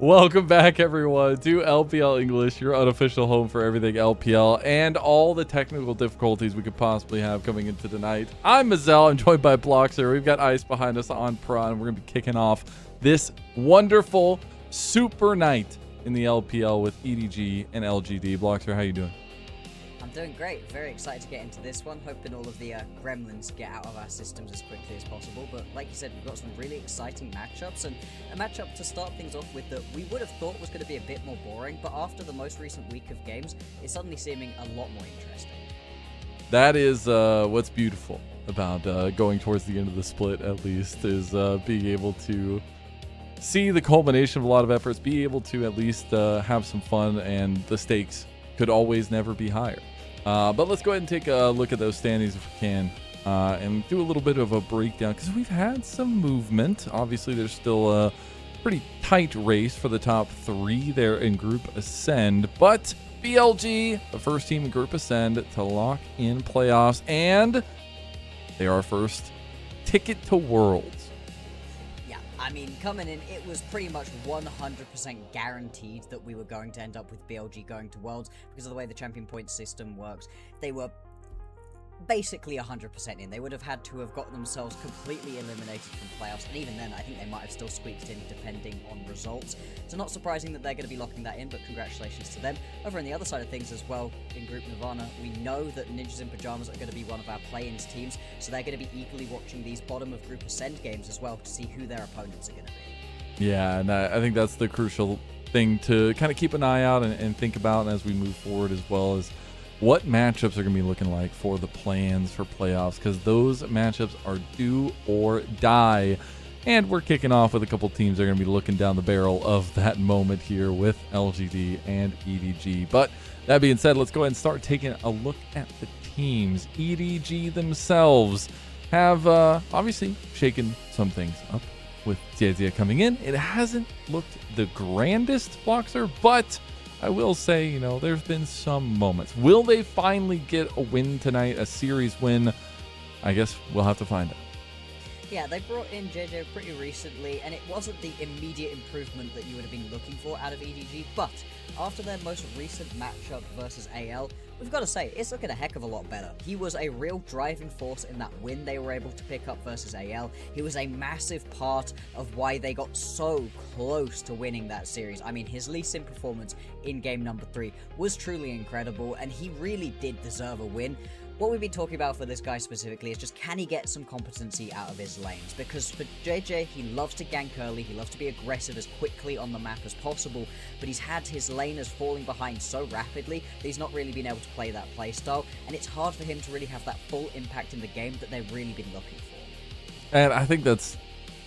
Welcome back, everyone, to LPL English, your unofficial home for everything LPL and all the technical difficulties we could possibly have coming into tonight. I'm Mazel. I'm joined by Bloxer. We've got Ice behind us on Prawn. We're going to be kicking off this wonderful super night in the LPL with EDG and LGD. Bloxer, how you doing? I'm doing great. Very excited to get into this one. Hoping all of the gremlins get out of our systems as quickly as possible. But like you said, we've got some really exciting matchups. And a matchup to start things off with that we would have thought was going to be a bit more boring. But after the most recent week of games, it's suddenly seeming a lot more interesting. That is what's beautiful about going towards the end of the split, at least, is being able to see the culmination of a lot of efforts, be able to at least have some fun, and the stakes could always never be higher. But let's go ahead and take a look at those standings if we can, and do a little bit of a breakdown, because we've had some movement. Obviously, there's still a pretty tight race for the top three there in Group Ascend, but BLG, the first team in Group Ascend to lock in playoffs, and they are our first ticket to Worlds. I mean, coming in, it was pretty much 100% guaranteed that we were going to end up with BLG going to Worlds because of the way the champion point system works. They were basically 100% in. They would have had to have gotten themselves completely eliminated from playoffs, and even then, I think they might have still squeaked in depending on results. So not surprising that they're going to be locking that in, but congratulations to them. Over on the other side of things as well, in Group Nirvana, we know that Ninjas in Pajamas are going to be one of our play-ins teams, so they're going to be eagerly watching these bottom of Group Ascend games as well to see who their opponents are going to be. Yeah, and I think that's the crucial thing to kind of keep an eye out and think about as we move forward, as well as what matchups are going to be looking like for the plans for playoffs, because those matchups are do or die. And we're kicking off with a couple teams that are going to be looking down the barrel of that moment here with LGD and EDG. But that being said, let's go ahead and start taking a look at the teams. EDG themselves have obviously shaken some things up with JDG coming in. It hasn't looked the grandest, Bloxer, but I will say, you know, there's been some moments. Will they finally get a win tonight, a series win? I guess we'll have to find out. Yeah, they brought in JJ pretty recently, and it wasn't the immediate improvement that you would have been looking for out of EDG, but after their most recent matchup versus AL, we've got to say, it's looking a heck of a lot better. He was a real driving force in that win they were able to pick up versus AL. He was a massive part of why they got so close to winning that series. I mean, his Lee Sin performance in game number 3 was truly incredible, and he really did deserve a win. What we've been talking about for this guy specifically is just, can he get some competency out of his lanes? Because for JJ, he loves to gank early, he loves to be aggressive as quickly on the map as possible, but he's had his laners falling behind so rapidly that he's not really been able to play that playstyle, and it's hard for him to really have that full impact in the game that they've really been looking for. And I think that's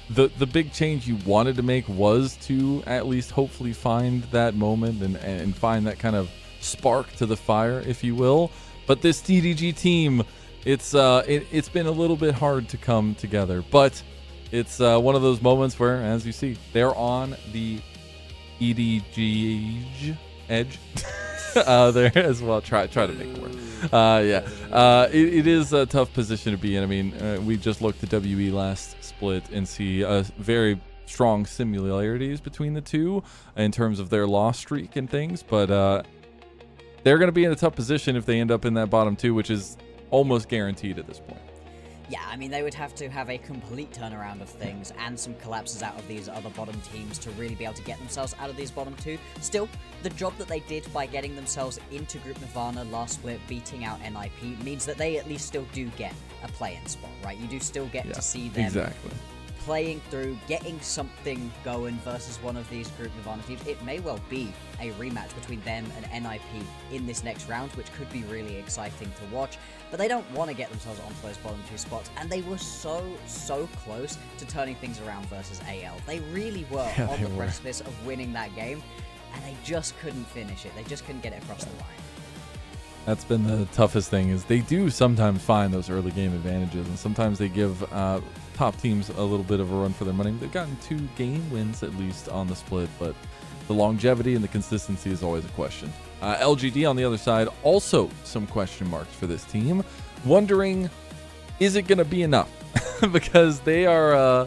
the big change you wanted to make, was to at least hopefully find that moment and find that kind of spark to the fire, if you will. But this TDG team, it's been a little bit hard to come together. But it's one of those moments where, as you see, they're on the EDG edge there as well. Try to make it work. It is a tough position to be in. I mean, we just looked at WE last split and see very strong similarities between the two in terms of their loss streak and things. But they're going to be in a tough position if they end up in that bottom 2, which is almost guaranteed at this point. Yeah, I mean, they would have to have a complete turnaround of things and some collapses out of these other bottom teams to really be able to get themselves out of these bottom 2. Still, the job that they did by getting themselves into Group Nirvana last split, beating out NIP, means that they at least still do get a play-in spot, right? You do still get to see them playing through, getting something going versus one of these Group Nirvana teams. It may well be a rematch between them and NIP in this next round, which could be really exciting to watch. But they don't want to get themselves onto those bottom 2 spots, and they were so close to turning things around versus AL. They really were on the precipice of winning that game, and they just couldn't finish it. They just couldn't get it across the line. That's been the toughest thing, is they do sometimes find those early game advantages, and sometimes they give top teams a little bit of a run for their money. They've gotten 2 game wins at least on the split, but the longevity and the consistency is always a question. LGD on the other side, also some question marks for this team. Wondering, is it going to be enough? Because they are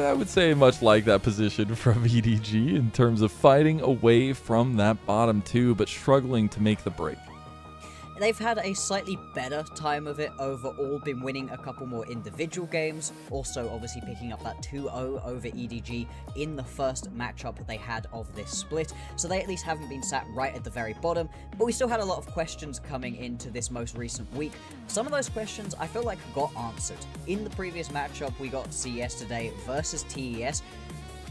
I would say much like that position from EDG in terms of fighting away from that bottom two, but struggling to make the break. They've had a slightly better time of it overall, been winning a couple more individual games, also obviously picking up that 2-0 over EDG in the first matchup that they had of this split, so they at least haven't been sat right at the very bottom, but we still had a lot of questions coming into this most recent week. Some of those questions I feel like got answered. In the previous matchup we got to see yesterday versus TES,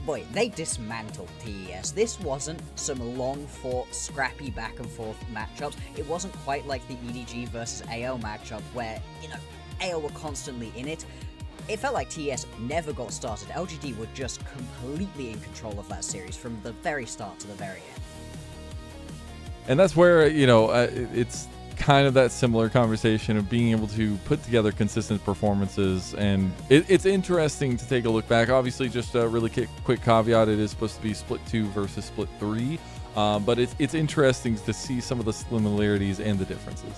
boy, they dismantled TES. This wasn't some long-fought, scrappy back-and-forth matchups. It wasn't quite like the EDG versus AL matchup where, AL were constantly in it. It felt like TES never got started. LGD were just completely in control of that series from the very start to the very end. And that's where, it's kind of that similar conversation of being able to put together consistent performances, and it's interesting to take a look back. Obviously, just a really quick caveat, it is supposed to be split 2 versus split 3, but it's interesting to see some of the similarities and the differences.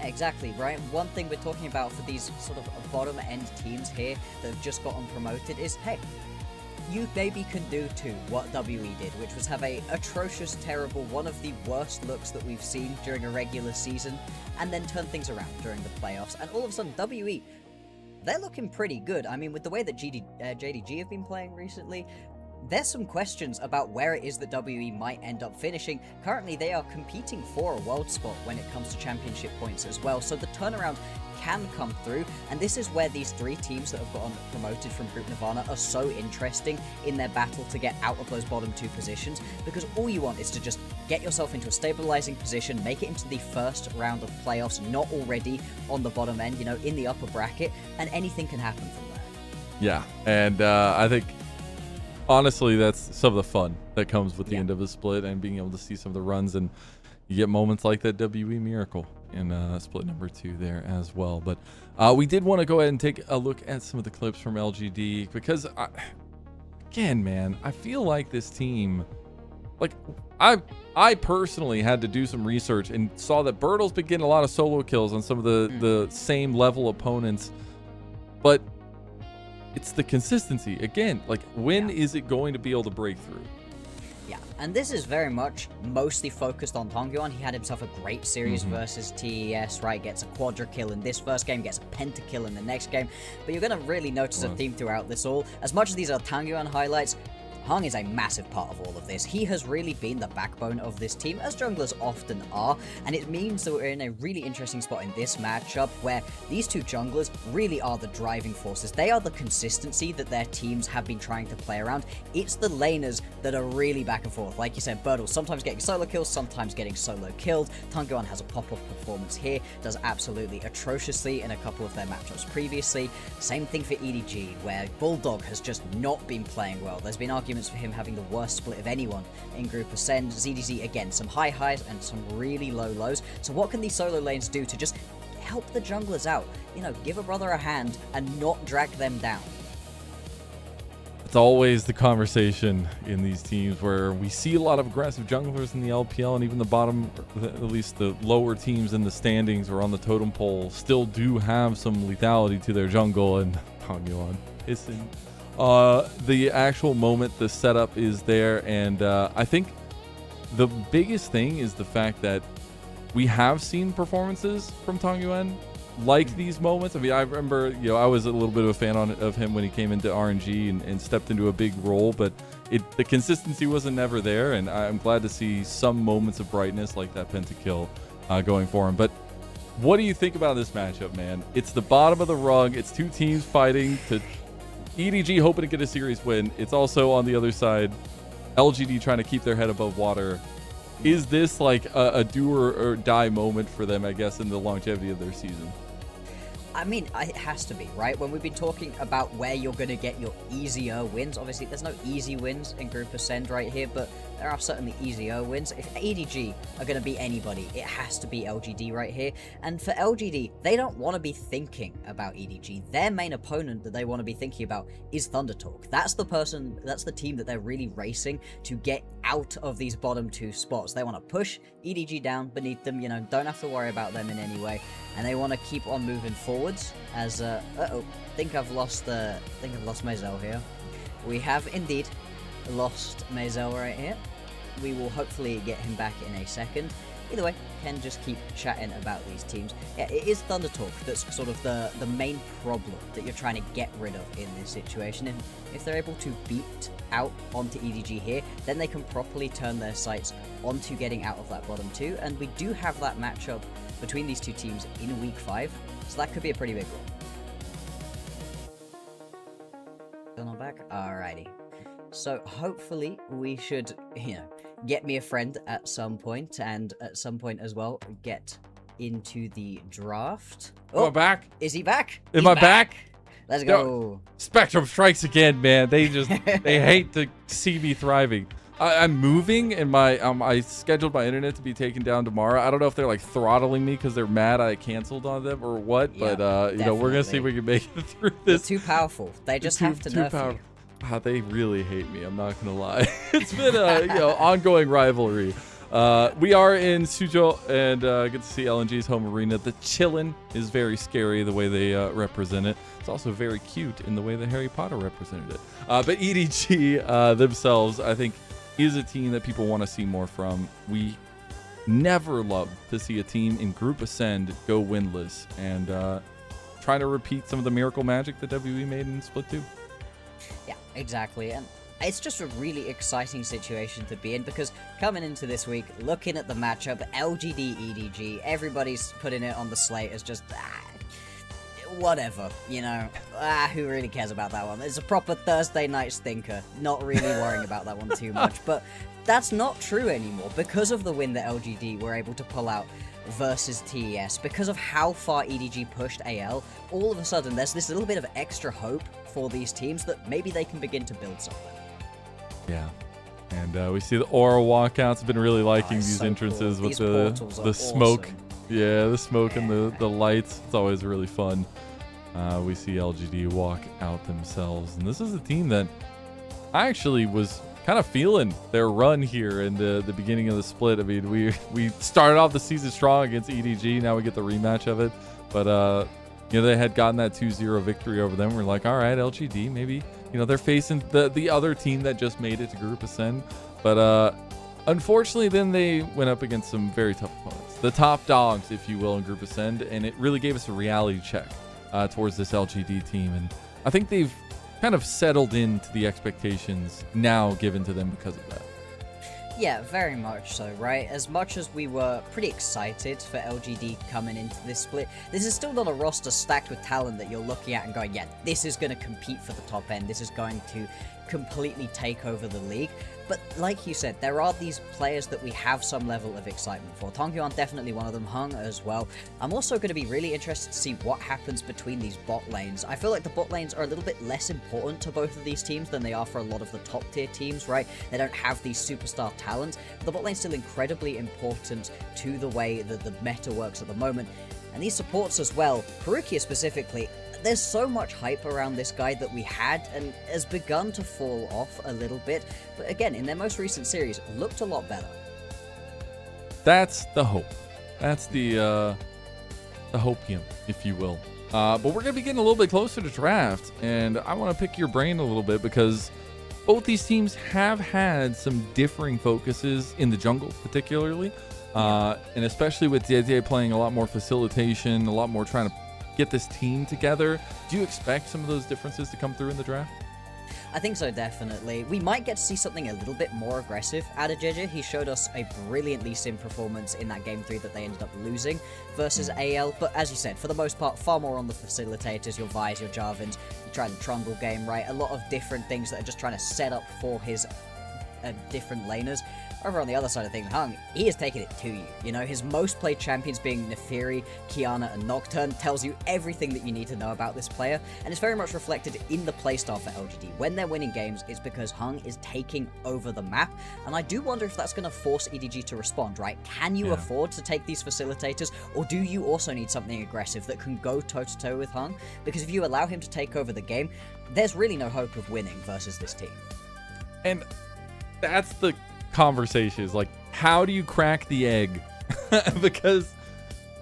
Exactly, right? One thing we're talking about for these sort of bottom end teams here that have just gotten promoted is, hey, you maybe can do too what WE did, which was have a atrocious, terrible, one of the worst looks that we've seen during a regular season, and then turn things around during the playoffs. And all of a sudden, WE, they're looking pretty good. I mean, with the way that JDG have been playing recently, there's some questions about where it is that WE might end up finishing. Currently, they are competing for a world spot when it comes to championship points as well, so the turnaround can come through, and this is where these three teams that have gotten promoted from Group Nirvana are so interesting in their battle to get out of those bottom two positions, because all you want is to just get yourself into a stabilizing position, make it into the first round of playoffs, not already on the bottom end, in the upper bracket, and anything can happen from there. Yeah, and I think honestly that's some of the fun that comes with the end of a split and being able to see some of the runs, and you get moments like that WE miracle in split number 2 there as well. But we did want to go ahead and take a look at some of the clips from LGD, because again, man, I feel like this team, like I personally had to do some research and saw that Bertle's been getting a lot of solo kills on some of the same level opponents, but it's the consistency again. Like, when is it going to be able to break through? Yeah, and this is very much mostly focused on Tongyuan. He had himself a great series versus TES, right? Gets a quadra kill in this first game, gets a pentakill in the next game. But you're going to really notice a theme throughout this all. As much as these are Tongyuan highlights, Hung is a massive part of all of this. He has really been the backbone of this team, as junglers often are, and it means that we're in a really interesting spot in this matchup where these two junglers really are the driving forces. They are the consistency that their teams have been trying to play around. It's the laners that are really back and forth. Like you said, Bertle sometimes getting solo kills, sometimes getting solo killed. Tongyuan has a pop-off performance here, does absolutely atrociously in a couple of their matchups previously. Same thing for EDG, where Bulldog has just not been playing well. There's been arguments for him having the worst split of anyone in Group Ascend. ZDZ, again, some high highs and some really low lows. So what can these solo lanes do to just help the junglers out? Give a brother a hand and not drag them down. It's always the conversation in these teams where we see a lot of aggressive junglers in the LPL, and even the bottom, at least the lower teams in the standings or on the totem pole, still do have some lethality to their jungle, and Tongyuan isn't. The actual moment the setup is there, and I think the biggest thing is the fact that we have seen performances from Tongyuan like these moments. I mean, I remember, I was a little bit of a fan of him when he came into RNG and stepped into a big role, but the consistency wasn't never there, and I'm glad to see some moments of brightness like that pentakill going for him. But what do you think about this matchup, man? It's the bottom of the rung. It's two teams fighting to EDG hoping to get a series win. It's also on the other side, LGD trying to keep their head above water. Is this like a do or die moment for them, I guess, in the longevity of their season? I mean, it has to be, right? When we've been talking about where you're going to get your easier wins, obviously there's no easy wins in Group Ascend right here, but there are certainly easier wins. If EDG are going to beat anybody, it has to be LGD right here. And for LGD, they don't want to be thinking about EDG. Their main opponent that they want to be thinking about is ThunderTalk. That's the team that they're really racing to get out of these bottom two spots. They want to push EDG down beneath them, don't have to worry about them in any way. And they want to keep on moving forwards as, think I've lost my Zell here. we have indeed lost Mazel right here. We will hopefully get him back in a second. Either way, can just keep chatting about these teams. Yeah, it is Thunder Talk that's sort of the main problem that you're trying to get rid of in this situation. And if they're able to beat out onto EDG here, then they can properly turn their sights onto getting out of that bottom 2. And we do have that matchup between these two teams in week 5, so that could be a pretty big one. Turn on back. Alrighty. So hopefully we should, get me a friend at some point, and at some point as well get into the draft. Oh, back? Is he back? Am I back? Let's go. Spectrum strikes again, man. They hate to see me thriving. I'm moving, and I scheduled my internet to be taken down tomorrow. I don't know if they're like throttling me because they're mad I canceled on them or what, but we're gonna see if we can make it through this. They're too powerful. They just have to nerf you. They really hate me. I'm not gonna lie. It's been a ongoing rivalry. We are in Suzhou, and good to see LNG's home arena. The chillin' is very scary the way they represent it. It's also very cute in the way that Harry Potter represented it. But EDG themselves, I think, is a team that people want to see more from. We never love to see a team in Group Ascend go winless and try to repeat some of the miracle magic that WE made in Split 2. Yeah, exactly. And it's just a really exciting situation to be in, because coming into this week, looking at the matchup, LGD, EDG, everybody's putting it on the slate as just, whatever, who really cares about that one? It's a proper Thursday night stinker, not really worrying about that one too much, but that's not true anymore because of the win that LGD were able to pull out versus TES. Because of how far EDG pushed AL, all of a sudden there's this little bit of extra hope for these teams that maybe they can begin to build something. Yeah. And we see the aura walkouts. I've been really liking these so entrances cool. with These the smoke. awesome. Yeah, the smoke and the lights. It's always really fun. We see LGD walk out themselves. And this is a team that I actually was kind of feeling their run here in the beginning of the split. I mean, we started off the season strong against EDG. Now we get the rematch of it. But, they had gotten that 2-0 victory over them. We're like, all right, LGD, maybe, they're facing the other team that just made it to Group Ascend. But unfortunately, then they went up against some very tough opponents. The top dogs, if you will, in Group Ascend. And it really gave us a reality check towards this LGD team. And I think they've kind of settled into the expectations now given to them because of that. Yeah, very much so, right? As much as we were pretty excited for LGD coming into this split, this is still not a roster stacked with talent that you're looking at and going, yeah, this is going to compete for the top end. This is going to completely take over the league. But like you said, there are these players that we have some level of excitement for. Tonghyun definitely one of them, Hung as well. I'm also going to be really interested to see what happens between these bot lanes. I feel like the bot lanes are a little bit less important to both of these teams than they are for a lot of the top tier teams, right? They don't have these superstar talents, but the bot lane's still incredibly important to the way that the meta works at the moment. And these supports as well, Perukia specifically, there's so much hype around this guy that we had and has begun to fall off a little bit. But again, in their most recent series, looked a lot better. That's the hope. That's the hopium, if you will. But we're going to be getting a little bit closer to draft, and I want to pick your brain a little bit because both these teams have had some differing focuses in the jungle, particularly. And especially with JDG playing a lot more facilitation, a lot more trying to get this team together. Do you expect some of those differences to come through in the draft? I think so, definitely. We might get to see something a little bit more aggressive out of JJ. He showed us a brilliant Lee Sin performance in that Game 3 that they ended up losing versus AL, but as you said, for the most part, far more on the facilitators, your Vi's, your Jarvins, you try the Trundle game, right? A lot of different things that are just trying to set up for his different laners. Over on the other side of things, Hung, he is taking it to you. His most played champions being Neferi, Kiana, and Nocturne tells you everything that you need to know about this player, and it's very much reflected in the playstyle for LGD. When they're winning games, it's because Hung is taking over the map, and I do wonder if that's going to force EDG to respond, right? Can you afford to take these facilitators, or do you also need something aggressive that can go toe-to-toe with Hung? Because if you allow him to take over the game, there's really no hope of winning versus this team. And that's the conversation, is like, how do you crack the egg? Because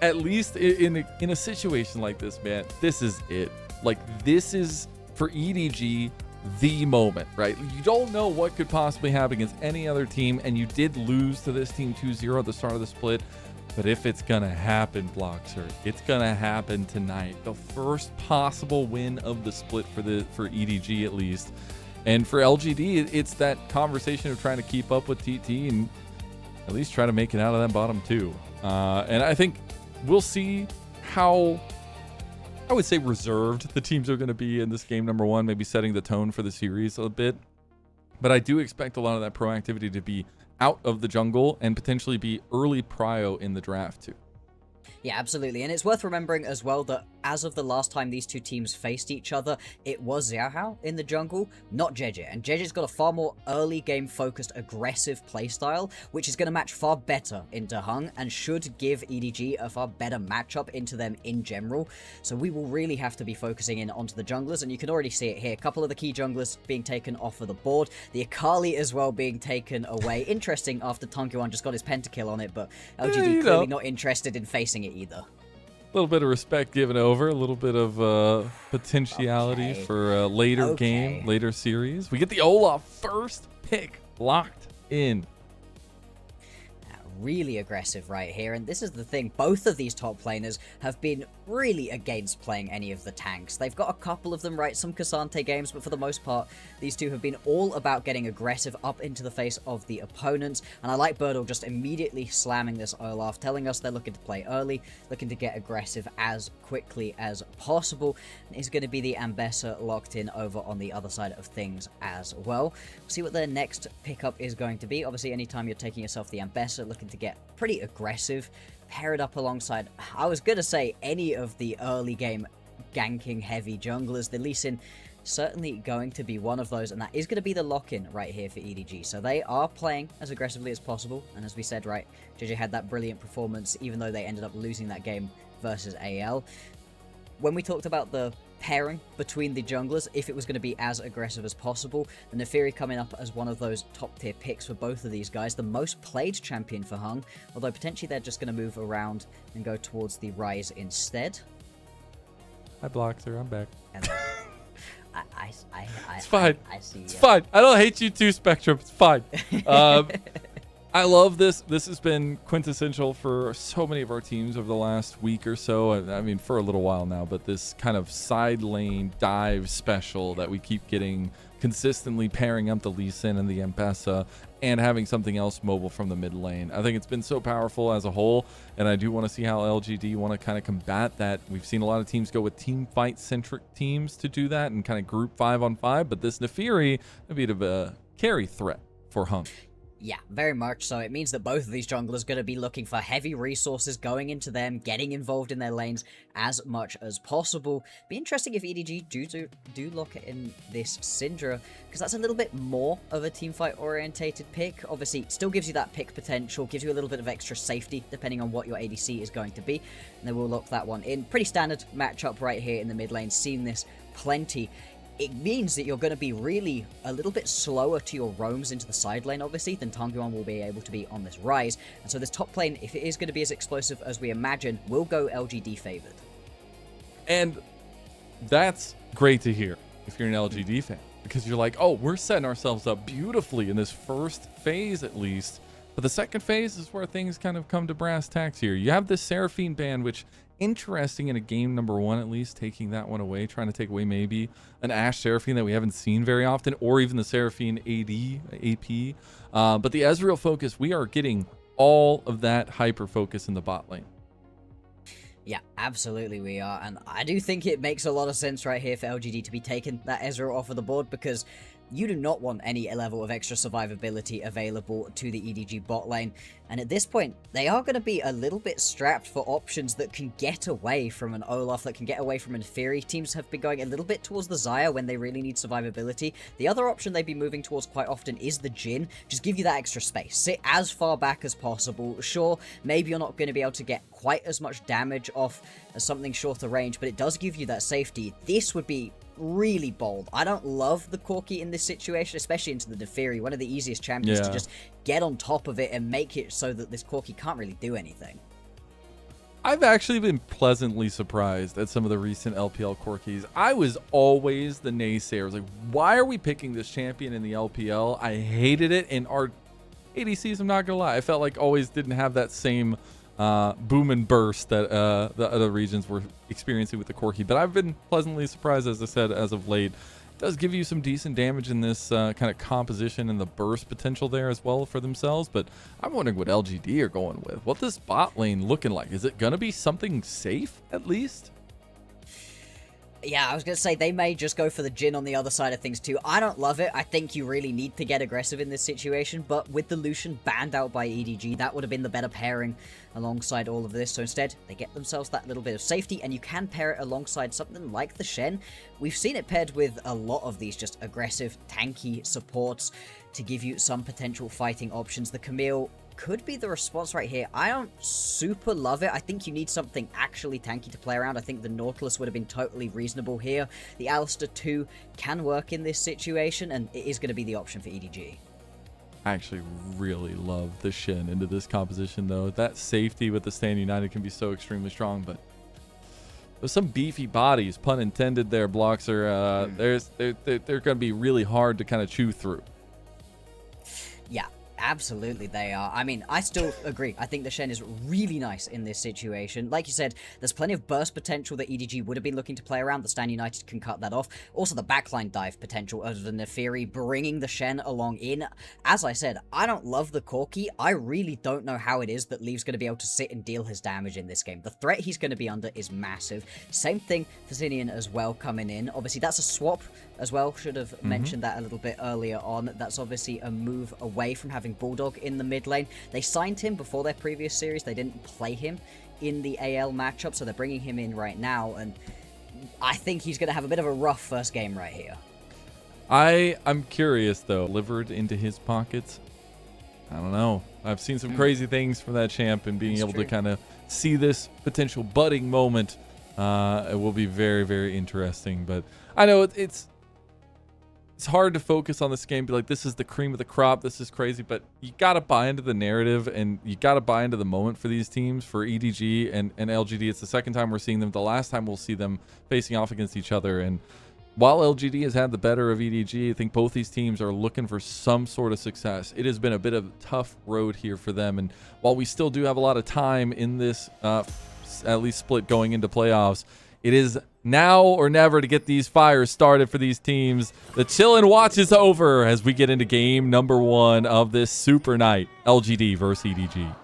at least in a situation like this, man, this is it. Like, this is for EDG the moment, right? You don't know what could possibly happen against any other team, and you did lose to this team 2-0 at the start of the split. But if it's going to happen, Bloxer, it's going to happen tonight. The first possible win of the split for EDG at least. And for LGD, it's that conversation of trying to keep up with TT and at least try to make it out of that bottom two. And I think we'll see how, I would say, reserved the teams are going to be in this game number one, maybe setting the tone for the series a bit. But I do expect a lot of that proactivity to be out of the jungle and potentially be early prio in the draft too. Yeah, absolutely. And it's worth remembering as well that as of the last time these two teams faced each other, it was Xiaohao in the jungle, not JJ. And JJ's got a far more early game focused, aggressive playstyle, which is going to match far better into Hung and should give EDG a far better matchup into them in general. So we will really have to be focusing in onto the junglers, and you can already see it here. A couple of the key junglers being taken off of the board, the Akali as well being taken away. Interesting after Tongkyuan just got his pentakill on it, but LGD clearly not interested in facing it either. A little bit of respect given over, a little bit of potentiality for later game, later series. We get the Olaf first pick locked in. Really aggressive right here, and this is the thing, both of these top laners have been really against playing any of the tanks. They've got a couple of them, right, some Cassante games, but for the most part, these two have been all about getting aggressive up into the face of the opponents, and I like Birdle just immediately slamming this Olaf, telling us they're looking to play early, looking to get aggressive as quickly as possible, and is going to be the Ambessa locked in over on the other side of things as well. We'll see what their next pickup is going to be. Obviously, anytime you're taking yourself the Ambessa, looking to get pretty aggressive, pair it up alongside, I was gonna say, any of the early game ganking heavy junglers. The Lee Sin certainly going to be one of those, and that is going to be the lock-in right here for EDG. So they are playing as aggressively as possible, and as we said, right, JJ had that brilliant performance even though they ended up losing that game versus AL. When we talked about the pairing between the junglers, if it was going to be as aggressive as possible, the Nefiri coming up as one of those top tier picks for both of these guys, the most played champion for Hung, although potentially they're just going to move around and go towards the Ryze instead. I blocked her, I'm back. And it's fine. I see. It's fine. I don't hate you too, Spectrum. It's fine. I love this. This has been quintessential for so many of our teams over the last week or so. I mean, for a little while now, but this kind of side lane dive special that we keep getting consistently, pairing up the Lee Sin and the Ambessa and having something else mobile from the mid lane. I think it's been so powerful as a whole, and I do want to see how LGD want to kind of combat that. We've seen a lot of teams go with team fight centric teams to do that and kind of group 5-on-5, but this Nefiri a bit of a carry threat for Hung. Yeah, very much so. It means that both of these junglers are going to be looking for heavy resources going into them, getting involved in their lanes as much as possible. Be interesting if EDG do lock in this Syndra, because that's a little bit more of a teamfight orientated pick. Obviously, still gives you that pick potential, gives you a little bit of extra safety depending on what your ADC is going to be, and then we'll lock that one in. Pretty standard matchup right here in the mid lane, seen this plenty. It means that you're going to be really a little bit slower to your roams into the side lane, obviously, than Tongguan will be able to be on this Ryze. And so this top lane, if it is going to be as explosive as we imagine, will go LGD favored. And that's great to hear if you're an LGD fan, because you're like, oh, we're setting ourselves up beautifully in this first phase at least. But the second phase is where things kind of come to brass tacks here. You have this Seraphine ban, which interesting in a game number one, at least, taking that one away, trying to take away maybe an Ashe Seraphine that we haven't seen very often, or even the Seraphine AP. But the Ezreal focus, we are getting all of that hyper focus in the bot lane. Yeah, absolutely we are. And I do think it makes a lot of sense right here for LGD to be taking that Ezreal off of the board, because you do not want any level of extra survivability available to the EDG bot lane. And at this point, they are going to be a little bit strapped for options that can get away from an Olaf, that can get away from an Nefiri. Teams have been going a little bit towards the Xayah when they really need survivability. The other option they'd be moving towards quite often is the Jhin. Just give you that extra space. Sit as far back as possible. Sure, maybe you're not going to be able to get quite as much damage off as something shorter range, but it does give you that safety. This would be really bold. I don't love the Corki in this situation, especially into the Nefiri, one of the easiest champions to just get on top of it and make it so that this Corki can't really do anything. I've actually been pleasantly surprised at some of the recent LPL Corkis. I was always the naysayer. I was like, why are we picking this champion in the LPL? I hated it. In our ADCs, I'm not going to lie, I felt like always didn't have that same boom and burst that the other regions were experiencing with the Corki. But I've been pleasantly surprised, as I said, as of late. It does give you some decent damage in this kind of composition and the burst potential there as well for themselves. But I'm wondering what LGD are going with. What this bot lane looking like? Is it going to be something safe at least? Yeah, I was going to say, they may just go for the Jhin on the other side of things too. I don't love it. I think you really need to get aggressive in this situation, but with the Lucian banned out by EDG, that would have been the better pairing alongside all of this. So instead, they get themselves that little bit of safety, and you can pair it alongside something like the Shen. We've seen it paired with a lot of these just aggressive, tanky supports to give you some potential fighting options. The Camille could be the response right here. I don't super love it. I think you need something actually tanky to play around. I think the Nautilus would have been totally reasonable here. The Alistair 2 can work in this situation, and it is going to be the option for EDG. I actually really love the Shen into this composition, though. That safety with the Stand United can be so extremely strong, but with some beefy bodies, pun intended there, Blocks are, they're going to be really hard to kind of chew through. Yeah. Absolutely, they are. I mean, I still agree. I think the Shen is really nice in this situation. Like you said, there's plenty of burst potential that EDG would have been looking to play around. The Stand United can cut that off. Also, the backline dive potential of the Nefiri bringing the Shen along in. As I said, I don't love the Corki. I really don't know how it is that Lee's going to be able to sit and deal his damage in this game. The threat he's going to be under is massive. Same thing for Zinnian as well coming in. Obviously, that's a swap as well. Should have mentioned that a little bit earlier on. That's obviously a move away from having Bulldog in the mid lane. They signed him before their previous series. They didn't play him in the AL matchup, so they're bringing him in right now, and I think he's going to have a bit of a rough first game right here. I'm curious, though. Delivered into his pockets? I don't know. I've seen some crazy things from that champ, and being able to kind of see this potential budding moment, it will be very, very interesting. But I know it's hard to focus on this game, be like, this is the cream of the crop, this is crazy, but you got to buy into the narrative, and you got to buy into the moment for these teams. For EDG and LGD, it's the second time we're seeing them. The last time we'll see them facing off against each other, and while LGD has had the better of EDG, I think both these teams are looking for some sort of success. It has been a bit of a tough road here for them, and while we still do have a lot of time in this at least split going into playoffs, it is now or never to get these fires started for these teams. The chill and watch is over as we get into game number 1 of this super night. LGD versus EDG.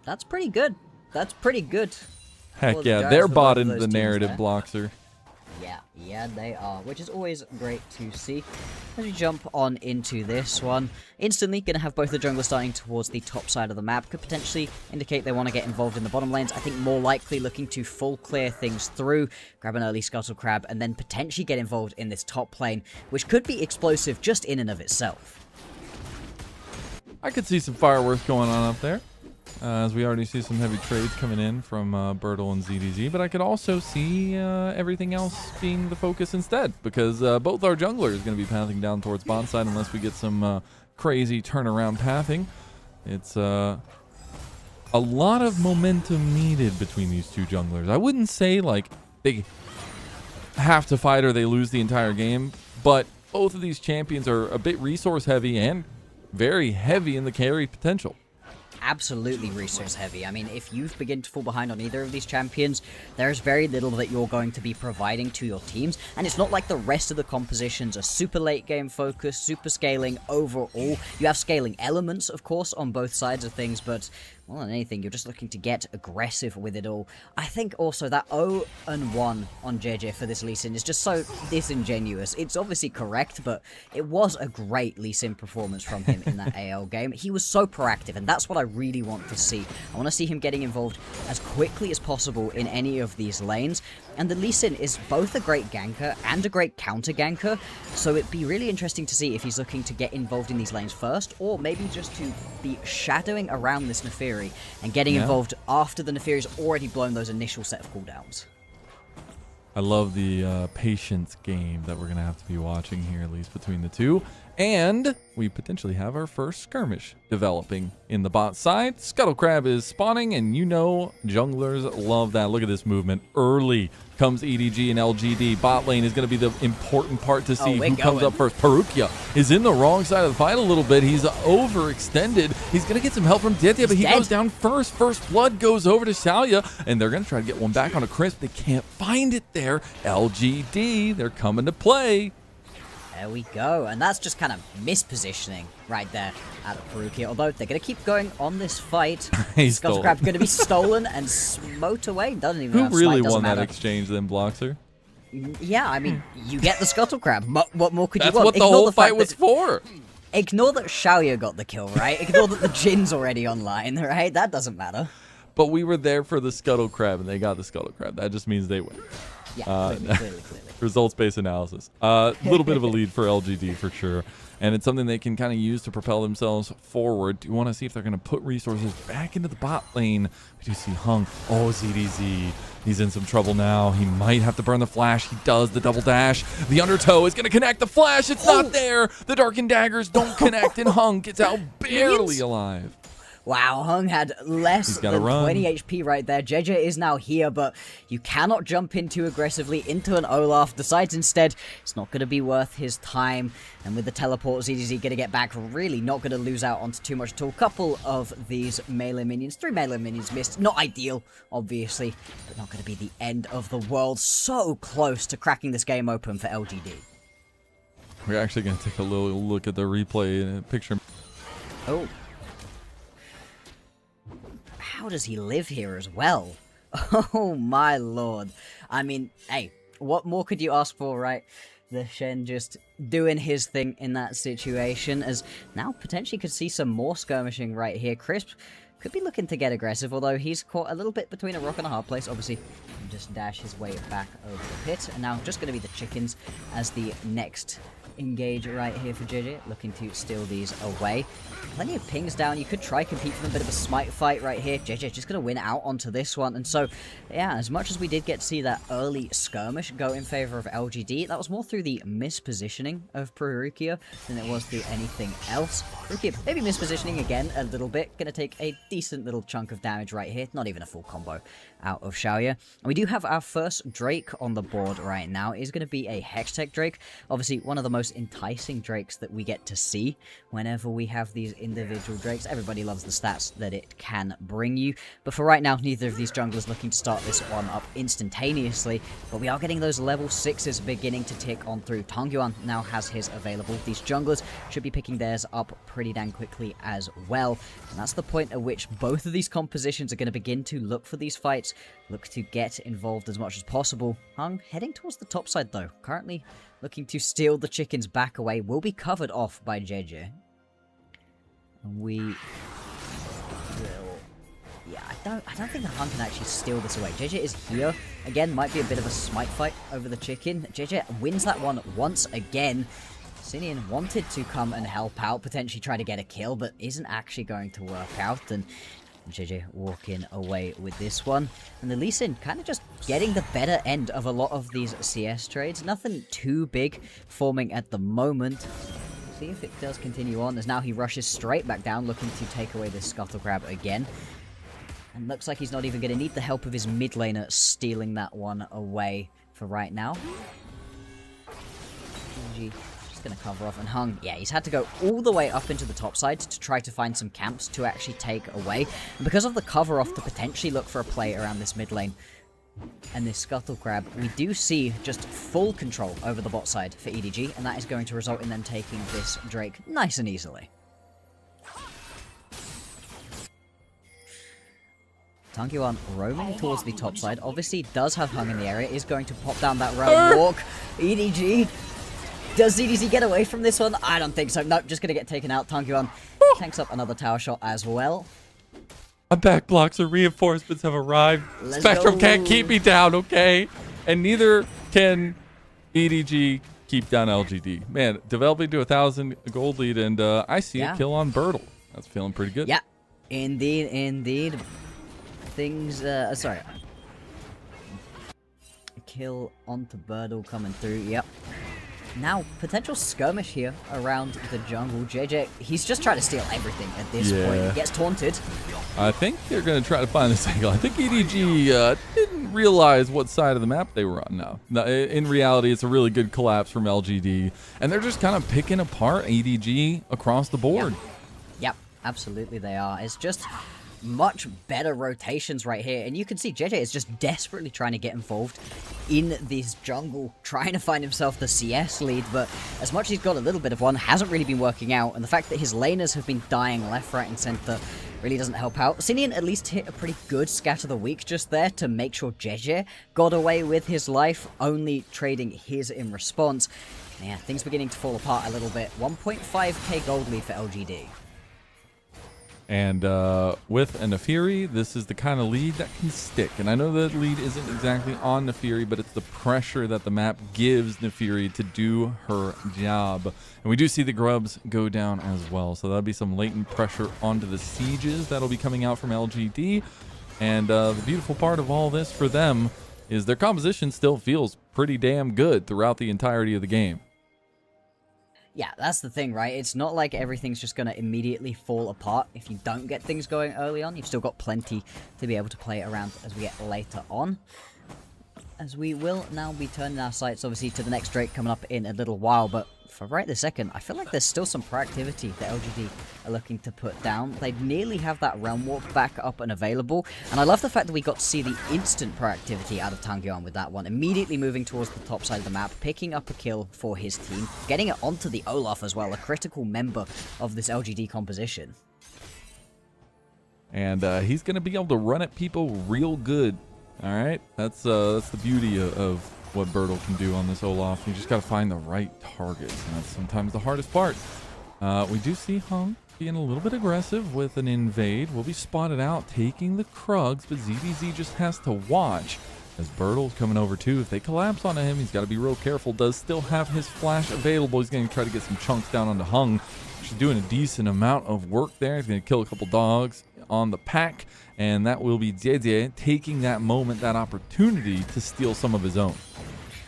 That's pretty good. That's pretty good. Heck yeah, they're bought into the narrative, Bloxer. Yeah, they are, which is always great to see. As we jump on into this one, instantly going to have both the junglers starting towards the top side of the map. Could potentially indicate they want to get involved in the bottom lanes. I think more likely looking to full clear things through, grab an early Scuttle Crab, and then potentially get involved in this top lane, which could be explosive just in and of itself. I could see some fireworks going on up there, as we already see some heavy trades coming in from Bertle and ZDZ, but I could also see everything else being the focus instead, because both our junglers are going to be pathing down towards bot side unless we get some crazy turnaround pathing. It's a lot of momentum needed between these two junglers. I wouldn't say like they have to fight or they lose the entire game, but both of these champions are a bit resource heavy and very heavy in the carry potential. Absolutely resource heavy. I mean, if you begin to fall behind on either of these champions, there's very little that you're going to be providing to your teams, and it's not like the rest of the compositions are super late game focused, super scaling overall. You have scaling elements, of course, on both sides of things, but more than anything, you're just looking to get aggressive with it all. I think also that 0-1 on JJ for this Lee Sin is just so disingenuous. It's obviously correct, but it was a great Lee Sin performance from him in that AL game. He was so proactive, and that's what I really want to see. I want to see him getting involved as quickly as possible in any of these lanes. And the Lee Sin is both a great ganker and a great counter ganker, so it'd be really interesting to see if he's looking to get involved in these lanes first, or maybe just to be shadowing around this Nefiri and getting involved after the Nefiri's already blown those initial set of cooldowns. I love the patience game that we're going to have to be watching here, at least between the two. And we potentially have our first skirmish developing in the bot side. Scuttle Crab is spawning, and you know junglers love that. Look at this movement. Early comes EDG and LGD. Bot lane is going to be the important part to see who comes up first. Perukia is in the wrong side of the fight a little bit. He's overextended. He's going to get some help from Ditya, but he goes down first. First blood goes over to Shalia, and they're going to try to get one back on a crisp. They can't find it there. LGD, they're coming to play. There we go, and that's just kind of mispositioning right there out of Perukia. Although they're going to keep going on this fight. Scuttle Crab going to be stolen and smote away. Doesn't even Who really won matter. that exchange then, Bloxer? Yeah, I mean, you get the Scuttle Crab. What more could you want? That's what the whole fight was for. Ignore that Xiaoya got the kill, right? Ignore that the Jin's already online, right? That doesn't matter. But we were there for the Scuttle Crab, and they got the Scuttle Crab. That just means they win. Yeah, clearly. Results-based analysis. A little bit of a lead for LGD for sure. And it's something they can kind of use to propel themselves forward. You want to see if they're going to put resources back into the bot lane. We do see Hung. Oh, ZDZ. He's in some trouble now. He might have to burn the flash. He does the double dash. The undertow is going to connect the flash. It's not there. The darkened daggers don't connect, and Hung gets out barely alive. Wow, Hung had less than 20 HP right there. JJ is now here, but you cannot jump in too aggressively into an Olaf. Decides instead it's not going to be worth his time. And with the teleport, ZDZ going to get back. Really not going to lose out onto too much at all. Couple of these melee minions. 3 melee minions missed. Not ideal, obviously, but not going to be the end of the world. So close to cracking this game open for LGD. We're actually going to take a little look at the replay and picture. Oh. How does he live here as well? Oh my lord. I mean, hey, what more could you ask for, right? The Shen just doing his thing in that situation, as now potentially could see some more skirmishing right here. Crisp could be looking to get aggressive, although he's caught a little bit between a rock and a hard place. Obviously, just dash his way back over the pit, and now just going to be the chickens as the next engage right here for JJ, looking to steal these away. Plenty of pings down. You could try compete for them, a bit of a smite fight right here. JJ just going to win out onto this one. And so, yeah, as much as we did get to see that early skirmish go in favor of LGD, that was more through the mispositioning of Perukia than it was through anything else. Perukia maybe mispositioning again a little bit. Going to take a decent little chunk of damage right here. Not even a full combo out of Xiaoya. And we do have our first Drake on the board right now. It is going to be a Hextech Drake. Obviously, one of the most enticing Drakes that we get to see whenever we have these individual Drakes. Everybody loves the stats that it can bring you. But for right now, neither of these junglers looking to start this one up instantaneously. But we are getting those level 6s beginning to tick on through. Tangyuan now has his available. These junglers should be picking theirs up pretty damn quickly as well. And that's the point at which both of these compositions are going to begin to look for these fights, look to get involved as much as possible. Hung heading towards the top side though, currently looking to steal the chickens back away. Will be covered off by JJ. And we will... Yeah, I don't think the Hun can actually steal this away. JJ is here. Again, might be a bit of a smite fight over the chicken. JJ wins that one once again. Sinian wanted to come and help out, potentially try to get a kill, but isn't actually going to work out. And JJ walking away with this one. And the Lee Sin kind of just getting the better end of a lot of these CS trades. Nothing too big forming at the moment. See if it does continue on, as now he rushes straight back down, looking to take away this Scuttle Crab again. And looks like he's not even going to need the help of his mid laner stealing that one away for right now. GG. Going to cover off, and Hung, yeah, he's had to go all the way up into the top side to try to find some camps to actually take away. And because of the cover off to potentially look for a play around this mid lane and this Scuttle Crab, we do see just full control over the bot side for EDG, and that is going to result in them taking this Drake nice and easily. Tangyuan roaming towards the top side, obviously does have Hung in the area, is going to pop down that realm walk. EDG, does ZDZ get away from this one? I don't think so. Nope, just going to get taken out. Tangyuan tanks up another tower shot as well. I'm back, blocks or reinforcements have arrived. Spectrum can't keep me down, okay? And neither can EDG keep down LGD. Man, developing to 1,000 gold lead, and I see a kill on Bertle. That's feeling pretty good. Yeah, indeed, indeed. Things, sorry. kill onto Birdle coming through. Yep. Now, potential skirmish here around the jungle. JJ, he's just trying to steal everything at this point. He gets taunted. I think they're going to try to find this angle. I think EDG didn't realize what side of the map they were on. No, in reality, it's a really good collapse from LGD. And they're just kind of picking apart EDG across the board. Yep, absolutely they are. It's just much better rotations right here, and you can see JJ is just desperately trying to get involved in this jungle, trying to find himself the CS lead, but as much as he's got a little bit of one, hasn't really been working out, and the fact that his laners have been dying left, right, and center really doesn't help out. Sinian at least hit a pretty good scatter the week just there to make sure JJ got away with his life, only trading his in response. Yeah, things beginning to fall apart a little bit. 1.5k gold lead for LGD. And with a Nefiri, this is the kind of lead that can stick. And I know that lead isn't exactly on Nefiri, but it's the pressure that the map gives Nefiri to do her job. And we do see the grubs go down as well. So that'll be some latent pressure onto the sieges that'll be coming out from LGD. And the beautiful part of all this for them is their composition still feels pretty damn good throughout the entirety of the game. Yeah, that's the thing, right? It's not like everything's just going to immediately fall apart if you don't get things going early on. You've still got plenty to be able to play around as we get later on. As we will now be turning our sights, obviously, to the next Drake coming up in a little while. But for right this second, I feel like there's still some proactivity that LGD are looking to put down. They nearly have that realm warp back up and available. And I love the fact that we got to see the instant proactivity out of Tangyeon with that one. Immediately moving towards the top side of the map, picking up a kill for his team, getting it onto the Olaf as well, a critical member of this LGD composition. And he's going to be able to run at people real good. All right, that's the beauty of what Birdle can do on this Olaf. You just got to find the right targets, and that's sometimes the hardest part. We do see Hung being a little bit aggressive with an invade. Will be spotted out taking the Krugs, but ZDZ just has to watch as Birdle's coming over too. If they collapse onto him, he's got to be real careful. Does still have his flash available. He's going to try to get some chunks down onto Hung. She's doing a decent amount of work there. He's going to kill a couple dogs on the pack, and that will be JJ taking that moment, that opportunity to steal some of his own.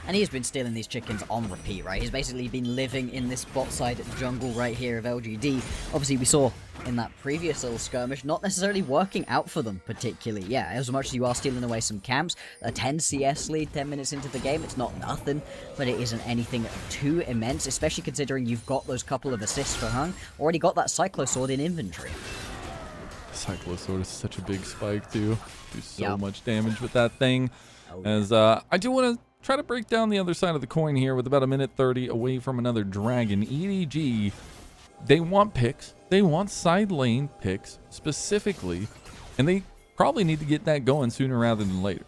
And he's been stealing these chickens on repeat, right? He's basically been living in this bot side jungle right here of LGD. Obviously, we saw in that previous little skirmish, not necessarily working out for them particularly. Yeah, as much as you are stealing away some camps, a 10 CS lead 10 minutes into the game, it's not nothing, but it isn't anything too immense, especially considering you've got those couple of assists for Hung, already got that Cyclo Sword in inventory. Cyclo Sword is such a big spike too. Do so much damage with that thing. As I do want to try to break down the other side of the coin here with about a minute 30 away from another dragon. EDG, they want picks. They want side lane picks specifically, and they probably need to get that going sooner rather than later.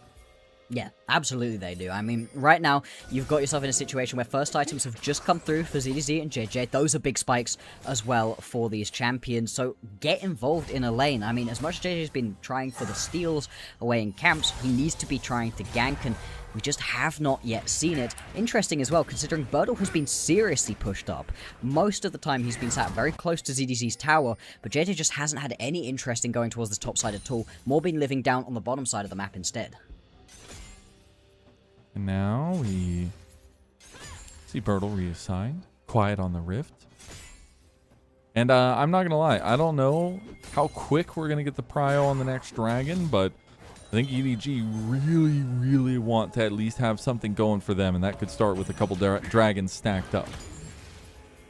Yeah, absolutely they do. I mean, right now, you've got yourself in a situation where first items have just come through for ZDZ and JJ. Those are big spikes as well for these champions, so get involved in a lane. I mean, as much as JJ's been trying for the steals away in camps, he needs to be trying to gank, and we just have not yet seen it. Interesting as well, considering Birdle has been seriously pushed up. Most of the time, he's been sat very close to ZDZ's tower, but JJ just hasn't had any interest in going towards this top side at all, more been living down on the bottom side of the map instead. And now we see Birdle reassigned. Quiet on the Rift. And I'm not going to lie. I don't know how quick we're going to get the prio on the next dragon, but I think EDG really, really want to at least have something going for them, and that could start with a couple dragons stacked up.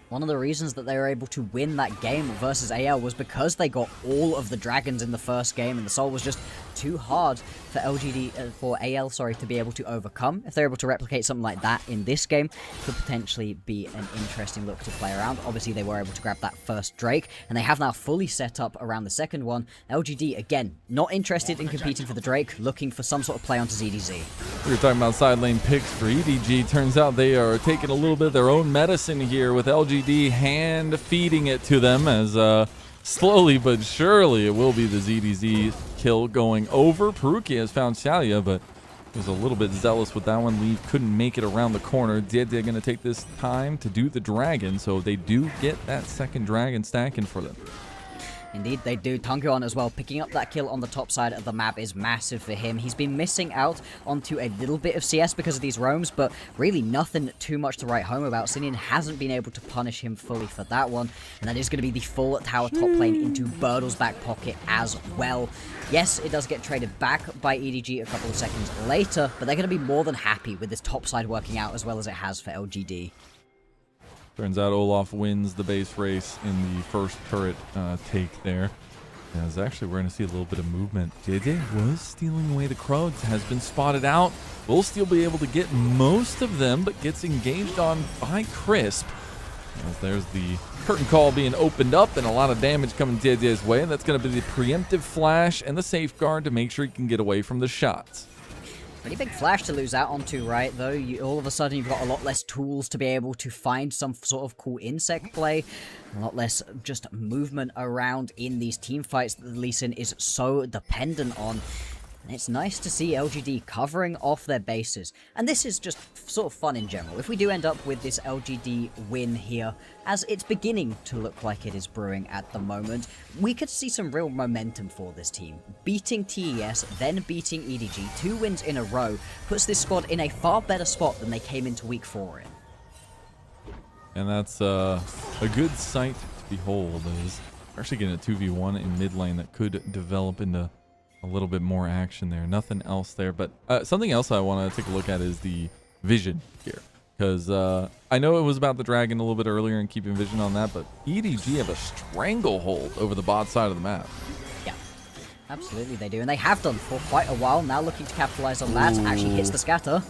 One of the reasons that they were able to win that game versus AL was because they got all of the dragons in the first game, and the Soul was just too hard for AL, to be able to overcome. If they're able to replicate something like that in this game, could potentially be an interesting look to play around. Obviously, they were able to grab that first Drake, and they have now fully set up around the second one. LGD, again, not interested in competing for the Drake, looking for some sort of play onto ZDZ. We were talking about side lane picks for EDG. Turns out they are taking a little bit of their own medicine here with LGD hand feeding it to them as slowly but surely it will be the ZDZ kill going over. Peruki has found Shalia, but was a little bit zealous with that one. Leave couldn't make it around the corner. They're going to take this time to do the dragon, so they do get that second dragon stacking for them. Indeed, they do. Tongyeon as well, picking up that kill on the top side of the map is massive for him. He's been missing out onto a little bit of CS because of these roams, but really nothing too much to write home about. Sinian hasn't been able to punish him fully for that one, and that is going to be the full tower top lane into Birdle's back pocket as well. Yes, it does get traded back by EDG a couple of seconds later, but they're going to be more than happy with this top side working out as well as it has for LGD. Turns out Olaf wins the base race in the first turret take there. As actually we're going to see a little bit of movement. JJ was stealing away the Krugs, has been spotted out. Will still be able to get most of them, but gets engaged on by Crisp. As there's the curtain call being opened up and a lot of damage coming JJ's way. And that's going to be the preemptive flash and the safeguard to make sure he can get away from the shots. Pretty big flash to lose out onto, right? Though all of a sudden you've got a lot less tools to be able to find some sort of cool insect play, a lot less just movement around in these team fights that Lee Sin is so dependent on. And it's nice to see LGD covering off their bases. And this is just sort of fun in general. If we do end up with this LGD win here, as it's beginning to look like it is brewing at the moment, we could see some real momentum for this team. Beating TES, then beating EDG, 2 wins in a row, puts this squad in a far better spot than they came into week 4 in. And that's a good sight to behold. As we're actually getting a 2v1 in mid lane that could develop into a little bit more action there. Nothing else there, but something else I want to take a look at is the vision here, because I know it was about the dragon a little bit earlier and keeping vision on that, but EDG have a stranglehold over the bot side of the map. Yeah, absolutely they do, and they have done for quite a while now, looking to capitalize on that. Actually hits the scatter.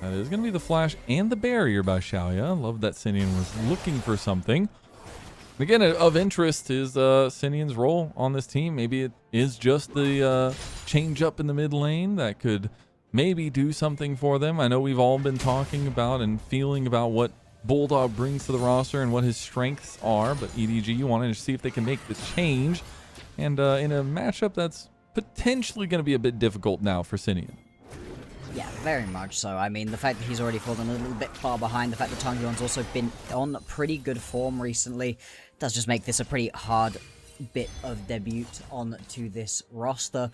That is going to be the flash and the barrier by Xiaoya. Love that Sinian was looking for something. Again, of interest is Sinian's role on this team. Maybe it is just the change up in the mid lane that could maybe do something for them. I know we've all been talking about and feeling about what Bulldog brings to the roster and what his strengths are, but EDG wanted to see if they can make this change. And in a matchup that's potentially going to be a bit difficult now for Sinian. Yeah, very much so. I mean, the fact that he's already fallen a little bit far behind, the fact that Tongyeon's also been on pretty good form recently, does just make this a pretty hard bit of debut onto this roster.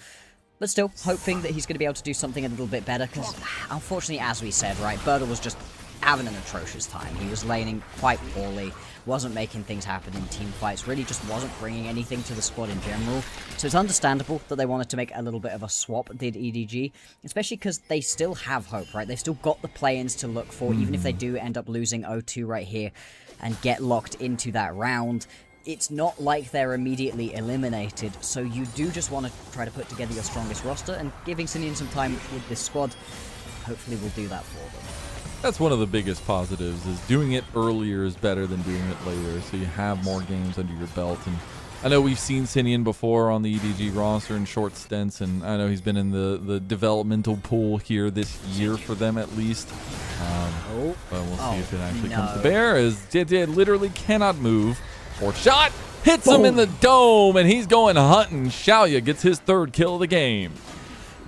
But still, hoping that he's going to be able to do something a little bit better, because unfortunately, as we said, right, Birdle was just having an atrocious time. He was laning quite poorly, wasn't making things happen in team fights, really just wasn't bringing anything to the squad in general. So it's understandable that they wanted to make a little bit of a swap, did EDG, especially because they still have hope, right? They've still got the play-ins to look for, even if they do end up losing 0-2 right here and get locked into that round. It's not like they're immediately eliminated, so you do just want to try to put together your strongest roster, and giving Sinian some time with this squad hopefully will do that for them. That's one of the biggest positives, is doing it earlier is better than doing it later, so you have more games under your belt. And I know we've seen Sinian before on the EDG roster in short stints, and I know he's been in the developmental pool here this year for them at least. But we'll see if it actually comes to bear, as JJ literally cannot move. Or shot hits him in the dome, and he's going hunting. Xiaoya gets his 3rd kill of the game.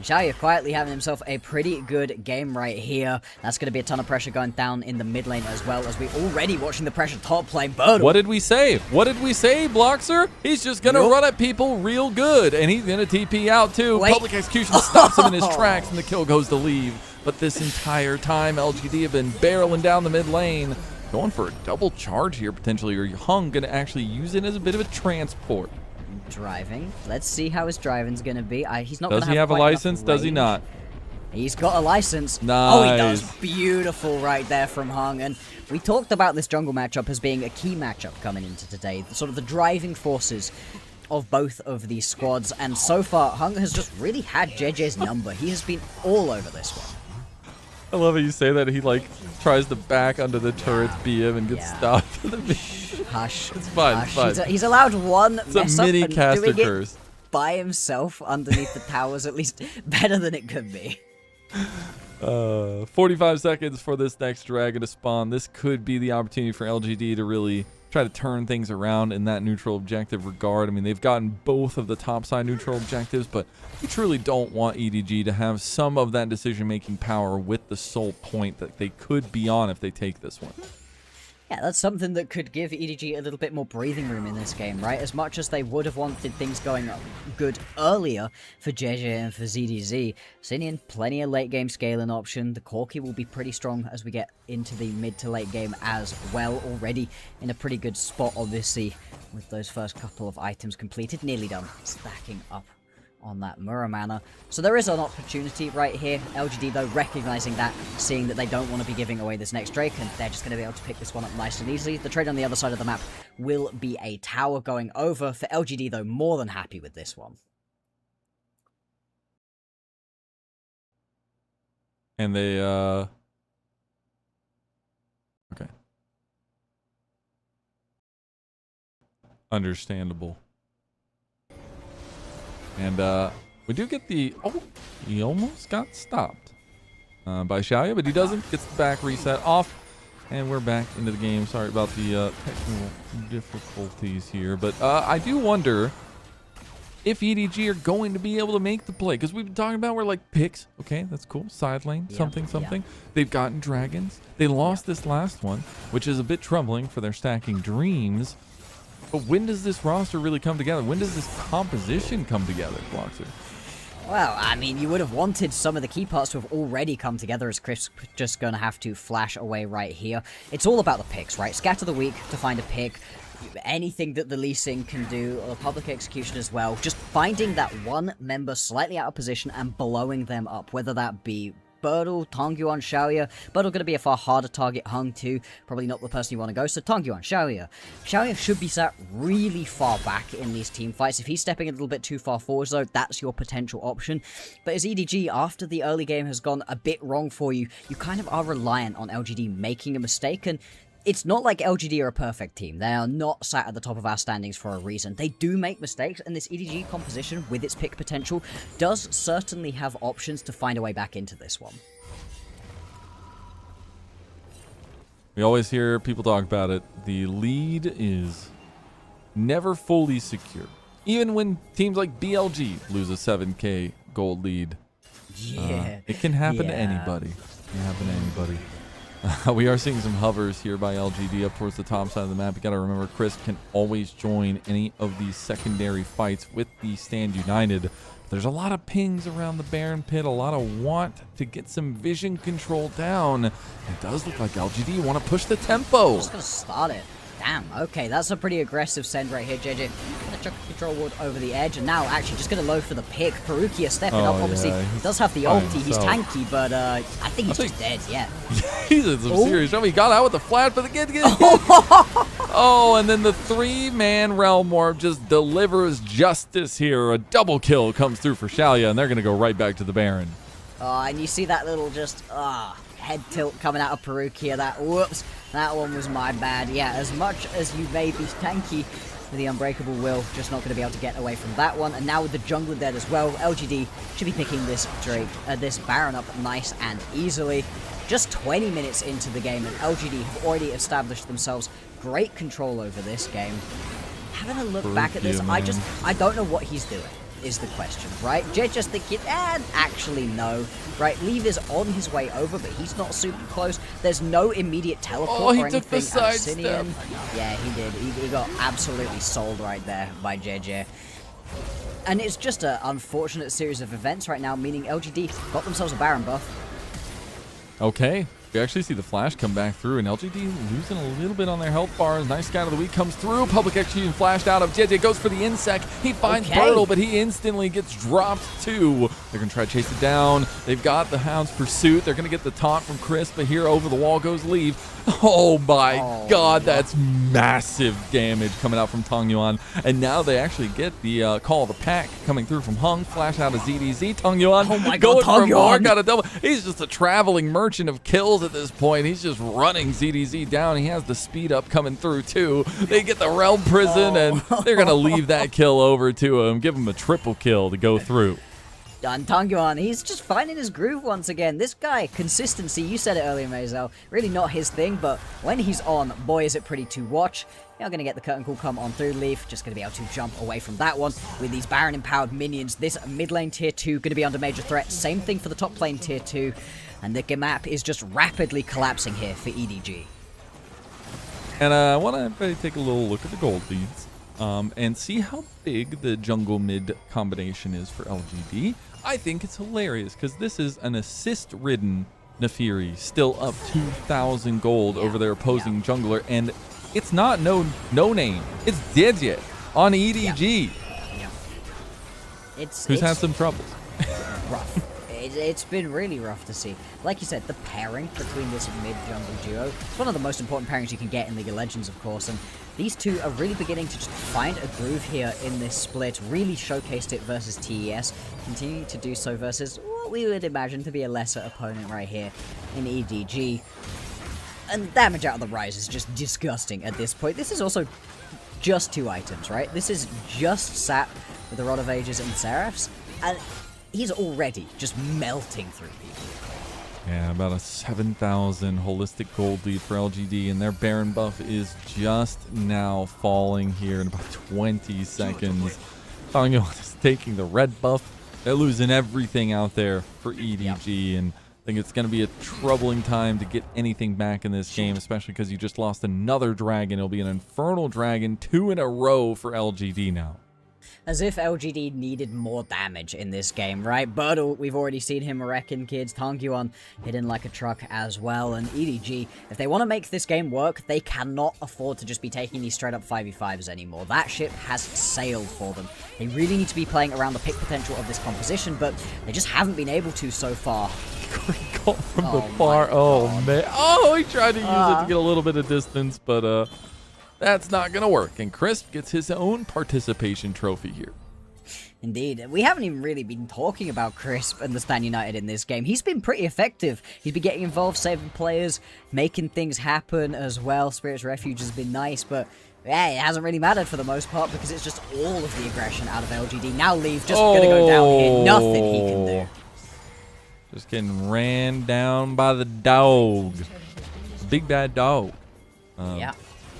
Xiaoya quietly having himself a pretty good game right here. That's going to be a ton of pressure going down in the mid lane, as well as we already watching the pressure top lane. Birdle. What did we say? What did we say, Bloxer? He's just going to run at people real good, and he's going to TP out too. Wait. Public execution stops him in his tracks, and the kill goes to leave. But this entire time, LGD have been barreling down the mid lane, going for a double charge here potentially, or Hung going to actually use it as a bit of a transport. Driving. Let's see how his driving's going to be. He's not. Does he have a license? Does he not? He's got a license. Nice. Oh, he does. Beautiful right there from Hung. And we talked about this jungle matchup as being a key matchup coming into today. Sort of the driving forces of both of these squads. And so far, Hung has just really had JJ's number. He has been all over this one. I love how you say that. He like tries to back under the turret's BM and gets stopped. Hush. It's fine. Hush. It's fine. He's allowed one It's mess a mini up, and caster doing it curse by himself underneath the towers, at least better than it could be. 45 seconds for this next dragon to spawn. This could be the opportunity for LGD to really try to turn things around in that neutral objective regard. I mean, they've gotten both of the topside neutral objectives, but you truly don't want EDG to have some of that decision-making power with the sole point that they could be on if they take this one. Yeah, that's something that could give EDG a little bit more breathing room in this game, right? As much as they would have wanted things going good earlier for JJ and for ZDZ, Sinian, plenty of late game scaling option. The Corki will be pretty strong as we get into the mid to late game as well. Already in a pretty good spot, obviously, with those first couple of items completed. Nearly done. Stacking up on that Muramana. So there is an opportunity right here. LGD, though, recognizing that, seeing that they don't want to be giving away this next Drake, and they're just going to be able to pick this one up nice and easily. The trade on the other side of the map will be a tower going over. For LGD, though, more than happy with this one. And they, okay. Understandable. And we do get the... Oh, he almost got stopped by Xiaoya, but he doesn't. Gets the back reset off. And we're back into the game. Sorry about the technical difficulties here. But I do wonder if EDG are going to be able to make the play. Because we've been talking about we're like picks. Okay, that's cool. Side lane, something. They've gotten dragons. They lost this last one, which is a bit troubling for their stacking dreams. But when does this roster really come together? When does this composition come together, Bloxer? Well, I mean, you would have wanted some of the key parts to have already come together, as Chris just going to have to flash away right here. It's all about the picks, right? Scatter the weak to find a pick. Anything that the Lee Sin can do, or public execution as well. Just finding that one member slightly out of position and blowing them up, whether that be Birdle, Tongyuan, Xiaoya. Birdle going to be a far harder target. Hung too, probably not the person you want to go. So Tongyuan, Xiaoya. Xiaoya should be sat really far back in these team fights. If he's stepping a little bit too far forward, though, that's your potential option. But as EDG, after the early game has gone a bit wrong for you, you kind of are reliant on LGD making a mistake, and it's not like LGD are a perfect team. They are not sat at the top of our standings for a reason. They do make mistakes, and this EDG composition, with its pick potential, does certainly have options to find a way back into this one. We always hear people talk about it. The lead is never fully secure. Even when teams like BLG lose a 7K gold lead. Yeah. It can happen to anybody. It can happen to anybody. We are seeing some hovers here by LGD up towards the top side of the map. You got to remember, Chris can always join any of these secondary fights with the Stand United. There's a lot of pings around the Baron Pit, a lot of want to get some vision control down. It does look like LGD want to push the tempo. Just going to start it. Damn, okay, that's a pretty aggressive send right here, JJ. Gonna chuck a control ward over the edge, and now actually just gonna load for the pick. Perukia stepping up, obviously, does have the ulti, he's tanky, but I think he's just dead, yeah. He's in some serious trouble. He got out with the flash, but again, oh, and then the three-man Realm Warp just delivers justice here. A double kill comes through for Xiaoya, and they're gonna go right back to the Baron. And you see that little just, head tilt coming out of Perukia. Whoops, that one was my bad. Yeah, as much as you may be tanky with the Unbreakable Will, just not going to be able to get away from that one. And now with the jungler dead as well, LGD should be picking this this Baron up nice and easily. Just 20 minutes into the game, and LGD have already established themselves great control over this game. Having a look back at this, I don't know what he's doing, is the question, right? Just thinking, actually no, right? Leave is on his way over, but he's not super close. There's no immediate teleport or anything. Took the side step. Yeah, he did. He got absolutely sold right there by JJ. And it's just an unfortunate series of events right now, meaning LGD got themselves a Baron buff. Okay. We actually see the flash come back through, and LGD losing a little bit on their health bars. Nice scout of the week comes through. Public execution flashed out of JJ. Goes for the insect. He finds Birdle, but he instantly gets dropped too. They're going to try to chase it down. They've got the Hound's Pursuit. They're going to get the taunt from Chris, but here over the wall goes Leave. Oh my god, that's massive damage coming out from Tongyuan. And now they actually get the call of the pack coming through from Hung. Flash out of ZDZ. Tongyuan going for more. Got a double. He's just a traveling merchant of kills at this point. He's just running ZDZ down. He has the speed up coming through too. They get the Realm Prison, and they're going to leave that kill over to him. Give him a triple kill to go through. Done. Tongyuan, he's just finding his groove once again. This guy, consistency, you said it earlier, Mazel, really not his thing, but when he's on, boy, is it pretty to watch. You're going to get the curtain call come on through. Leaf just going to be able to jump away from that one with these Baron empowered minions. This mid lane tier 2 going to be under major threat. Same thing for the top lane tier 2. And the map is just rapidly collapsing here for EDG. And I want everybody to take a little look at the gold leads and see how big the jungle mid combination is for LGD. I think it's hilarious because this is an assist-ridden Nefiri still up 2,000 gold over their opposing jungler, and it's not no name. It's JDG on EDG. Yeah. Who's had some troubles. Rough. It's been really rough to see. Like you said, the pairing between this mid-jungle duo, it's one of the most important pairings you can get in League of Legends, of course, and these two are really beginning to just find a groove here in this split, really showcased it versus TES, continuing to do so versus what we would imagine to be a lesser opponent right here in EDG. And damage out of the Rise is just disgusting at this point. This is also just 2 items, right? This is just Sap with the Rod of Ages and Seraphs, and he's already just melting through people. Yeah, about a 7,000 holistic gold lead for LGD, and their Baron buff is just now falling here in about 20 seconds. Tangyuan is taking the red buff. They're losing everything out there for EDG, and I think it's going to be a troubling time to get anything back in this game, especially because you just lost another dragon. It'll be an Infernal Dragon, 2 in a row for LGD now. As if LGD needed more damage in this game, right? Birdle, we've already seen him wrecking kids. Tangyuan hidden like a truck as well. And EDG, if they want to make this game work, they cannot afford to just be taking these straight up 5v5s anymore. That ship has sailed for them. They really need to be playing around the pick potential of this composition, but they just haven't been able to so far. Call from the far. Oh, man. Oh, he tried to use it to get a little bit of distance, but that's not going to work, and Crisp gets his own participation trophy here. Indeed. We haven't even really been talking about Crisp and the Stan United in this game. He's been pretty effective. He's been getting involved, saving players, making things happen as well. Spirit's Refuge has been nice, but yeah, it hasn't really mattered for the most part because it's just all of the aggression out of LGD. Now Leave just going to go down here. Nothing he can do. Just getting ran down by the dog. Big bad dog. Yeah.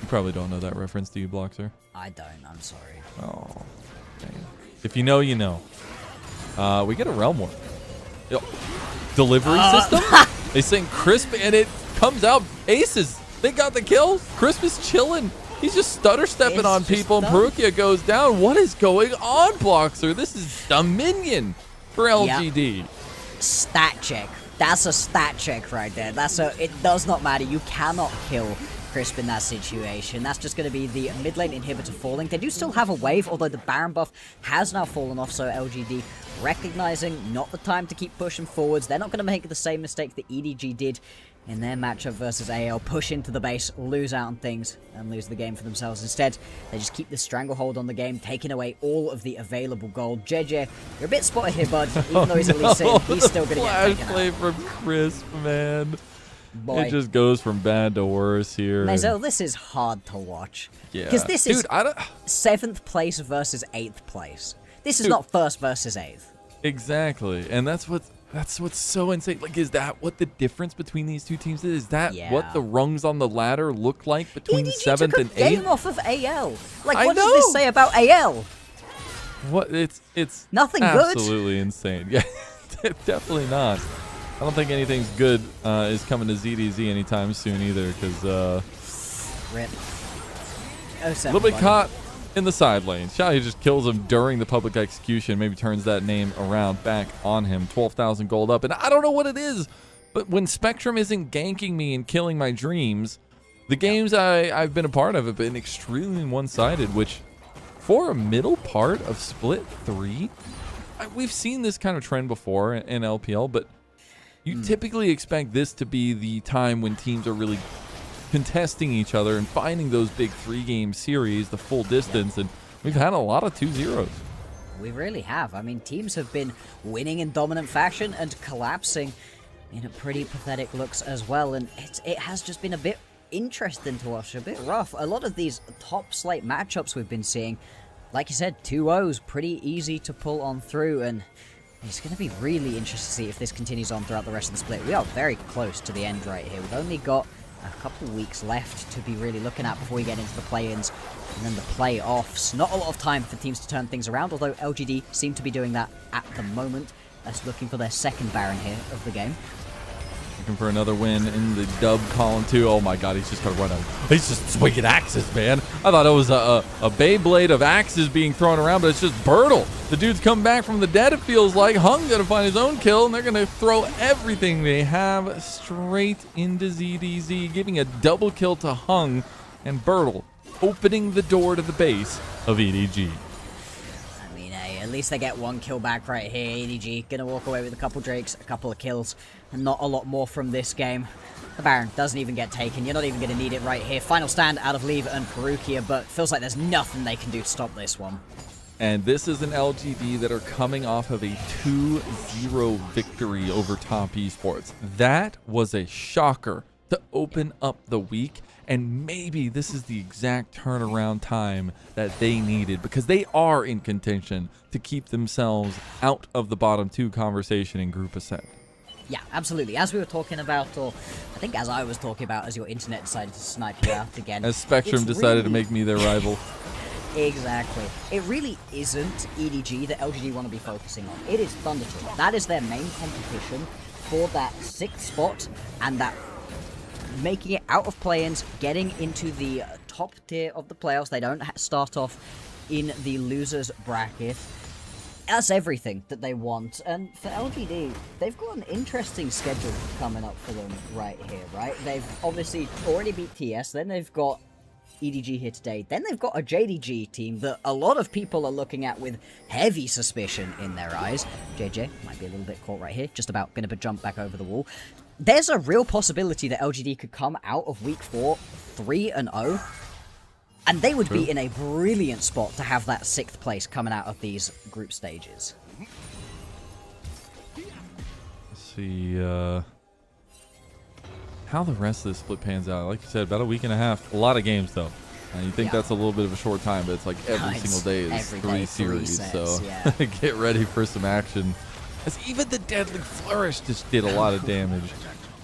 You probably don't know that reference, do you, Bloxer? I don't. I'm sorry. Oh, dang. If you know, you know. We get a Realm Warp. Delivery system? They sing Crisp, and it comes out aces. They got the kill. Crisp is chilling. He's just stutter stepping on people, and Perukia goes down. What is going on, Bloxer? This is Dominion for LGD. Yep. Stat check. That's a stat check right there. It does not matter. You cannot kill Crisp in that situation. That's just going to be the mid lane inhibitor falling. They do still have a wave, although the Baron buff has now fallen off, so LGD recognizing not the time to keep pushing forwards. They're not going to make the same mistake that EDG did in their matchup versus AL. Push into the base, lose out on things, and lose the game for themselves. Instead, they just keep the stranglehold on the game, taking away all of the available gold. JJ, you're a bit spotted here, bud. Even though he's at least in, he's still going to get taken play out. from Crisp, man. Boy. It just goes from bad to worse here. Mazel, this is hard to watch. Yeah. Because this is I don't... 7th place versus 8th place. This is not 1st versus 8th. Exactly. And that's what's so insane. Like, is that what the difference between these two teams is? Is that what the rungs on the ladder look like between EDG 7th took and 8th? game off of AL. Like, what does this say about AL? What? It's nothing good. Absolutely insane. Yeah, definitely not. I don't think anything's good is coming to ZDZ anytime soon either, because Rip. a little bit caught in the side lane. Shao just kills him during the public execution, maybe turns that name around back on him. 12,000 gold up, and I don't know what it is, but when Spectrum isn't ganking me and killing my dreams, the games I've been a part of have been extremely one-sided, which for a middle part of Split 3, we've seen this kind of trend before in LPL, but you typically expect this to be the time when teams are really contesting each other and finding those big 3-game series, the full distance, and we've had a lot of 2-0s. We really have. I mean, teams have been winning in dominant fashion and collapsing in a pretty pathetic looks as well, and it has just been a bit interesting to watch, a bit rough. A lot of these top slate matchups we've been seeing, like you said, 2-0s, pretty easy to pull on through, and it's going to be really interesting to see if this continues on throughout the rest of the split. We are very close to the end right here. We've only got a couple weeks left to be really looking at before we get into the play-ins and then the play-offs. Not a lot of time for teams to turn things around, although LGD seem to be doing that at the moment. That's looking for their second Baron here of the game. looking for another win in the dub column too. Oh my god, he's just gonna run out. He's just swinging axes, man. I thought it was a Beyblade of axes being thrown around, but it's just Bertle. The dude's come back from the dead, it feels like. Hung gonna find his own kill, and they're gonna throw everything they have straight into ZDZ, giving a double kill to Hung, and Bertle opening the door to the base of EDG. I mean, hey, at least they get one kill back right here. EDG gonna walk away with a couple drakes, a couple of kills, and not a lot more from this game. The Baron doesn't even get taken. You're not even gonna need it right here. Final stand out of Lever and Perukia, but feels like there's nothing they can do to stop this one. And this is an LGD that are coming off of a 2-0 victory over Top Esports. That was a shocker to open up the week. And maybe this is the exact turnaround time that they needed, because they are in contention to keep themselves out of the bottom 2 conversation in Group Ascent. Yeah, absolutely. As we were talking about, or I think as I was talking about, as your internet decided to snipe you out again. As Spectrum decided to make me their rival. Exactly. It really isn't EDG that LGD want to be focusing on. It is Thundertron. That is their main competition for that 6th spot and that making it out of play-ins, getting into the top tier of the playoffs. They don't start off in the losers bracket. That's everything that they want. And for LGD, they've got an interesting schedule coming up for them right here, right? They've obviously already beat TES, then they've got EDG here today, then they've got a JDG team that a lot of people are looking at with heavy suspicion in their eyes. JJ might be a little bit caught right here, just about going to jump back over the wall. There's a real possibility that LGD could come out of week 4 3-0, and they would be in a brilliant spot to have that 6th place coming out of these group stages. Let's see how the rest of the split pans out. Like you said, about a week and a half. A lot of games though. You think that's a little bit of a short time, but it's like every single day is 3 series. Sets, so yeah. Get ready for some action. As even the Deadly Flourish just did a lot of damage.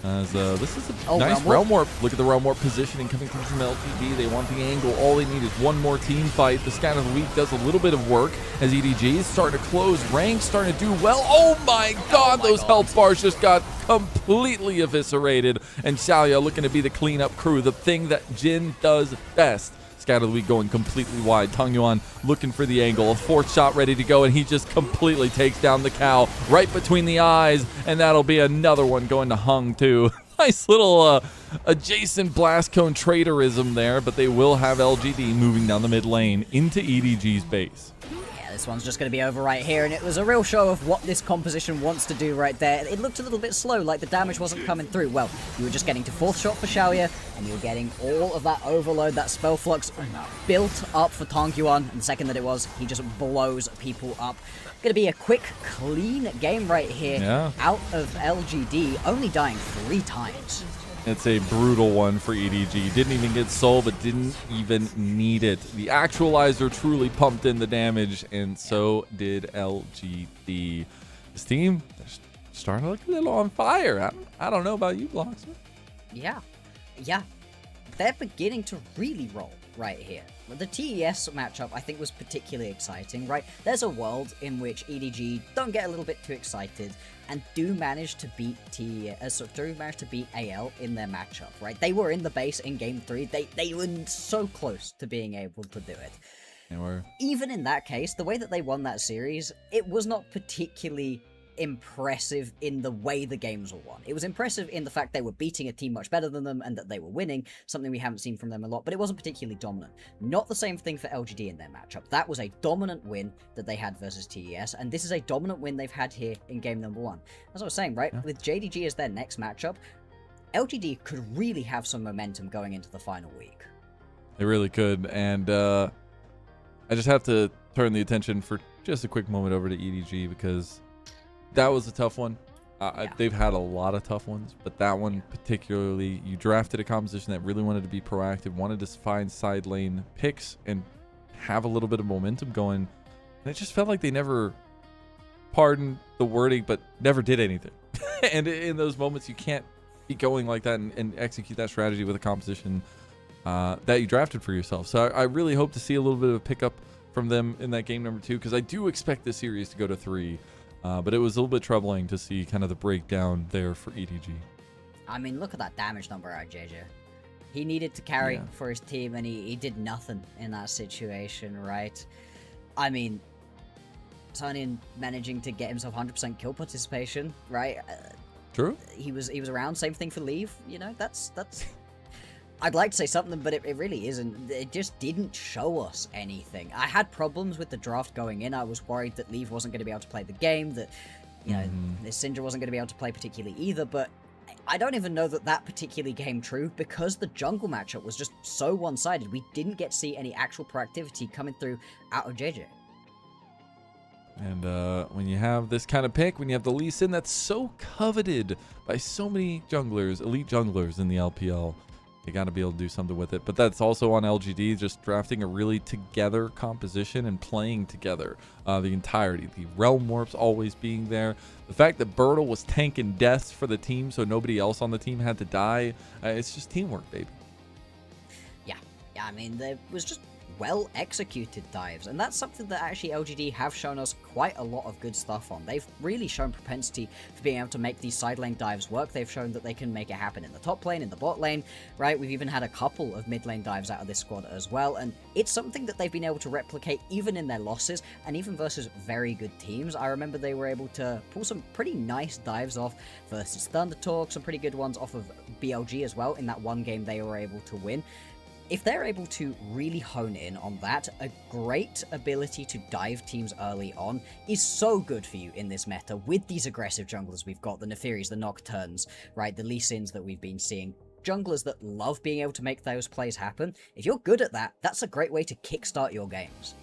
As this is a nice Realm Warp. Look at the Realm Warp positioning coming through from LGD. They want the angle. All they need is one more team fight. The Scout of the Week does a little bit of work as EDG is starting to close ranks, starting to do well. Oh my god, those health bars just got completely eviscerated. And Xiaoya looking to be the cleanup crew, the thing that Jin does best. Scout of the Week going completely wide. Tang Yuan looking for the angle. A 4th shot ready to go, and he just completely takes down the cow right between the eyes, and that'll be another one going to Hung too. Nice little adjacent blast cone traitorism there, but they will have LGD moving down the mid lane into EDG's base. This one's just going to be over right here, and it was a real show of what this composition wants to do right there. It looked a little bit slow, like the damage wasn't coming through. Well, you were just getting to 4th shot for Xiaoya, and you were getting all of that overload, that spell flux built up for Tang Yuan, and the second that it was, he just blows people up. Going to be a quick, clean game right here out of LGD, only dying 3 times. It's a brutal one for EDG. Didn't even get soul, but didn't even need it. The Actualizer truly pumped in the damage, and so did LGD. This team, they're starting to look a little on fire. I don't know about you, Bloxer. Yeah. They're beginning to really roll right here. The TES matchup, I think, was particularly exciting, right? There's a world in which EDG don't get a little bit too excited and do manage to beat AL in their matchup, right? They were in the base in Game 3. They were so close to being able to do it. Even in that case, the way that they won that series, it was not particularly impressive in the way the games were won. It was impressive in the fact they were beating a team much better than them and that they were winning, something we haven't seen from them a lot, but it wasn't particularly dominant. Not the same thing for LGD in their matchup. That was a dominant win that they had versus TES, and this is a dominant win they've had here in game number 1. As I was saying, right, with JDG as their next matchup, LGD could really have some momentum going into the final week. They really could, and I just have to turn the attention for just a quick moment over to EDG because that was a tough one. They've had a lot of tough ones, but that one particularly, you drafted a composition that really wanted to be proactive, wanted to find side lane picks and have a little bit of momentum going. And it just felt like they never, pardon the wording, but never did anything. And in those moments, you can't be going like that and execute that strategy with a composition that you drafted for yourself. So I really hope to see a little bit of a pickup from them in that game number 2, because I do expect this series to go to 3. But it was a little bit troubling to see kind of the breakdown there for EDG. I mean, look at that damage number out of JJ. He needed to carry for his team, and he did nothing in that situation, right? I mean, Tony managing to get himself 100% kill participation, right? True. He was around. Same thing for Leave. You know, that's. I'd like to say something, but it really isn't. It just didn't show us anything. I had problems with the draft going in. I was worried that Leave wasn't going to be able to play the game, that, you know, this Syndra wasn't going to be able to play particularly either, but I don't even know that particularly came true, because the jungle matchup was just so one-sided. We didn't get to see any actual proactivity coming through out of JJ. And when you have this kind of pick, when you have the Lee Sin that's so coveted by so many junglers, elite junglers in the LPL, you got to be able to do something with it. But that's also on LGD, just drafting a really together composition and playing together the entirety. The Realm Warps always being there. The fact that Bertle was tanking deaths for the team so nobody else on the team had to die. It's just teamwork, baby. Yeah, I mean, there was just well executed dives, and that's something that actually LGD have shown us quite a lot of good stuff on. They've really shown propensity for being able to make these side lane dives work. They've shown that they can make it happen in the top lane, in the bot lane, right? We've even had a couple of mid lane dives out of this squad as well, and it's something that they've been able to replicate even in their losses and even versus very good teams. I remember they were able to pull some pretty nice dives off versus Thundertalk, some pretty good ones off of BLG as well in that one game they were able to win. If they're able to really hone in on that, a great ability to dive teams early on is so good for you in this meta with these aggressive junglers we've got, the Nefiris, the Nocturnes, right, the Lee Sins that we've been seeing. Junglers that love being able to make those plays happen. If you're good at that, that's a great way to kickstart your games.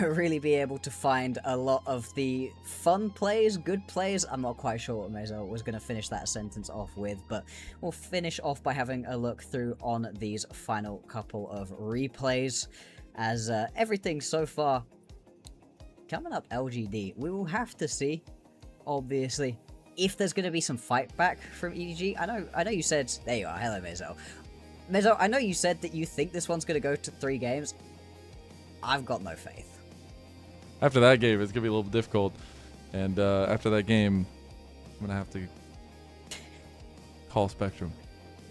Really be able to find a lot of the fun plays, good plays. I'm not quite sure what Mezo was going to finish that sentence off with, but we'll finish off by having a look through on these final couple of replays, as everything so far coming up LGD. We will have to see, obviously, if there's going to be some fight back from EDG. I know you said, there you are, hello Mezo. Mezo, I know you said that you think this one's going to go to 3 games. I've got no faith. After that game, it's going to be a little difficult. And after that game, I'm going to have to call Spectrum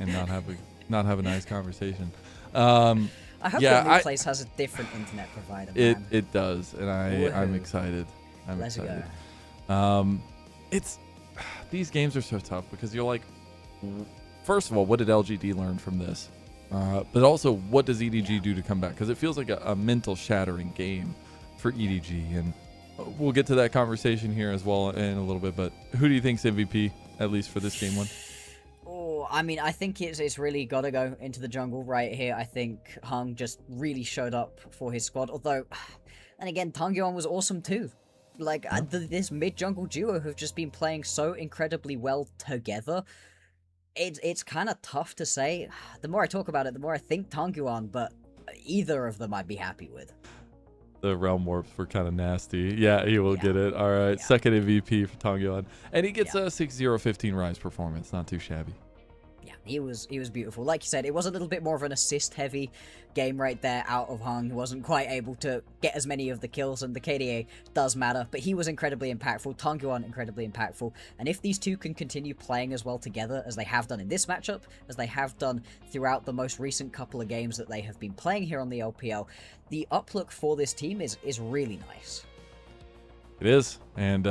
and not have a nice conversation. I hope the new place has a different internet provider, man. It does, and I'm excited. Let's excited. Go. It's these games are so tough because you're like, first of all, what did LGD learn from this? But also, what does EDG do to come back? Because it feels like a mental shattering game for EDG, and we'll get to that conversation here as well in a little bit. But who do you think's MVP, at least for this game one? Oh, I mean, I think it's really got to go into the jungle right here. I think Hung just really showed up for his squad. Although, and again, Tangyuan was awesome too. Like, this mid-jungle duo have just been playing so incredibly well together. It's kind of tough to say. The more I talk about it, the more I think Tangyuan, but either of them I'd be happy with. The Realm Warps were kind of nasty. Yeah, he will get it. All right, second MVP for Tangyuan. And he gets a 6-0-15 Rise performance. Not too shabby. Yeah, he was beautiful. Like you said, it was a little bit more of an assist-heavy game right there out of Hung. He wasn't quite able to get as many of the kills, and the KDA does matter, but he was incredibly impactful. Tangyuan incredibly impactful. And if these two can continue playing as well together as they have done in this matchup, as they have done throughout the most recent couple of games that they have been playing here on the LPL, the outlook for this team is really nice. It is, and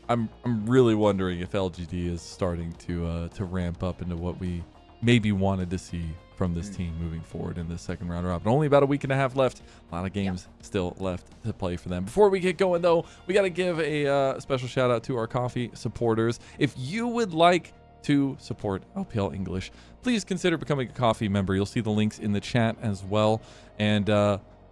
I'm really wondering if LGD is starting to ramp up into what we maybe wanted to see from this team moving forward in this second round robin. Only about a week and a half left. A lot of games still left to play for them. Before we get going, though, we got to give a special shout out to our coffee supporters. If you would like to support LPL English, please consider becoming a coffee member. You'll see the links in the chat as well. And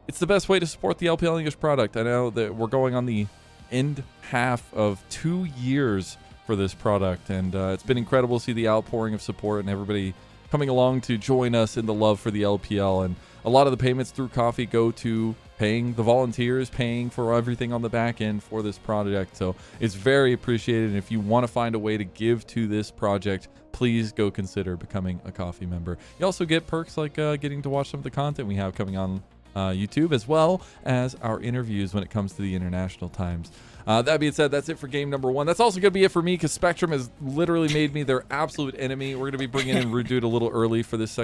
it's the best way to support the LPL English product. I know that we're going on the end half of 2 years for this product, and it's been incredible to see the outpouring of support and everybody coming along to join us in the love for the LPL. And a lot of the payments through Coffee go to paying the volunteers, paying for everything on the back end for this project. So it's very appreciated. And if you want to find a way to give to this project, please go consider becoming a Coffee member. You also get perks like getting to watch some of the content we have coming on YouTube, as well as our interviews when it comes to the international times. That being said, that's it for game number 1. That's also going to be it for me, because Spectrum has literally made me their absolute enemy. We're going to be bringing in Redude a little early for this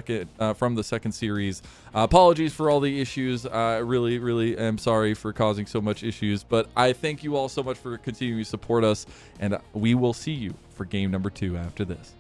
from the second series. Apologies for all the issues. I really am sorry for causing so much issues, but I thank you all so much for continuing to support us, and we will see you for game number 2 after this.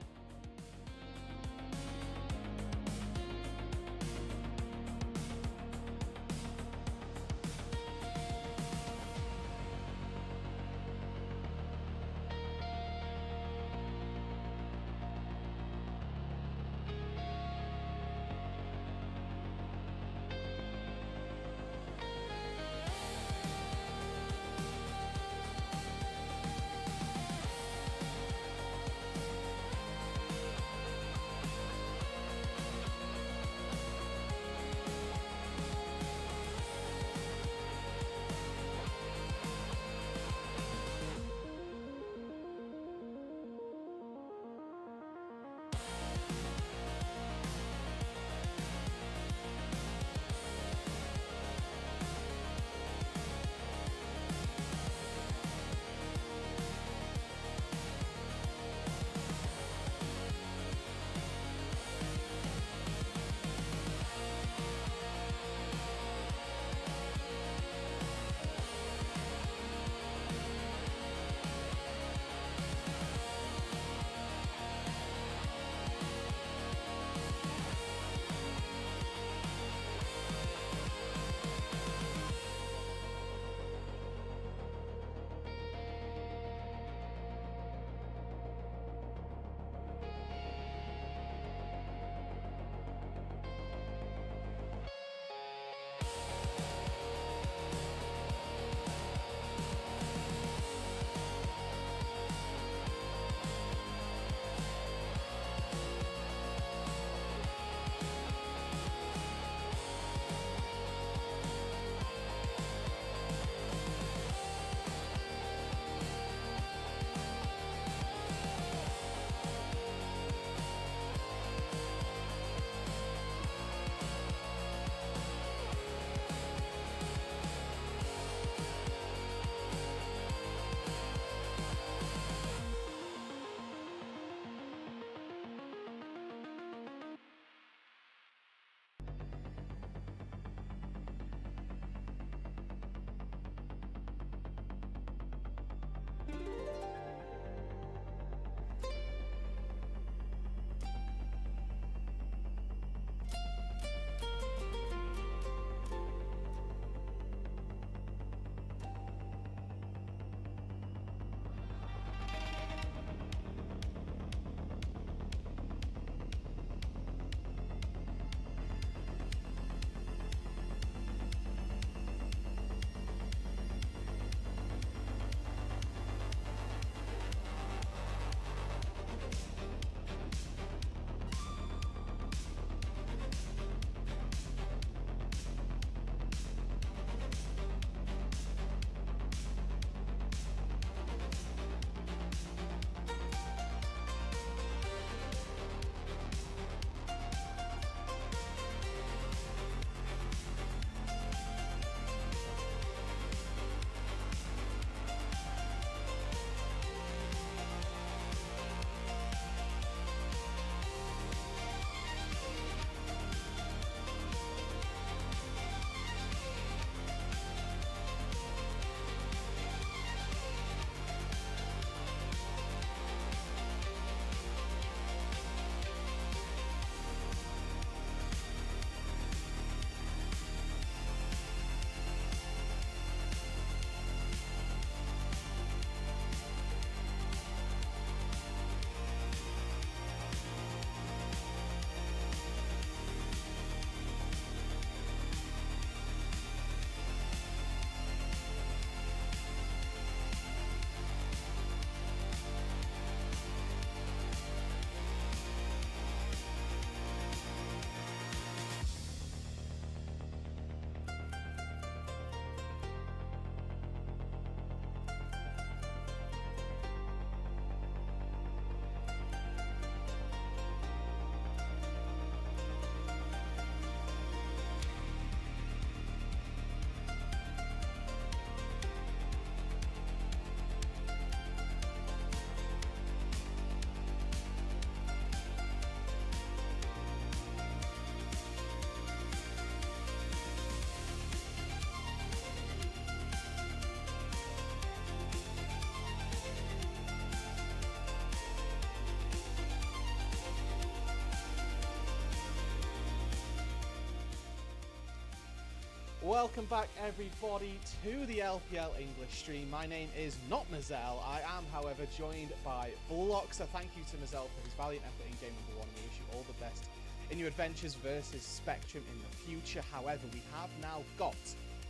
Welcome back everybody to the LPL English stream. My name is not Mazel. I am, however, joined by Block. So thank you to Mazel for his valiant effort in game number 1. We wish you all the best in your adventures versus Spectrum in the future. However, we have now got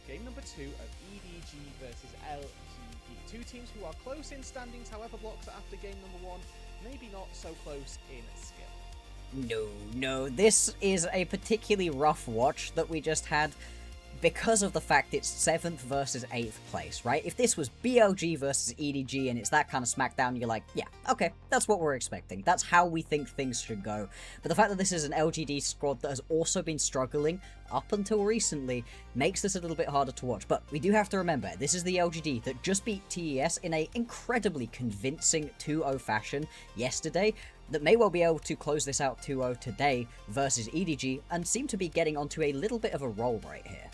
game number 2 of EDG versus LGD. Two teams who are close in standings. However, Blocks after game number 1, maybe not so close in skill. No, this is a particularly rough watch that we just had, because of the fact it's 7th versus 8th place, right? If this was BLG versus EDG and it's that kind of smackdown, you're like, yeah, okay, that's what we're expecting. That's how we think things should go. But the fact that this is an LGD squad that has also been struggling up until recently makes this a little bit harder to watch. But we do have to remember, this is the LGD that just beat TES in an incredibly convincing 2-0 fashion yesterday, that may well be able to close this out 2-0 today versus EDG, and seem to be getting onto a little bit of a roll right here.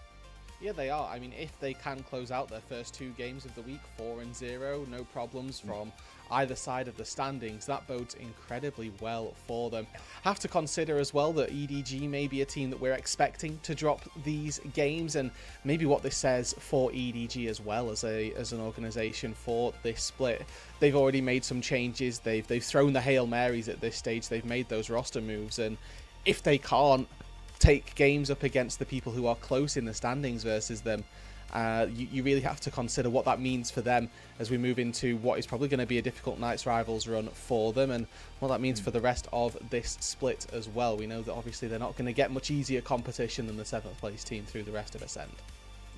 Yeah, they are. I mean, if they can close out their first 2 games of the week, 4-0, no problems from either side of the standings, that bodes incredibly well for them. Have to consider as well that EDG may be a team that we're expecting to drop these games, and maybe what this says for EDG as well as an organisation for this split. They've already made some changes. They've thrown the Hail Marys at this stage. They've made those roster moves, and if they can't take games up against the people who are close in the standings versus them, you really have to consider what that means for them as we move into what is probably going to be a difficult Knights Rivals run for them, and what that means for the rest of this split as well. We know that obviously they're not going to get much easier competition than the 7th place team through the rest of Ascend.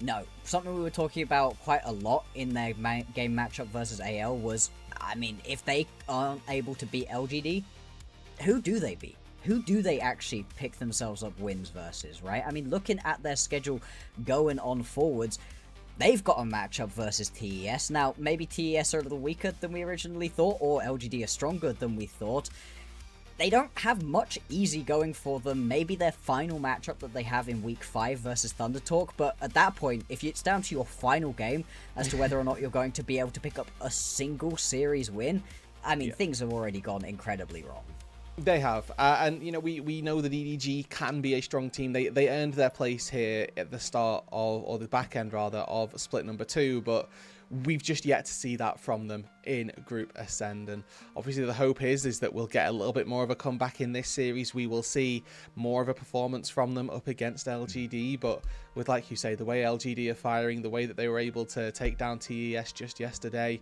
No, something we were talking about quite a lot in their game matchup versus AL was, I mean, if they aren't able to beat LGD, who do they beat? Who do they actually pick themselves up wins versus, right? I mean, looking at their schedule going on forwards, they've got a matchup versus TES. Now, maybe TES are a little weaker than we originally thought, or LGD are stronger than we thought. They don't have much easy going for them. Maybe their final matchup that they have in week 5 versus Thunder Talk, but at that point, if it's down to your final game as to whether or not you're going to be able to pick up a single series win, I mean, things have already gone incredibly wrong. They have, and you know, we know that EDG can be a strong team. They earned their place here at the start of, or the back end rather, of split number 2, but we've just yet to see that from them in Group Ascend. And obviously the hope is that we'll get a little bit more of a comeback in this series. We will see more of a performance from them up against LGD, but with, like you say, the way LGD are firing, the way that they were able to take down TES just yesterday,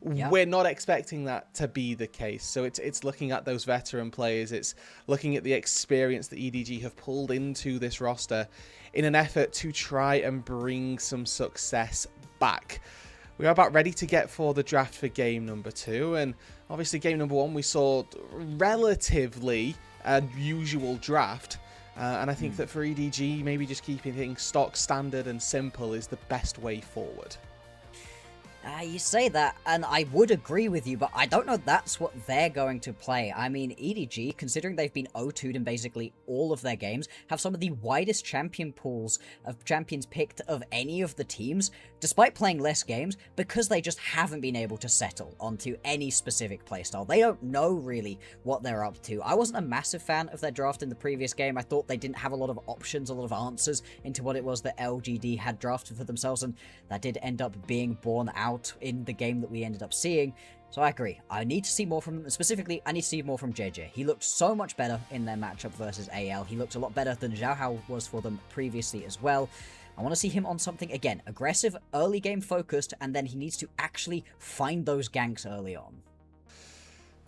we're not expecting that to be the case. So it's looking at those veteran players. It's looking at the experience that EDG have pulled into this roster in an effort to try and bring some success back. We are about ready to get for the draft for game number 2. And obviously game number 1, we saw relatively unusual draft. And I think that for EDG, maybe just keeping things stock standard and simple is the best way forward. You say that, and I would agree with you, but I don't know that's what they're going to play. I mean, EDG, considering they've been 0-2'd in basically all of their games, have some of the widest champion pools of champions picked of any of the teams, despite playing less games, because they just haven't been able to settle onto any specific playstyle. They don't know really what they're up to. I wasn't a massive fan of their draft in the previous game. I thought they didn't have a lot of options, a lot of answers into what it was that LGD had drafted for themselves, and that did end up being borne out in the game that we ended up seeing. So I agree. I need to see more from them. Specifically, I need to see more from JJ. He looked so much better in their matchup versus AL. He looked a lot better than Zhao Hao was for them previously as well. I want to see him on something, again, aggressive, early game focused, and then he needs to actually find those ganks early on.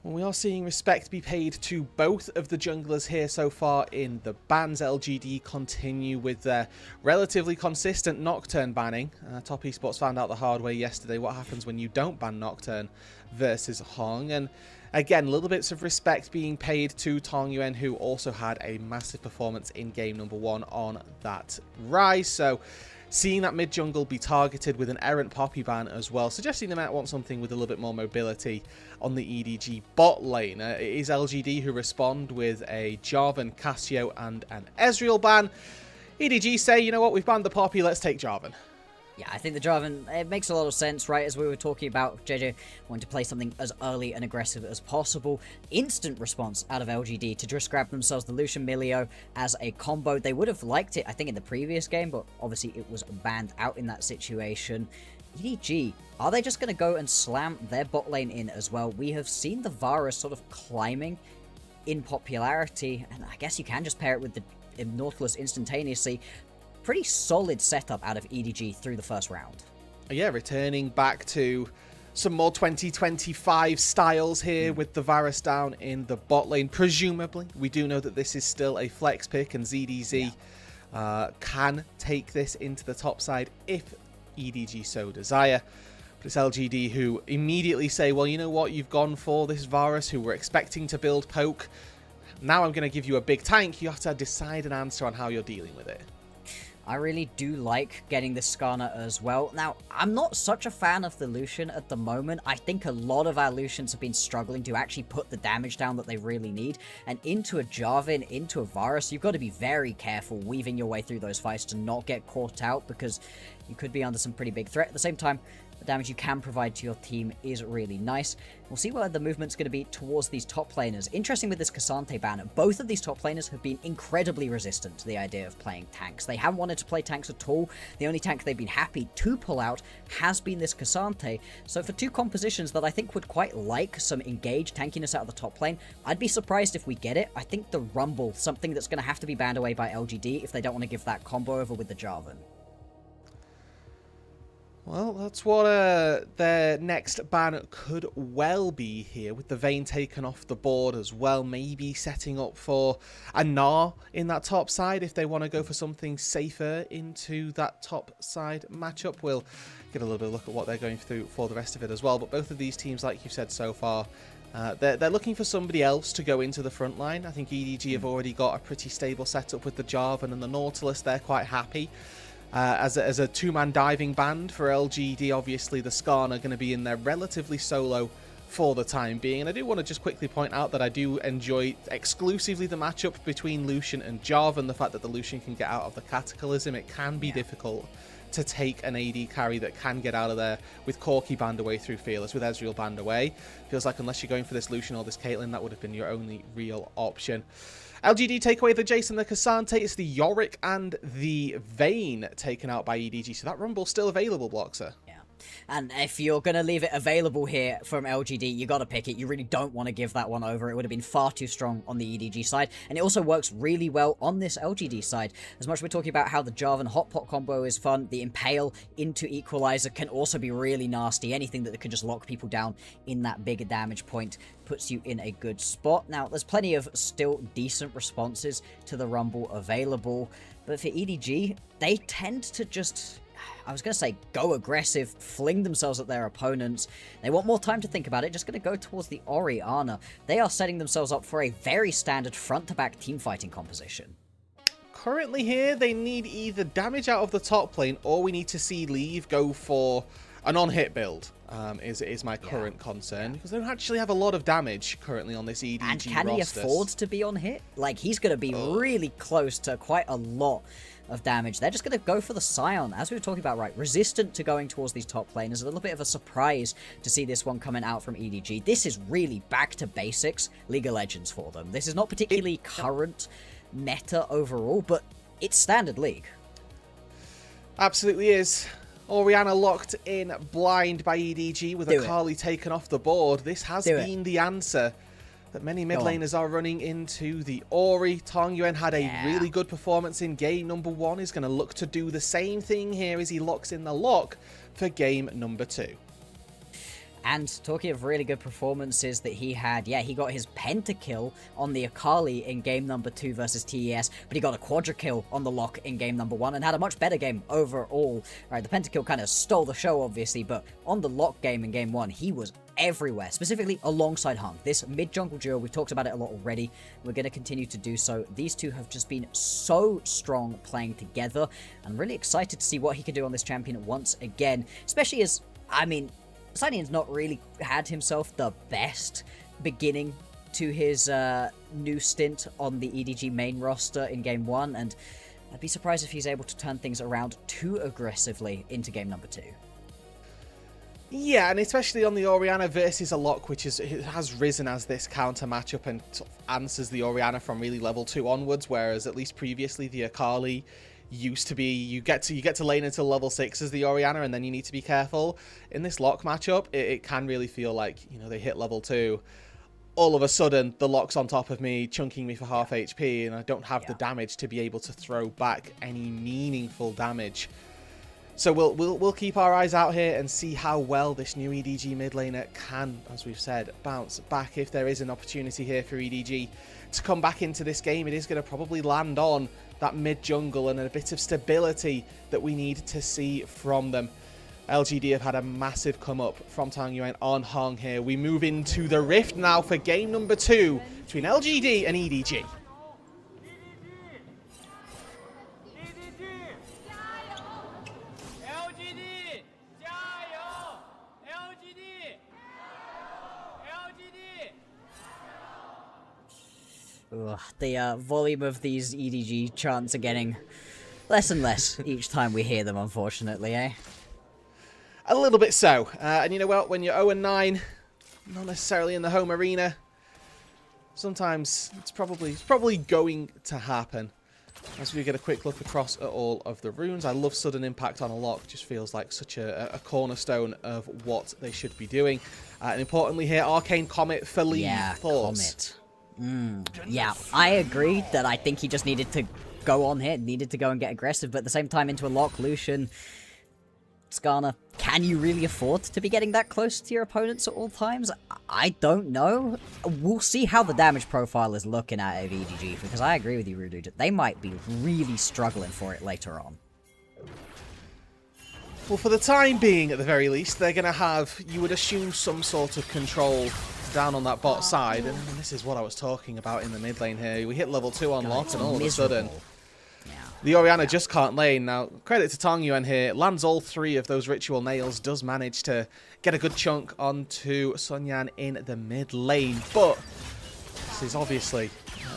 Well, we are seeing respect be paid to both of the junglers here so far in the bans. LGD continue with their relatively consistent Nocturne banning. Top Esports found out the hard way yesterday what happens when you don't ban Nocturne versus Hong. And again, little bits of respect being paid to Tong Yuan, who also had a massive performance in game number 1 on that Rise. So seeing that mid jungle be targeted with an errant Poppy ban as well, suggesting they might want something with a little bit more mobility on the EDG bot lane. It is LGD who respond with a Jarvan, Cassio and an Ezreal ban. EDG say, you know what, we've banned the Poppy, let's take Jarvan. Yeah, I think the Jarvan, it makes a lot of sense, right? As we were talking about, JJ wanting to play something as early and aggressive as possible. Instant response out of LGD to just grab themselves the Lucian Milio as a combo. They would have liked it, I think, in the previous game, but obviously it was banned out in that situation. EDG, are they just going to go and slam their bot lane in as well? We have seen the Varus sort of climbing in popularity, and I guess you can just pair it with the Nautilus instantaneously. Pretty solid setup out of EDG through the first round. Yeah, returning back to some more 2025 styles here with the Varus down in the bot lane. Presumably, we do know that this is still a flex pick, and ZDZ can take this into the top side if EDG so desire. But it's LGD who immediately say, well, you know what, you've gone for this Varus who we're expecting to build poke. Now I'm going to give you a big tank. You have to decide an answer on how you're dealing with it. I really do like getting this Skarner as well. Now, I'm not such a fan of the Lucian at the moment. I think a lot of our Lucians have been struggling to actually put the damage down that they really need. And into a Jarvan, into a Varus, you've got to be very careful weaving your way through those fights to not get caught out, because you could be under some pretty big threat. At the same time, the damage you can provide to your team is really nice. We'll see where the movement's going to be towards these top laners. Interesting with this Cassante ban, both of these top laners have been incredibly resistant to the idea of playing tanks. They haven't wanted to play tanks at all. The only tank they've been happy to pull out has been this Cassante. So for two compositions that I think would quite like some engaged tankiness out of the top lane, I'd be surprised if we get it. I think the Rumble, something that's going to have to be banned away by LGD if they don't want to give that combo over with the Jarvan. Well, that's what their next ban could well be here, with the Vayne taken off the board as well. Maybe setting up for a Gnar in that top side if they want to go for something safer into that top side matchup. We'll get a little bit of a look at what they're going through for the rest of it as well. But both of these teams, like you've said so far, they're looking for somebody else to go into the front line. I think EDG have already got a pretty stable setup with the Jarvan and the Nautilus. They're quite happy. As a two-man diving band for LGD, obviously the Skarner going to be in there relatively solo for the time being. And I do want to just quickly point out that I do enjoy exclusively the matchup between Lucian and Jarvan. The fact that the Lucian can get out of the Cataclysm, it can be difficult to take an AD carry that can get out of there with Corki banned away through Fearless, with Ezreal banned away. Feels like unless you're going for this Lucian or this Caitlyn, that would have been your only real option. LGD take away the Jace and the Cassante. It's the Yorick and the Vayne taken out by EDG. So that Rumble's still available, Bloxer. Yeah. And if you're going to leave it available here from LGD, you got to pick it. You really don't want to give that one over. It would have been far too strong on the EDG side. And it also works really well on this LGD side. As much as we're talking about how the Jarvan Hot Pot combo is fun, the Impale into Equalizer can also be really nasty. Anything that can just lock people down in that bigger damage point puts you in a good spot. Now, there's plenty of still decent responses to the Rumble available. But for EDG, they tend to just, I was going to say, go aggressive, fling themselves at their opponents. They want more time to think about it, just going to go towards the Orianna. They are setting themselves up for a very standard front-to-back team-fighting composition. Currently here, they need either damage out of the top lane, or we need to see Leave go for an on-hit build, is my current concern, because they don't actually have a lot of damage currently on this EDG roster. And can he afford to be on hit? Like, he's going to be really close to quite a lot of damage. They're just going to go for the Scion, as we were talking about, right? Resistant to going towards these top laners. A little bit of a surprise to see this one coming out from EDG. This is really back to basics League of Legends for them. This is not particularly current meta overall, but it's standard League. Absolutely is. Orianna locked in blind by EDG with Akali taken off the board. This has been the answer that many mid laners are running into. The Ori. Tong Yuan had a really good performance in game number 1. He's going to look to do the same thing here as he locks in the lock for game number 2. And talking of really good performances that he had, he got his pentakill on the Akali in game number 2 versus TES, but he got a quadra-kill on the lock in game number 1 and had a much better game overall. Right, the pentakill kind of stole the show, obviously, but on the lock game in game 1, he was everywhere, specifically alongside Hung. This mid-jungle duo, we've talked about it a lot already. We're going to continue to do so. These two have just been so strong playing together. I'm really excited to see what he can do on this champion once again, especially as, I mean, Sidian's not really had himself the best beginning to his new stint on the EDG main roster in game 1, and I'd be surprised if he's able to turn things around too aggressively into game number 2. Yeah, and especially on the Orianna versus a Locke, which has risen as this counter matchup and sort of answers the Orianna from really level 2 onwards, whereas at least previously the Akali used to be you get to lane until level 6 as the Orianna, and then you need to be careful. In this Locke matchup, it can really feel like, you know, they hit level 2. All of a sudden, the Locke's on top of me, chunking me for half HP, and I don't have the damage to be able to throw back any meaningful damage. So we'll keep our eyes out here and see how well this new EDG mid laner can, as we've said, bounce back. If there is an opportunity here for EDG to come back into this game, it is going to probably land on that mid jungle and a bit of stability that we need to see from them. LGD have had a massive come up from Tang Yuan on Hong here. We move into the Rift now for game number 2 between LGD and EDG. Ugh, the volume of these EDG chants are getting less and less each time we hear them, unfortunately, eh? A little bit so. And you know what? When you're 0-9, not necessarily in the home arena, sometimes it's probably going to happen. As we get a quick look across at all of the runes, I love sudden impact on a Locke. Just feels like such a cornerstone of what they should be doing. And importantly here, Arcane Comet for Lee. Yeah, Thoughts? Comet. Yeah, I agree that I think he just needed to go on here, needed to go and get aggressive, but at the same time into a Locke, Lucian, Skarner, can you really afford to be getting that close to your opponents at all times? I don't know. We'll see how the damage profile is looking at of EDG, because I agree with you, Rudu. They might be really struggling for it later on. Well, for the time being, at the very least, they're going to have, you would assume, some sort of control down on that bot side. And this is what I was talking about in the mid lane here. We hit level 2 on Locke, and all of a sudden, the Orianna just can't lane. Now, credit to Tang Yuan here. Lands all 3 of those ritual nails. Does manage to get a good chunk onto Sun Yan in the mid lane. But this is obviously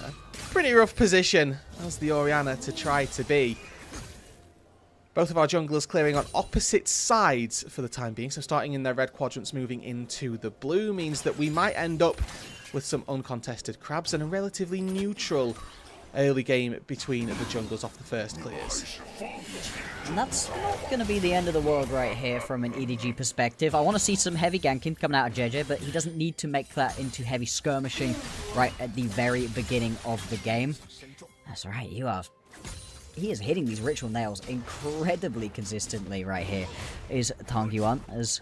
a pretty rough position as the Orianna to try to be. Both of our junglers clearing on opposite sides for the time being. So starting in their red quadrants, moving into the blue, means that we might end up with some uncontested crabs and a relatively neutral early game between the junglers off the first clears. And that's not going to be the end of the world right here from an EDG perspective. I want to see some heavy ganking coming out of JJ, but he doesn't need to make that into heavy skirmishing right at the very beginning of the game. That's right, he is hitting these ritual nails incredibly consistently right here, is Tang Yuan, as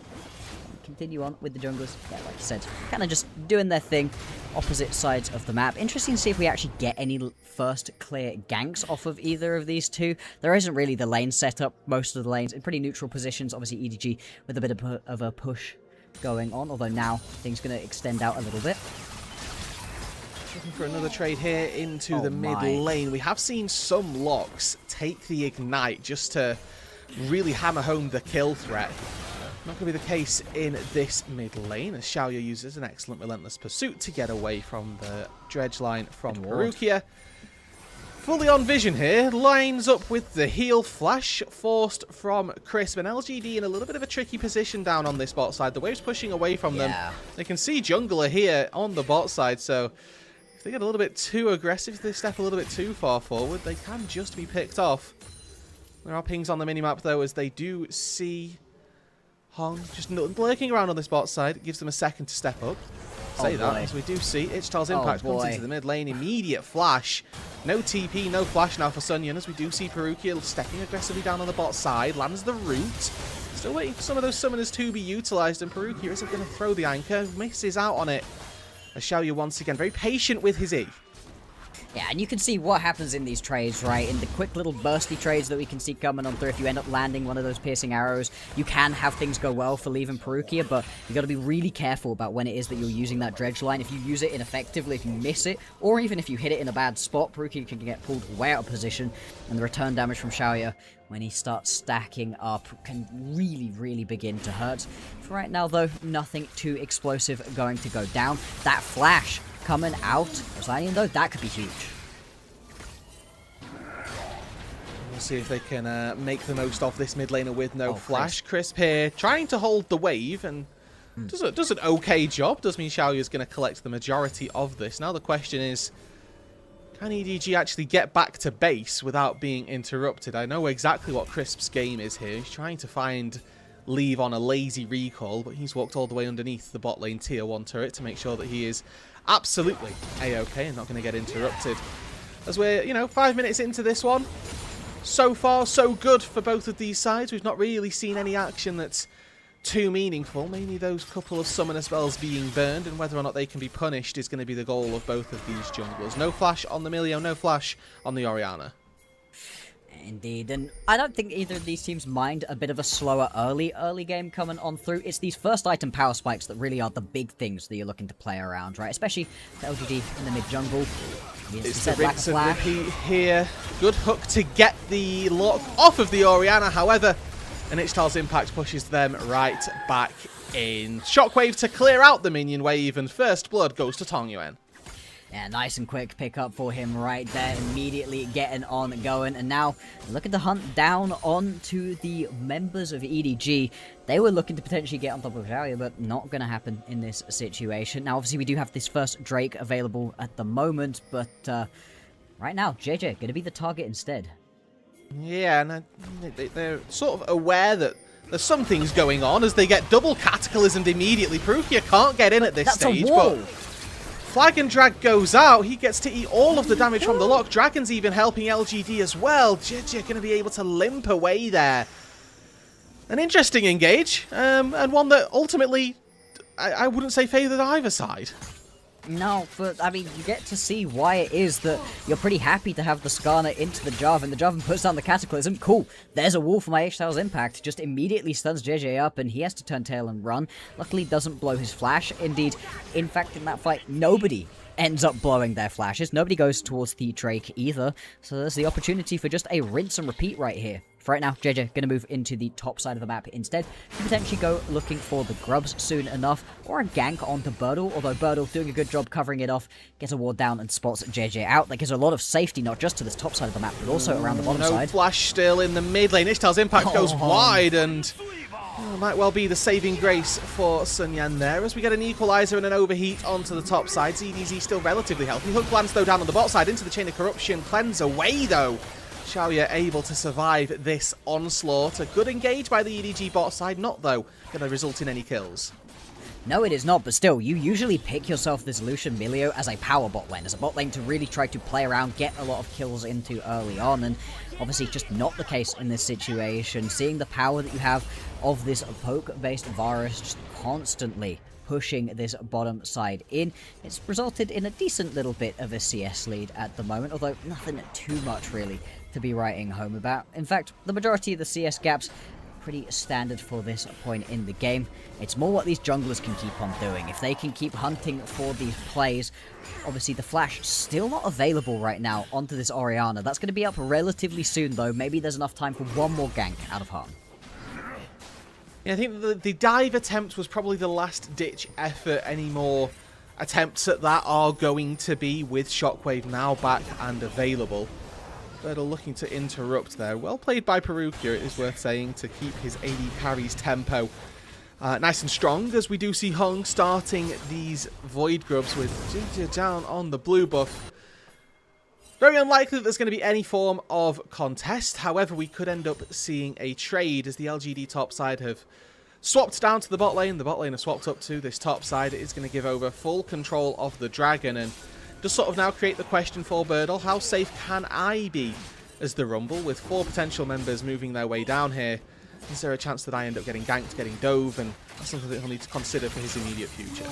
continue on with the junglers. Yeah, like you said, kind of just doing their thing, opposite sides of the map. Interesting to see if we actually get any first clear ganks off of either of these two. There isn't really the lane setup. Most of the lanes in pretty neutral positions. Obviously EDG with a bit of a push going on, although now things going to extend out a little bit. Looking for another trade here into the mid lane. We have seen some Locks take the Ignite just to really hammer home the kill threat. Not going to be the case in this mid lane, as Xiaoya uses an excellent Relentless Pursuit to get away from the dredge line from Perukia. Fully on vision here, lines up with the heal flash forced from Crisp, and LGD in a little bit of a tricky position down on this bot side. The wave's pushing away from them. They can see Jungler here on the bot side, so if they get a little bit too aggressive, if they step a little bit too far forward, they can just be picked off. There are pings on the minimap though, as they do see Hong just lurking around on this bot side. It gives them a second to step up. Say that, as we do see Ichtal's impact comes into the mid lane. Immediate flash. No TP, no flash now for Sun Yan, as we do see Perukia stepping aggressively down on the bot side. Lands the root. Still waiting for some of those summoners to be utilised, and Perukia isn't going to throw the anchor. Misses out on it. As Xiaoya once again very patient with his E. Yeah, and you can see what happens in these trades, right? In the quick little bursty trades that we can see coming on through, if you end up landing one of those piercing arrows, you can have things go well for leaving Perukia, but you got to be really careful about when it is that you're using that dredge line. If you use it ineffectively, if you miss it, or even if you hit it in a bad spot, Perukia can get pulled way out of position, and the return damage from Xiaoya when he starts stacking up can really, really begin to hurt. For right now, though, nothing too explosive going to go down. That flash coming out of Zion, though, that could be huge. see if they can make the most of this mid laner with no flash. Crisp here trying to hold the wave and does an okay job. Does mean Xiaoyu is going to collect the majority of this. Now the question is, can EDG actually get back to base without being interrupted? I know exactly what Crisp's game is here. He's trying to find leave on a lazy recall, but he's walked all the way underneath the bot lane tier 1 turret to make sure that he is absolutely A-okay and not going to get interrupted. As we're, 5 minutes into this one, so far so good for both of these sides. We've not really seen any action that's too meaningful. Mainly those couple of summoner spells being burned, and whether or not they can be punished is going to be the goal of both of these junglers. No flash on the Milio, no flash on the Orianna. Indeed, and I don't think either of these teams mind a bit of a slower early game coming on through. It's these first item power spikes that really are the big things that you're looking to play around, right? Especially the LGD in the mid jungle. It's the rinse and repeat here. Good hook to get the lock off of the Orianna, however, and Ichtal's impact pushes them right back in. Shockwave to clear out the minion wave, and first blood goes to Tongyuan. Yeah, nice and quick pickup for him right there, immediately getting on going. And now, looking to hunt down onto the members of EDG. They were looking to potentially get on top of Xiaoyu, but not going to happen in this situation. Now, obviously, we do have this first Drake available at the moment, but right now, JJ going to be the target instead. Yeah, and they're sort of aware that there's some things going on as they get double cataclysmed immediately. Perukia can't get in at this stage, but Flag and Drag goes out. He gets to eat all of the damage from the lock. Dragon's even helping LGD as well. JJ going to be able to limp away there. An interesting engage, and one that ultimately, I wouldn't say favoured either side. No, but I mean, you get to see why it is that you're pretty happy to have the Skarner into the Jarvan. The Jarvan puts down the Cataclysm. Cool. There's a wall for my H-Styles impact. Just immediately stuns JJ up, and he has to turn tail and run. Luckily, doesn't blow his flash. Indeed, in fact, in that fight, nobody ends up blowing their flashes. Nobody goes towards the Drake either. So there's the opportunity for just a rinse and repeat right here. For right now, JJ going to move into the top side of the map instead. Could potentially go looking for the grubs soon enough, or a gank onto Birdle, although Birdle doing a good job covering it off, gets a ward down and spots JJ out. That gives a lot of safety, not just to this top side of the map, but also around the bottom side. No flash still in the mid lane. Ichtal's impact goes wide, and might well be the saving grace for Sun Yan there, as we get an equalizer and an overheat onto the top side. ZDZ still relatively healthy. Hook lands though down on the bot side into the chain of corruption. Cleanse away though. Xiaoyu able to survive this onslaught. A good engage by the EDG bot side, not though going to result in any kills. No, it is not, but still, you usually pick yourself this Lucian Milio as a power bot lane, as a bot lane to really try to play around, get a lot of kills into early on, and obviously just not the case in this situation. Seeing the power that you have of this poke-based Varus just constantly pushing this bottom side in, it's resulted in a decent little bit of a CS lead at the moment, although nothing too much really to be writing home about. In fact, the majority of the CS gaps pretty standard for this point in the game. It's more what these junglers can keep on doing. If they can keep hunting for these plays, obviously the flash still not available right now onto this Orianna. That's going to be up relatively soon though. Maybe there's enough time for one more gank out of harm. Yeah, I think the dive attempt was probably the last ditch effort. Any more attempts at that are going to be with Shockwave now back and available. Birdle looking to interrupt there. Well played by Perukia, it is worth saying, to keep his AD carry's tempo nice and strong, as we do see Hung starting these Void Grubs with Ginger down on the blue buff. Very unlikely that there's going to be any form of contest. However, we could end up seeing a trade, as the LGD top side have swapped down to the bot lane. The bot lane has swapped up to this top side. It is going to give over full control of the dragon, and just sort of now create the question for Birdle, how safe can I be as the Rumble, with 4 potential members moving their way down here? Is there a chance that I end up getting ganked, getting dove, and that's something that he'll need to consider for his immediate future.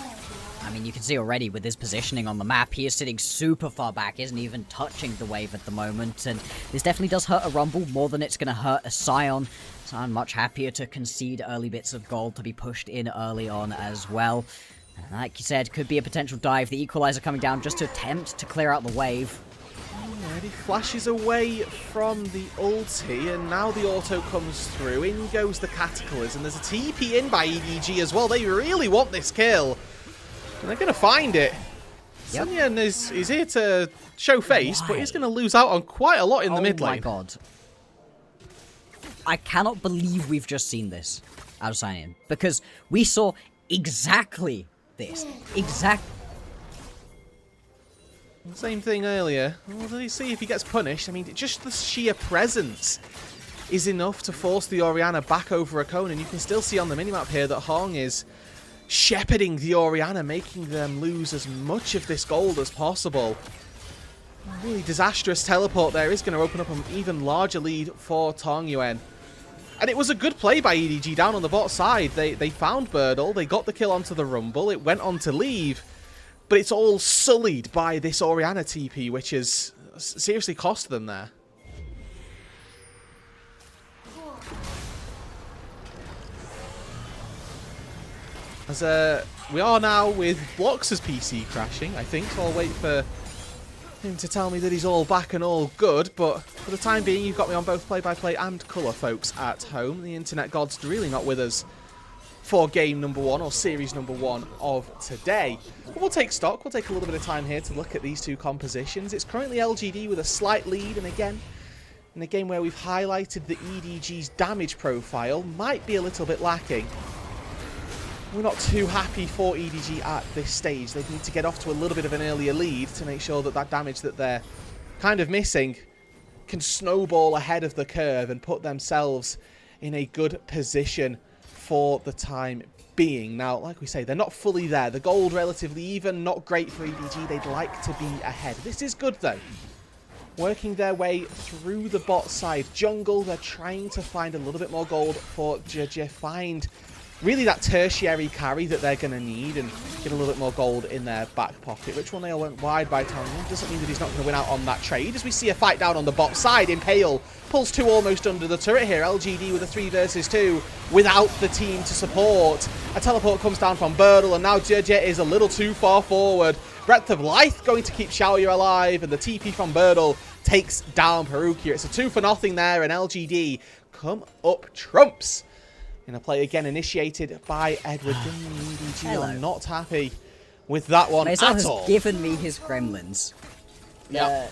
I mean, you can see already with his positioning on the map, he is sitting super far back, isn't even touching the wave at the moment, and this definitely does hurt a Rumble more than it's going to hurt a Scion. So I'm much happier to concede early bits of gold to be pushed in early on as well. Like you said, could be a potential dive. The equalizer coming down just to attempt to clear out the wave. Alright, he flashes away from the ulti, and now the auto comes through. In goes the Cataclysm. There's a TP in by EDG as well. They really want this kill, and they're going to find it. Yep. Sun Yan is here to show face, but he's going to lose out on quite a lot in the mid lane. Oh my god. I cannot believe we've just seen this out of sign-in, because we saw exactly this. Same thing earlier. Well, let's see if he gets punished. I mean, just the sheer presence is enough to force the Orianna back over a cone, and you can still see on the minimap here that Hong is shepherding the Orianna, making them lose as much of this gold as possible. A really disastrous teleport there is going to open up an even larger lead for Tong Yuan. And it was a good play by EDG down on the bot side. They found Birdle, they got the kill onto the Rumble, it went on to leave, but it's all sullied by this Orianna TP, which has seriously cost them there. As we are now with Blox's PC crashing, I think, so I'll wait for him to tell me that he's all back and all good, but for the time being, you've got me on both play-by-play and colour, folks, at home. The internet god's really not with us for game number 1, or series number 1 of today. But we'll take stock, we'll take a little bit of time here to look at these two compositions. It's currently LGD with a slight lead, and again, in a game where we've highlighted the EDG's damage profile might be a little bit lacking. We're not too happy for EDG at this stage. They need to get off to a little bit of an earlier lead to make sure that that damage that they're kind of missing can snowball ahead of the curve and put themselves in a good position for the time being. Now, like we say, they're not fully there. The gold relatively even, not great for EDG. They'd like to be ahead. This is good, though. Working their way through the bot side jungle. They're trying to find a little bit more gold for JDG. Find really that tertiary carry that they're going to need and get a little bit more gold in their back pocket. Ritual Nail went wide by Tong. Doesn't mean that he's not going to win out on that trade. As we see a fight down on the bot side, Impale pulls 2 almost under the turret here. LGD with a 3 versus 2 without the team to support. A teleport comes down from Birdle, and now JJ is a little too far forward. Breath of Life going to keep Xiaoyu alive, and the TP from Birdle takes down Perukia. It's a 2-for-0 there, and LGD come up trumps. In a play again initiated by Edward. EDG are not happy with that one at all. Has given me his gremlins. Yep.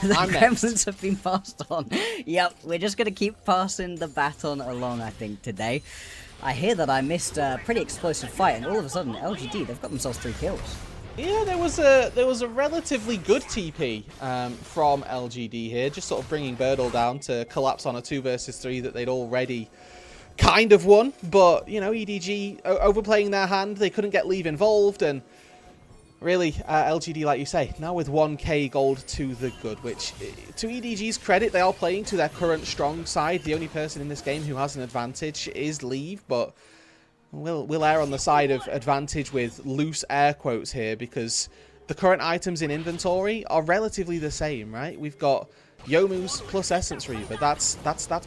The gremlins have been passed on. Yep, we're just going to keep passing the baton along, I think, today. I hear that I missed a pretty explosive fight, and all of a sudden, LGD, they've got themselves 3 kills. Yeah, there was a relatively good TP from LGD here, just sort of bringing Birdle down to collapse on a 2 versus 3 that they'd already kind of won, but, you know, EDG overplaying their hand. They couldn't get Leave involved, and really, LGD, like you say, now with 1k gold to the good, which, to EDG's credit, they are playing to their current strong side. The only person in this game who has an advantage is Leave, but we'll err on the side of advantage with loose air quotes here, because the current items in inventory are relatively the same, right? We've got Youmuu's plus Essence Reaver. That's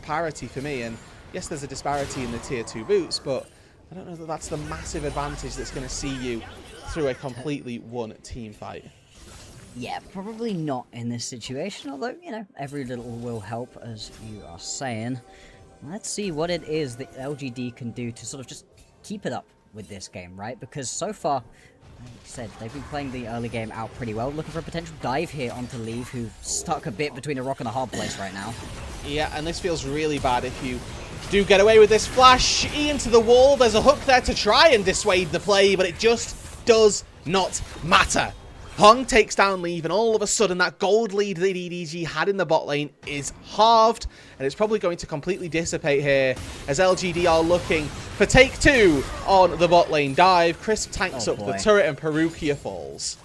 parity for me, and yes, there's a disparity in the tier 2 boots, but I don't know that that's the massive advantage that's going to see you through a completely one team fight. Yeah, probably not in this situation, although, you know, every little will help, as you are saying. Let's see what it is that LGD can do to sort of just keep it up with this game, right? Because so far, like I said, they've been playing the early game out pretty well, looking for a potential dive here onto Leave, who's stuck a bit between a rock and a hard place right now. Yeah, and this feels really bad if you do get away with this flash. E into the wall. There's a hook there to try and dissuade the play, but it just does not matter. Hong takes down Leave, and all of a sudden that gold lead that EDG had in the bot lane is halved, and it's probably going to completely dissipate here as LGD are looking for take 2 on the bot lane dive. Crisp tanks up the turret, and Perukia falls.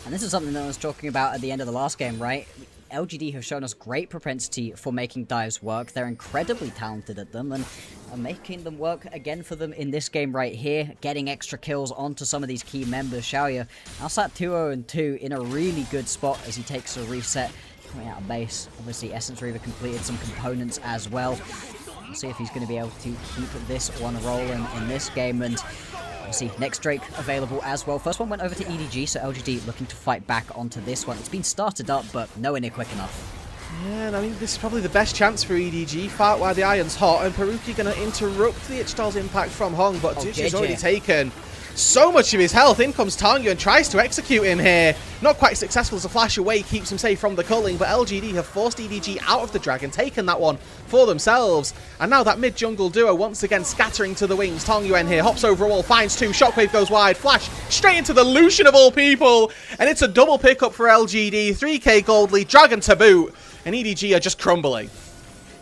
And this is something that I was talking about at the end of the last game, right? LGD have shown us great propensity for making dives work. They're incredibly talented at them, and are making them work again for them in this game right here, getting extra kills onto some of these key members. Xiaoyu now sat 2-0-2 in a really good spot as he takes a reset coming out of base. Obviously, Essence Reaver completed some components as well. We'll see if he's going to be able to keep this one rolling in this game, and see next Drake available as well. First one went over to EDG, so LGD looking to fight back onto this one. It's been started up, but nowhere near quick enough. Yeah, and I mean, this is probably the best chance for EDG. Fight while the iron's hot, and Perukia going to interrupt the Ichthal's impact from Hong, but JJ's already taken so much of his health. In comes Tangu and tries to execute him here. Not quite successful as a flash away keeps him safe from the culling, but LGD have forced EDG out of the dragon, taken that one for themselves. And now that mid-jungle duo once again scattering to the wings. Tangyuan here hops over a wall, finds two, shockwave goes wide, flash straight into the Lucian of all people. And it's a double pickup for LGD, 3k gold lead, dragon to boot, and EDG are just crumbling.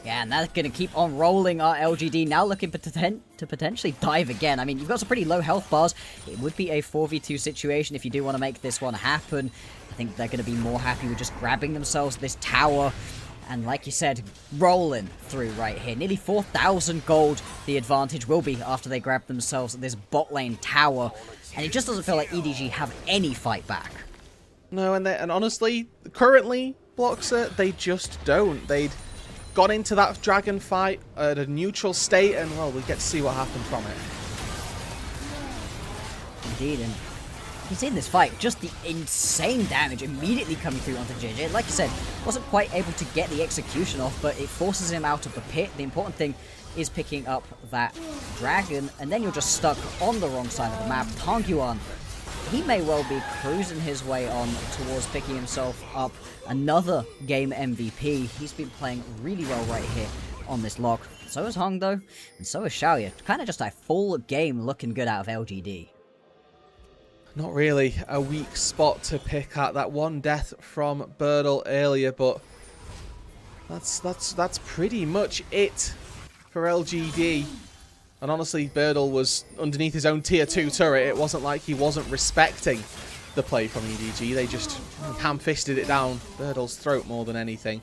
Yeah, and that's going to keep on rolling our LGD, now looking to potentially dive again. I mean, you've got some pretty low health bars. It would be a 4v2 situation if you do want to make this one happen. I think they're going to be more happy with just grabbing themselves this tower. And like you said, rolling through right here. Nearly 4,000 gold the advantage will be after they grab themselves this bot lane tower. And it just doesn't feel like EDG have any fight back. No, and honestly, currently, Bloxer, they just don't. They'd gone into that dragon fight at a neutral state, and well, we get to see what happened from it. Indeed, and you see in this fight, just the insane damage immediately coming through onto JJ. Like you said, wasn't quite able to get the execution off, but it forces him out of the pit. The important thing is picking up that dragon, and then you're just stuck on the wrong side of the map. Tangyuan, he may well be cruising his way on towards picking himself up another game MVP. He's been playing really well right here on this log. So is Hong though, and so is Xiaoya. Kind of just a full game looking good out of LGD. Not really a weak spot to pick at. That one death from Birdle earlier, but that's pretty much it for LGD. And honestly, Birdle was underneath his own tier 2 turret. It wasn't like he wasn't respecting the play from EDG. They just ham-fisted it down Birdle's throat more than anything.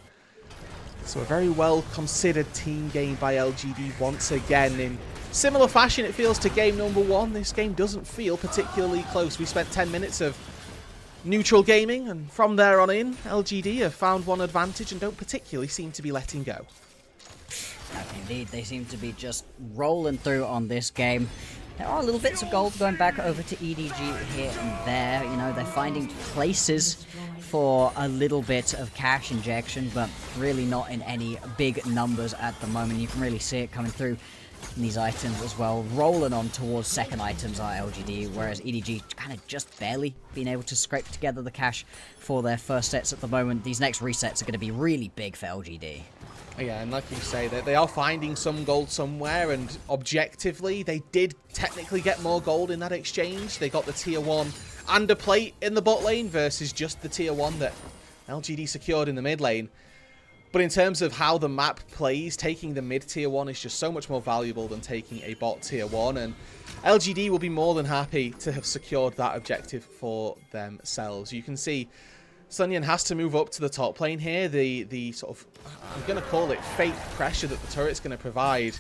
So a very well-considered team game by LGD once again. In similar fashion, it feels to game number 1. This game doesn't feel particularly close. We spent 10 minutes of neutral gaming, and from there on in, LGD have found one advantage and don't particularly seem to be letting go. Indeed, they seem to be just rolling through on this game. There are little bits of gold going back over to EDG here and there. You know, they're finding places for a little bit of cash injection, but really not in any big numbers at the moment. You can really see it coming through in these items as well. Rolling on towards second items are LGD, whereas EDG kind of just barely being able to scrape together the cash for their first sets at the moment. These next resets are going to be really big for LGD. Yeah, and like you say, they are finding some gold somewhere, and objectively, they did technically get more gold in that exchange. They got the tier 1 and a plate in the bot lane versus just the tier 1 that LGD secured in the mid lane. But in terms of how the map plays, taking the mid tier 1 is just so much more valuable than taking a bot tier 1, and LGD will be more than happy to have secured that objective for themselves. You can see Sunyan has to move up to the top lane here. The sort of, I'm going to call it fake pressure that the turret's going to provide.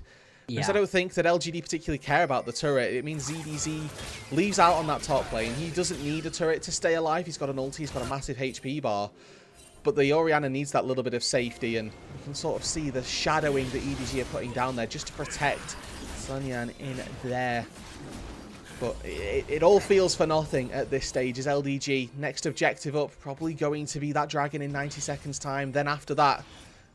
Yeah. Because I don't think that LGD particularly care about the turret. It means ZDZ leaves out on that top lane. He doesn't need a turret to stay alive. He's got an ulti, he's got a massive HP bar. But the Orianna needs that little bit of safety, and you can sort of see the shadowing that EDG are putting down there just to protect Sunyan in there. But it all feels for nothing at this stage as LDG, next objective up, probably going to be that dragon in 90 seconds time. Then after that,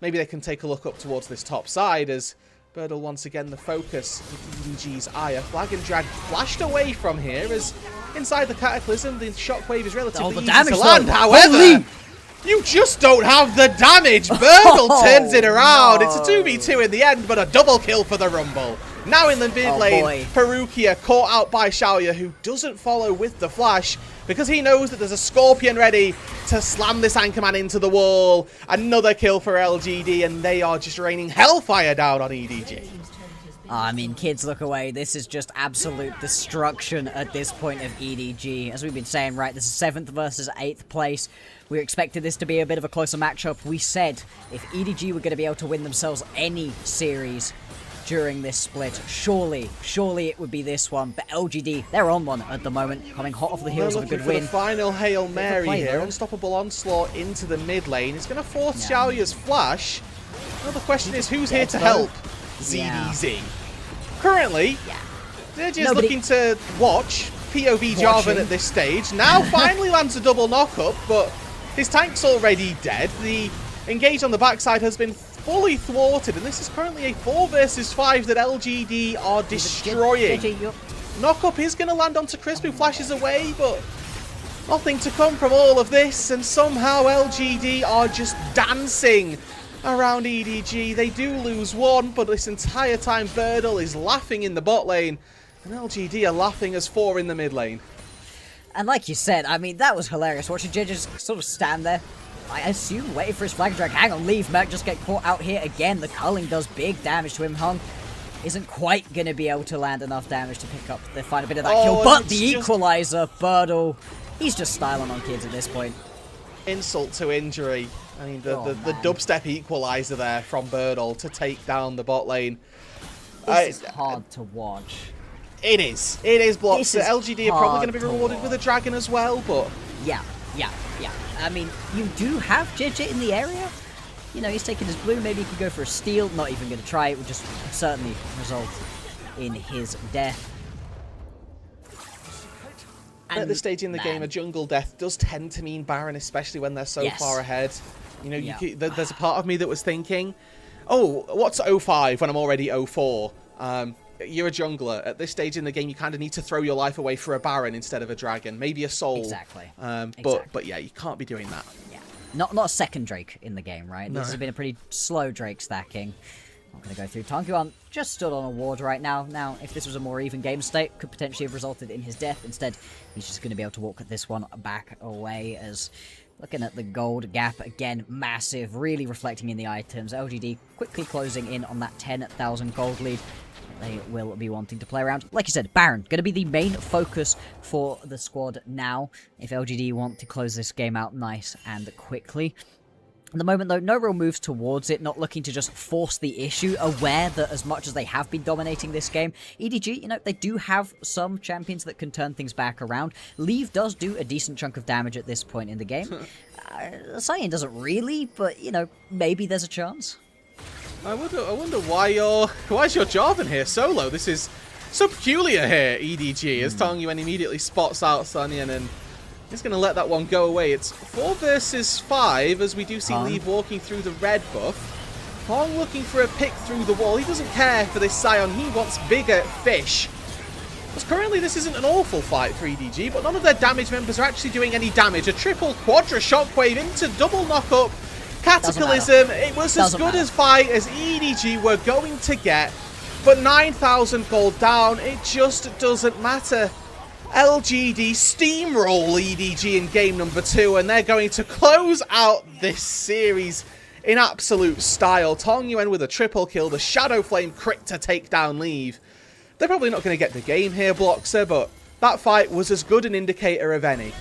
maybe they can take a look up towards this top side as Birdle once again the focus with EDG's eye. A flag and drag flashed away from here as inside the Cataclysm, the shockwave is relatively easy to land. However, you just don't have the damage. Birdle turns it around. It's a 2v2 in the end, but a double kill for the Rumble. Now in the mid lane, Perukia caught out by Xiaoya, who doesn't follow with the flash because he knows that there's a Scorpion ready to slam this Anchorman into the wall. Another kill for LGD, and they are just raining hellfire down on EDG. I mean, kids, look away. This is just absolute destruction at this point of EDG. As we've been saying, right, this is 7th versus 8th place. We expected this to be a bit of a closer matchup. We said if EDG were going to be able to win themselves any series during this split, surely it would be this one. But LGD, they're on one at the moment, coming hot off the heels of a good win. The final Hail Mary here. Unstoppable onslaught into the mid lane. It's going to force Xiaoya's flash. Now the question is, who's here to help ZDZ? Yeah. Currently, they're just looking to watch POV Jarvan at this stage. Now finally lands a double knock-up, but his tank's already dead. The engage on the backside has been fully thwarted, and this is currently a 4 versus 5 that LGD are destroying. Knock-up is going to land onto Crisp, who flashes away, but nothing to come from all of this, and somehow LGD are just dancing around EDG. They do lose one, but this entire time Birdle is laughing in the bot lane, and LGD are laughing as 4 in the mid lane. And like you said, I mean, that was hilarious, watching JJ just sort of stand there, I assume, waiting for his flag drag. Hang on, leave Merc, just get caught out here again. The culling does big damage to him. Hung isn't quite going to be able to land enough damage to pick up the final bit of that kill, but the equalizer, Birdle, he's just styling on kids at this point. Insult to injury. I mean, the dubstep equalizer there from Birdle to take down the bot lane. This is hard to watch. It is. It is blocks. The LGD are probably going to be rewarded with a dragon as well, but... Yeah. I mean, you do have JJ in the area. You know, he's taking his blue. Maybe he could go for a steal. Not even going to try. It would just certainly result in his death. At this stage in the game, a jungle death does tend to mean Baron, especially when they're so far ahead. You know, there's a part of me that was thinking, oh, what's 05 when I'm already 04? You're a jungler. At this stage in the game, you kind of need to throw your life away for a Baron instead of a dragon. Maybe a soul. Exactly. But yeah, you can't be doing that. Yeah. Not a second Drake in the game, right? No. This has been a pretty slow Drake stacking. Not going to go through. Tankyuan just stood on a ward right now. Now, if this was a more even game state, could potentially have resulted in his death. Instead, he's just going to be able to walk this one back away as... Looking at the gold gap, again, massive, really reflecting in the items. LGD quickly closing in on that 10,000 gold lead. They will be wanting to play around. Like you said, Baron, going to be the main focus for the squad now, if LGD want to close this game out nice and quickly. At the moment, though, no real moves towards it, not looking to just force the issue, aware that as much as they have been dominating this game, EDG, you know, they do have some champions that can turn things back around. Leave does do a decent chunk of damage at this point in the game. Cyan doesn't really, but, you know, maybe there's a chance. I wonder why's your job in here solo? This is so peculiar here, EDG, as Tangyuan immediately spots out Sunyan and he's going to let that one go away. It's 4 versus 5 as we do see Leave walking through the red buff. Hong looking for a pick through the wall. He doesn't care for this Scion. He wants bigger fish. Because currently this isn't an awful fight for EDG, but none of their damage members are actually doing any damage. A triple quadra shockwave into double knock-up. Cataclysm. It was as good a fight as EDG were going to get. But 9,000 gold down, it just doesn't matter. LGD steamroll EDG in game number 2, and they're going to close out this series in absolute style. Tangyuan with a triple kill, the Shadow Flame crit to take down Leave. They're probably not going to get the game here, Bloxer, but that fight was as good an indicator of any.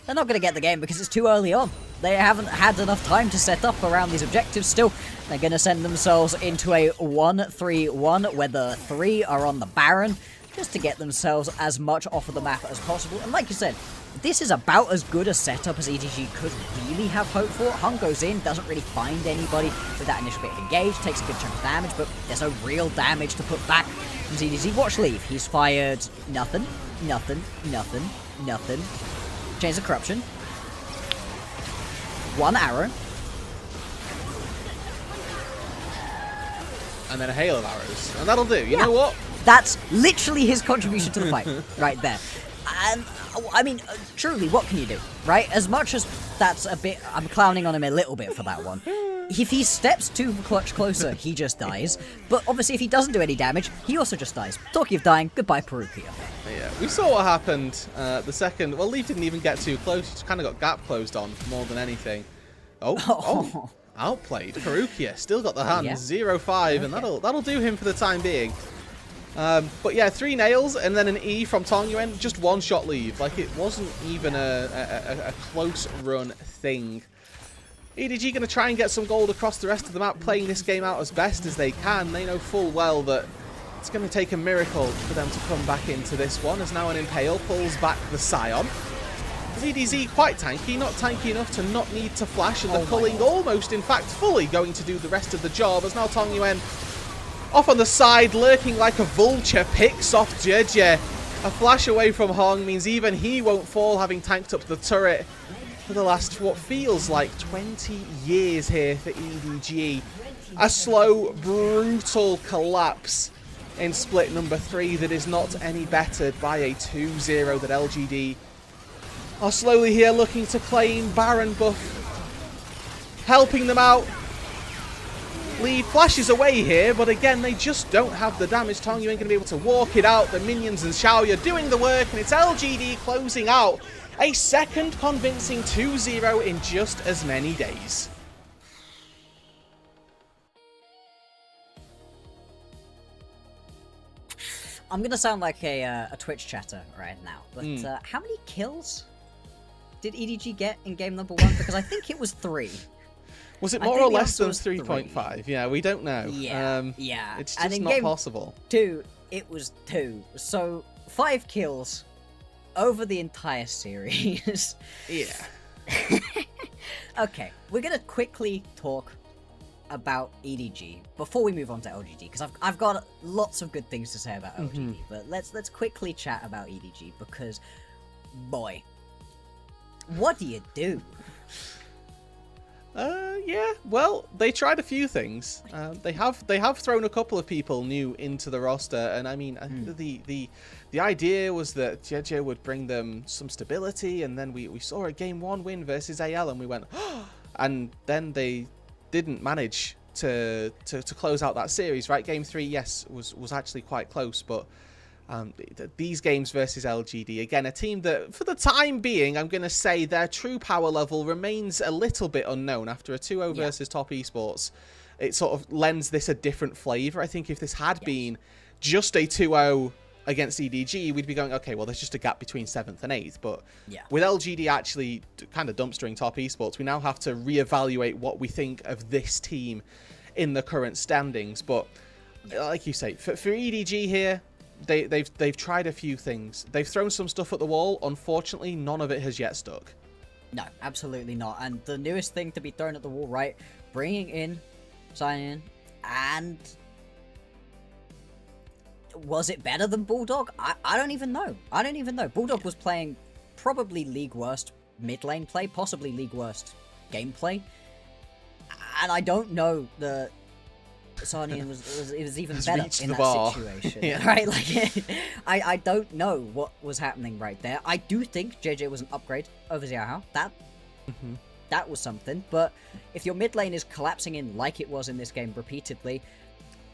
They're not going to get the game because it's too early on. They haven't had enough time to set up around these objectives still. They're going to send themselves into a 1-3-1 where the 3 are on the Baron, just to get themselves as much off of the map as possible. And like you said, this is about as good a setup as EDG could really have hoped for. Hung goes in, doesn't really find anybody with that initial bit of engage, takes a good chunk of damage, but there's no real damage to put back from EDG. Watch Leave. He's fired nothing. Chains of Corruption. 1 arrow. And then a hail of arrows. And that'll do. You know what? That's literally his contribution to the fight, right there. And, I mean, truly, what can you do, right? As much as that's a bit... I'm clowning on him a little bit for that one. If he steps too much closer, he just dies. But obviously, if he doesn't do any damage, he also just dies. Talking of dying, goodbye, Perukia. Yeah, we saw what happened the second... Well, Leaf didn't even get too close. He just kind of got gap closed on more than anything. Oh. Outplayed. Perukia still got the hand. 0-5, and that'll do him for the time being. But yeah, 3 nails and then an E from Tangyuan, just 1-shot Leave. Like, it wasn't even a close run thing. EDG going to try and get some gold across the rest of the map, playing this game out as best as they can. They know full well that it's going to take a miracle for them to come back into this one, as now an Impale pulls back the Scion. ZDZ quite tanky, not tanky enough to not need to flash, and the culling almost, in fact, fully going to do the rest of the job, as now Tangyuan off on the side, lurking like a vulture, picks off JJ. A flash away from Hong means even he won't fall, having tanked up the turret for the last, what feels like 20 years here for EDG. A slow, brutal collapse in split number 3 that is not any bettered by a 2-0 that LGD are slowly here looking to claim. Baron buff helping them out. Lead flashes away here, but again, they just don't have the damage. Tong, you ain't going to be able to walk it out. The minions and Xiaoya doing the work, and it's LGD closing out a second convincing 2-0 in just as many days. I'm going to sound like a Twitch chatter right now, but how many kills did EDG get in game number 1? Because I think it was 3. Was it more or less than 3.5? Yeah, we don't know. Yeah, yeah. It's just not possible. 2, it was 2. So 5 kills over the entire series. Yeah. Okay, we're gonna quickly talk about EDG before we move on to LGD, because I've got lots of good things to say about LGD. But let's quickly chat about EDG, because boy, what do you do? Yeah, well, they tried a few things. They have thrown a couple of people new into the roster, and I mean, the idea was that JJ would bring them some stability, and then we saw a game 1 win versus AL, and we went, oh! And then they didn't manage to close out that series, right? Game 3, yes, was actually quite close, but these games versus LGD, again, a team that, for the time being, I'm going to say their true power level remains a little bit unknown. After a 2-0 versus Top Esports, it sort of lends this a different flavour. I think if this had been just a 2-0 against EDG, we'd be going, okay, well, there's just a gap between 7th and 8th. But with LGD actually kind of dumpstering Top Esports, we now have to reevaluate what we think of this team in the current standings. But like you say, for EDG here, they've tried a few things. They've thrown some stuff at the wall. Unfortunately, none of it has yet stuck. No, absolutely not. And the newest thing to be thrown at the wall, right? Bringing in Sign-In, and was it better than Bulldog? I don't even know. I don't even know. Bulldog was playing probably league worst mid lane play, possibly league worst gameplay, and I don't know the Sarnian was even better in that situation, right? Like, I don't know what was happening right there. I do think JJ was an upgrade over Xiaohao. That was something. But if your mid lane is collapsing in like it was in this game repeatedly,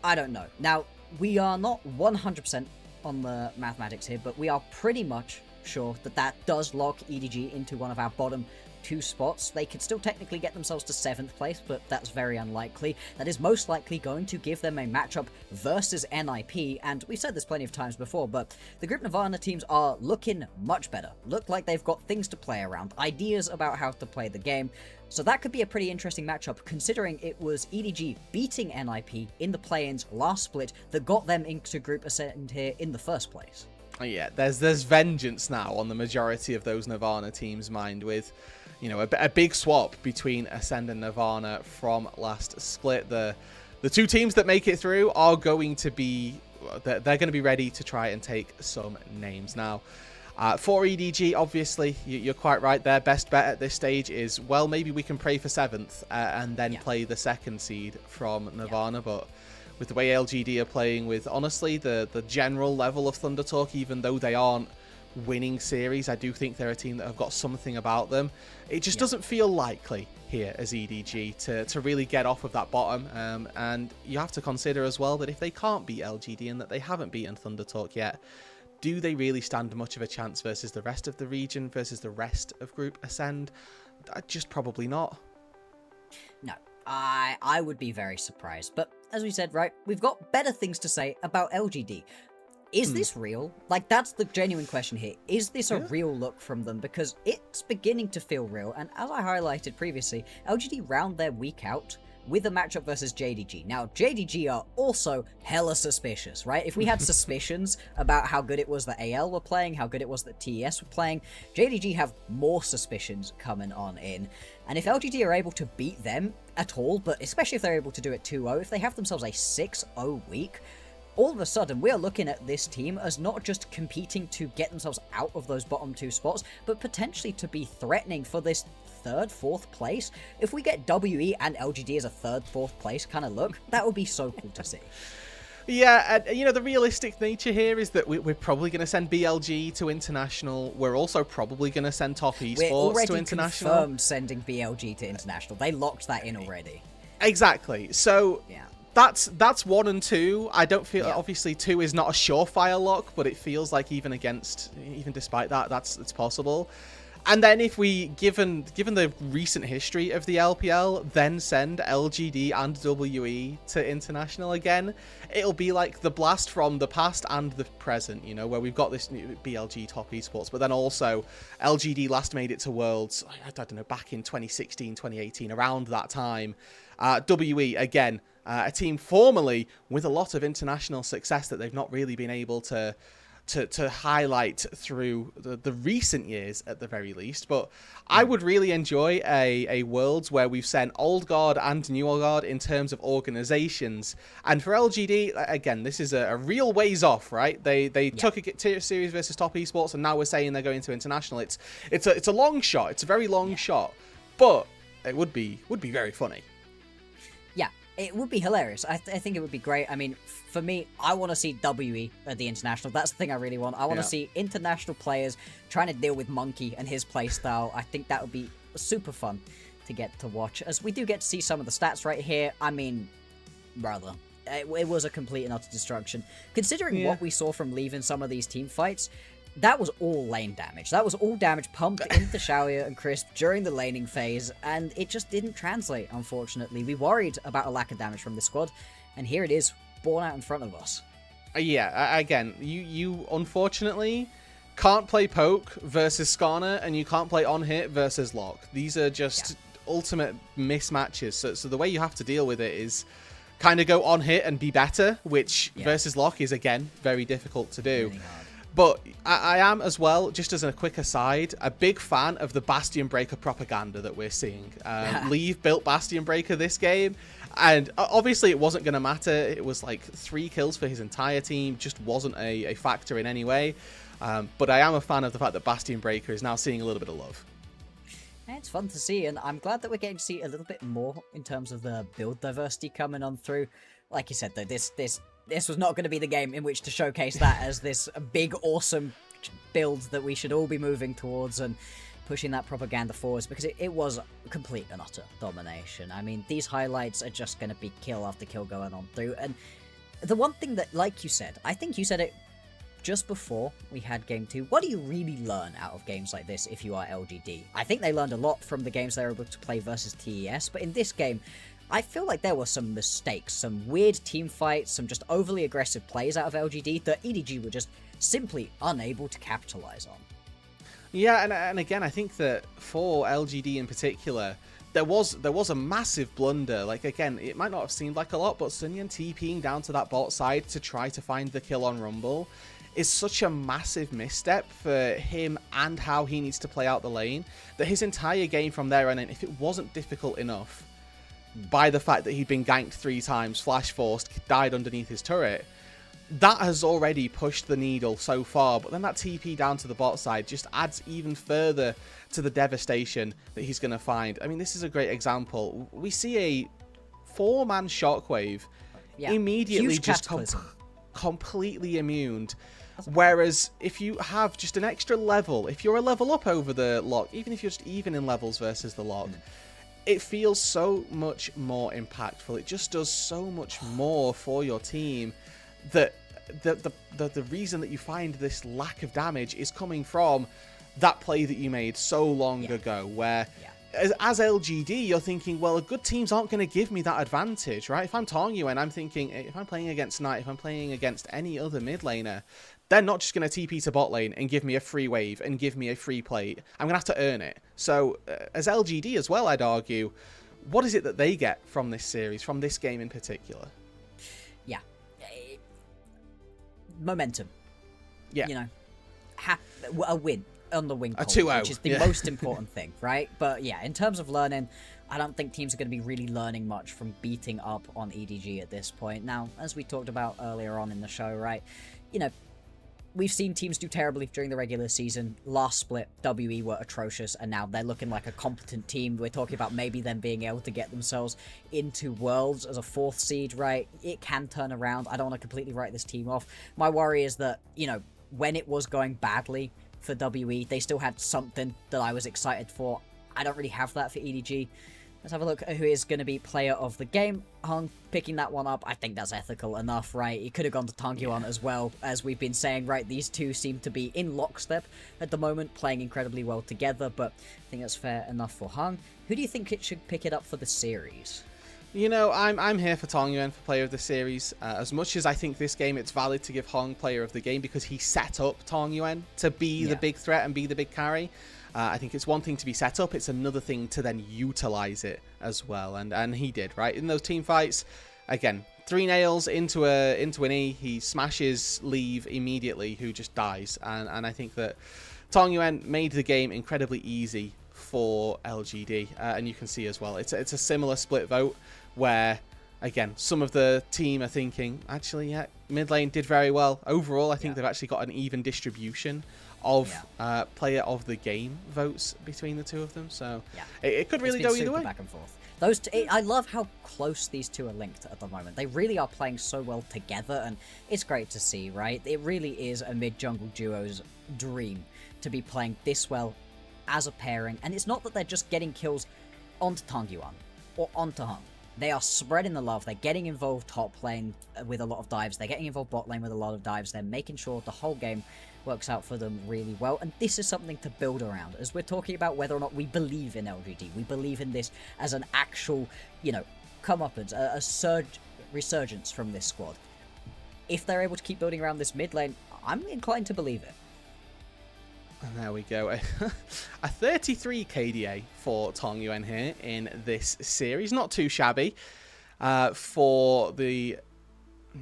I don't know. Now, we are not 100% on the mathematics here, but we are pretty much sure that does lock EDG into one of our bottom 2 spots. They could still technically get themselves to 7th place, but that's very unlikely. That is most likely going to give them a matchup versus NIP, and we've said this plenty of times before, but the Group Nirvana teams are looking much better. Look like they've got things to play around, ideas about how to play the game, so that could be a pretty interesting matchup, considering it was EDG beating NIP in the play-ins last split that got them into Group Ascend here in the first place. Oh yeah, there's vengeance now on the majority of those Nirvana teams' mind, with a big swap between Ascend and Nirvana from last split. The 2 teams that make it through are going to be they're going to be ready to try and take some names now. For EDG, obviously, you're quite right. Their best bet at this stage is, well, maybe we can pray for 7th and then play the 2nd seed from Nirvana. But with the way LGD are playing, with honestly the general level of Thunder Talk, even though they aren't winning series, I do think they're a team that have got something about them. It just doesn't feel likely here as EDG to really get off of that bottom, and you have to consider as well that if they can't beat LGD and that they haven't beaten Thunder Talk yet, do they really stand much of a chance versus the rest of the region, versus the rest of Group Ascend? Just probably not. No, I would be very surprised, but as we said, right, we've got better things to say about LGD. Is this real? Like, that's the genuine question here. Is this a real look from them? Because it's beginning to feel real, and as I highlighted previously, LGD round their week out with a matchup versus JDG. Now, JDG are also hella suspicious, right? If we had suspicions about how good it was that AL were playing, how good it was that TES were playing, JDG have more suspicions coming on in. And if LGD are able to beat them at all, but especially if they're able to do it 2-0, if they have themselves a 6-0 week, all of a sudden, we are looking at this team as not just competing to get themselves out of those bottom 2 spots, but potentially to be threatening for this 3rd, 4th place. If we get WE and LGD as a 3rd, 4th place kind of look, that would be so cool to see. Yeah, and you know, the realistic nature here is that we're probably going to send BLG to international. We're also probably going to send Top Esports We're already to international. confirmed sending BLG to international. They locked that in already. Exactly. So Yeah. that's 1 and 2. I don't feel, Yeah. obviously 2 is not a surefire lock, but it feels like even despite that, it's possible. And then if we, given the recent history of the LPL, then send LGD and WE to international again, it'll be like the blast from the past and the present, you know, where we've got this new BLG Top Esports, but then also LGD last made it to Worlds, I don't know, back in 2016, 2018, around that time. WE, again, a team formerly with a lot of international success that they've not really been able to highlight through the recent years at the very least. But I would really enjoy a Worlds where we've sent Old Guard and New Guard in terms of organizations. And for LGD, again, this is a real ways off, right? They took a tier series versus Top Esports, and now we're saying they're going to international. It's a long shot. It's a very long shot, but it would be very funny. Yeah, it would be hilarious. I think it would be great. I mean, for me, I want to see WE at the international. That's the thing I really want. I want to see international players trying to deal with Monkey and his playstyle. I think that would be super fun to get to watch, as we do get to see some of the stats right here. I mean, brother, it was a complete and utter destruction. Considering what we saw from leaving some of these team fights, that was all lane damage. That was all damage pumped into Xiaoya and Crisp during the laning phase, and it just didn't translate, unfortunately. We worried about a lack of damage from this squad, and here it is, born out in front of us. Yeah, again, you unfortunately can't play Poke versus Skarner, and you can't play On Hit versus Lock. These are just ultimate mismatches. So the way you have to deal with it is kind of go On Hit and be better, which versus Lock is, again, very difficult to do. Really hard. But I am as well, just as a quick aside, a big fan of the Bastion Breaker propaganda that we're seeing. Leave built Bastion Breaker this game, and obviously it wasn't going to matter. It was like 3 kills for his entire team, just wasn't a factor in any way. But I am a fan of the fact that Bastion Breaker is now seeing a little bit of love. It's fun to see, and I'm glad that we're getting to see a little bit more in terms of the build diversity coming on through. Like you said, though, this was not going to be the game in which to showcase that as this big, awesome build that we should all be moving towards and pushing that propaganda forwards, because it was complete and utter domination. I mean, these highlights are just going to be kill after kill going on through. And the one thing that, like you said, I think you said it just before we had Game 2, what do you really learn out of games like this if you are LGD? I think they learned a lot from the games they were able to play versus TES, but in this game, I feel like there were some mistakes, some weird team fights, some just overly aggressive plays out of LGD that EDG were just simply unable to capitalize on. Yeah, and again, I think that for LGD in particular, there was a massive blunder. Like, again, it might not have seemed like a lot, but Sunyan TPing down to that bot side to try to find the kill on Rumble is such a massive misstep for him and how he needs to play out the lane, that his entire game from there on in, if it wasn't difficult enough by the fact that he'd been ganked 3 times, flash forced, died underneath his turret, that has already pushed the needle so far. But then that TP down to the bot side just adds even further to the devastation that he's going to find. I mean, this is a great example. We see a 4-man Shockwave immediately just completely immune. Whereas if you have just an extra level, if you're a level up over the Lock, even if you're just even in levels versus the Lock, it feels so much more impactful. It just does so much more for your team, that the reason that you find this lack of damage is coming from that play that you made so long ago, where as LGD, you're thinking, well, good teams aren't going to give me that advantage, right? If I'm Tongyue and I'm thinking, if I'm playing against Knight, if I'm playing against any other mid laner, they're not just going to TP to bot lane and give me a free wave and give me a free plate. I'm going to have to earn it. So as LGD as well, I'd argue, what is it that they get from this series, from this game in particular? Yeah. Momentum. Yeah. You know, a win on the win column, 2-0, which is the most important thing, right? But yeah, in terms of learning, I don't think teams are going to be really learning much from beating up on EDG at this point. Now, as we talked about earlier on in the show, right, you know, we've seen teams do terribly during the regular season. Last split, WE were atrocious, and now they're looking like a competent team. We're talking about maybe them being able to get themselves into Worlds as a 4th seed, right? It can turn around. I don't want to completely write this team off. My worry is that, you know, when it was going badly for WE, they still had something that I was excited for. I don't really have that for EDG. Let's have a look at who is going to be player of the game. Hung picking that one up. I think that's ethical enough, right? It could have gone to Tangyuan as well, as we've been saying, right? These two seem to be in lockstep at the moment, playing incredibly well together, but I think that's fair enough for Hung. Who do you think it should pick it up for the series? You know, I'm here for Tong Yuan for player of the series. As much as I think this game it's valid to give Hong player of the game because he set up Tong Yuan to be the big threat and be the big carry. I think it's one thing to be set up, it's another thing to then utilize it as well, and he did, right? In those team fights, again, 3 nails into an E, he smashes Leave immediately, who just dies, and I think that Tong Yuan made the game incredibly easy for LGD, and you can see as well, it's a similar split vote where, again, some of the team are thinking, actually, yeah, mid lane did very well. Overall, I think they've actually got an even distribution of player of the game votes between the two of them, so it could really go either way. Back and forth. Those two, I love how close these two are linked at the moment. They really are playing so well together, and it's great to see, right? It really is a mid-jungle duo's dream to be playing this well as a pairing, and it's not that they're just getting kills onto Tangyuan or onto Hung. They are spreading the love. They're getting involved top lane with a lot of dives. They're getting involved bot lane with a lot of dives. They're making sure the whole game works out for them really well. And this is something to build around. As we're talking about whether or not we believe in LGD. We believe in this as an actual, you know, comeuppance, a resurgence from this squad. If they're able to keep building around this mid lane, I'm inclined to believe it. And there we go. A 33 KDA for Tong Yuan here in this series. Not too shabby for the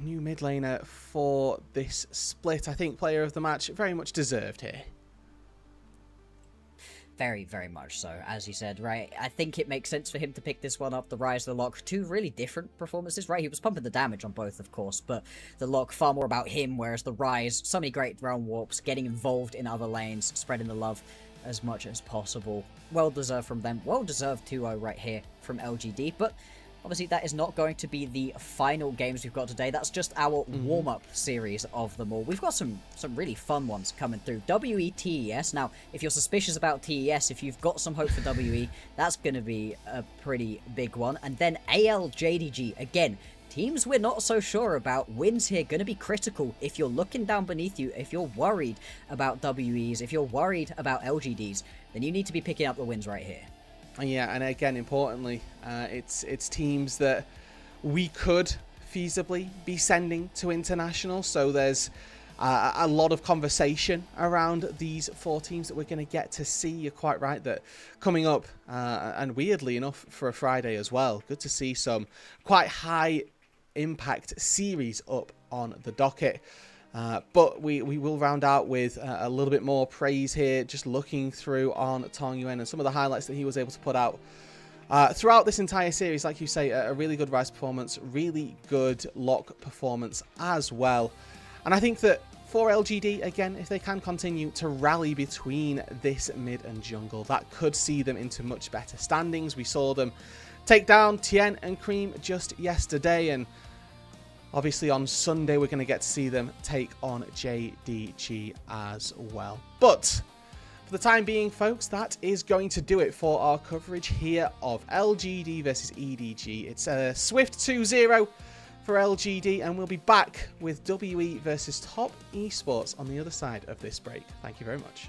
new mid laner for this split. I think player of the match very much deserved here. Very, very much so, as you said, right? I think it makes sense for him to pick this one up, the Rise of the Lock. 2 really different performances, right? He was pumping the damage on both, of course, but the Lock far more about him, whereas the Rise, so many great realm warps, getting involved in other lanes, spreading the love as much as possible. Well deserved from them. Well deserved 2-0 right here from LGD, but obviously that is not going to be the final games we've got today. That's just our warm-up series of them all. We've got some really fun ones coming through. TES. Now, if you're suspicious about TES, if you've got some hope for WE, that's going to be a pretty big one. And then JDG. Again, teams we're not so sure about. Wins here going to be critical. If you're looking down beneath you, if you're worried about WEs, if you're worried about LGDs, then you need to be picking up the wins right here. Yeah, and again, importantly, it's teams that we could feasibly be sending to international. So there's a lot of conversation around these 4 teams that we're going to get to see. You're quite right that coming up, and weirdly enough for a Friday as well, good to see some quite high impact series up on the docket. But we will round out with a little bit more praise here, just looking through on Tong Yuan and some of the highlights that he was able to put out throughout this entire series. Like you say, a really good Rise performance, really good Lock performance as well. And I think that for LGD, again, if they can continue to rally between this mid and jungle, that could see them into much better standings. We saw them take down Tien and Cream just yesterday, and obviously on Sunday we're going to get to see them take on JDG as well. But for the time being, folks, that is going to do it for our coverage here of LGD versus EDG. It's a swift 2-0 for LGD, and we'll be back with WE versus Top Esports on the other side of this break. Thank you very much.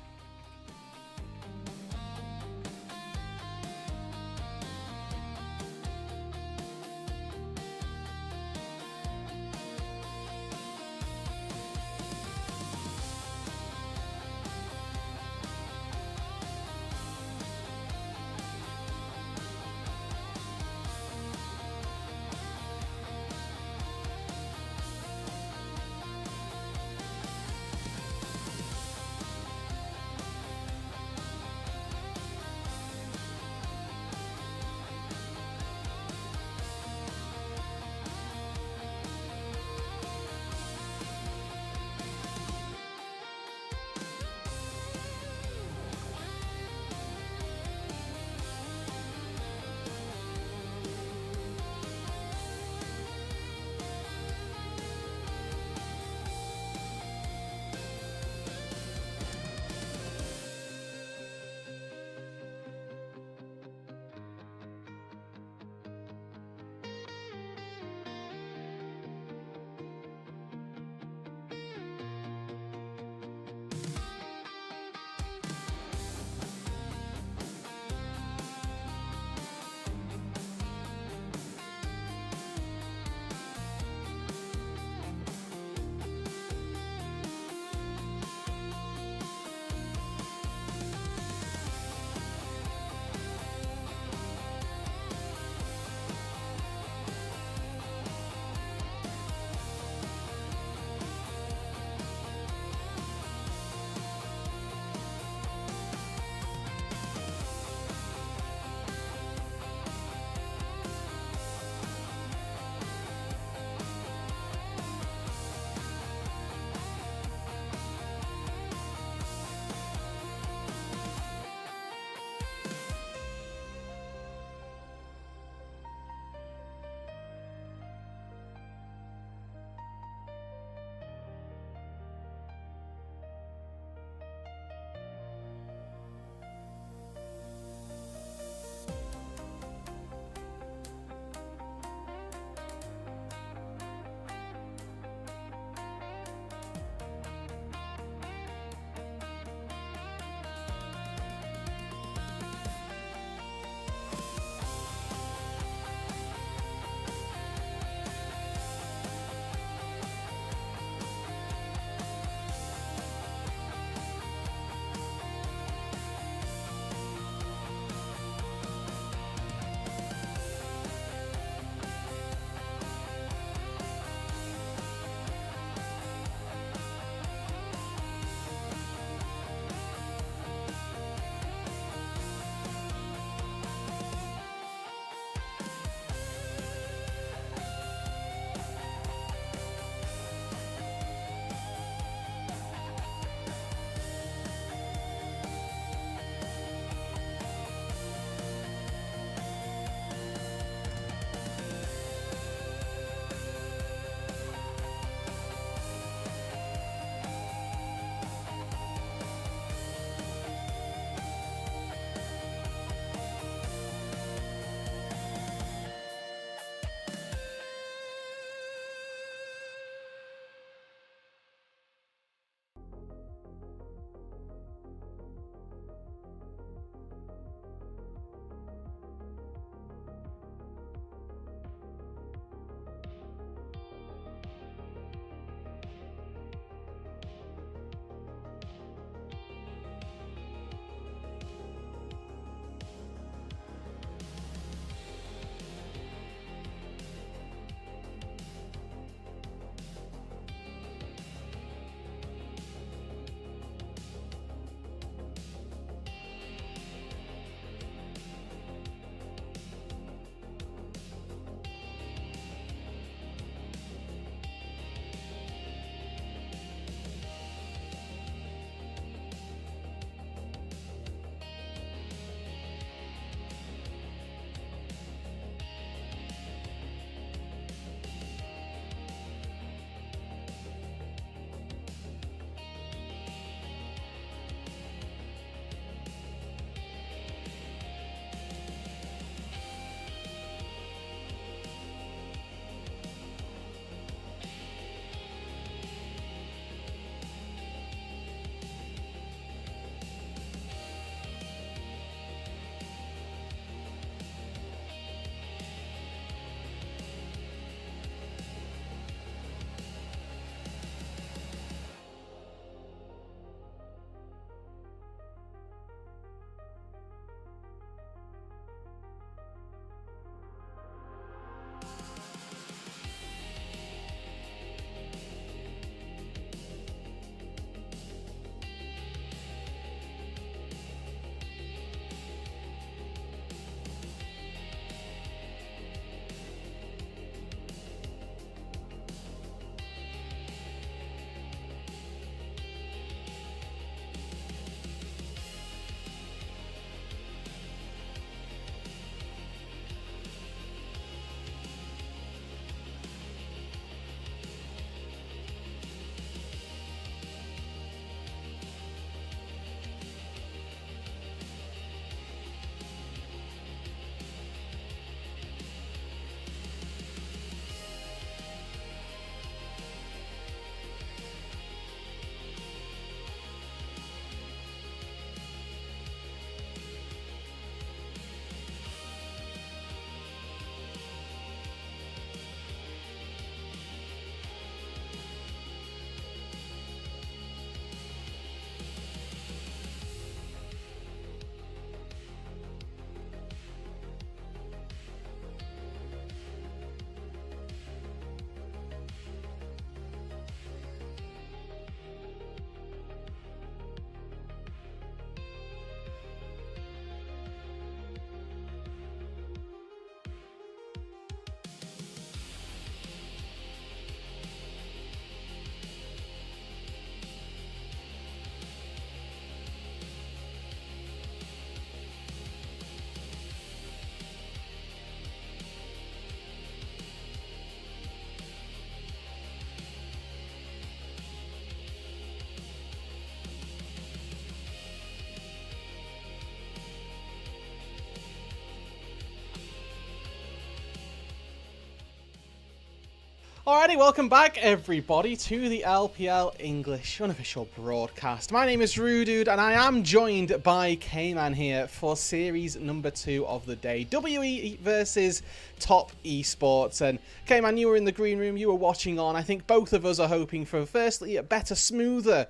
Alrighty, welcome back everybody to the LPL English unofficial broadcast. My name is Rudude and I am joined by K-Man here for series number 2 of the day. WE versus Top Esports. And K-Man, you were in the green room, you were watching on. I think both of us are hoping for firstly a better, smoother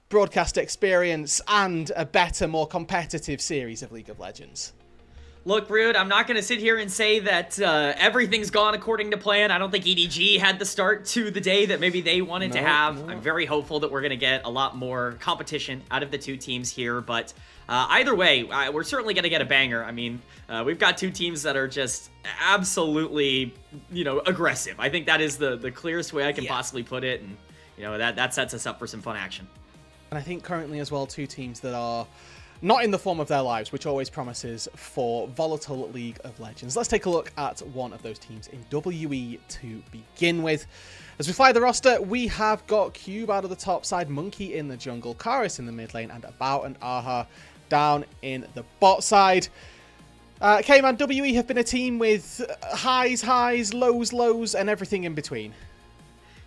broadcast experience and a better, more competitive series of League of Legends. Look, Rude, I'm not going to sit here and say that everything's gone according to plan. I don't think EDG had the start to the day that maybe they wanted to have. I'm very hopeful that we're going to get a lot more competition out of the two teams here. But either way, we're certainly going to get a banger. I mean, we've got two teams that are just absolutely, aggressive. I think that is the clearest way I can possibly put it. And, that sets us up for some fun action. And I think currently as well, two teams that are not in the form of their lives, which always promises for volatile League of Legends. Let's take a look at one of those teams in WE to begin with. As we fly the roster, we have got Cube out of the top side, Monkey in the jungle, Karis in the mid lane, and About and Aha down in the bot side. K-Man, WE have been a team with highs, lows, and everything in between.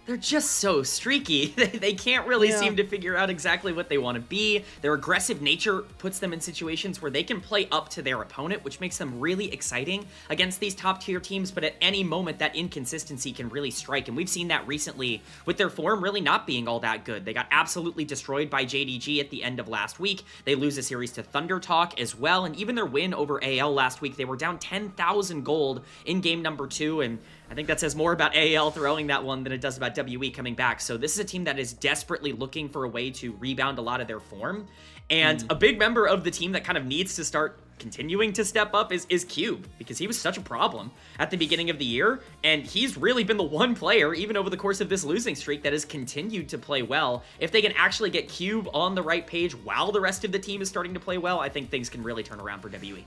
They're just so streaky. They can't really seem to figure out exactly what they want to be. Their aggressive nature puts them in situations where they can play up to their opponent, which makes them really exciting against these top-tier teams, but at any moment, that inconsistency can really strike, and we've seen that recently with their form really not being all that good. They got absolutely destroyed by JDG at the end of last week. They lose a series to Thunder Talk as well, and even their win over AL last week, they were down 10,000 gold in game number 2, and I think that says more about AL throwing that one than it does about WE coming back. So this is a team that is desperately looking for a way to rebound a lot of their form. And a big member of the team that kind of needs to start continuing to step up is Cube, because he was such a problem at the beginning of the year. And he's really been the one player, even over the course of this losing streak, that has continued to play well. If they can actually get Cube on the right page while the rest of the team is starting to play well, I think things can really turn around for WE.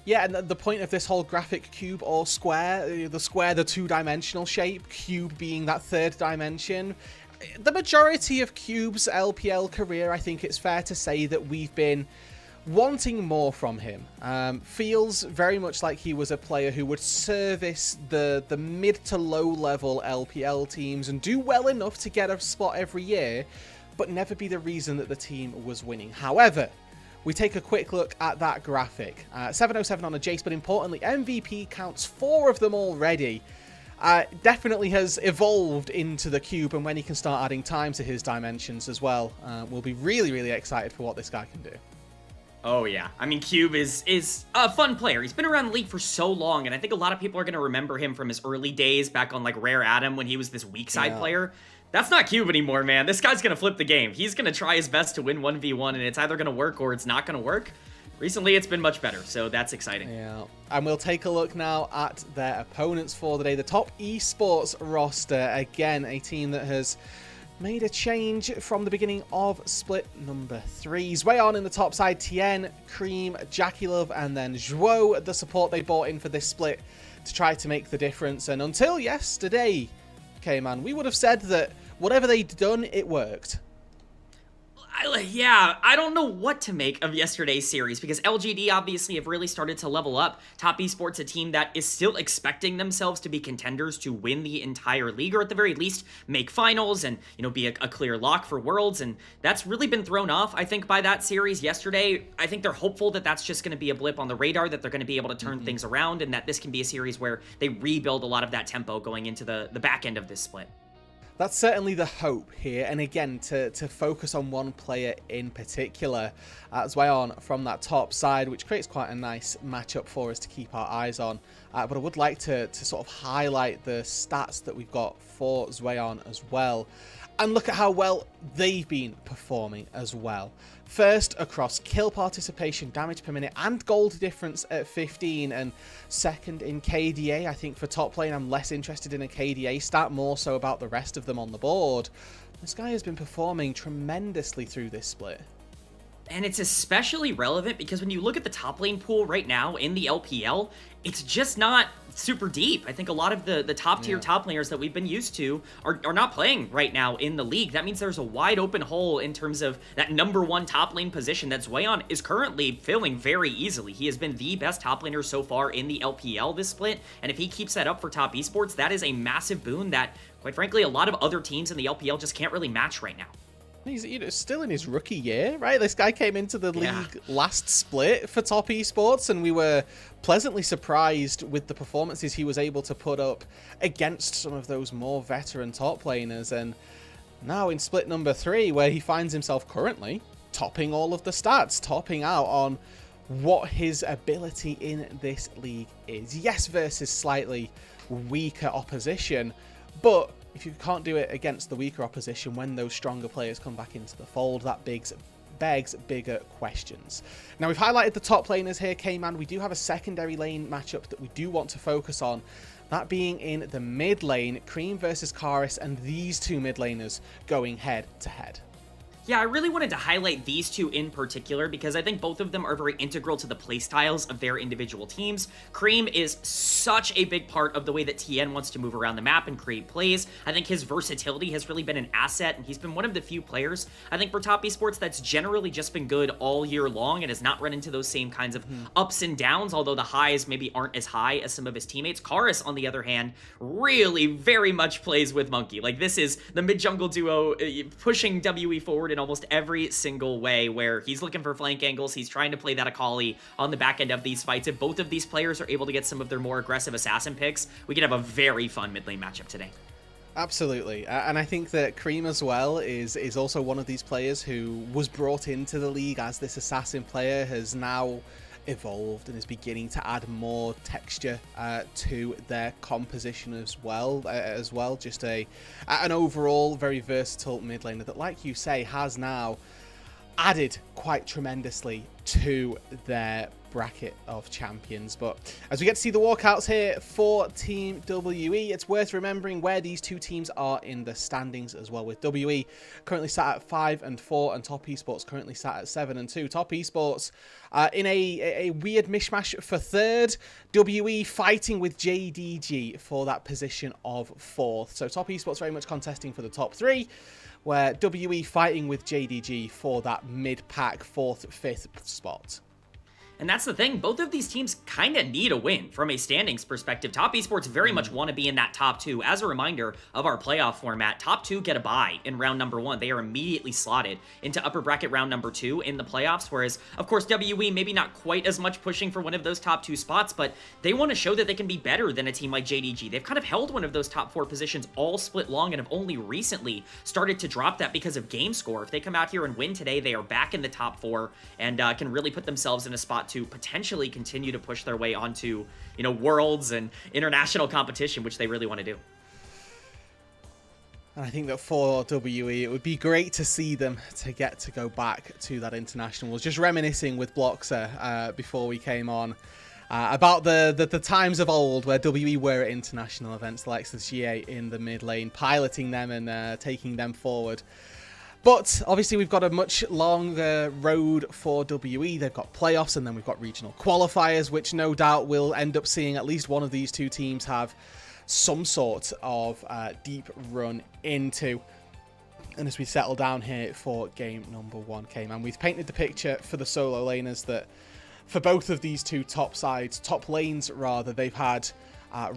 Yeah, and the point of this whole graphic cube or square, the two-dimensional shape, cube being that third dimension, the majority of Cube's LPL career, I think it's fair to say that we've been wanting more from him. Feels very much like he was a player who would service the mid to low level LPL teams and do well enough to get a spot every year, but never be the reason that the team was winning. However, we take a quick look at that graphic. 707 on a Jace, but importantly, MVP counts 4 of them already. Definitely has evolved into the Cube, and when he can start adding time to his dimensions as well, we'll be really, really excited for what this guy can do. Oh, yeah. I mean, Cube is a fun player. He's been around the league for so long, and I think a lot of people are going to remember him from his early days back on, like, Rare Adam when he was this weak side player. That's not Cube anymore, man. This guy's going to flip the game. He's going to try his best to win 1v1, and it's either going to work or it's not going to work. Recently, it's been much better, so that's exciting. Yeah, and we'll take a look now at their opponents for the day. The Top Esports roster. Again, a team that has made a change from the beginning of split number 3. Zweon in the top side, Tien, Cream, Jackie Love, and then Zhuo, the support they brought in for this split to try to make the difference. And until yesterday, K-Man, we would have said that whatever they'd done, it worked. Yeah, I don't know what to make of yesterday's series, because LGD obviously have really started to level up. Top Esports, a team that is still expecting themselves to be contenders to win the entire league, or at the very least make finals and, be a clear lock for Worlds, and that's really been thrown off, I think, by that series yesterday. I think they're hopeful that that's just going to be a blip on the radar, that they're going to be able to turn things around, and that this can be a series where they rebuild a lot of that tempo going into the back end of this split. That's certainly the hope here, and again, to focus on one player in particular, Zweon from that top side, which creates quite a nice matchup for us to keep our eyes on. But I would like to sort of highlight the stats that we've got for Zweon as well, and look at how well they've been performing as well. First across kill participation, damage per minute, and gold difference at 15, and second in KDA. I think for top lane, I'm less interested in a KDA stat, more so about the rest of them on the board. This guy has been performing tremendously through this split. And it's especially relevant because when you look at the top lane pool right now in the LPL, it's just not super deep. I think a lot of the top tier top laners that we've been used to are not playing right now in the league. That means there's a wide open hole in terms of that #1 top lane position that Zweon is currently filling very easily. He has been the best top laner so far in the LPL this split, and if he keeps that up for top esports, that is a massive boon that, quite frankly, a lot of other teams in the LPL just can't really match right now. He's still in his rookie year, right? This guy came into the league last split for top esports, and we were pleasantly surprised with the performances he was able to put up against some of those more veteran top laners. And now in split number 3, where he finds himself currently topping all of the stats, topping out on what his ability in this league is. Yes, versus slightly weaker opposition, but if you can't do it against the weaker opposition, when those stronger players come back into the fold, that begs bigger questions. Now, we've highlighted the top laners here, K-Man. We do have a secondary lane matchup that we do want to focus on, that being in the mid lane, Cream versus Karis, and these two mid laners going head to head. Yeah, I really wanted to highlight these two in particular because I think both of them are very integral to the playstyles of their individual teams. Cream is such a big part of the way that TN wants to move around the map and create plays. I think his versatility has really been an asset, and he's been one of the few players, I think, for top esports that's generally just been good all year long and has not run into those same kinds of ups and downs, although the highs maybe aren't as high as some of his teammates. Karis, on the other hand, really very much plays with Monkey. Like, this is the mid-jungle duo pushing WE forward in almost every single way, where he's looking for flank angles, he's trying to play that Akali on the back end of these fights. If both of these players are able to get some of their more aggressive assassin picks, we could have a very fun mid lane matchup today. Absolutely, and I think that Cream as well is also one of these players who was brought into the league as this assassin player, has now evolved and is beginning to add more texture to their composition as well. Just an overall very versatile mid laner that, like you say, has now added quite tremendously to their bracket of champions. But as we get to see the walkouts here for Team WE, it's worth remembering where these two teams are in the standings as well, with WE currently sat at 5-4 and Top Esports currently sat at 7-2. Top Esports in a weird mishmash for third, WE fighting with JDG for that position of fourth. So Top Esports very much contesting for the top 3, where WE fighting with JDG for that mid-pack 4th, 5th spot. And that's the thing, both of these teams kind of need a win from a standings perspective. Top Esports very much want to be in that top 2. As a reminder of our playoff format, top 2 get a bye in round number 1. They are immediately slotted into upper bracket round number 2 in the playoffs, whereas, of course, WE maybe not quite as much pushing for one of those top 2 spots, but they want to show that they can be better than a team like JDG. They've kind of held one of those top 4 positions all split long and have only recently started to drop that because of game score. If they come out here and win today, they are back in the top 4 and can really put themselves in a spot to potentially continue to push their way onto, worlds and international competition, which they really want to do. And I think that for WE, it would be great to see them to get to go back to that international. I was just reminiscing with Bloxer before we came on about the times of old where WE were at international events like the GA in the mid lane, piloting them and taking them forward. But obviously we've got a much longer road for WE. They've got playoffs and then we've got regional qualifiers, which no doubt will end up seeing at least one of these two teams have some sort of deep run into. And as we settle down here for game number 1, K-Man, we've painted the picture for the solo laners that for both of these two top lanes rather, they've had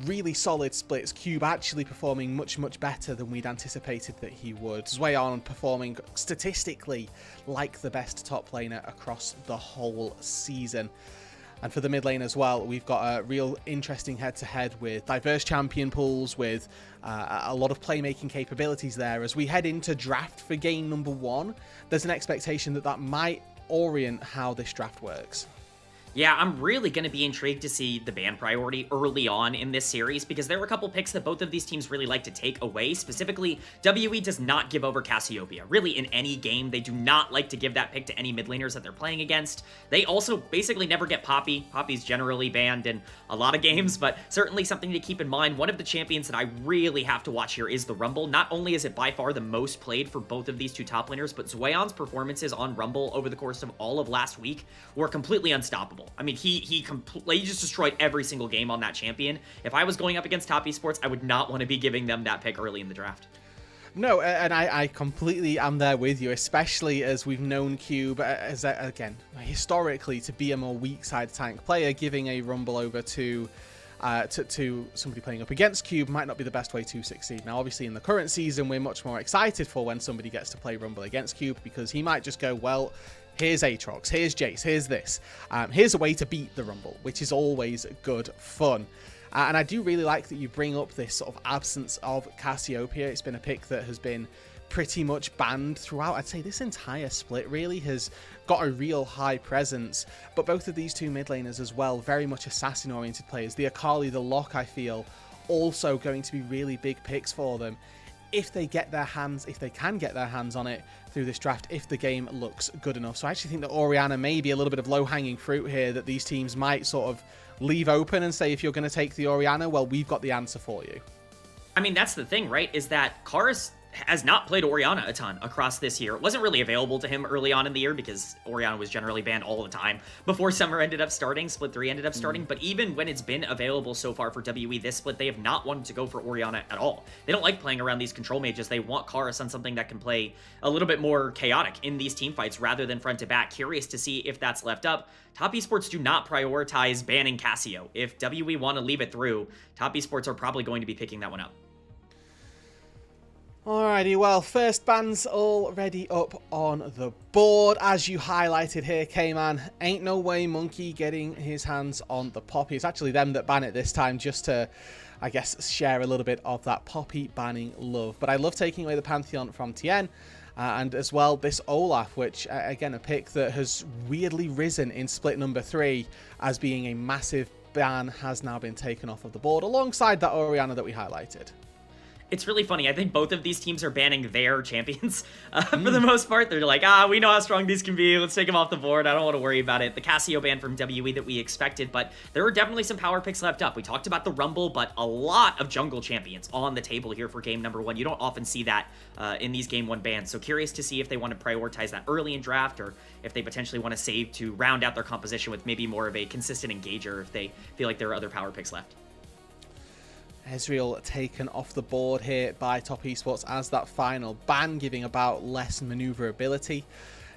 really solid splits. Cube actually performing much better than we'd anticipated that he would. Zweon performing statistically like the best top laner across the whole season. And for the mid lane as well, we've got a real interesting head-to-head with diverse champion pools, with a lot of playmaking capabilities there. As we head into draft for game number 1, there's an expectation that might orient how this draft works. Yeah, I'm really going to be intrigued to see the ban priority early on in this series, because there are a couple picks that both of these teams really like to take away. Specifically, WE does not give over Cassiopeia. Really, in any game, they do not like to give that pick to any mid laners that they're playing against. They also basically never get Poppy. Poppy's generally banned in a lot of games, but certainly something to keep in mind. One of the champions that I really have to watch here is the Rumble. Not only is it by far the most played for both of these two top laners, but Zweon's performances on Rumble over the course of all of last week were completely unstoppable. I mean, he completely just destroyed every single game on that champion. If I was going up against Top Esports, I would not want to be giving them that pick early in the draft. No, and I completely am there with you, especially as we've known Cube, as again, historically, to be a more weak side tank player. Giving a Rumble over to somebody playing up against Cube might not be the best way to succeed. Now, obviously, in the current season, we're much more excited for when somebody gets to play Rumble against Cube, because he might just go, well, here's Aatrox, here's Jace, here's this. Here's a way to beat the Rumble, which is always good fun. And I do really like that you bring up this sort of absence of Cassiopeia. It's been a pick that has been pretty much banned throughout. I'd say this entire split really has got a real high presence. But both of these two mid laners as well, very much assassin-oriented players. The Akali, the Locke, I feel, also going to be really big picks for them if they can get their hands on it through this draft, if the game looks good enough. So I actually think that Orianna may be a little bit of low-hanging fruit here that these teams might sort of leave open and say, if you're going to take the Orianna, well, we've got the answer for you. I mean, that's the thing, right? Is that Karus has not played Orianna a ton across this year. It wasn't really available to him early on in the year because Orianna was generally banned all the time before Summer ended up starting, Split 3 ended up starting. But even when it's been available so far for WE this split, they have not wanted to go for Orianna at all. They don't like playing around these control mages. They want Karus on something that can play a little bit more chaotic in these team fights rather than front to back. Curious to see if that's left up. Top Esports do not prioritize banning Cassio. If WE want to leave it through, Top Esports are probably going to be picking that one up. Alrighty, well, first ban's already up on the board. As you highlighted here, K-Man, ain't no way Monkey getting his hands on the Poppy. It's actually them that ban it this time, just to, I guess, share a little bit of that Poppy banning love. But I love taking away the Pantheon from Tien, and as well this Olaf, which, again, a pick that has weirdly risen in split number 3 as being a massive ban, has now been taken off of the board, alongside that Orianna that we highlighted. It's really funny. I think both of these teams are banning their champions for the most part. They're like, we know how strong these can be. Let's take them off the board. I don't want to worry about it. The Cassio ban from WE that we expected, but there are definitely some power picks left up. We talked about the Rumble, but a lot of jungle champions on the table here for game number 1. You don't often see that in these game 1 bans. So curious to see if they want to prioritize that early in draft, or if they potentially want to save to round out their composition with maybe more of a consistent engager if they feel like there are other power picks left. Ezreal taken off the board here by Top Esports as that final ban, giving about less maneuverability.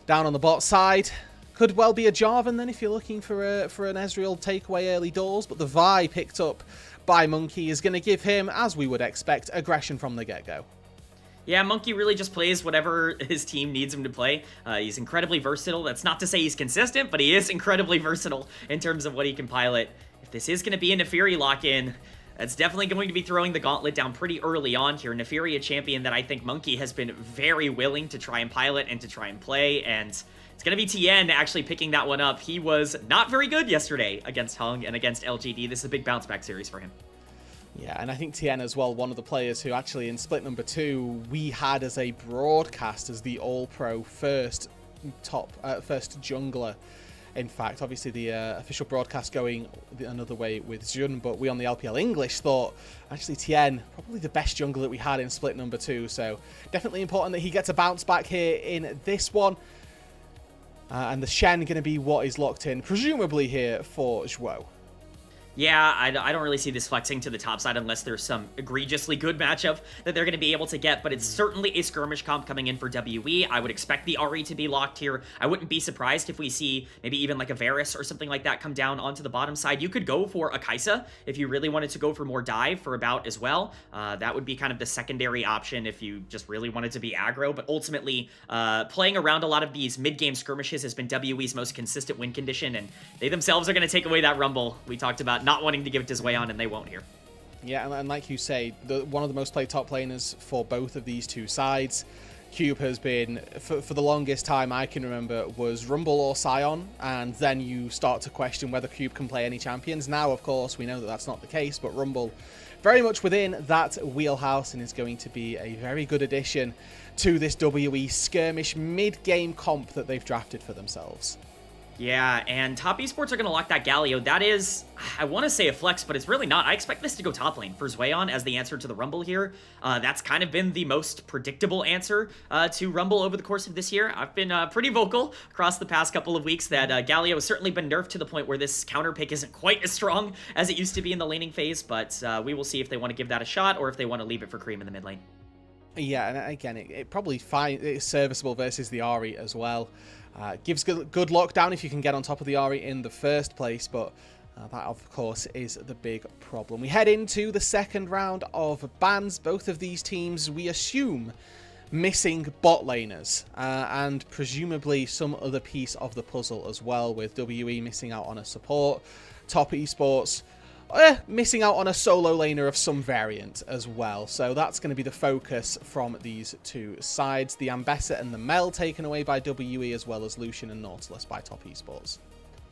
Down on the bot side, could well be a Jarvan then if you're looking for an Ezreal takeaway early doors, but the Vi picked up by Monkey is going to give him, as we would expect, aggression from the get-go. Yeah, Monkey really just plays whatever his team needs him to play. He's incredibly versatile. That's not to say he's consistent, but he is incredibly versatile in terms of what he can pilot. If this is going to be a Neferi lock-in, that's definitely going to be throwing the gauntlet down pretty early on here. Neferi, a champion that I think Monkey has been very willing to try and pilot and to try and play, and it's going to be Tien actually picking that one up. He was not very good yesterday against Hung and against LGD. This is a big bounce-back series for him. Yeah, and I think Tien as well, one of the players who actually in split number 2, we had as a broadcast as the All-Pro first jungler. In fact, obviously the official broadcast going another way with Jun, but we on the LPL English thought actually Tien, probably the best jungler that we had in split number 2. So definitely important that he gets a bounce back here in this one. And the Shen going to be what is locked in, presumably here for Zhuo. Yeah, I don't really see this flexing to the top side unless there's some egregiously good matchup that they're going to be able to get, but it's certainly a skirmish comp coming in for WE. I would expect the Ahri to be locked here. I wouldn't be surprised if we see maybe even like a Varus or something like that come down onto the bottom side. You could go for a Kai'Sa if you really wanted to go for more dive for about as well. That would be kind of the secondary option if you just really wanted to be aggro, but ultimately playing around a lot of these mid-game skirmishes has been WE's most consistent win condition, and they themselves are going to take away that Rumble we talked about not wanting to give it his way on, and they won't here. Yeah, and like you say, one of the most played top laners for both of these two sides. Cube has been, for the longest time I can remember, was Rumble or Sion, and then you start to question whether Cube can play any champions. Now, of course, we know that that's not the case, but Rumble very much within that wheelhouse and is going to be a very good addition to this WE skirmish mid-game comp that they've drafted for themselves. Yeah, and top esports are going to lock that Galio. That is, I want to say a flex, but it's really not. I expect this to go top lane for Zweon as the answer to the Rumble here. That's kind of been the most predictable answer to Rumble over the course of this year. I've been pretty vocal across the past couple of weeks that Galio has certainly been nerfed to the point where this counter pick isn't quite as strong as it used to be in the laning phase, but we will see if they want to give that a shot or if they want to leave it for Cream in the mid lane. Yeah, and again, it probably it's serviceable versus the Ahri as well. Gives good lockdown if you can get on top of the Ahri in the first place, but that, of course, is the big problem. We head into the second round of bans. Both of these teams, we assume, missing bot laners, and presumably some other piece of the puzzle as well, with WE missing out on a support, Top Esports missing out on a solo laner of some variant as well. So that's going to be the focus from these two sides. The Ambessa and the Mel taken away by WE, as well as Lucian and Nautilus by Top Esports.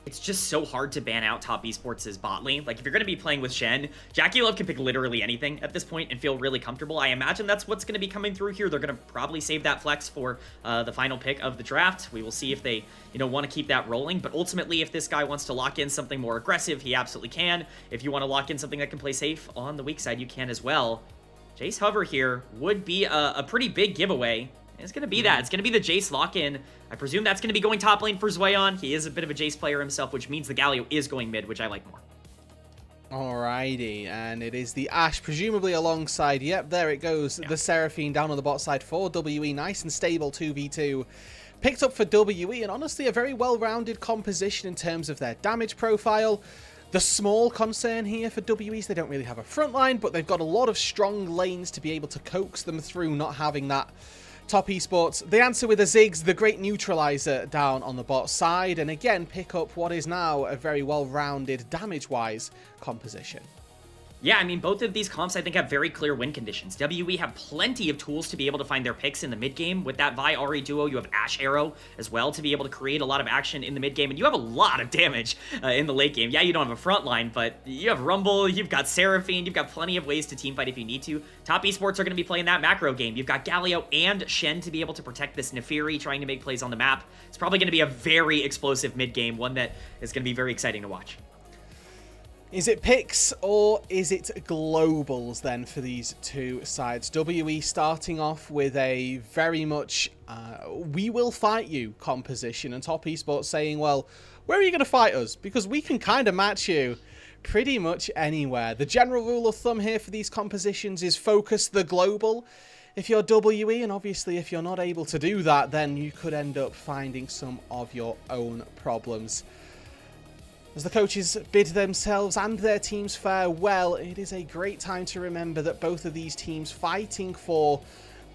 It's just so hard to ban out Top Esports' bot lane. Like, if you're going to be playing with Shen, Jackie Love can pick literally anything at this point and feel really comfortable. I imagine that's what's going to be coming through here. They're going to probably save that flex for the final pick of the draft. We will see if they, want to keep that rolling. But ultimately, if this guy wants to lock in something more aggressive, he absolutely can. If you want to lock in something that can play safe on the weak side, you can as well. Jace Hover here would be a pretty big giveaway. It's going to be that. It's going to be the Jace lock-in. I presume that's going to be going top lane for Zweon. He is a bit of a Jace player himself, which means the Galio is going mid, which I like more. Alrighty, and it is the Ashe, presumably alongside, yep, there it goes, the Seraphine down on the bot side for WE. Nice and stable 2v2. Picked up for WE, and honestly a very well-rounded composition in terms of their damage profile. The small concern here for WE is they don't really have a front line, but they've got a lot of strong lanes to be able to coax them through not having that Top Esports. They answer with a Ziggs, the great neutralizer, down on the bot side, and again pick up what is now a very well-rounded damage-wise composition. Yeah, I mean, both of these comps, I think, have very clear win conditions. WE have plenty of tools to be able to find their picks in the mid-game. With that Vi Ahri duo, you have Ashe Arrow as well to be able to create a lot of action in the mid-game, and you have a lot of damage in the late game. Yeah, you don't have a front line, but you have Rumble, you've got Seraphine, you've got plenty of ways to teamfight if you need to. Top Esports are going to be playing that macro game. You've got Galio and Shen to be able to protect this Nefiri, trying to make plays on the map. It's probably going to be a very explosive mid-game, one that is going to be very exciting to watch. Is it picks or is it globals then for these two sides? WE starting off with a very much we will fight you composition, and Top Esports saying, well, where are you going to fight us? Because we can kind of match you pretty much anywhere. The general rule of thumb here for these compositions is focus the global if you're WE, and obviously if you're not able to do that, then you could end up finding some of your own problems. As the coaches bid themselves and their teams farewell, it is a great time to remember that both of these teams fighting for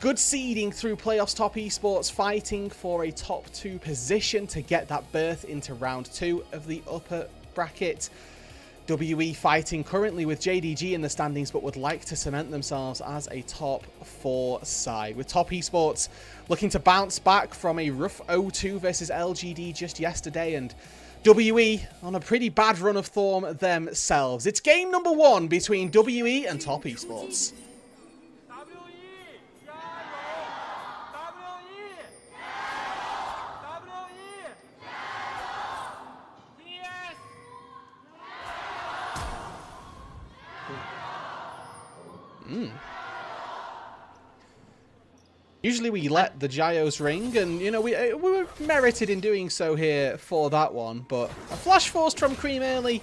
good seeding through playoffs. Top Esports fighting for a top 2 position to get that berth into round 2 of the upper bracket. WE fighting currently with JDG in the standings, but would like to cement themselves as a top 4 side. With Top Esports looking to bounce back from a rough 0-2 versus LGD just yesterday, and WE on a pretty bad run of form themselves. It's game number 1 between WE and Top Esports. Usually we let the Gyos ring, and, we were merited in doing so here for that one, but a flash forced from Cream early,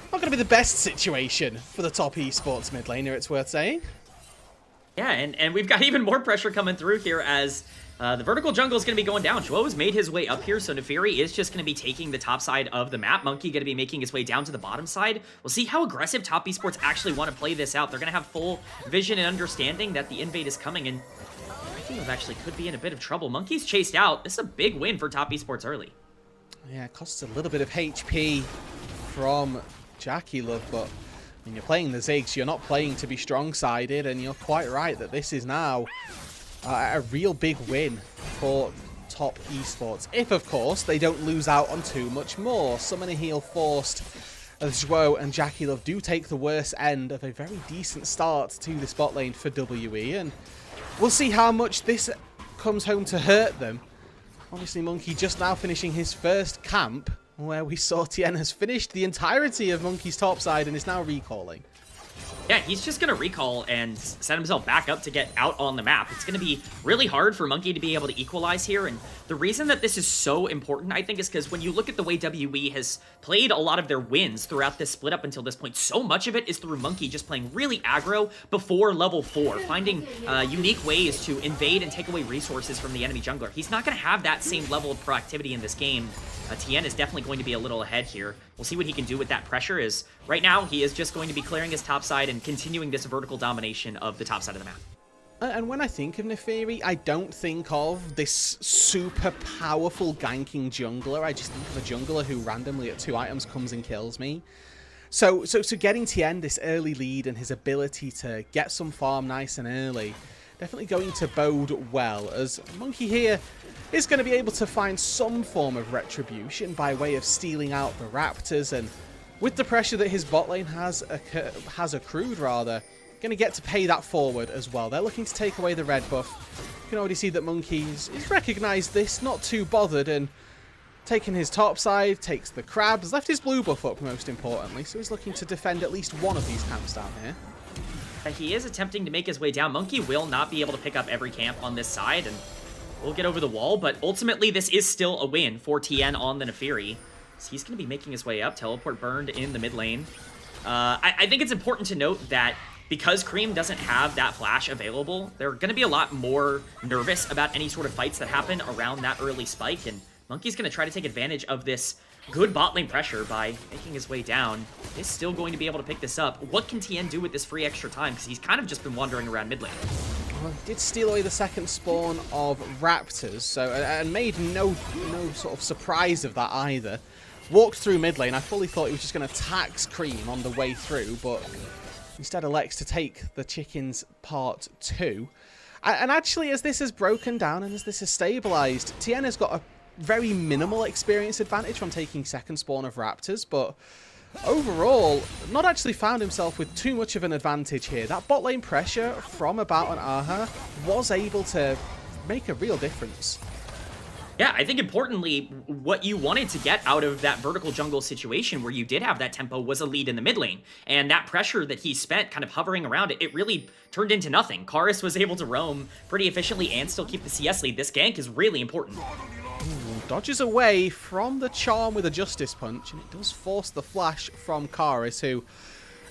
not going to be the best situation for the Top Esports mid laner, it's worth saying. Yeah, and we've got even more pressure coming through here as the vertical jungle is going to be going down. Joe has made his way up here, so Nefiri is just going to be taking the top side of the map. Monkey going to be making his way down to the bottom side. We'll see how aggressive Top Esports actually want to play this out. They're going to have full vision and understanding that the invade is coming, and actually could be in a bit of trouble. Monkey's chased out. This is a big win for Top Esports early. Yeah, it costs a little bit of HP from Jackie Love, but when you're playing the Ziggs, you're not playing to be strong-sided, and you're quite right that this is now a real big win for Top Esports. If, of course, they don't lose out on too much more. Summoner Heal forced as Zhuo and Jackie Love do take the worst end of a very decent start to this bot lane for WE, and we'll see how much this comes home to hurt them Obviously, Monkey just now finishing his first camp, where we saw TN has finished the entirety of Monkey's topside and is now recalling. Yeah, he's just going to recall and set himself back up to get out on the map. It's going to be really hard for Monkey to be able to equalize here, and the reason that this is so important, I think, is because when you look at the way WE has played a lot of their wins throughout this split up until this point, so much of it is through Monkey just playing really aggro before level 4, finding unique ways to invade and take away resources from the enemy jungler. He's not going to have that same level of proactivity in this game. TN is definitely going to be a little ahead here. We'll see what he can do with that pressure, as right now he is just going to be clearing his top side and continuing this vertical domination of the top side of the map. And when I think of Neferi, I don't think of this super powerful ganking jungler. I just think of a jungler who randomly at 2 items comes and kills me. So getting TN this early lead and his ability to get some farm nice and early, definitely going to bode well, as Monkey here is going to be able to find some form of retribution by way of stealing out the Raptors, and with the pressure that his bot lane has accrued, rather, going to get to pay that forward as well. They're looking to take away the red buff. You can already see that Monkey's recognised this, not too bothered, and taking his top side, takes the crabs, left his blue buff up most importantly, so he's looking to defend at least one of these camps down here. He is attempting to make his way down. Monkey will not be able to pick up every camp on this side, and we'll get over the wall, but ultimately this is still a win for TN on the Neferi. So he's going to be making his way up. Teleport burned in the mid lane. I think it's important to note that because Cream doesn't have that flash available, they're going to be a lot more nervous about any sort of fights that happen around that early spike, and Monkey's going to try to take advantage of this good bot lane pressure by making his way down. He's still going to be able to pick this up. What can TN do with this free extra time? Because he's kind of just been wandering around mid lane. Well, he did steal away the second spawn of Raptors, so and made no sort of surprise of that either. Walked through mid lane. I fully thought he was just going to tax Cream on the way through, but instead elects to take the chickens part 2. And actually, as this has broken down and as this has stabilized, TN has got a very minimal experience advantage from taking second spawn of Raptors, but overall, not actually found himself with too much of an advantage here. That bot lane pressure from About and Aha was able to make a real difference. Yeah, I think importantly, what you wanted to get out of that vertical jungle situation where you did have that tempo was a lead in the mid lane. And that pressure that he spent kind of hovering around it, it really turned into nothing. Karis was able to roam pretty efficiently and still keep the CS lead. This gank is really important. Ooh, dodges away from the charm with a Justice Punch, and it does force the flash from Karis, who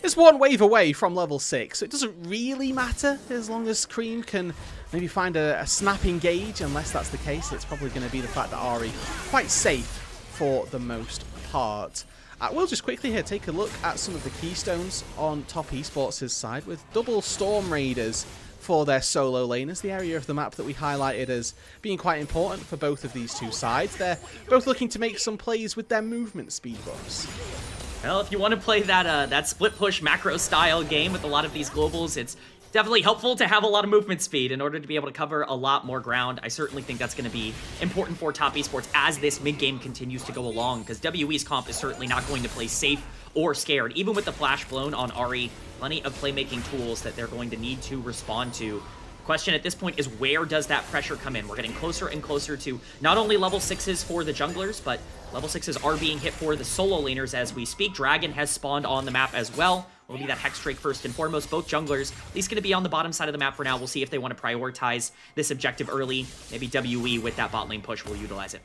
is one wave away from level 6. So it doesn't really matter as long as Cream can maybe find a snap engage. Unless that's the case, it's probably going to be the fact that Ari quite safe for the most part. We'll just quickly here take a look at some of the keystones on Top Esports' side, with double Storm Raiders for their solo laners, the area of the map that we highlighted as being quite important for both of these two sides. They're both looking to make some plays with their movement speed buffs. Well, if you want to play that split push macro style game with a lot of these globals, it's definitely helpful to have a lot of movement speed in order to be able to cover a lot more ground. I certainly think that's going to be important for Top Esports as this mid game continues to go along, because WE's comp is certainly not going to play safe or scared. Even with the flash blown on Ari, plenty of playmaking tools that they're going to need to respond to. Question at this point is, where does that pressure come in? We're getting closer and closer to not only level 6s for the junglers, but level 6s are being hit for the solo laners as we speak. Dragon has spawned on the map as well. Will be that Hex Drake first and foremost. Both junglers at least going to be on the bottom side of the map for now. We'll see if they want to prioritize this objective early. Maybe WE with that bot lane push will utilize it.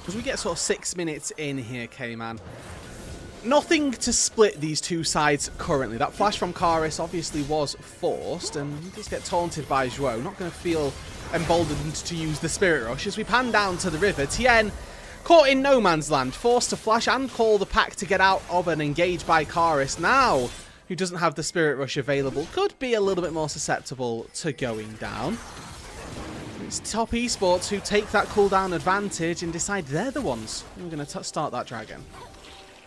As we get sort of 6 minutes in here, K-Man, nothing to split these two sides currently. That flash from Karis obviously was forced, and he does get taunted by Zhuo. Not going to feel emboldened to use the Spirit Rush. As we pan down to the river, Tien caught in no man's land, forced to flash and call the pack to get out of an engage by Karis. Now, who doesn't have the Spirit Rush available, could be a little bit more susceptible to going down. It's Top Esports who take that cooldown advantage and decide they're the ones who are going to start that dragon.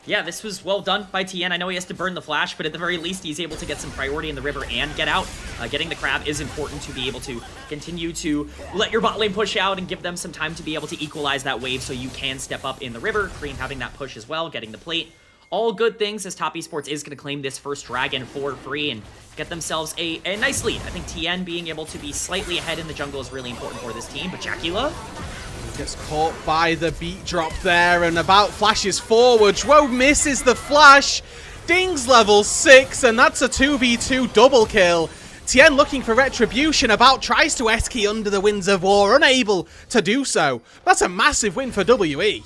Yeah, this was well done by TN. I know he has to burn the flash, but at the very least, he's able to get some priority in the river and get out. Getting the crab is important to be able to continue to let your bot lane push out and give them some time to be able to equalize that wave so you can step up in the river. Cream having that push as well, getting the plate. all good things, as Top Esports is going to claim this first dragon for free and get themselves a nice lead. I think TN being able to be slightly ahead in the jungle is really important for this team, but JackieLove gets caught by the beat drop there and about flashes forward. Zhuo misses the flash. Ding's level 6, and that's a 2v2 double kill. Tien looking for retribution. About tries to S-key under the Winds of War, unable to do so. That's a massive win for WE.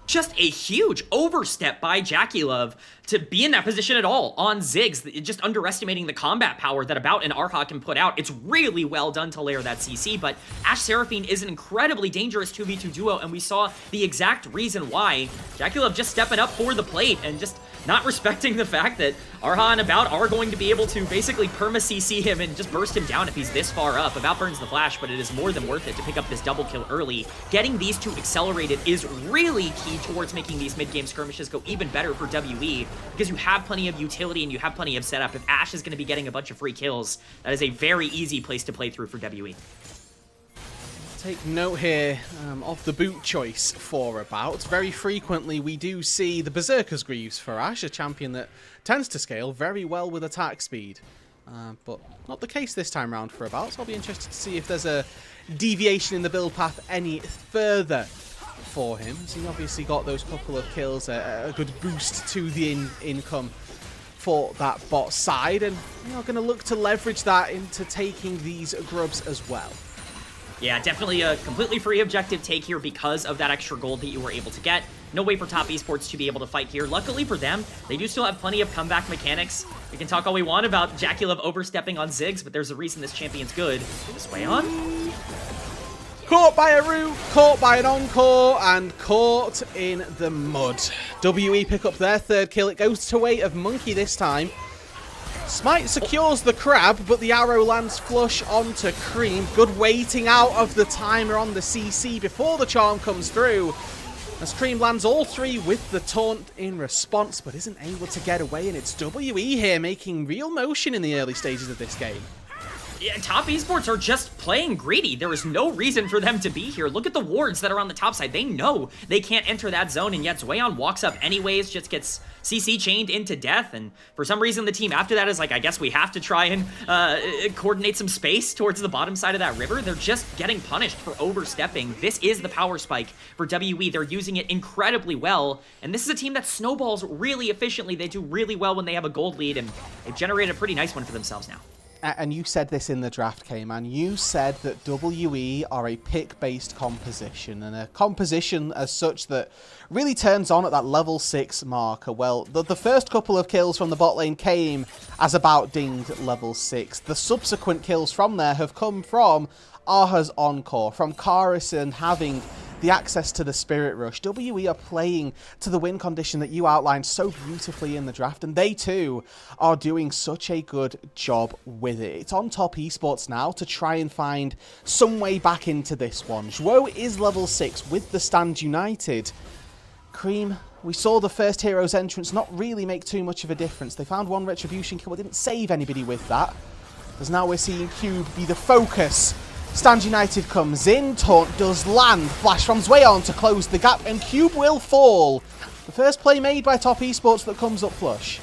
Just a huge overstep by JackieLove to be in that position at all on Ziggs, just underestimating the combat power that About and Arha can put out. It's really well done to layer that CC, but Ashe Seraphine is an incredibly dangerous 2v2 duo, and we saw the exact reason why. JackieLove just stepping up for the plate and just not respecting the fact that Arha and About are going to be able to basically perma-CC him and just burst him down if he's this far up. About burns the flash, but it is more than worth it to pick up this double kill early. Getting these two accelerated is really key towards making these mid-game skirmishes go even better for WE, because you have plenty of utility and you have plenty of setup. If Ashe is going to be getting a bunch of free kills, that is a very easy place to play through for WE. Take note here of the boot choice for About. Very frequently we do see the Berserker's Greaves for Ashe, a champion that tends to scale very well with attack speed. But not the case this time round for About, so I'll be interested to see if there's a deviation in the build path any further for him. So he obviously got those couple of kills, a good boost to the income for that bot side, and going to look to leverage that into taking these grubs as well. Yeah, definitely a completely free objective take here because of that extra gold that you were able to get. No way for Top Esports to be able to fight here. Luckily for them, they do still have plenty of comeback mechanics. We can talk all we want about JackieLove overstepping on Ziggs, but there's a reason this champion's good. This way on. Caught by a root, caught by an encore, and caught in the mud. WE pick up their third kill. It goes to way of Monkey this time. Smite secures the crab, but the arrow lands flush onto Cream. Good waiting out of the timer on the CC before the charm comes through. As Cream lands all three with the taunt in response, but isn't able to get away, and it's WE here making real motion in the early stages of this game. Yeah, Top Esports are just playing greedy. There is no reason for them to be here. Look at the wards that are on the top side. They know they can't enter that zone, and yet Zweon walks up anyways, just gets CC chained into death, and for some reason the team after that is like, I guess we have to try and coordinate some space towards the bottom side of that river. They're just getting punished for overstepping. This is the power spike for WE. They're using it incredibly well, and this is a team that snowballs really efficiently. They do really well when they have a gold lead, and they've generated a pretty nice one for themselves now. And you said this in the draft, K-Man. You said that WE are a pick-based composition, and a composition as such that really turns on at that level 6 marker. Well, the first couple of kills from the bot lane came as About dinged level 6. The subsequent kills from there have come from Arha's encore, from Carison having the access to the Spirit Rush. WE are playing to the win condition that you outlined so beautifully in the draft, and they too are doing such a good job with it. It's on Top Esports now to try and find some way back into this one. Zhuo is level 6 with the Stand United. Cream, we saw the first hero's entrance not really make too much of a difference. They found one retribution kill, but didn't save anybody with that. As now we're seeing Cube be the focus. Stand United comes in, taunt does land, flash from Zweon to close the gap, and Cube will fall. The first play made by Top Esports that comes up flush.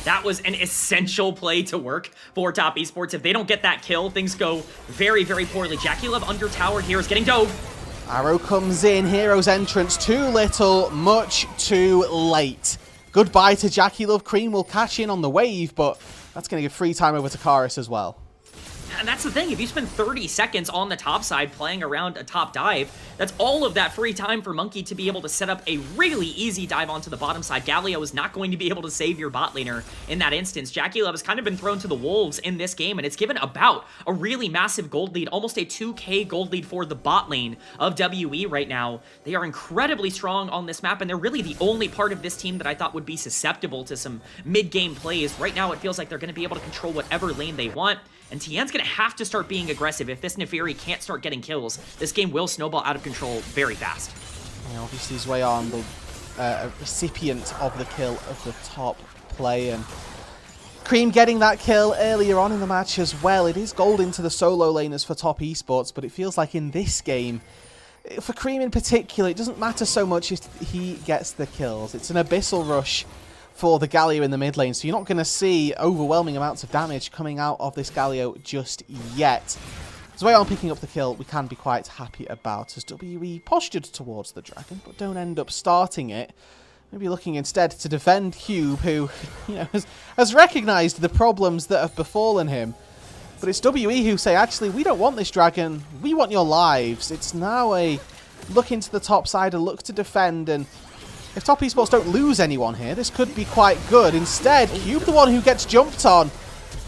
That was an essential play to work for Top Esports. If they don't get that kill, things go very, very poorly. JackieLove under tower here is getting dove. Arrow comes in, hero's entrance, too little, much too late. Goodbye to JackieLove. Cream will catch in on the wave, but that's going to give free time over to Karis as well. And that's the thing, if you spend 30 seconds on the top side playing around a top dive, that's all of that free time for Monkey to be able to set up a really easy dive onto the bottom side. Galio is not going to be able to save your bot laner in that instance. JackieLove has kind of been thrown to the wolves in this game, and it's given About a really massive gold lead, almost a 2k gold lead for the bot lane of WE right now. They are incredibly strong on this map, and they're really the only part of this team that I thought would be susceptible to some mid-game plays. Right now, it feels like they're going to be able to control whatever lane they want, and Tien's going to have to start being aggressive. If this Neferi can't start getting kills, this game will snowball out of control very fast. Yeah, obviously Zweon, the recipient of the kill of the top play, and Cream getting that kill earlier on in the match as well. It is gold into the solo laners for Top Esports, but it feels like in this game, for Cream in particular, it doesn't matter so much if he gets the kills. It's an Abyssal Rush for the Galio in the mid lane, so you're not going to see overwhelming amounts of damage coming out of this Galio just yet. Zweon picking up the kill, we can be quite happy about, as WE postured towards the dragon, but don't end up starting it. Maybe looking instead to defend Cube, who, you know, has recognised the problems that have befallen him. But it's WE who say, actually, we don't want this dragon, we want your lives. It's now a look into the top side, a look to defend, and if Top Esports don't lose anyone here, this could be quite good. Instead, Cube the one who gets jumped on.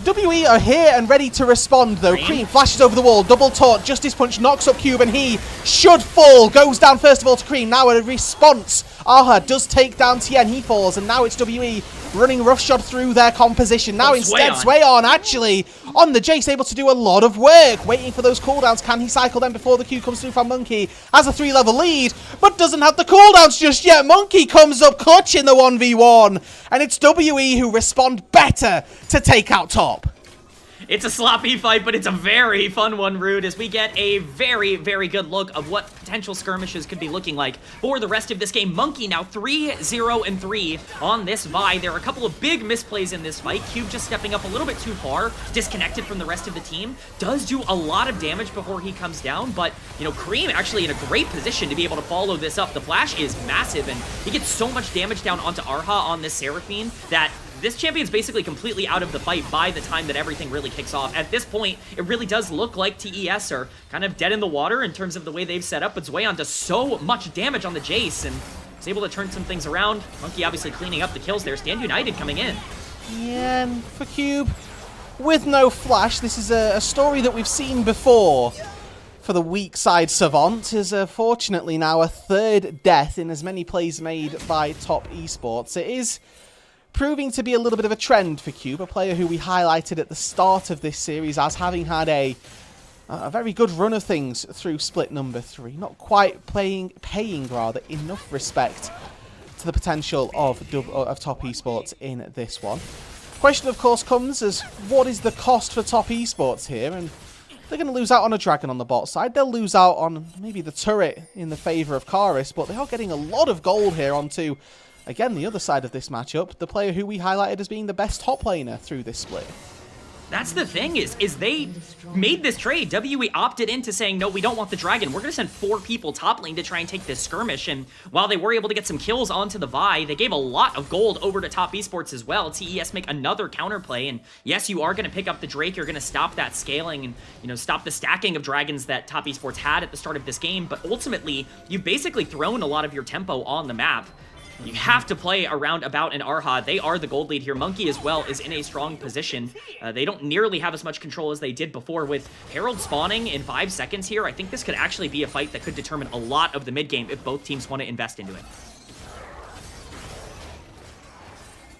WE are here and ready to respond, though. Cream flashes over the wall, double taunt, Justice Punch knocks up Cube, and he should fall. Goes down first of all to Cream, now a response. Aha does take down Tien, he falls, and now it's WE running roughshod through their composition. Now instead, Zweon actually on the Jace, able to do a lot of work, waiting for those cooldowns. Can he cycle them before the Q comes through from Monkey? Has a 3-level lead, but doesn't have the cooldowns just yet. Monkey comes up clutch in the 1v1, and it's WE who respond better to take out top. It's a sloppy fight, but it's a very fun one, Rude, as we get a very, very good look of what potential skirmishes could be looking like for the rest of this game. Monkey now 3-0-3 on this Vi. There are a couple of big misplays in this fight. Cube just stepping up a little bit too far, disconnected from the rest of the team. Does do a lot of damage before he comes down, but, you know, Cream actually in a great position to be able to follow this up. The flash is massive, and he gets so much damage down onto Arha on this Seraphine that this champion's basically completely out of the fight by the time that everything really kicks off. At this point, it really does look like TES are kind of dead in the water in terms of the way they've set up, but Zweon does so much damage on the Jace and is able to turn some things around. Monkey obviously cleaning up the kills there. Stand United coming in. Yeah, and for Cube, with no flash, this is a story that we've seen before. For the weak side Savant is fortunately now a third death in as many plays made by Top Esports. It is proving to be a little bit of a trend for Cube, a player who we highlighted at the start of this series as having had a very good run of things through split number 3. Not quite paying enough respect to the potential of Top Esports in this one. The question, of course, comes as what is the cost for Top Esports here? And they're going to lose out on a dragon on the bot side. They'll lose out on maybe the turret in the favour of Karis, but they are getting a lot of gold here onto, again, the other side of this matchup, the player who we highlighted as being the best top laner through this split. That's the thing, is they made this trade. WE opted into saying, no, we don't want the dragon. We're going to send 4 people top lane to try and take this skirmish. And while they were able to get some kills onto the Vi, they gave a lot of gold over to Top Esports as well. TES make another counterplay. And yes, you are going to pick up the Drake. You're going to stop that scaling and, you know, stop the stacking of dragons that Top Esports had at the start of this game. But ultimately, you've basically thrown a lot of your tempo on the map. You have to play around about an Arha. They are the gold lead here. Monkey as well is in a strong position. They don't nearly have as much control as they did before. With Herald spawning in 5 seconds here, I think this could actually be a fight that could determine a lot of the mid game if both teams want to invest into it.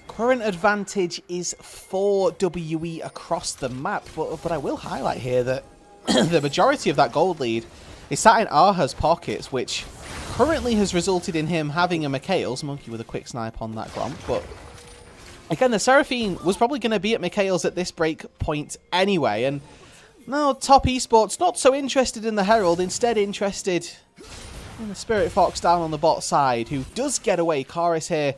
Current advantage is for WE across the map, but I will highlight here that the majority of that gold lead is sat in Arha's pockets, which currently has resulted in him having a Mikhail's. Monkey with a quick snipe on that Glomp, but again, the Seraphine was probably going to be at Mikhail's at this break point anyway, and now Top Esports not so interested in the Herald, instead interested in the Spirit Fox down on the bot side, who does get away. Karis here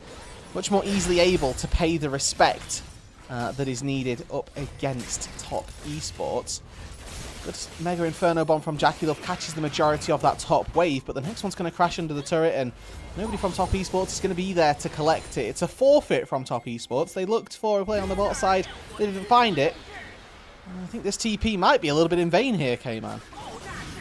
much more easily able to pay the respect that is needed up against Top Esports. Good Mega Inferno Bomb from Jackie Love catches the majority of that top wave, but the next one's going to crash under the turret, and nobody from Top Esports is going to be there to collect it. It's a forfeit from Top Esports. They looked for a play on the bot side, they didn't find it. I think this TP might be a little bit in vain here, K-Man.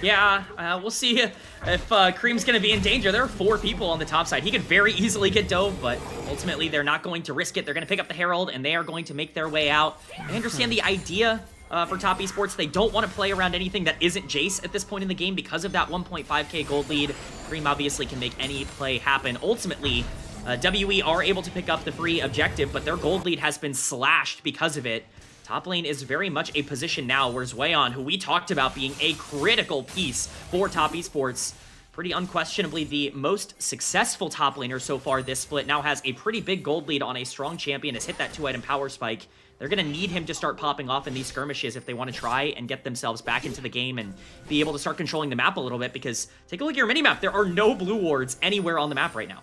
Yeah, we'll see if Cream's going to be in danger. There are 4 people on the top side. He could very easily get dove, but ultimately they're not going to risk it. They're going to pick up the Herald, and they are going to make their way out. I understand the idea for Top Esports. They don't want to play around anything that isn't Jace at this point in the game because of that 1.5k gold lead. Cream obviously can make any play happen. Ultimately, WE are able to pick up the free objective, but their gold lead has been slashed because of it. Top lane is very much a position now where Zweon, who we talked about being a critical piece for Top Esports, pretty unquestionably the most successful top laner so far this split, now has a pretty big gold lead on a strong champion, has hit that 2-item power spike. They're going to need him to start popping off in these skirmishes if they want to try and get themselves back into the game and be able to start controlling the map a little bit, because take a look at your minimap. There are no blue wards anywhere on the map right now.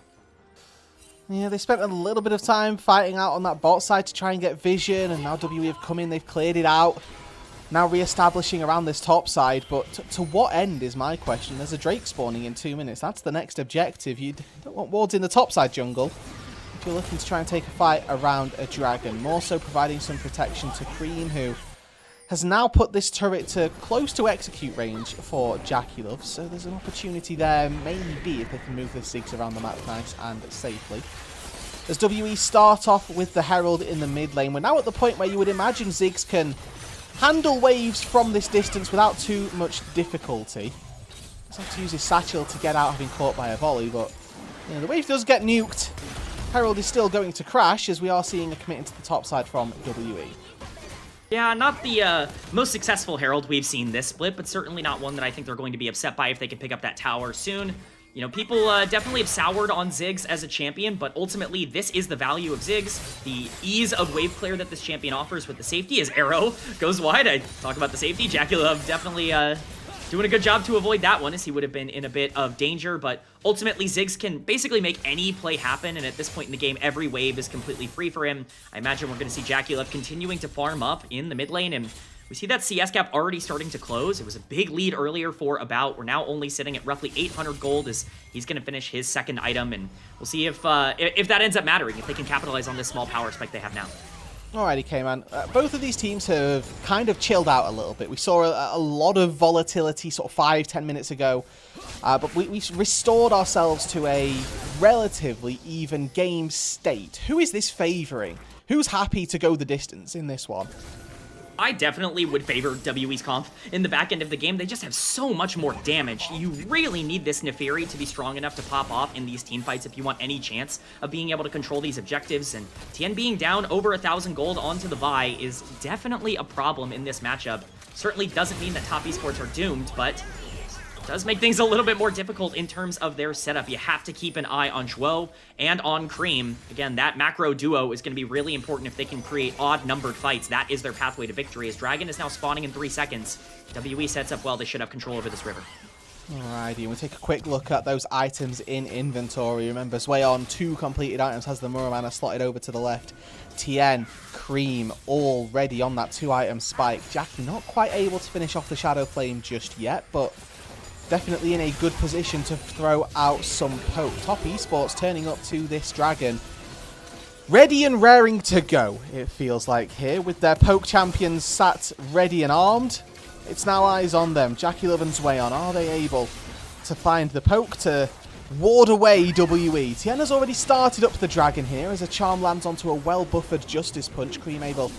Yeah, they spent a little bit of time fighting out on that bot side to try and get vision, and now WE have come in, they've cleared it out. Now re-establishing around this top side, but to what end is my question? There's a Drake spawning in 2 minutes. That's the next objective. You don't want wards in the top side jungle if you're looking to try and take a fight around a dragon. More so providing some protection to Cream, who has now put this turret to close to execute range for Jackie Love. So there's an opportunity there, maybe, if they can move the Ziggs around the map nice and safely. As WE start off with the Herald in the mid lane, we're now at the point where you would imagine Ziggs can handle waves from this distance without too much difficulty. Just have to use his satchel to get out, having caught by a volley, but you know, the wave does get nuked. Herald is still going to crash, as we are seeing a commit into the top side from WE. Yeah, not the most successful Herald we've seen this split, but certainly not one that I think they're going to be upset by if they can pick up that tower soon. You know, people definitely have soured on Ziggs as a champion, but ultimately this is the value of Ziggs. The ease of wave clear that this champion offers with the safety as Arrow goes wide. I talk about the safety. Jackie Love definitely doing a good job to avoid that one, as he would have been in a bit of danger, but ultimately Ziggs can basically make any play happen, and at this point in the game, every wave is completely free for him. I imagine we're going to see Jackie Love continuing to farm up in the mid lane, and we see that CS gap already starting to close. It was a big lead earlier for About. We're now only sitting at roughly 800 gold as he's going to finish his second item, and we'll see if that ends up mattering, if they can capitalize on this small power spike they have now. Alrighty, K-Man. Both of these teams have kind of chilled out a little bit. We saw a lot of volatility sort of 5-10 minutes ago, but we've restored ourselves to a relatively even game state. Who is this favouring? Who's happy to go the distance in this one? I definitely would favor WE's comp in the back end of the game. They just have so much more damage. You really need this Neferi to be strong enough to pop off in these team fights if you want any chance of being able to control these objectives. And Tien being down over 1,000 gold onto the Vi is definitely a problem in this matchup. Certainly doesn't mean that top esports are doomed, but does make things a little bit more difficult in terms of their setup. You have to keep an eye on Zhuo and on Cream. Again, that macro duo is going to be really important if they can create odd-numbered fights. That is their pathway to victory, as Dragon is now spawning in 3 seconds. WE sets up well. They should have control over this river. Alrighty, and we'll take a quick look at those items in inventory. Remember, Zweon, 2 completed items, has the Muramana slotted over to the left. Tien, Cream, all ready on that 2-item spike. Jackie not quite able to finish off the Shadow Flame just yet, but definitely in a good position to throw out some poke. Top Esports turning up to this dragon, ready and raring to go, it feels like here, with their poke champions sat ready and armed. It's now eyes on them. Jackie Love and Zweon, are they able to find the poke to ward away WE? Tien has already started up the dragon here as a charm lands onto a well-buffered Justice Punch. Cream able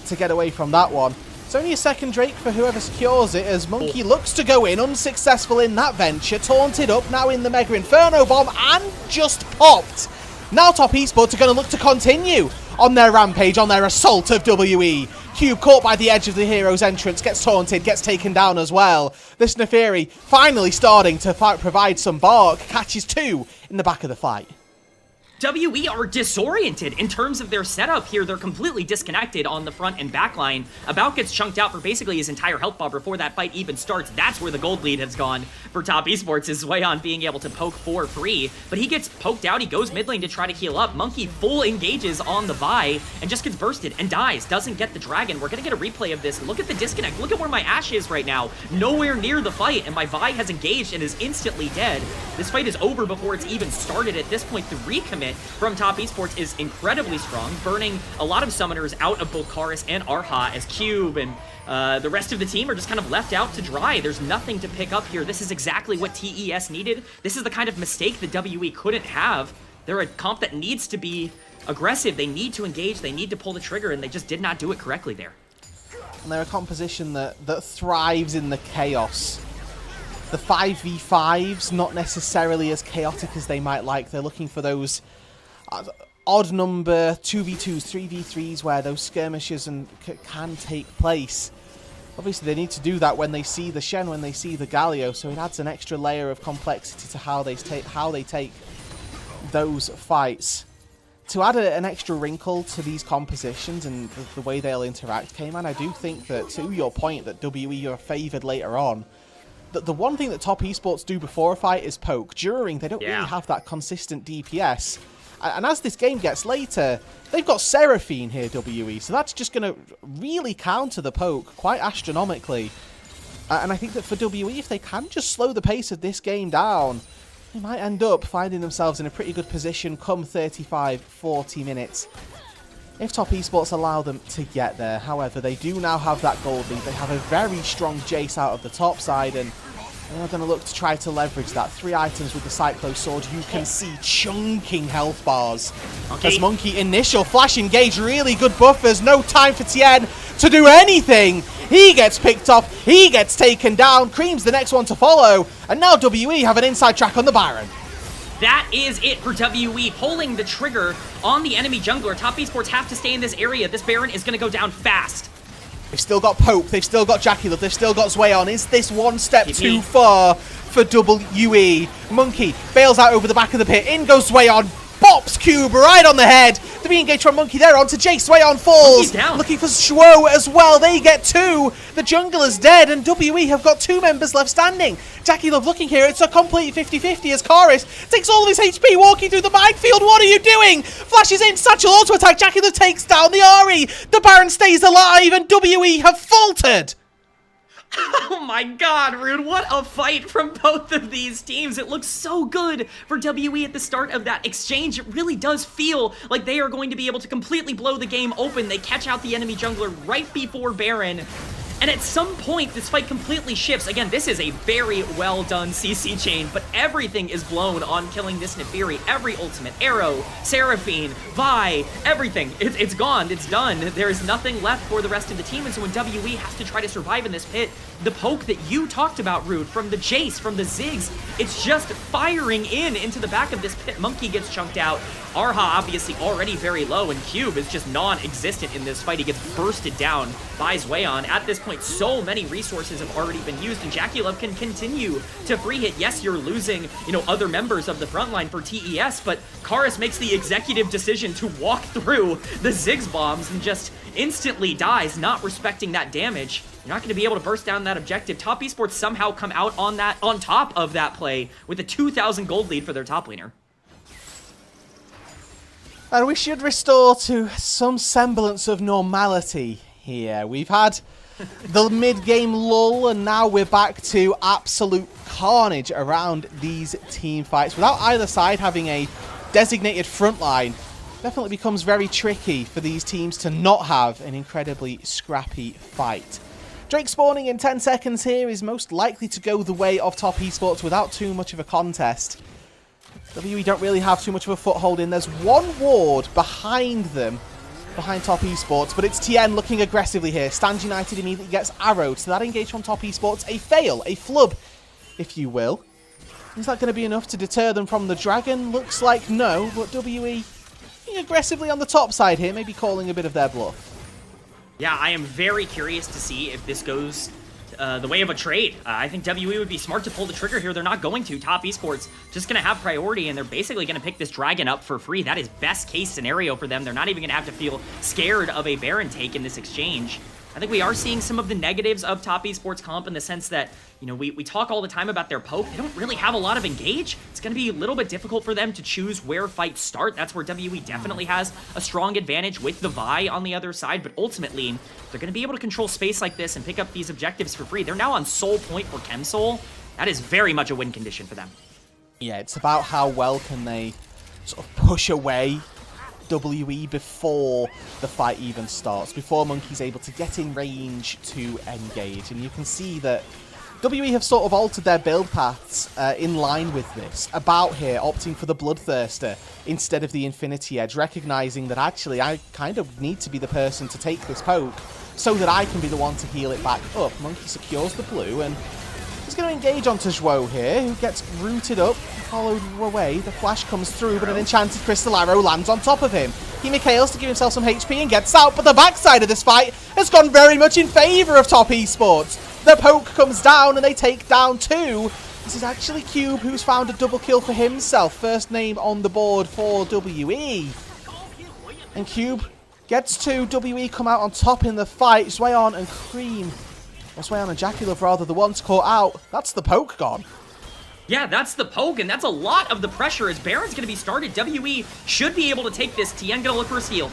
to get away from that one. It's only a second Drake for whoever secures it, as Monkey looks to go in, unsuccessful in that venture, taunted up, now in the Mega Inferno Bomb, and just popped. Now Top Esports are going to look to continue on their rampage, on their assault of WE. Cube caught by the edge of the hero's entrance, gets taunted, gets taken down as well. This Neferi finally starting to provide some bark, catches 2 in the back of the fight. WE are disoriented in terms of their setup here. They're completely disconnected on the front and back line. About gets chunked out for basically his entire health bar before that fight even starts. That's where the gold lead has gone for Top Esports, is Zweon being able to poke for free. But he gets poked out. He goes mid lane to try to heal up. Monkey full engages on the Vi and just gets bursted and dies. Doesn't get the dragon. We're going to get a replay of this. Look at the disconnect. Look at where my Ashe is right now. Nowhere near the fight, and my Vi has engaged and is instantly dead. This fight is over before it's even started. At this point, the recommit from Top Esports is incredibly strong, burning a lot of summoners out of both Karis and Arha, as Cube and the rest of the team are just kind of left out to dry. There's nothing to pick up here. This is exactly what TES needed. This is the kind of mistake that WE couldn't have. They're a comp that needs to be aggressive. They need to engage. They need to pull the trigger, and they just did not do it correctly there. And they're a composition that thrives in the chaos. The 5v5s, not necessarily as chaotic as they might like. They're looking for those odd number 2v2s, 3v3s, where those skirmishes can take place. Obviously, they need to do that when they see the Shen, when they see the Galio, so it adds an extra layer of complexity to how they take those fights. To add an extra wrinkle to these compositions and the way they'll interact, K-Man, I do think that, to your point, that WE are favoured later on. The one thing that Top Esports do before a fight is poke. During, they don't really have that consistent DPS. And as this game gets later, they've got Seraphine here, WE, so that's just going to really counter the poke quite astronomically. And I think that for WE, if they can just slow the pace of this game down, they might end up finding themselves in a pretty good position come 35-40 minutes. If Top Esports allow them to get there. However, they do now have that gold lead. They have a very strong Jace out of the top side, and they're going to look to try to leverage that. 3 items with the Cyclo Sword. You can see chunking health bars. Okay. As Monkey initial flash engage, really good buffers. No time for Tien to do anything. He gets picked off. He gets taken down. Cream's the next one to follow. And now WE have an inside track on the Baron. That is it for WE, pulling the trigger on the enemy jungler. Top Esports have to stay in this area. This Baron is going to go down fast. They've still got Pope, they've still got Jackie Love, they've still got Zwayon. Is this one step too far for WE? Monkey bails out over the back of the pit. In goes Zwayon, bops Cube right on the head. The re-engage from Monkey there onto Jace. Zwayon falls. Looking for Shwo as well. They get 2. The jungler's dead, and WE have got 2 members left standing. Jackie Love looking here. It's a complete 50-50 as Karis takes all of his HP walking through the minefield. What are you doing? Flashes in, satchel auto attack. Jackie Love takes down the Ahri. The Baron stays alive, and WE have faltered. Oh my god, Rude, what a fight from both of these teams. It looks so good for WE at the start of that exchange. It really does feel like they are going to be able to completely blow the game open. They catch out the enemy jungler right before Baron. And at some point, this fight completely shifts. Again, this is a very well done CC chain, but everything is blown on killing this Nefiri. Every ultimate, Arrow, Seraphine, Vi, everything. It's gone. It's done. There is nothing left for the rest of the team. And so when WE has to try to survive in this pit, the poke that you talked about, Rude, from the Jace, from the Ziggs, it's just firing into the back of this pit. Monkey gets chunked out. Arha obviously already very low, and Cube is just non-existent in this fight. He gets bursted down by Zwayon. At this point, so many resources have already been used, and Jackie Love can continue to free hit. Yes, you're losing, other members of the front line for TES, but Karis makes the executive decision to walk through the Ziggs bombs and just instantly dies, not respecting that damage. You're not going to be able to burst down that objective. Top Esports somehow come out on top of that play with a 2,000 gold lead for their top laner. And we should restore to some semblance of normality here. We've had the mid-game lull, and now we're back to absolute carnage around these team fights. Without either side having a designated front line, definitely becomes very tricky for these teams to not have an incredibly scrappy fight. Drake spawning in 10 seconds here is most likely to go the way of Top Esports without too much of a contest. WE don't really have too much of a foothold in. There's one ward behind them, behind Top Esports, but it's Tien looking aggressively here. Stand United immediately gets arrowed, so that engage from Top Esports, a fail, a flub, if you will. Is that going to be enough to deter them from the dragon? Looks like no, but WE being aggressively on the top side here, maybe calling a bit of their bluff. Yeah, I am very curious to see if this goes the way of a trade. I think WE would be smart to pull the trigger here. They're not going to. Top Esports just going to have priority, and they're basically going to pick this dragon up for free. That is best case scenario for them. They're not even going to have to feel scared of a Baron take in this exchange. I think we are seeing some of the negatives of Top Esports comp in the sense that, we talk all the time about their poke. They don't really have a lot of engage. It's going to be a little bit difficult for them to choose where fights start. That's where WE definitely has a strong advantage with the Vi on the other side, but ultimately, they're going to be able to control space like this and pick up these objectives for free. They're now on Soul Point for Chemsoul. That is very much a win condition for them. Yeah, it's about how well can they sort of push away WE before the fight even starts, before Monkey's able to get in range to engage. And you can see that WE have sort of altered their build paths in line with this, about here opting for the Bloodthirster instead of the Infinity Edge, recognizing that actually I kind of need to be the person to take this poke so that I can be the one to heal it back up. Monkey secures the blue, and he's going to engage onto Zwo here, who gets rooted up, followed away. The flash comes through, but an enchanted crystal arrow lands on top of him. He Mikhails to give himself some HP and gets out, but the backside of this fight has gone very much in favour of Top Esports. The poke comes down, and they take down 2. This is actually Cube, who's found a double kill for himself. First name on the board for WE. And Cube gets 2. WE come out on top in the fight. Zwayon and Cream. Or Zwayon and Jackie Love, rather, the ones caught out. That's the poke gone. Yeah, that's the poke, and that's a lot of the pressure as Baron's going to be started. WE should be able to take this. Tien going to look for a steal.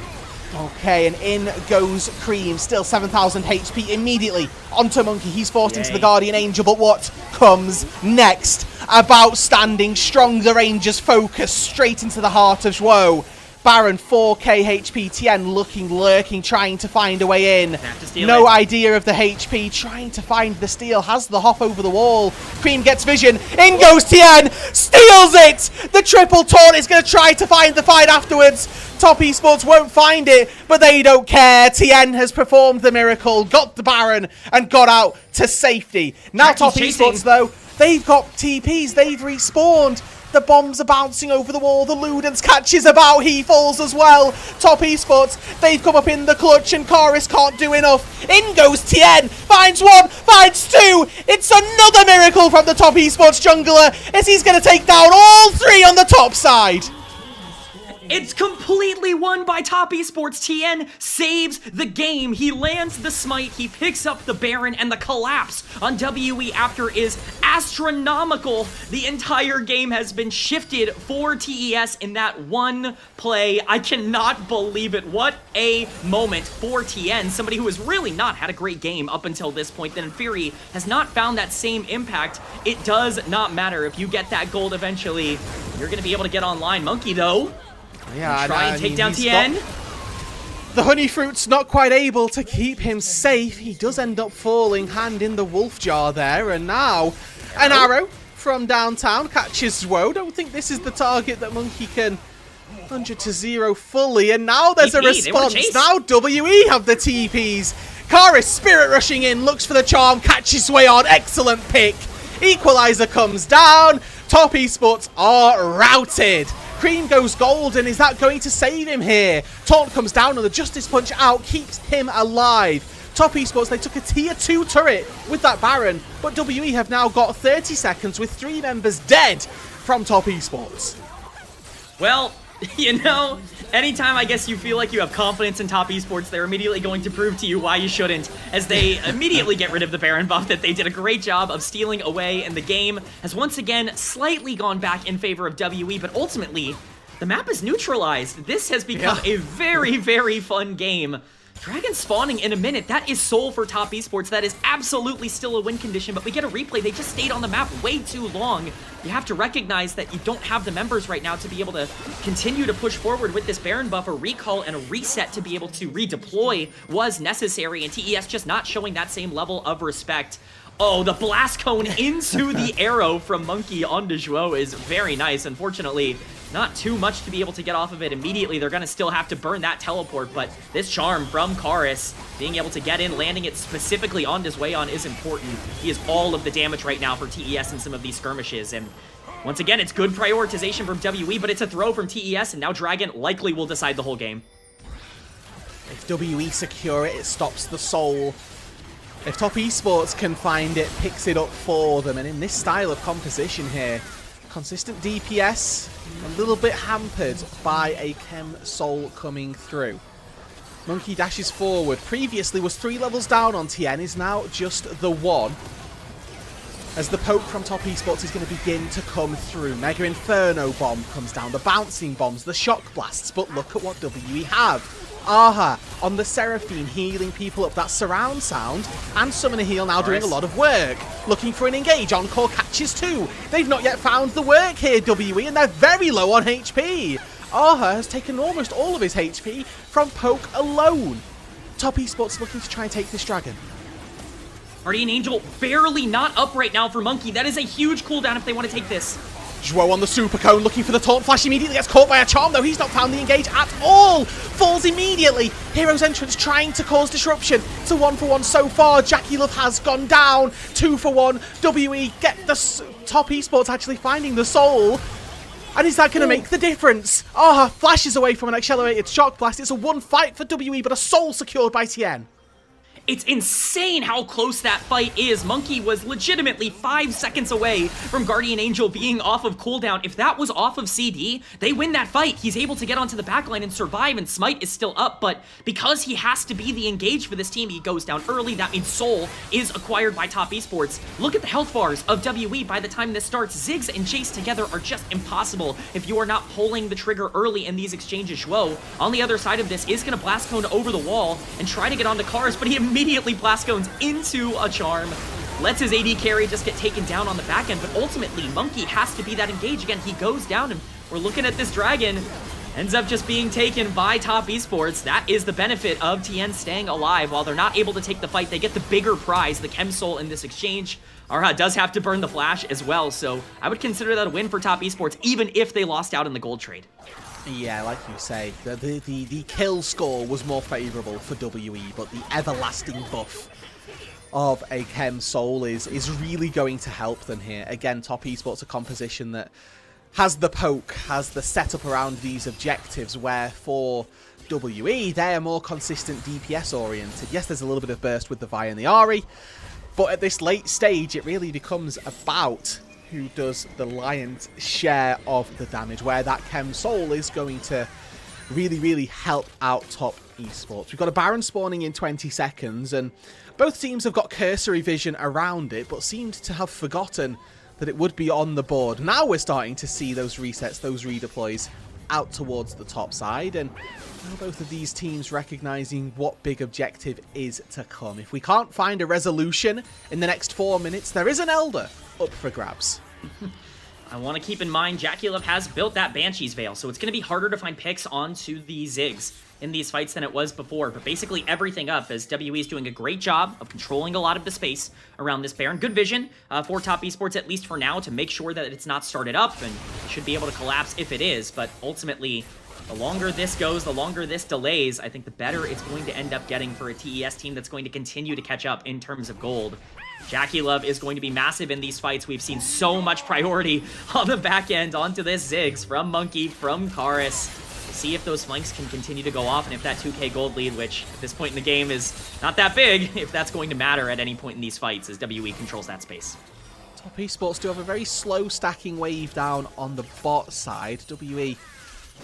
Okay, and in goes Cream, still 7,000 HP immediately onto Monkey. He's forced into the Guardian Angel, but what comes next? About standing strong, the Rangers focus straight into the heart of Zhuo. Baron, 4k HP, Tien lurking, trying to find a way in. No idea of the HP, trying to find the steal, has the hop over the wall. Cream gets vision, in goes Tien, steals it! The triple taunt is going to try to find the fight afterwards. Top Esports won't find it, but they don't care. Tien has performed the miracle, got the Baron, and got out to safety. Now Top Esports, though, they've got TPs, they've respawned. The bombs are bouncing over the wall. The Ludens catches about. He falls as well. Top Esports, they've come up in the clutch and Chorus can't do enough. In goes Tien. Finds one. Finds two. It's another miracle from the Top Esports jungler as he's going to take down all three on the top side. It's completely won by Top Esports. Tien saves the game. He lands the smite, he picks up the Baron, and the collapse on WE after is astronomical. The entire game has been shifted for TES in that one play. I cannot believe it. What a moment for Tien, somebody who has really not had a great game up until this point. Then Fury has not found that same impact. It does not matter. If you get that gold eventually, you're going to be able to get online. Monkey, though, yeah, try and take down Tien. The honey fruit's not quite able to keep him safe. He does end up falling hand in the wolf jar there. And now an arrow from downtown catches Zhuo. Don't think this is the target that Monkey can 100-0 fully. And now there's a response. Now WE have the TPs. Karis spirit rushing in, looks for the charm, catches way on. Excellent pick. Equalizer comes down. Top Esports are routed. Cream goes golden. Is that going to save him here? Taunt comes down and the Justice Punch out keeps him alive. Top Esports, they took a tier 2 turret with that Baron, but WE have now got 30 seconds with 3 members dead from Top Esports. Well, you know, anytime I guess you feel like you have confidence in Top Esports, they're immediately going to prove to you why you shouldn't, as they immediately get rid of the Baron buff that they did a great job of stealing away, and the game has once again slightly gone back in favor of WE, but ultimately, the map is neutralized. This has become a very, very fun game. Dragon spawning in a minute, that is soul for Top Esports. That is absolutely still a win condition, but we get a replay. They just stayed on the map way too long. You have to recognize that you don't have the members right now to be able to continue to push forward with this Baron buff. A recall and a reset to be able to redeploy was necessary, and TES just not showing that same level of respect. Oh, the blast cone into the arrow from Monkey onto Zhuo is very nice. Unfortunately, not too much to be able to get off of it immediately. They're going to still have to burn that teleport, but this charm from Chorus, being able to get in, landing it specifically on his way on is important. He is all of the damage right now for TES in some of these skirmishes, and once again, it's good prioritization from WE, but it's a throw from TES, and now Dragon likely will decide the whole game. If WE secure it, it stops the soul. If Top Esports can find it, picks it up for them, and in this style of composition here, consistent DPS, a little bit hampered by a Chem Soul coming through. Monkey dashes forward. Previously was 3 levels down on Tien, is now just the 1. As the poke from Top Esports is going to begin to come through. Mega Inferno bomb comes down, the bouncing bombs, the shock blasts, but look at what WE have. Aha on the Seraphine, healing people up. That surround sound and Summoner Heal now doing a lot of work. Looking for an engage. Encore catches 2. They've not yet found the work here, WE, and they're very low on HP. Aha has taken almost all of his HP from poke alone. Top Esports looking to try and take this dragon. Guardian Angel barely not up right now for Monkey. That is a huge cooldown if they want to take this. Zhuo on the super cone, looking for the taunt flash, immediately gets caught by a charm, though he's not found the engage at all. Falls immediately. Hero's entrance trying to cause disruption. It's a 1-for-1 so far. Jackie Love has gone down. 2-for-1. WE get the Top Esports actually finding the soul. And is that going to make the difference? Ah, flashes away from an accelerated shock blast. It's a 1 fight for WE, but a soul secured by Tien. It's insane how close that fight is. Monkey was legitimately 5 seconds away from Guardian Angel being off of cooldown. If that was off of CD, they win that fight. He's able to get onto the backline and survive, and Smite is still up, but because he has to be the engage for this team, he goes down early. That means Soul is acquired by Top Esports. Look at the health bars of WE by the time this starts. Ziggs and Jace together are just impossible if you are not pulling the trigger early in these exchanges. Shuo, on the other side of this, is going to blast cone over the wall and try to get onto Cars, but he immediately blast cones into a charm. Lets his AD carry just get taken down on the back end, but ultimately Monkey has to be that engage. Again, he goes down, and we're looking at this dragon. Ends up just being taken by Top Esports. That is the benefit of TN staying alive. While they're not able to take the fight, they get the bigger prize, the Chem Soul in this exchange. Arha does have to burn the flash as well, so I would consider that a win for Top Esports, even if they lost out in the gold trade. Yeah, like you say, the kill score was more favourable for WE, but the everlasting buff of a Chem Soul is really going to help them here. Again, Top Esports, a composition that has the poke, has the setup around these objectives, where for WE, they're more consistent DPS oriented. Yes, there's a little bit of burst with the Vi and the Ahri, but at this late stage, it really becomes about who does the lion's share of the damage, where that Chem Soul is going to really help out Top Esports. We've got a Baron spawning in 20 seconds, and both teams have got cursory vision around it, but seemed to have forgotten that it would be on the board. Now we're starting to see those resets, those redeploys out towards the top side, and now both of these teams recognizing what big objective is to come. If we can't find a resolution in the next 4 minutes, there is an Elder up for grabs. I want to keep in mind, JackeyLove has built that Banshee's Veil, so it's going to be harder to find picks onto the Ziggs in these fights than it was before, but basically everything up as WE is doing a great job of controlling a lot of the space around this Baron. Good vision for Top Esports, at least for now, to make sure that it's not started up, and it should be able to collapse if it is, but ultimately, the longer this goes, the longer this delays, I think the better it's going to end up getting for a TES team that's going to continue to catch up in terms of gold. JackeyLove is going to be massive in these fights. We've seen so much priority on the back end onto this Ziggs from Monkey, from Karis. See if those flanks can continue to go off, and if that 2k gold lead, which at this point in the game is not that big, if that's going to matter at any point in these fights as WE controls that space. Top Esports do have a very slow stacking wave down on the bot side. WE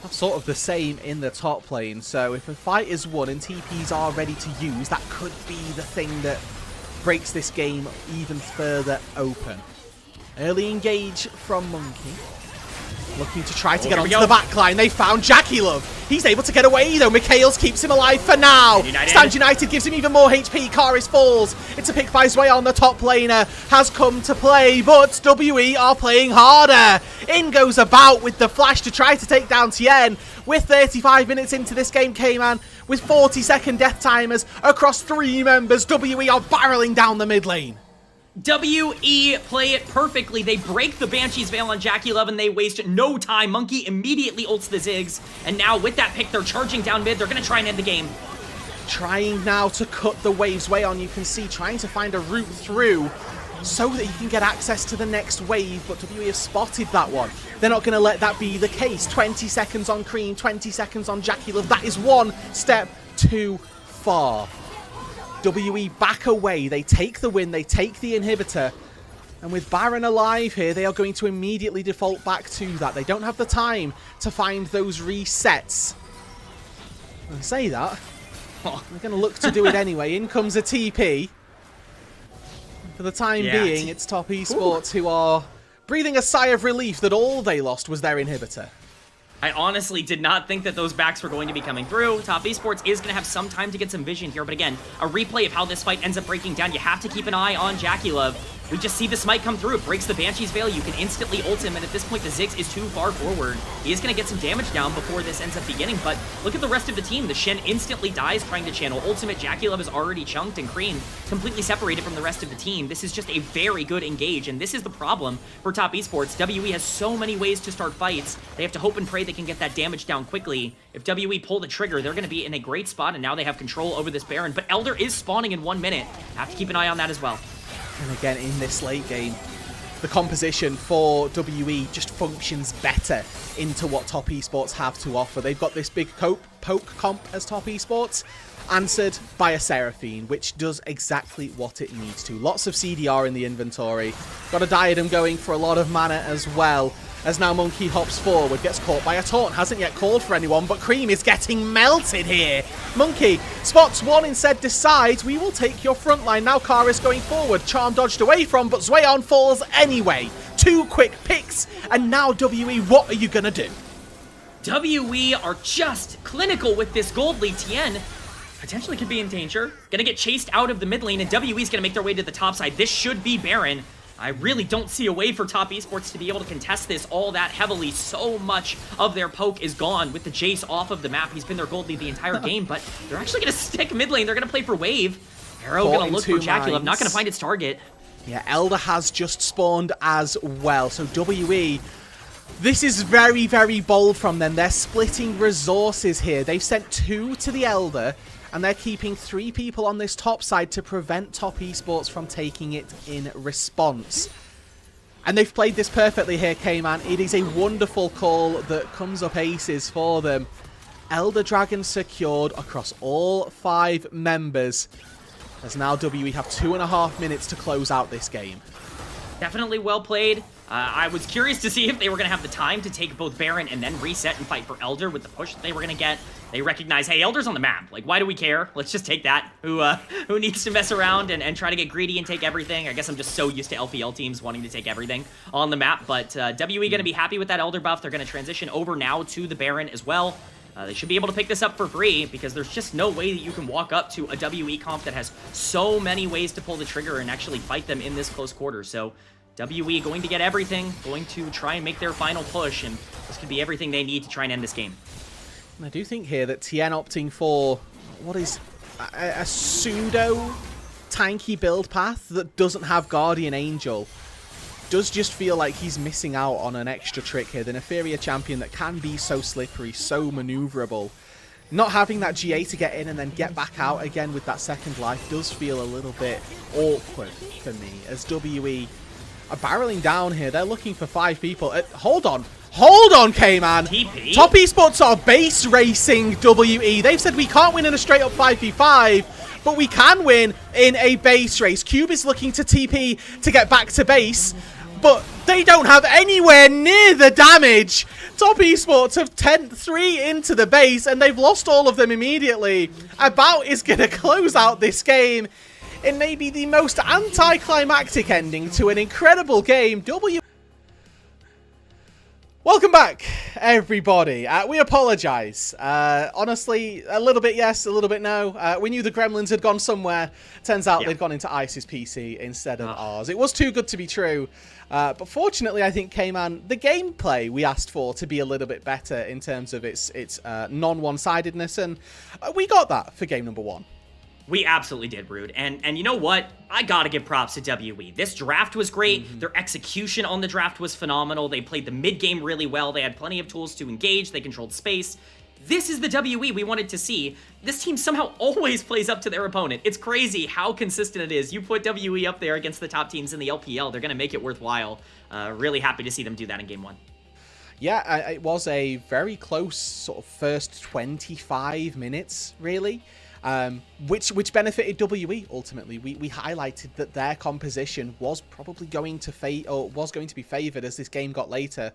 have sort of the same in the top lane, so if a fight is won and TPs are ready to use, that could be the thing that breaks this game even further open. Early engage from Monkey. Looking to try to get onto the backline. They found JackeyLove. He's able to get away though. Mikhails keeps him alive for now. Stand United gives him even more HP. Karis falls. It's a pick by Zway on the top laner. Has come to play, but WE are playing harder. In goes About with the flash to try to take down Tien. We're 35 minutes into this game, K-Man, with 40-second death timers across 3 members. WE are barreling down the mid lane. WE play it perfectly. They break the Banshee's Veil on JackeyLove, and they waste no time. Monkey immediately ults the Ziggs, and now with that pick, they're charging down mid. They're going to try and end the game. Trying now to cut the waves way on, you can see, trying to find a route through so that he can get access to the next wave, but WE have spotted that one. They're not going to let that be the case. 20 seconds on Cream, 20 seconds on JackeyLove. That is one step too far. WE back away, they take the win, they take the inhibitor, and with Baron alive here, they are going to immediately default back to that. They don't have the time to find those resets. I say that, they're going to look to do it anyway. In comes a TP. For the time being, it's Top Esports who are breathing a sigh of relief that all they lost was their inhibitor. I honestly did not think that those backs were going to be coming through. Top Esports is going to have some time to get some vision here, but again, a replay of how this fight ends up breaking down. You have to keep an eye on JackeyLove. We just see the smite come through. It breaks the Banshee's Veil. You can instantly ult him, and at this point, the Ziggs is too far forward. He is going to get some damage down before this ends up beginning, but look at the rest of the team. The Shen instantly dies trying to channel ultimate. JackeyLove is already chunked, and Cream completely separated from the rest of the team. This is just a very good engage, and this is the problem for Top Esports. WE has so many ways to start fights. They have to hope and pray they can get that damage down quickly. If WE pull the trigger, they're going to be in a great spot, and now they have control over this Baron, but Elder is spawning in 1 minute. Have to keep an eye on that as well. And again, in this late game, the composition for WE just functions better into what Top Esports have to offer. They've got this big poke comp as Top Esports, answered by a Seraphine, which does exactly what it needs to. Lots of CDR in the inventory. Got a Diadem going for a lot of mana as well. As now Monkey hops forward, gets caught by a taunt. Hasn't yet called for anyone, but Cream is getting melted here. Monkey spots one, instead decides, we will take your front line. Now Kara's going forward. Charm dodged away from, but Zwayon falls anyway. 2 quick picks, and now WE, what are you going to do? WE are just clinical with this gold lead. TN potentially could be in danger. Gonna get chased out of the mid lane, and WE's gonna make their way to the top side. This should be Baron. I really don't see a way for Top Esports to be able to contest this all that heavily. So much of their poke is gone with the Jace off of the map. He's been their gold lead the entire game, but they're actually going to stick mid lane. They're going to play for Wave. Arrow going to look for Jaculov, not going to find its target. Yeah, Elder has just spawned as well. So WE, this is very, very bold from them. They're splitting resources here. They've sent 2 to the Elder, and they're keeping 3 people on this top side to prevent Top Esports from taking it in response. And they've played this perfectly here, K-Man. It is a wonderful call that comes up aces for them. Elder Dragon secured across all 5 members. As now WE have 2.5 minutes to close out this game. Definitely well played. I was curious to see if they were going to have the time to take both Baron and then reset and fight for Elder with the push that they were going to get. They recognize, hey, Elder's on the map. Like, why do we care? Let's just take that. Who needs to mess around and try to get greedy and take everything? I guess I'm just so used to LPL teams wanting to take everything on the map. But WE going to be happy with that Elder buff. They're going to transition over now to the Baron as well. They should be able to pick this up for free because there's just no way that you can walk up to a WE comp that has so many ways to pull the trigger and actually fight them in this close quarter. So WE going to get everything, going to try and make their final push, and this could be everything they need to try and end this game. I do think here that TN opting for what is a pseudo tanky build path that doesn't have Guardian Angel does just feel like he's missing out on an extra trick here. The Neferia champion that can be so slippery, so maneuverable. Not having that GA to get in and then get back out again with that second life does feel a little bit awkward for me, as WE are barreling down here. They're looking for 5 people. Hold on, K-Man. Top Esports are base racing WE. They've said we can't win in a straight up 5v5, but we can win in a base race. Cube is looking to TP to get back to base, but they don't have anywhere near the damage. Top Esports have 10-3 into the base, and they've lost all of them immediately. About is going to close out this game in maybe the most anticlimactic ending to an incredible game. Welcome back, everybody. We apologize. Honestly, a little bit yes, a little bit no. We knew the Gremlins had gone somewhere. Turns out they'd gone into Ice's PC instead of ours. It was too good to be true. But fortunately, I think, K-Man, the gameplay we asked for to be a little bit better in terms of its non-one-sidedness, and we got that for game number 1. We absolutely did, Rude. And you know what? I gotta give props to WE. This draft was great. Their execution on the draft was phenomenal. They played the mid-game really well. They had plenty of tools to engage. They controlled space. This is the WE we wanted to see. This team somehow always plays up to their opponent. It's crazy how consistent it is. You put WE up there against the top teams in the LPL, they're gonna make it worthwhile. Really happy to see them do that in game 1. Yeah, it was a very close sort of first 25 minutes, really. Which benefited WE ultimately. We highlighted that their composition was probably going to be favored as this game got later,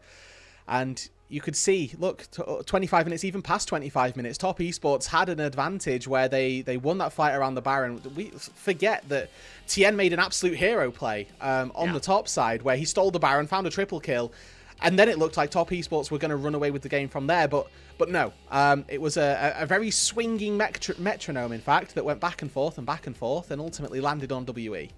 and you could see, look, 25 minutes, even past 25 minutes, Top Esports had an advantage where they won that fight around the Baron. We forget that TN made an absolute hero play on the top side where he stole the Baron, found a triple kill. And then it looked like Top Esports were going to run away with the game from there, but no. It was a very swinging metronome, in fact, that went back and forth, and ultimately landed on WE.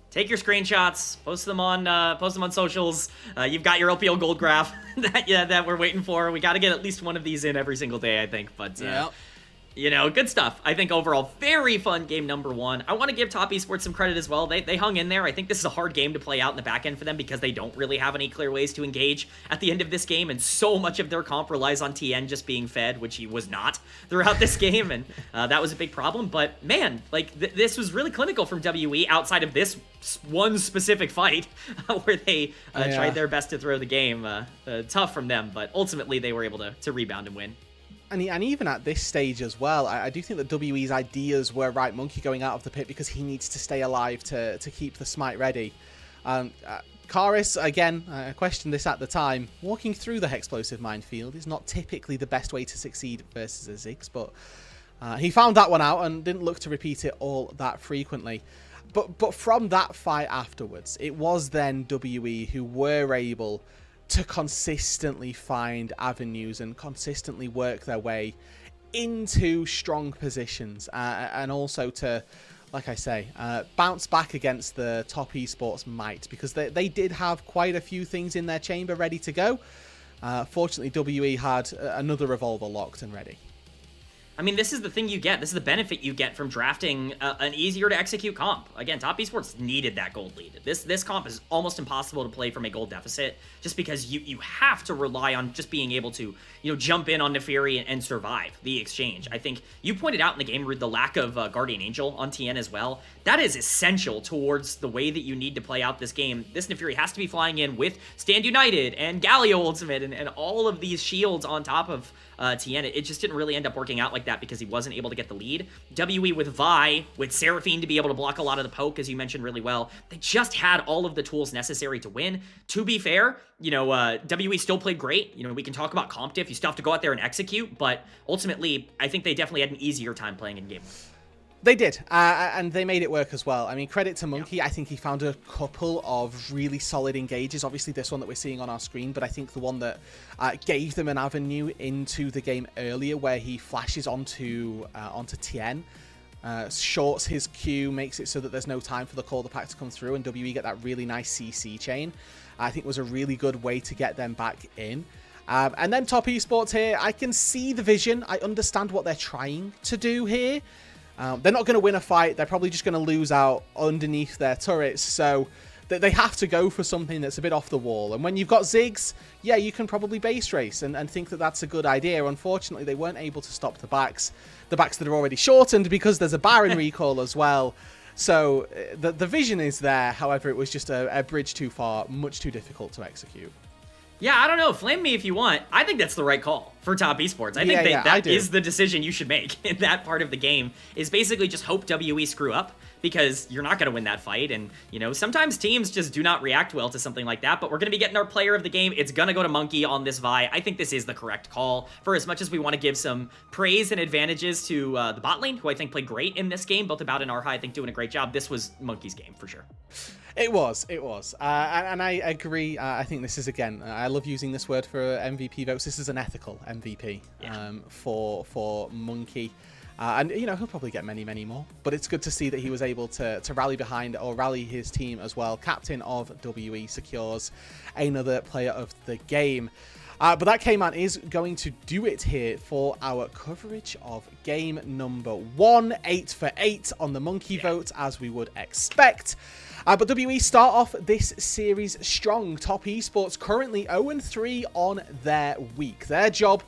Take your screenshots, post them on socials. You've got your LPL gold graph that we're waiting for. We got to get at least one of these in every single day, I think. But You know, good stuff. I think overall, very fun game number 1. I want to give Top Esports some credit as well. They hung in there. I think this is a hard game to play out in the back end for them because they don't really have any clear ways to engage at the end of this game, and so much of their comp relies on TN just being fed, which he was not throughout this game, and that was a big problem. But man, like this was really clinical from WE outside of this one specific fight where they tried their best to throw the game. Tough from them, but ultimately they were able to rebound and win. And even at this stage as well, I do think that WE's ideas were right. Monkey going out of the pit because he needs to stay alive to keep the smite ready. Karis, again, I questioned this at the time. Walking through the explosive minefield is not typically the best way to succeed versus a Ziggs, but he found that one out and didn't look to repeat it all that frequently. But from that fight afterwards, it was then WE who were able to consistently find avenues and consistently work their way into strong positions, and also to, like I say, bounce back against the top esports might, because they did have quite a few things in their chamber ready to go. Fortunately, WE had another revolver locked and ready. I mean, this is the thing you get. This is the benefit you get from drafting an easier to execute comp. Again, Top Esports needed that gold lead. This comp is almost impossible to play from a gold deficit, just because you have to rely on just being able to, jump in on Neferi and survive the exchange. I think you pointed out in the game, Rude, the lack of Guardian Angel on TN as well. That is essential towards the way that you need to play out this game. This Neferi has to be flying in with Stand United and Galio Ultimate and all of these shields on top of TN. It just didn't really end up working out like that because he wasn't able to get the lead. WE with Vi, with Seraphine to be able to block a lot of the poke, as you mentioned really well. They just had all of the tools necessary to win. To be fair, WE still played great. We can talk about comp diff. You still have to go out there and execute, but ultimately, I think they definitely had an easier time playing in game. They did, and they made it work as well. I mean, credit to Monkey. I think he found a couple of really solid engages. Obviously, this one that we're seeing on our screen, but I think the one that gave them an avenue into the game earlier, where he flashes onto Tien, shorts his Q, makes it so that there's no time for the call the pack to come through, and WE get that really nice CC chain. I think was a really good way to get them back in. And then Top Esports here, I can see the vision. I understand what they're trying to do here. They're not going to win a fight. They're probably just going to lose out underneath their turrets. So they have to go for something that's a bit off the wall. And when you've got Ziggs, yeah, you can probably base race and think that that's a good idea. Unfortunately, they weren't able to stop the backs that are already shortened because there's a Baron recall as well. So the vision is there. However, it was just a bridge too far, much too difficult to execute. Yeah, I don't know. Flame me if you want. I think that's the right call for Top Esports. I think that is the decision you should make in that part of the game, is basically just hope WE screw up, because you're not going to win that fight. And, sometimes teams just do not react well to something like that, but we're going to be getting our player of the game. It's going to go to Monkey on this Vi. I think this is the correct call. For as much as we want to give some praise and advantages to the bot lane, who I think played great in this game, both About and Arha, I think doing a great job. This was Monkey's game for sure. It was. And I agree. I think this is, again, I love using this word for MVP votes. This is an ethical MVP for Monkey. And, he'll probably get many, many more. But it's good to see that he was able to rally behind or rally his team as well. Captain of WE secures another player of the game. But that K-Man is going to do it here for our coverage of game number 1. 8 for 8 on the Monkey vote, as we would expect. But WE start off this series strong. Top Esports currently 0-3 on their week. Their job,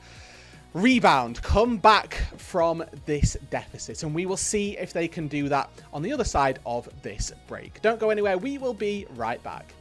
rebound, come back from this deficit. And we will see if they can do that on the other side of this break. Don't go anywhere. We will be right back.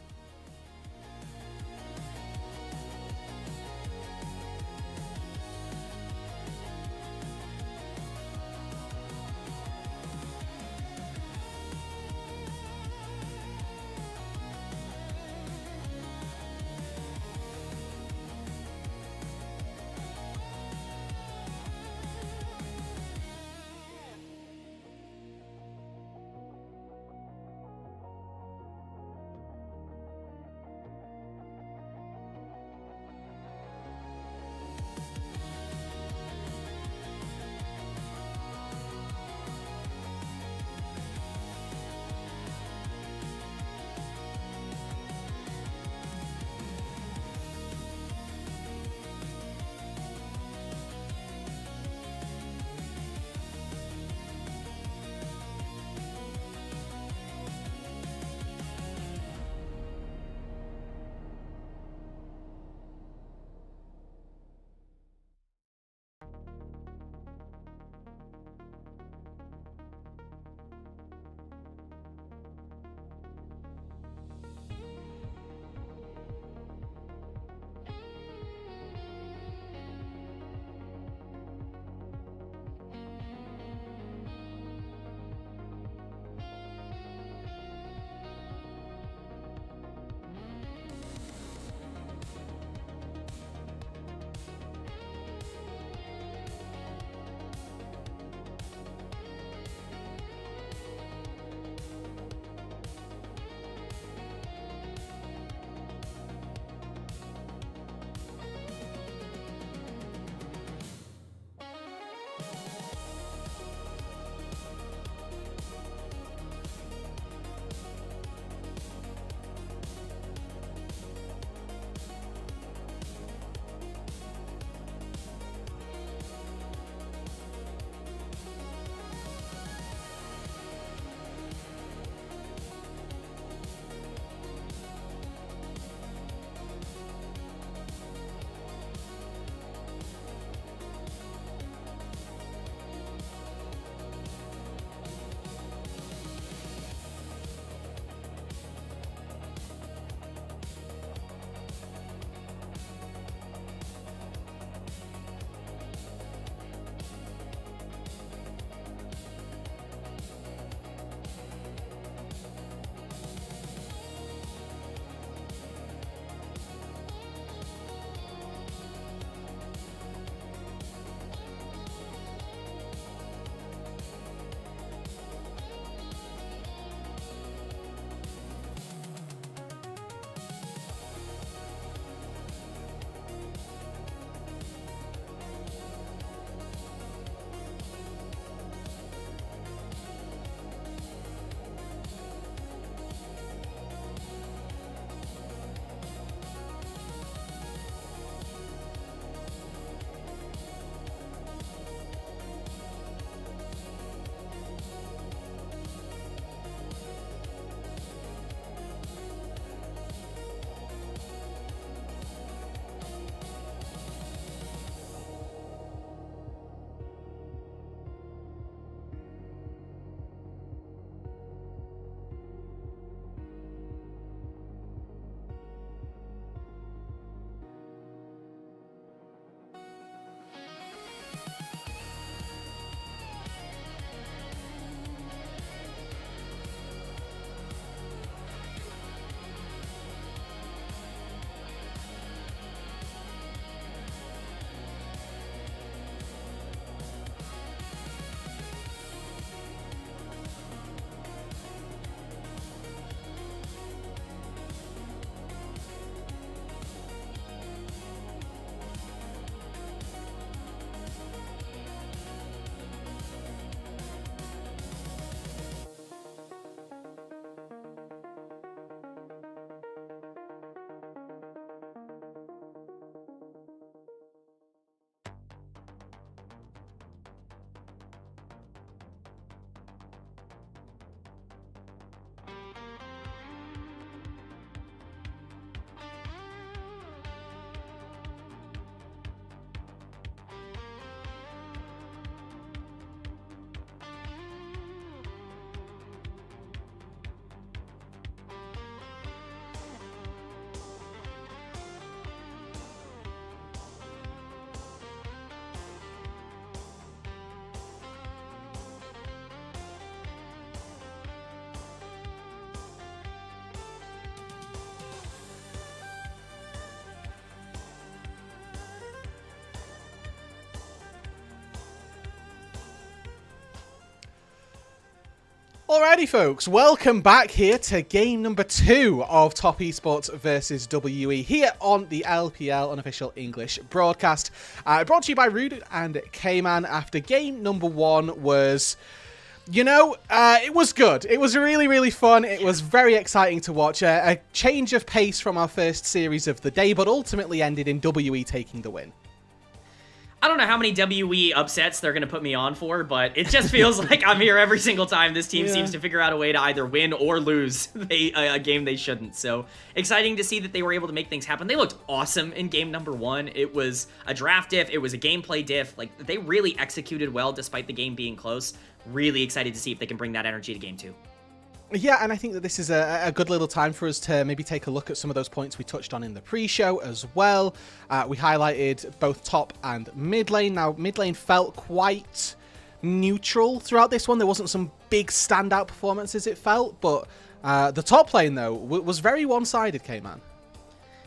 Alrighty, folks, welcome back here to game number 2 of Top Esports versus WE here on the LPL Unofficial English broadcast. Brought to you by Rude and K-Man after game number 1 was... it was good. It was really, really fun. It was very exciting to watch. A change of pace from our first series of the day, but ultimately ended in WE taking the win. I don't know how many WE upsets they're going to put me on for, but it just feels like I'm here every single time this team seems to figure out a way to either win or lose a game they shouldn't. So exciting to see that they were able to make things happen. They looked awesome in game number 1. It was a draft diff. It was a gameplay diff. Like, they really executed well despite the game being close. Really excited to see if they can bring that energy to game 2. Yeah, and I think that this is a good little time for us to maybe take a look at some of those points we touched on in the pre-show as well. We highlighted both top and mid lane. Now, mid lane felt quite neutral throughout this one. There wasn't some big standout performances, it felt, but the top lane, though, was very one-sided, K-Man.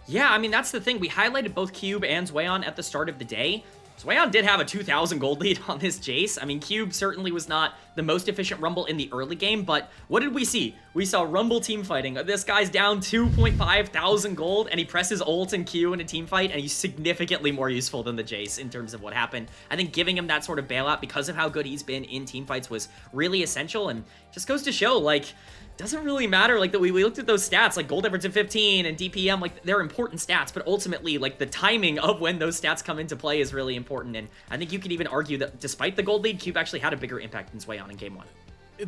Yeah, I mean, that's the thing. We highlighted both Cube and Zweon at the start of the day. Zweon did have a 2,000 gold lead on this Jace. I mean, Cube certainly was not the most efficient Rumble in the early game, but what did we see? We saw Rumble team fighting. This guy's down 2.5 thousand gold, and he presses ult and Q in a team fight, and he's significantly more useful than the Jace in terms of what happened. I think giving him that sort of bailout because of how good he's been in team fights was really essential, and just goes to show, like, doesn't really matter, like, we looked at those stats, like gold difference of 15 and DPM, like, they're important stats, but ultimately, like, the timing of when those stats come into play is really important, and I think you could even argue that despite the gold lead, Cube actually had a bigger impact than Zweon in game 1.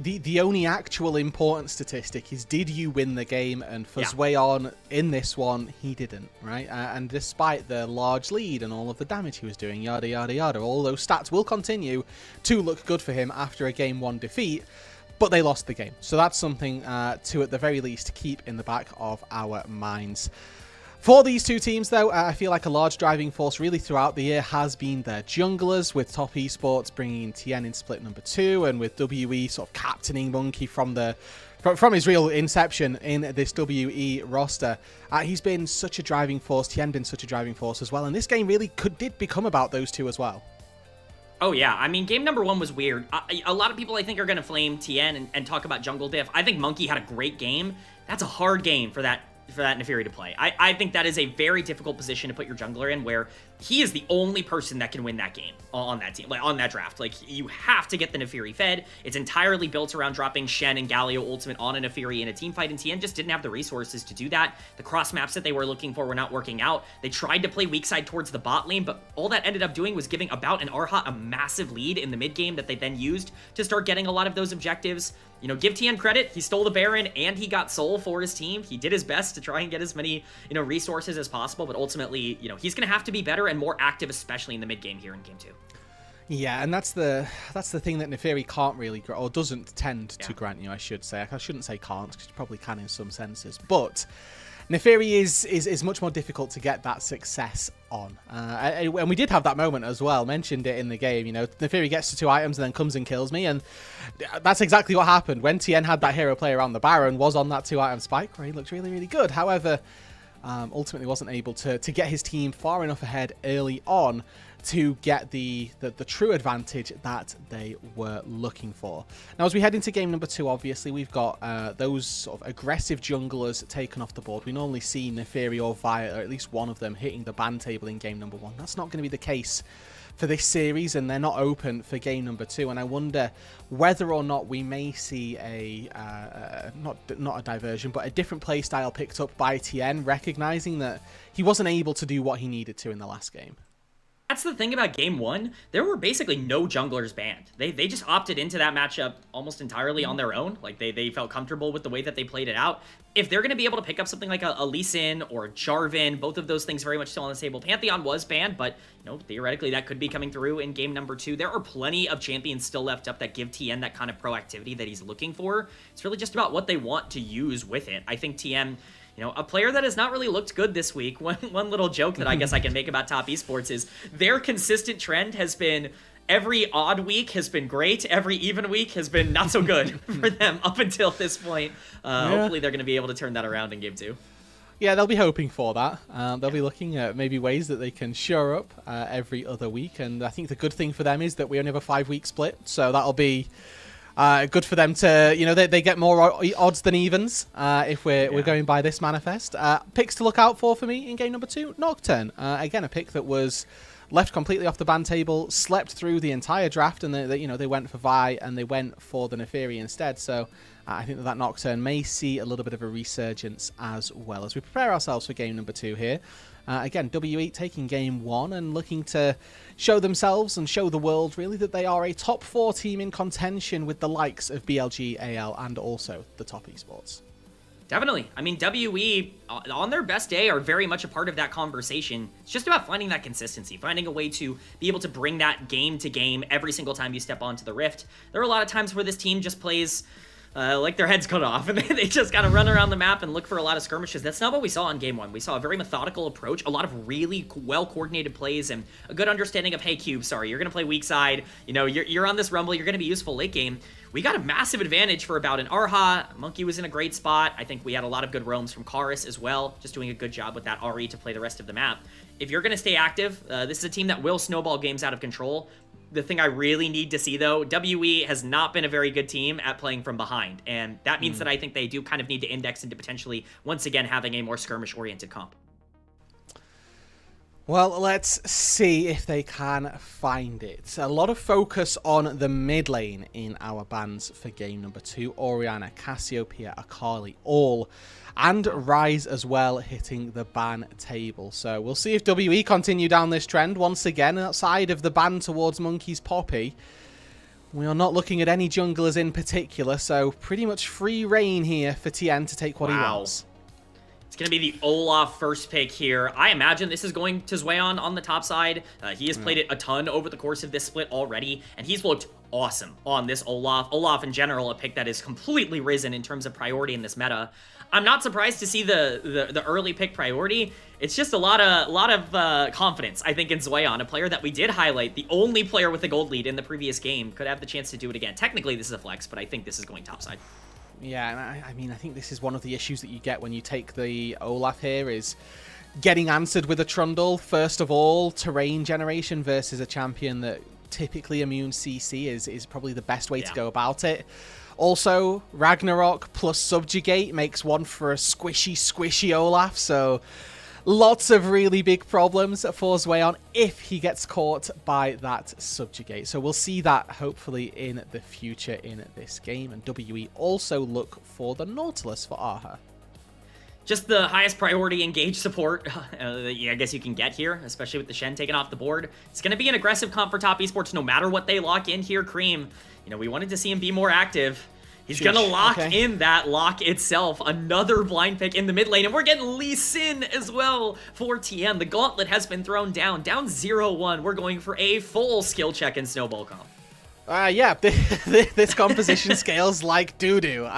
The only actual important statistic is, did you win the game? And for Zweon in this one, he didn't, right? And despite the large lead and all of the damage he was doing, yada, yada, yada, all those stats will continue to look good for him after a game 1 defeat. But they lost the game. So that's something to, at the very least, keep in the back of our minds. For these two teams, though, I feel like a large driving force really throughout the year has been their junglers, with Top Esports bringing in TN in split number 2, and with WE sort of captaining Monkey from his real inception in this WE roster. He's been such a driving force. TN been such a driving force as well. And this game really did become about those two as well. Oh, yeah. I mean, game number 1 was weird. A lot of people, I think, are going to flame TN and talk about jungle diff. I think Monkey had a great game. That's a hard game for that Neferi to play. I think that is a very difficult position to put your jungler in, where he is the only person that can win that game on that team, like on that draft. Like, you have to get the Neferi fed. It's entirely built around dropping Shen and Galio ultimate on a Neferi in a team fight, and TN just didn't have the resources to do that. The cross maps that they were looking for were not working out. They tried to play weak side towards the bot lane, but all that ended up doing was giving About and Arhat a massive lead in the mid game that they then used to start getting a lot of those objectives. You know, give TN credit. He stole the Baron and he got Soul for his team. He did his best to try and get as many, resources as possible, but ultimately, he's going to have to be better and more active, especially in the mid game here in game 2. Yeah, and that's the thing that Neferi can't really, or doesn't tend to grant you, I should say. I shouldn't say can't, because you probably can in some senses, but Neferi is much more difficult to get that success on. And we did have that moment as well, mentioned it in the game, Neferi gets to 2 items and then comes and kills me, and that's exactly what happened. When TN had that hero play around the Baron, was on that 2 item spike, where he looked really, really good. However, ultimately wasn't able to get his team far enough ahead early on to get the true advantage that they were looking for. Now, as we head into game number 2, obviously, we've got those sort of aggressive junglers taken off the board. We normally see Neferi or Violet, or at least one of them, hitting the ban table in game number 1. That's not going to be the case for this series, and they're not open for game number 2. And I wonder whether or not we may see not a diversion, but a different play style picked up by TN, recognizing that he wasn't able to do what he needed to in the last game. That's the thing about game 1. There were basically no junglers banned. They just opted into that matchup almost entirely on their own. Like, they felt comfortable with the way that they played it out. If they're going to be able to pick up something like a Lee Sin or Jarvan, both of those things very much still on the table. Pantheon was banned, but theoretically that could be coming through in game number 2. There are plenty of champions still left up that give TN that kind of proactivity that he's looking for. It's really just about what they want to use with it. I think TN, a player that has not really looked good this week. One little joke that I guess I can make about Top Esports is their consistent trend has been every odd week has been great. Every even week has been not so good for them up until this point. Hopefully they're going to be able to turn that around in game 2. Yeah, they'll be hoping for that. They'll be looking at maybe ways that they can shore up every other week. And I think the good thing for them is that we only have a 5-week split. So that'll be Good for them to, they get more odds than evens if we're going by this manifest. Picks to look out for me in game number 2, Nocturne. Again, a pick that was left completely off the ban table, slept through the entire draft, and they went for Vi and they went for the Neferi instead. So I think that Nocturne may see a little bit of a resurgence as well as we prepare ourselves for game number 2 here. Again, WE taking game 1 and looking to show themselves and show the world, really, that they are a top 4 team in contention with the likes of BLG, AL, and also the top esports. Definitely. I mean, WE, on their best day, are very much a part of that conversation. It's just about finding that consistency, finding a way to be able to bring that game to game every single time you step onto the Rift. There are a lot of times where this team just plays like their head's cut off, and they just gotta run around the map and look for a lot of skirmishes. That's not what we saw in game 1. We saw a very methodical approach, a lot of really well-coordinated plays, and a good understanding of, hey, Cube, sorry, you're gonna play weak side, you're on this rumble, you're gonna be useful late game. We got a massive advantage for about an Arha. Monkey was in a great spot. I think we had a lot of good roams from Karis as well, just doing a good job with that RE to play the rest of the map. If you're gonna stay active, this is a team that will snowball games out of control. The thing I really need to see, though, WE has not been a very good team at playing from behind, and that means that I think they do kind of need to index into potentially, once again, having a more skirmish-oriented comp. Well, let's see if they can find it. A lot of focus on the mid lane in our bans for game number 2. Orianna, Cassiopeia, Akali, all, and Rise as well hitting the ban table. So we'll see if WE continue down this trend. Once again, outside of the ban towards Monkey's Poppy, we are not looking at any junglers in particular, so pretty much free reign here for TN to take what he wants. It's going to be the Olaf first pick here. I imagine this is going to Zweon on the top side. He has played it a ton over the course of this split already, and he's looked awesome on this Olaf. Olaf, in general, a pick that is completely risen in terms of priority in this meta. I'm not surprised to see the early pick priority. It's just a lot of confidence, I think, in Zweon, a player that we did highlight. The only player with a gold lead in the previous game could have the chance to do it again. Technically, this is a flex, but I think this is going topside. Yeah, and I mean, I think this is one of the issues that you get when you take the Olaf here is getting answered with a Trundle. First of all, terrain generation versus a champion that typically immune CC is probably the best way to go about it. Also, Ragnarok plus Subjugate makes one for a squishy Olaf, so lots of really big problems for Zweon if he gets caught by that Subjugate. So we'll see that hopefully in the future in this game. And WE also look for the Nautilus for Arha. Just the highest priority engage support that I guess you can get here, especially with the Shen taken off the board. It's going to be an aggressive comp for top esports no matter what they lock in here. Cream, we wanted to see him be more active. He's going to lock in that lock itself. Another blind pick in the mid lane. And we're getting Lee Sin as well for TN. The gauntlet has been thrown down. Down 0-1. We're going for a full skill check in Snowball comp. Yeah, this composition scales like doo-doo.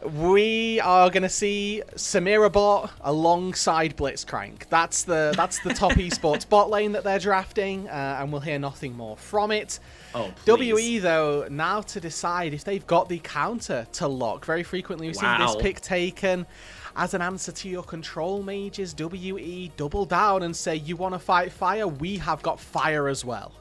We are going to see Samira bot alongside Blitzcrank. That's the top esports bot lane that they're drafting, and we'll hear nothing more from it. Oh, please. WE, though, now to decide if they've got the counter to lock. Very frequently we see this pick taken as an answer to your control mages. WE double down and say, you want to fight fire? We have got fire as well.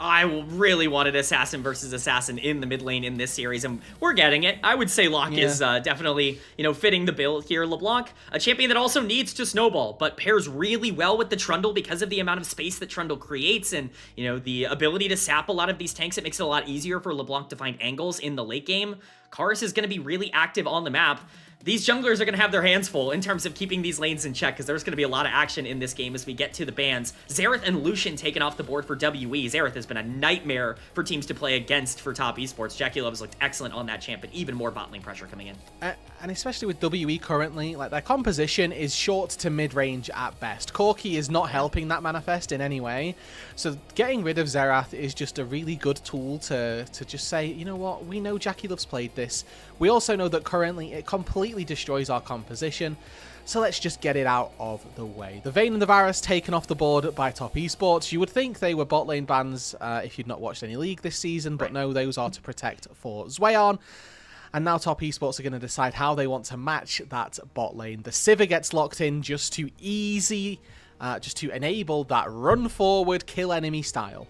I really wanted Assassin versus Assassin in the mid lane in this series, and we're getting it. I would say Locke is definitely, fitting the bill here. LeBlanc, a champion that also needs to snowball, but pairs really well with the Trundle because of the amount of space that Trundle creates and, the ability to sap a lot of these tanks. It makes it a lot easier for LeBlanc to find angles in the late game. Karis is going to be really active on the map. These junglers are going to have their hands full in terms of keeping these lanes in check because there's going to be a lot of action in this game as we get to the bans. Xerath and Lucian taken off the board for WE. Xerath has been a nightmare for teams to play against for top esports. Jackie Love has looked excellent on that champ, but even more bot lane pressure coming in. And especially with WE currently, their composition is short to mid-range at best. Corki is not helping that manifest in any way. So getting rid of Xerath is just a really good tool to just say, you know what, we know Jackie Love's played this. We also know that currently it completely destroys our composition, so let's just get it out of the way. The Vayne and the Varus taken off the board by top esports. You would think they were bot lane bans if you'd not watched any league this season, but no, those are to protect for Zweon. And now top esports are going to decide how they want to match that bot lane. The Sivir gets locked in just to enable that run forward, kill enemy style.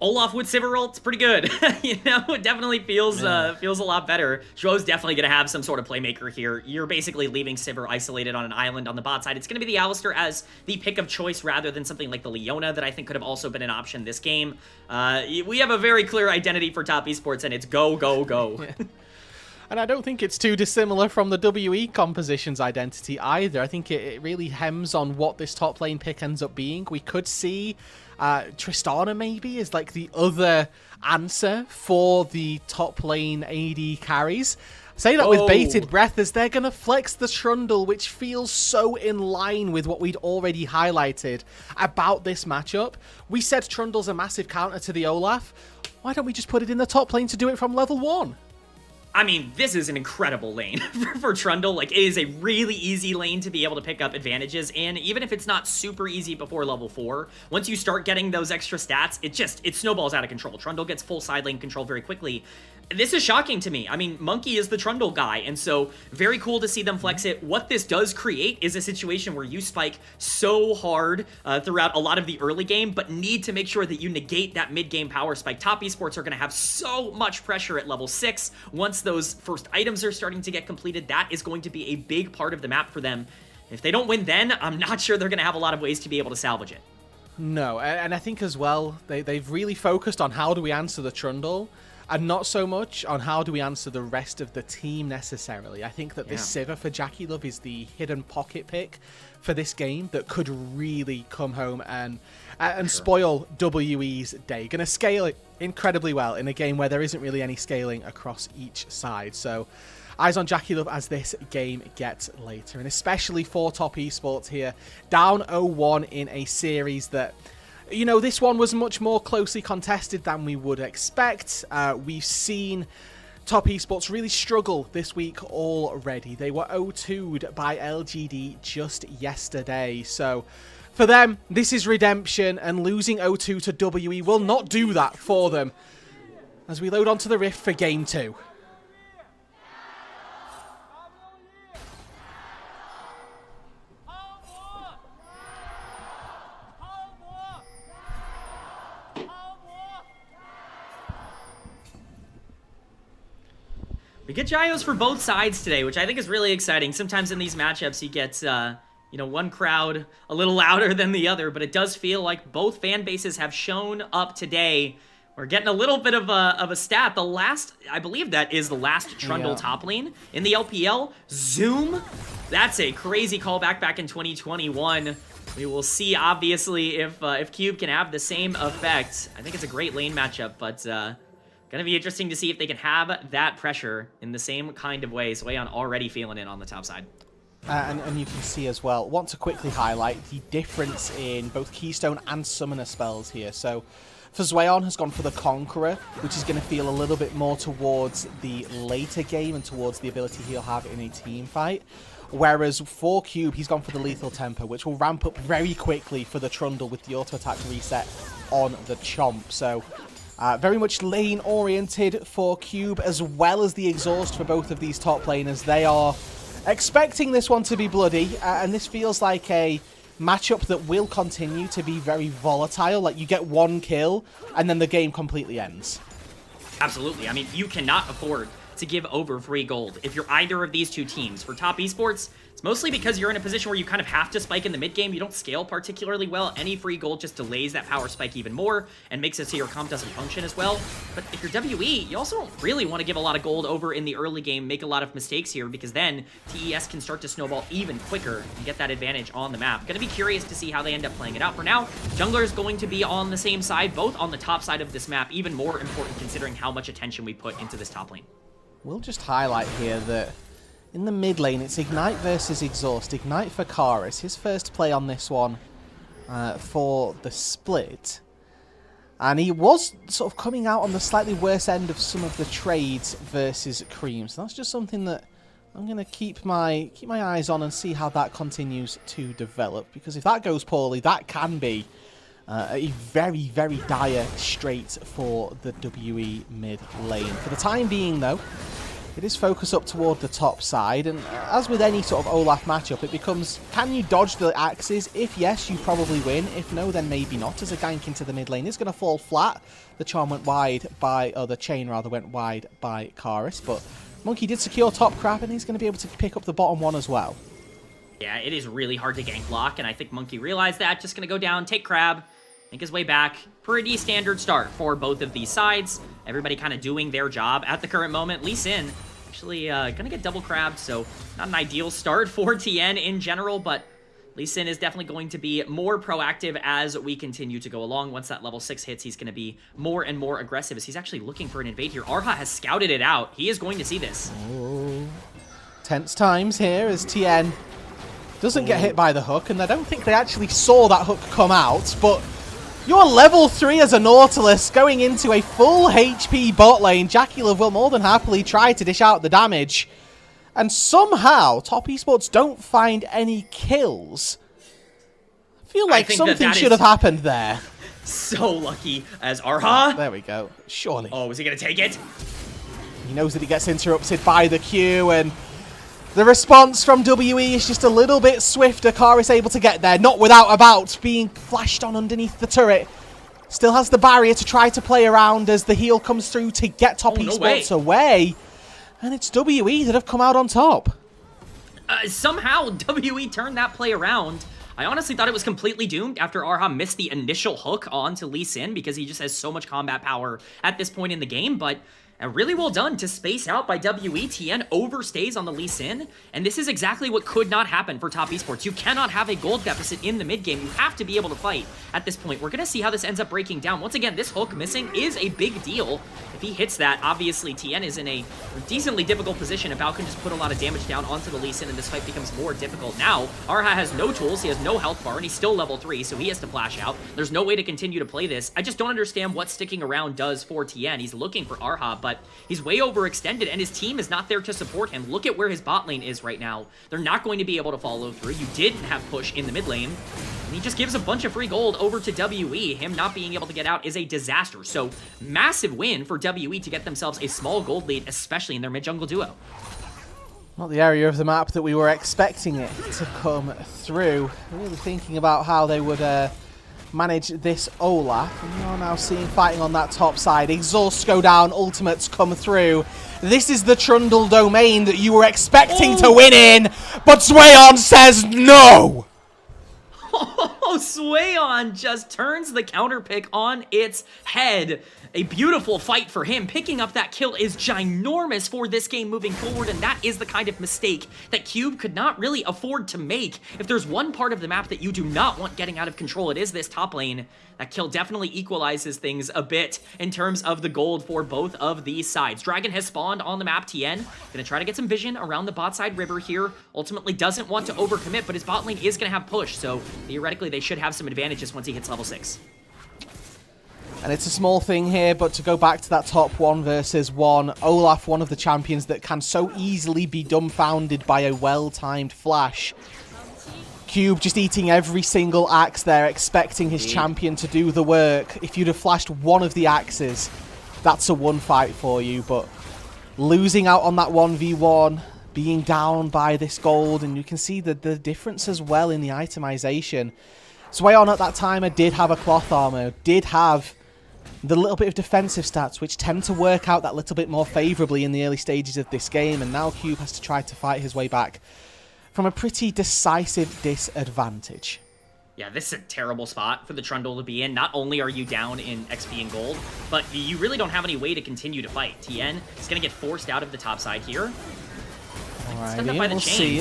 Olaf with Sivir ult, it's pretty good. You know, it definitely feels feels a lot better. Zhuo's definitely going to have some sort of playmaker here. You're basically leaving Sivir isolated on an island on the bot side. It's going to be the Alistar as the pick of choice rather than something like the Leona that I think could have also been an option this game. We have a very clear identity for top esports, and it's go, go, go. Yeah. And I don't think it's too dissimilar from the WE composition's identity either. I think it really hems on what this top lane pick ends up being. We could see Tristana maybe is like the other answer for the top lane AD carries. Say that with bated breath as they're going to flex the Trundle, which feels so in line with what we'd already highlighted about this matchup. We said Trundle's a massive counter to the Olaf. Why don't we just put it in the top lane to do it from level 1? I mean, this is an incredible lane for Trundle. Like, it is a really easy lane to be able to pick up advantages in. Even if it's not super easy before level 4, once you start getting those extra stats, it snowballs out of control. Trundle gets full side lane control very quickly. This is shocking to me. I mean, Monkey is the Trundle guy, and so very cool to see them flex it. What this does create is a situation where you spike so hard throughout a lot of the early game, but need to make sure that you negate that mid-game power spike. Top esports are going to have so much pressure at level 6. Once those first items are starting to get completed, that is going to be a big part of the map for them. If they don't win then, I'm not sure they're going to have a lot of ways to be able to salvage it. No, and I think as well, they've really focused on how do we answer the Trundle, and not so much on how do we answer the rest of the team necessarily. I think that this Sivir for Jackie Love is the hidden pocket pick for this game that could really come home and spoil WE's day. Going to scale it incredibly well in a game where there isn't really any scaling across each side. So eyes on Jackie Love as this game gets later, and especially for top esports here. Down 0-1 in a series that, you know, this one was much more closely contested than we would expect. We've seen top esports really struggle this week already. They were 0-2'd by LGD just yesterday. So for them, this is redemption, and losing 0-2 to WE will not do that for them as we load onto the Rift for Game 2. We get Gyos for both sides today, which I think is really exciting. Sometimes in these matchups, you get, you know, one crowd a little louder than the other, but it does feel like both fan bases have shown up today. We're getting a little bit of a stat. The last, I believe that is the last Trundle top lane in the LPL. Zoom, that's a crazy callback back in 2021. We will see, obviously, if Cube can have the same effect. I think it's a great lane matchup, but gonna be interesting to see if they can have that pressure in the same kind of way. Swayon already feeling it on the top side. And you can see as well, want to quickly highlight the difference in both Keystone and Summoner spells here. So for Swayon has gone for the Conqueror, which is going to feel a little bit more towards the later game and towards the ability he'll have in a team fight. Whereas for Cube, he's gone for the Lethal Temper, which will ramp up very quickly for the Trundle with the auto attack reset on the Chomp. So very much lane-oriented for Cube, as well as the exhaust for both of these top laners. They are expecting this one to be bloody, and this feels like a matchup that will continue to be very volatile. Like, you get one kill, and then the game completely ends. Absolutely. I mean, you cannot afford to give over free gold if you're either of these two teams. For top esports, it's mostly because you're in a position where you kind of have to spike in the mid game. You don't scale particularly well. Any free gold just delays that power spike even more and makes it so your comp doesn't function as well. But if you're WE, you also don't really want to give a lot of gold over in the early game, make a lot of mistakes here, because then TES can start to snowball even quicker and get that advantage on the map. Gonna be curious to see how they end up playing it out. For now, jungler is going to be on the same side, both on the top side of this map, even more important considering how much attention we put into this top lane. We'll just highlight here that in the mid lane, it's Ignite versus Exhaust. Ignite for Karis, his first play on this one for the split. And he was sort of coming out on the slightly worse end of some of the trades versus Cream. So that's just something that I'm going to keep my eyes on and see how that continues to develop. Because if that goes poorly, that can be a very, very dire straight for the WE mid lane. For the time being, though, It is focus up toward the top side, and as with any sort of Olaf matchup, it becomes, can you dodge the axes? If yes, you probably win. If no, then maybe not, as a gank into the mid lane is going to fall flat. The charm went wide by, or the chain rather, went wide by Karis, but Monkey did secure top crab, and he's going to be able to pick up the bottom one as well. Yeah, it is really hard to gank block, and I think Monkey realized that. Just going to go down, take crab, make his way back. Pretty standard start for both of these sides. Everybody kind of doing their job at the current moment. Lee Sin actually gonna get double crabbed, so not an ideal start for TN in general, but Lee Sin is definitely going to be more proactive as we continue to go along. Once that level 6 hits, he's going to be more and more aggressive as he's actually looking for an invade here. Arha has scouted it out. He is going to see this. Oh. Tense times here as TN doesn't get hit by the hook, and I don't think they actually saw that hook come out, but you're level 3 as a Nautilus going into a full HP bot lane. Jackulov will more than happily try to dish out the damage. And somehow, Top Esports don't find any kills. I feel like something should have happened there. So lucky as Arha. There we go. Surely. Oh, is he going to take it? He knows that he gets interrupted by the Q, and the response from WE is just a little bit swifter. Karis able to get there, not without about being flashed on underneath the turret. Still has the barrier to try to play around as the heal comes through to get Top Esports away. And it's WE that have come out on top. Somehow, WE turned that play around. I honestly thought it was completely doomed after Arha missed the initial hook onto Lee Sin because he just has so much combat power at this point in the game, but really well done to space out by WE. TN overstays on the Lee Sin, and this is exactly what could not happen for Top Esports. You cannot have a gold deficit in the mid game. You have to be able to fight at this point. We're going to see how this ends up breaking down. Once again, this hook missing is a big deal. If he hits that, obviously TN is in a decently difficult position. About can just put a lot of damage down onto the Lee Sin, and this fight becomes more difficult. Now, Arha has no tools, he has no health bar, and he's still level 3, so he has to flash out. There's no way to continue to play this. I just don't understand what sticking around does for TN. He's looking for Arha, but he's way overextended, and his team is not there to support him. Look at where his bot lane is right now. They're not going to be able to follow through. You didn't have push in the mid lane, and he just gives a bunch of free gold over to WE. Him not being able to get out is a disaster. So, massive win for WE to get themselves a small gold lead, especially in their mid-jungle duo. Not the area of the map that we were expecting it to come through. Really thinking about how they would manage this Olaf. And you're now seeing fighting on that top side. Exhausts go down, ultimates come through. This is the Trundle domain that you were expecting to win in, but Swayon says no! Oh, Swayon just turns the counter pick on its head. A beautiful fight for him. Picking up that kill is ginormous for this game moving forward, and that is the kind of mistake that Cube could not really afford to make. If there's one part of the map that you do not want getting out of control, it is this top lane. That kill definitely equalizes things a bit in terms of the gold for both of these sides. Dragon has spawned on the map. TN gonna try to get some vision around the bot side river here. Ultimately doesn't want to overcommit, but his bot lane is gonna have push, so theoretically they should have some advantages once he hits level 6. And it's a small thing here, but to go back to that top 1 versus 1, Olaf, one of the champions that can so easily be dumbfounded by a well-timed flash. Cube just eating every single axe there, expecting his champion to do the work. If you'd have flashed one of the axes, that's a 1 fight for you, but losing out on that 1v1, being down by this gold, and you can see the difference as well in the itemization. Swayon at that time, I did have a cloth armor, did have the little bit of defensive stats, which tend to work out that little bit more favourably in the early stages of this game, and now Cube has to try to fight his way back from a pretty decisive disadvantage. Yeah, this is a terrible spot for the Trundle to be in. Not only are you down in XP and gold, but you really don't have any way to continue to fight. TN is going to get forced out of the top side here. Alright, we'll see.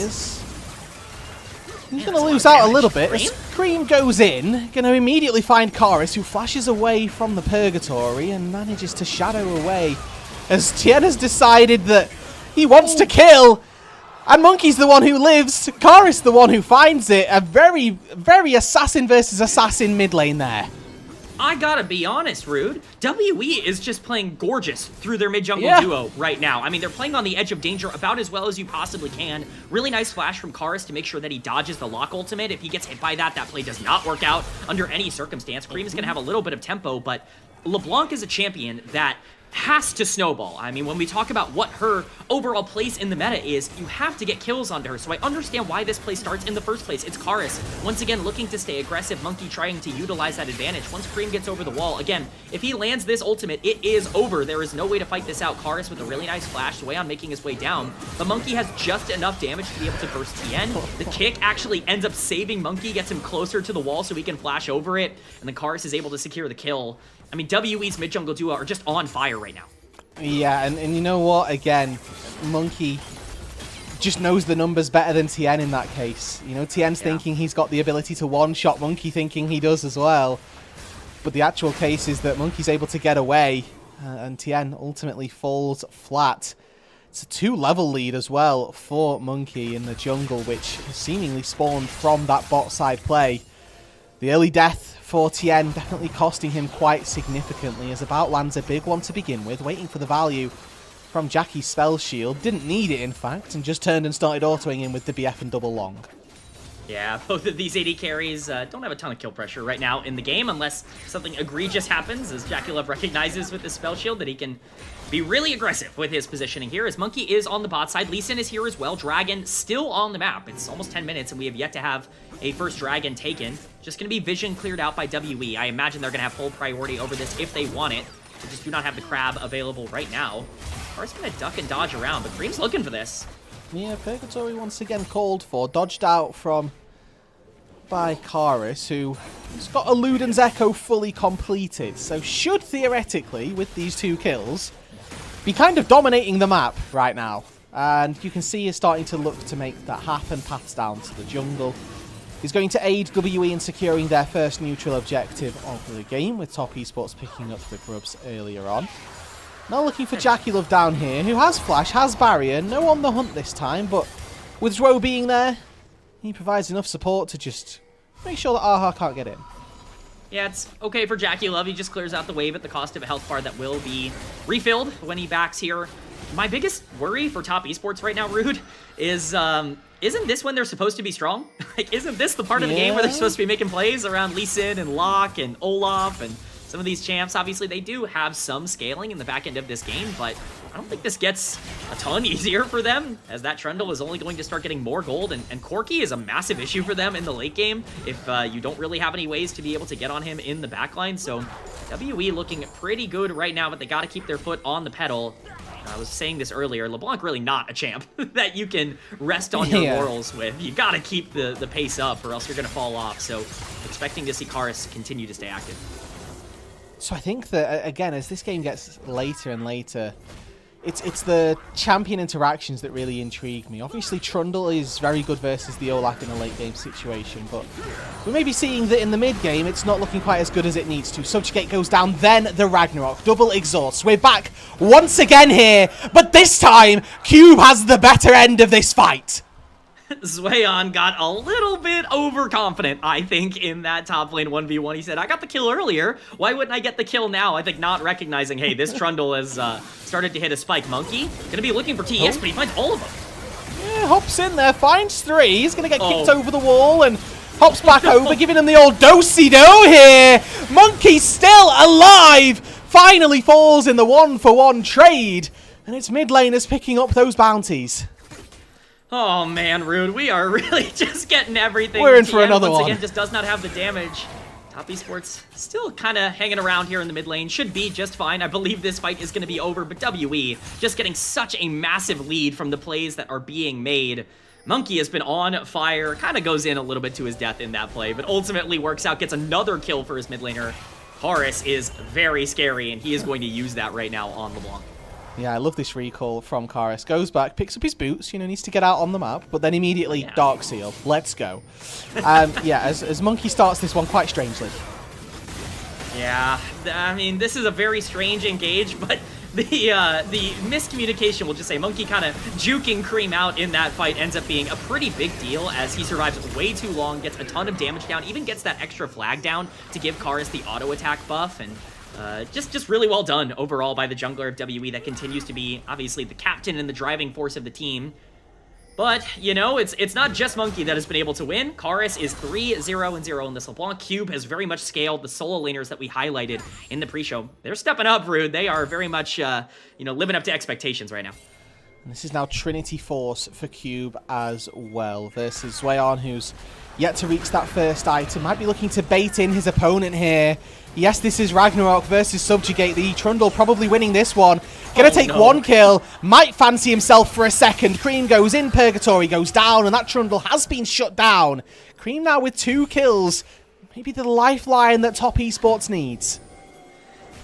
He's going to lose out a little bit. As Cream goes in, going to immediately find Karis, who flashes away from the Purgatory and manages to shadow away as TN has decided that he wants to kill. And Monkey's the one who lives, Karis the one who finds it. A very, very assassin versus assassin mid lane there. I gotta be honest, Rude. WE is just playing gorgeous through their mid-jungle duo right now. I mean, they're playing on the edge of danger about as well as you possibly can. Really nice flash from Karis to make sure that he dodges the lock ultimate. If he gets hit by that, that play does not work out under any circumstance. Cream is gonna have a little bit of tempo, but LeBlanc is a champion that has to snowball. I mean, when we talk about what her overall place in the meta is, you have to get kills onto her. So I understand why this play starts in the first place. It's Karis, once again, looking to stay aggressive. Monkey trying to utilize that advantage. Once Cream gets over the wall, again, if he lands this ultimate, it is over. There is no way to fight this out. Karis with a really nice flash, Swayon making his way down. But Monkey has just enough damage to be able to burst Tien. The kick actually ends up saving Monkey, gets him closer to the wall so he can flash over it. And then Karis is able to secure the kill. I mean, WE's mid-jungle duo are just on fire right now. Yeah, and you know what? Again, Monkey just knows the numbers better than Tien in that case. You know, Tien's thinking he's got the ability to one-shot, Monkey thinking he does as well. But the actual case is that Monkey's able to get away, and Tien ultimately falls flat. It's a 2-level lead as well for Monkey in the jungle, which seemingly spawned from that bot side play. The early death for Tien definitely costing him quite significantly, as About lands a big one to begin with, waiting for the value from Jackie's spell shield. Didn't need it, in fact, and just turned and started autoing in with the BF and double long. Yeah, both of these AD carries don't have a ton of kill pressure right now in the game, unless something egregious happens, as JackieLove recognizes with his spell shield that he can be really aggressive with his positioning here, as Monkey is on the bot side. Lee Sin is here as well. Dragon still on the map. It's almost 10 minutes, and we have yet to have a first Dragon taken. Just going to be vision cleared out by WE. I imagine they're going to have full priority over this if they want it. They just do not have the crab available right now. Kar's going to duck and dodge around, but Cream's looking for this. Yeah, Purgatory once again called for. Dodged out from by Karis, who's got a Luden's Echo fully completed. So should theoretically, with these 2 kills, be kind of dominating the map right now. And you can see he's starting to look to make that happen. Paths down to the jungle. He's going to aid WE in securing their first neutral objective of the game, with Top Esports picking up the grubs earlier on. Now looking for JackieLove down here, who has flash, has barrier, no on the hunt this time, but with Zwo being there, he provides enough support to just make sure that Aha can't get in. Yeah, it's okay for JackieLove. He just clears out the wave at the cost of a health bar that will be refilled when he backs here. My biggest worry for Top Esports right now, Rude, is isn't this when they're supposed to be strong? Like, isn't this the part of the game where they're supposed to be making plays around Lee Sin and Locke and Olaf and some of these champs? Obviously, they do have some scaling in the back end of this game, but I don't think this gets a ton easier for them, as that Trundle is only going to start getting more gold, and Corki is a massive issue for them in the late game if you don't really have any ways to be able to get on him in the backline. So WE looking pretty good right now, but they got to keep their foot on the pedal. I was saying this earlier, LeBlanc really not a champ that you can rest on your laurels with. You got to keep the pace up, or else you're going to fall off. So expecting to see Karis continue to stay active. So I think that, again, as this game gets later and later, it's the champion interactions that really intrigue me. Obviously, Trundle is very good versus the Olaf in a late game situation, but we may be seeing that in the mid game, it's not looking quite as good as it needs to. Subjugate goes down, then the Ragnarok. Double exhaust. We're back once again here, but this time, Cube has the better end of this fight. Swayon got a little bit overconfident, I think, in that top lane 1v1. He said, I got the kill earlier. Why wouldn't I get the kill now? I think not recognizing, hey, this Trundle has started to hit a spike. Monkey gonna be looking for TES, but he finds all of them. Yeah, hops in there, finds 3. He's gonna get kicked over the wall and hops back over, giving him the old do-si-do here. Monkey still alive. Finally falls in the 1-for-1 trade. And it's mid laners picking up those bounties. Oh man, Rude, we are really just getting everything. We're in for another one. Once again, just does not have the damage. Top Esports still kind of hanging around here in the mid lane. Should be just fine. I believe this fight is going to be over, but WE just getting such a massive lead from the plays that are being made. Monkey has been on fire, kind of goes in a little bit to his death in that play, but ultimately works out, gets another kill for his mid laner. Karis is very scary, and he is going to use that right now on LeBlanc. Yeah, I love this recall from Karis. Goes back, picks up his boots, you know, needs to get out on the map, but then immediately Dark Seal. Let's go. Yeah, as Monkey starts this one quite strangely. Yeah, I mean, this is a very strange engage, but the miscommunication, we'll just say, Monkey kind of juking Cream out in that fight ends up being a pretty big deal, as he survives way too long, gets a ton of damage down, even gets that extra flag down to give Karis the auto attack buff, and just really well done overall by the jungler of WE that continues to be, obviously, the captain and the driving force of the team. But, you know, it's not just Monkey that has been able to win. Karis is 3-0-0 in this LeBlanc. Cube has very much scaled the solo laners that we highlighted in the pre-show. They're stepping up, Rude. They are very much, you know, living up to expectations right now. And this is now Trinity Force for Cube as well versus Zweon, who's yet to reach that first item. Might be looking to bait in his opponent here. Yes, this is Ragnarok versus Subjugate. The Trundle probably winning this one. Gonna take one kill. Might fancy himself for a second. Cream goes in Purgatory, goes down, and that Trundle has been shut down. Cream now with 2 kills. Maybe the lifeline that Top Esports needs.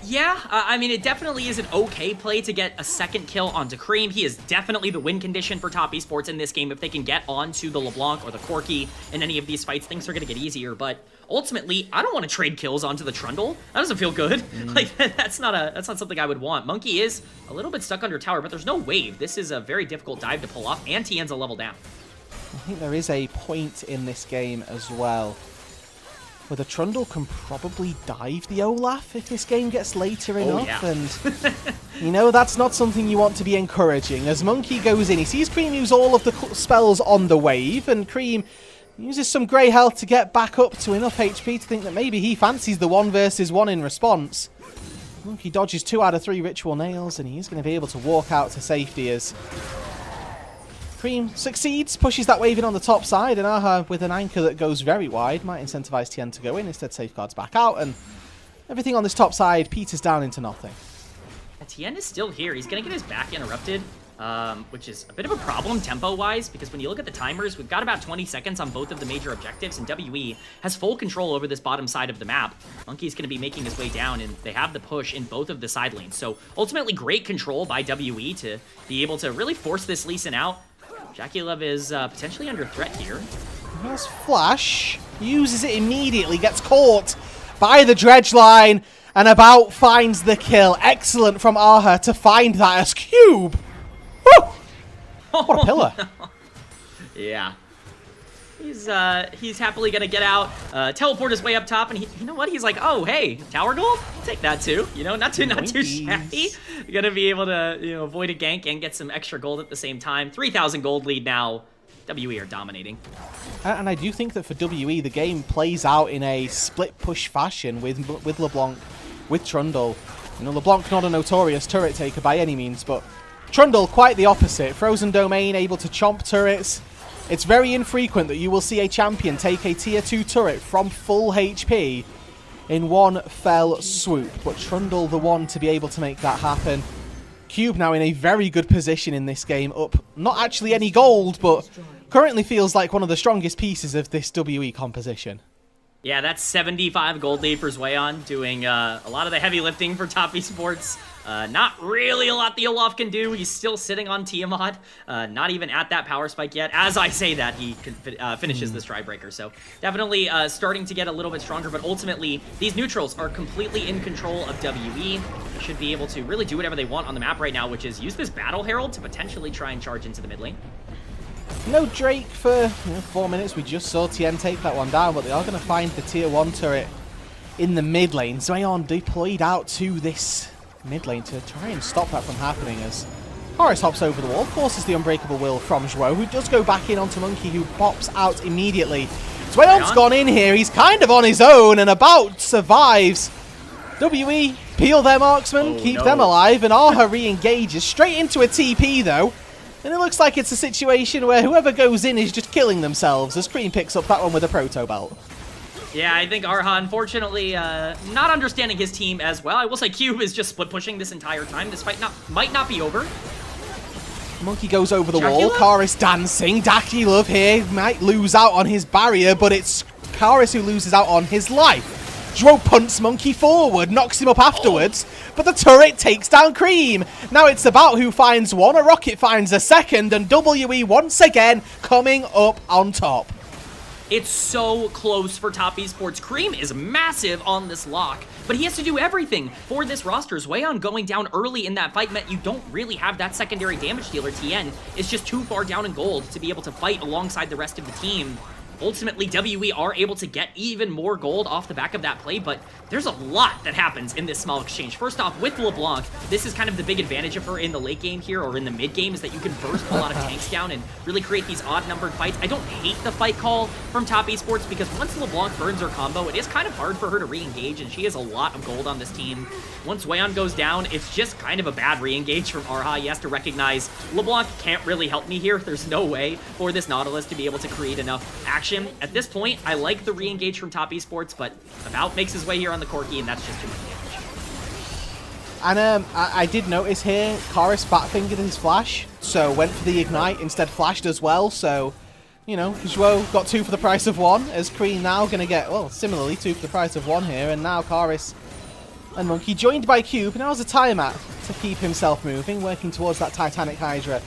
Yeah, I mean, it definitely is an okay play to get a second kill onto Cream. He is definitely the win condition for Top Esports in this game. If they can get onto the LeBlanc or the Corki in any of these fights, things are going to get easier. But ultimately, I don't want to trade kills onto the Trundle. That doesn't feel good. Like, that's not something I would want. Monkey is a little bit stuck under tower, but there's no wave. This is a very difficult dive to pull off, and TN's a level down. I think there is a point in this game as well where the Trundle can probably dive the Olaf if this game gets later enough. And, you know, that's not something you want to be encouraging. As Monkey goes in, he sees Cream use all of the spells on the wave, and Cream uses some grey health to get back up to enough HP to think that maybe he fancies the 1 versus 1 in response. Monkey dodges 2 out of 3 Ritual Nails, and he's going to be able to walk out to safety as Cream succeeds, pushes that wave in on the top side, and Aha, with an anchor that goes very wide, might incentivize TN to go in. Instead, safeguards back out, and everything on this top side peters down into nothing. TN is still here. He's going to get his back interrupted, which is a bit of a problem tempo-wise, because when you look at the timers, we've got about 20 seconds on both of the major objectives, and WE has full control over this bottom side of the map. Monkey's going to be making his way down, and they have the push in both of the side lanes. So ultimately, great control by WE to be able to really force this Lee Sin out. Jackie Love is potentially under threat here. There's Flash, uses it immediately, gets caught by the dredge line, and about finds the kill. Excellent from Aha to find that as Cube. Woo! What a pillar. Yeah. He's happily gonna get out, teleport his way up top, and you know what? He's like, oh hey, tower gold, I'll take that too. You know, not too shabby. Gonna be able to, you know, avoid a gank and get some extra gold at the same time. 3,000 gold lead now. WE are dominating. And I do think that for WE, the game plays out in a split push fashion with LeBlanc, with Trundle. You know, LeBlanc not a notorious turret taker by any means, but Trundle quite the opposite. Frozen Domain, able to chomp turrets. It's very infrequent that you will see a champion take a tier 2 turret from full HP in one fell swoop, but Trundle the one to be able to make that happen. Cube now in a very good position in this game, up not actually any gold, but currently feels like one of the strongest pieces of this WE composition. Yeah, that's 75 gold lead for Zweon, doing a lot of the heavy lifting for Top Esports. Not really a lot the Olaf can do. He's still sitting on Tiamat, not even at that power spike yet. As I say that, he finishes the Stride Breaker. So definitely starting to get a little bit stronger, but ultimately these neutrals are completely in control of WE. They should be able to really do whatever they want on the map right now, which is use this Battle Herald to potentially try and charge into the mid lane. No Drake for 4 minutes. We just saw TN take that one down, but they are going to find the tier 1 turret in the mid lane. Zweon deployed out to this mid lane to try and stop that from happening as Horace hops over the wall, forces the Unbreakable Will from Zhuo, who does go back in onto Monkey, who pops out immediately. Zweon's gone in here. He's kind of on his own and about survives. WE peel their marksman, keep them alive, and Aha re-engages straight into a TP though. And it looks like it's a situation where whoever goes in is just killing themselves as Cream picks up that one with a Proto Belt. Yeah, I think Arha, unfortunately, not understanding his team as well. I will say Cube is just split pushing this entire time. This fight might not be over. Monkey goes over the wall. Karis dancing. Daki Love here might lose out on his barrier, but it's Karis who loses out on his life. Zhuo punts Monkey forward, knocks him up afterwards, but the turret takes down Cream. Now it's about who finds one. A Rocket finds a second, and WE once again coming up on top. It's so close for Top Esports. Cream is massive on this lock, but he has to do everything for this roster. Zweon going down early in that fight meant you don't really have that secondary damage dealer. TN is just too far down in gold to be able to fight alongside the rest of the team. Ultimately, WE are able to get even more gold off the back of that play, but there's a lot that happens in this small exchange. First off, with LeBlanc, this is kind of the big advantage of her in the late game here, or in the mid game, is that you can burst a lot of tanks down and really create these odd-numbered fights. I don't hate the fight call from Top Esports, because once LeBlanc burns her combo, it is kind of hard for her to re-engage, and she has a lot of gold on this team. Once Weon goes down, it's just kind of a bad re-engage from Arha. He has to recognize LeBlanc can't really help me here. There's no way for this Nautilus to be able to create enough action. At this point, I like the re-engage from Top Esports, but About makes his way here on the Corki, and that's just too much damage. And I did notice here, Karis fat-fingered his flash, so went for the ignite, instead flashed as well, so, you know, Zhuo got 2 for the price of 1, as Kree now going to get, well, similarly, 2 for the price of 1 here, and now Karis and Monkey joined by Cube, now's a timeout to keep himself moving, working towards that Titanic Hydra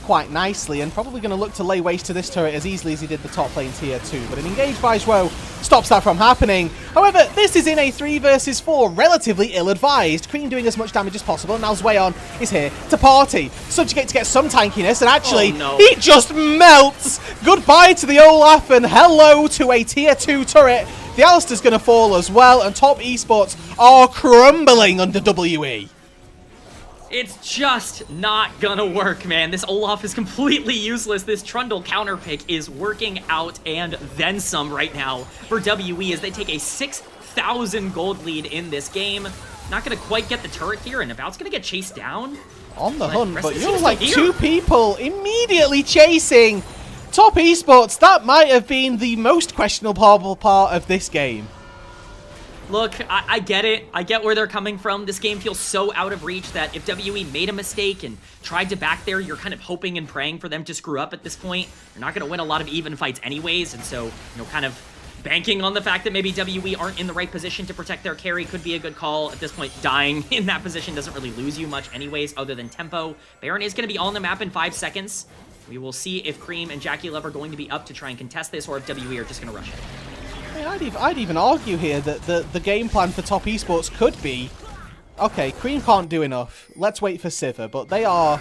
quite nicely, and probably going to look to lay waste to this turret as easily as he did the top lane tier 2, but an engage by Zhuo stops that from happening. However, this is in a 3 versus 4, relatively ill-advised. Cream doing as much damage as possible, and now Zweon is here to party. Subjugate to get some tankiness, and actually, he just melts! Goodbye to the Olaf, and hello to a tier 2 turret. The Alistair's going to fall as well, and Top Esports are crumbling under WE. It's just not gonna work, man. This Olaf is completely useless. This Trundle counter pick is working out and then some right now for WE as they take a 6,000 gold lead in this game. Not gonna quite get the turret here, and About's gonna get chased down. On the hunt, but you're like 2 people immediately chasing Top Esports. That might have been the most questionable part of this game. Look, I get it. I get where they're coming from. This game feels so out of reach that if WE made a mistake and tried to back there, you're kind of hoping and praying for them to screw up at this point. You're not going to win a lot of even fights anyways, and so, you know, kind of banking on the fact that maybe WE aren't in the right position to protect their carry could be a good call. At this point, dying in that position doesn't really lose you much anyways, other than tempo. Baron is going to be on the map in 5 seconds. We will see if Cream and Jackie Love are going to be up to try and contest this, or if WE are just going to rush it. I mean, I'd even argue here that the game plan for Top Esports could be, okay, Cream can't do enough. Let's wait for Sivir, but they are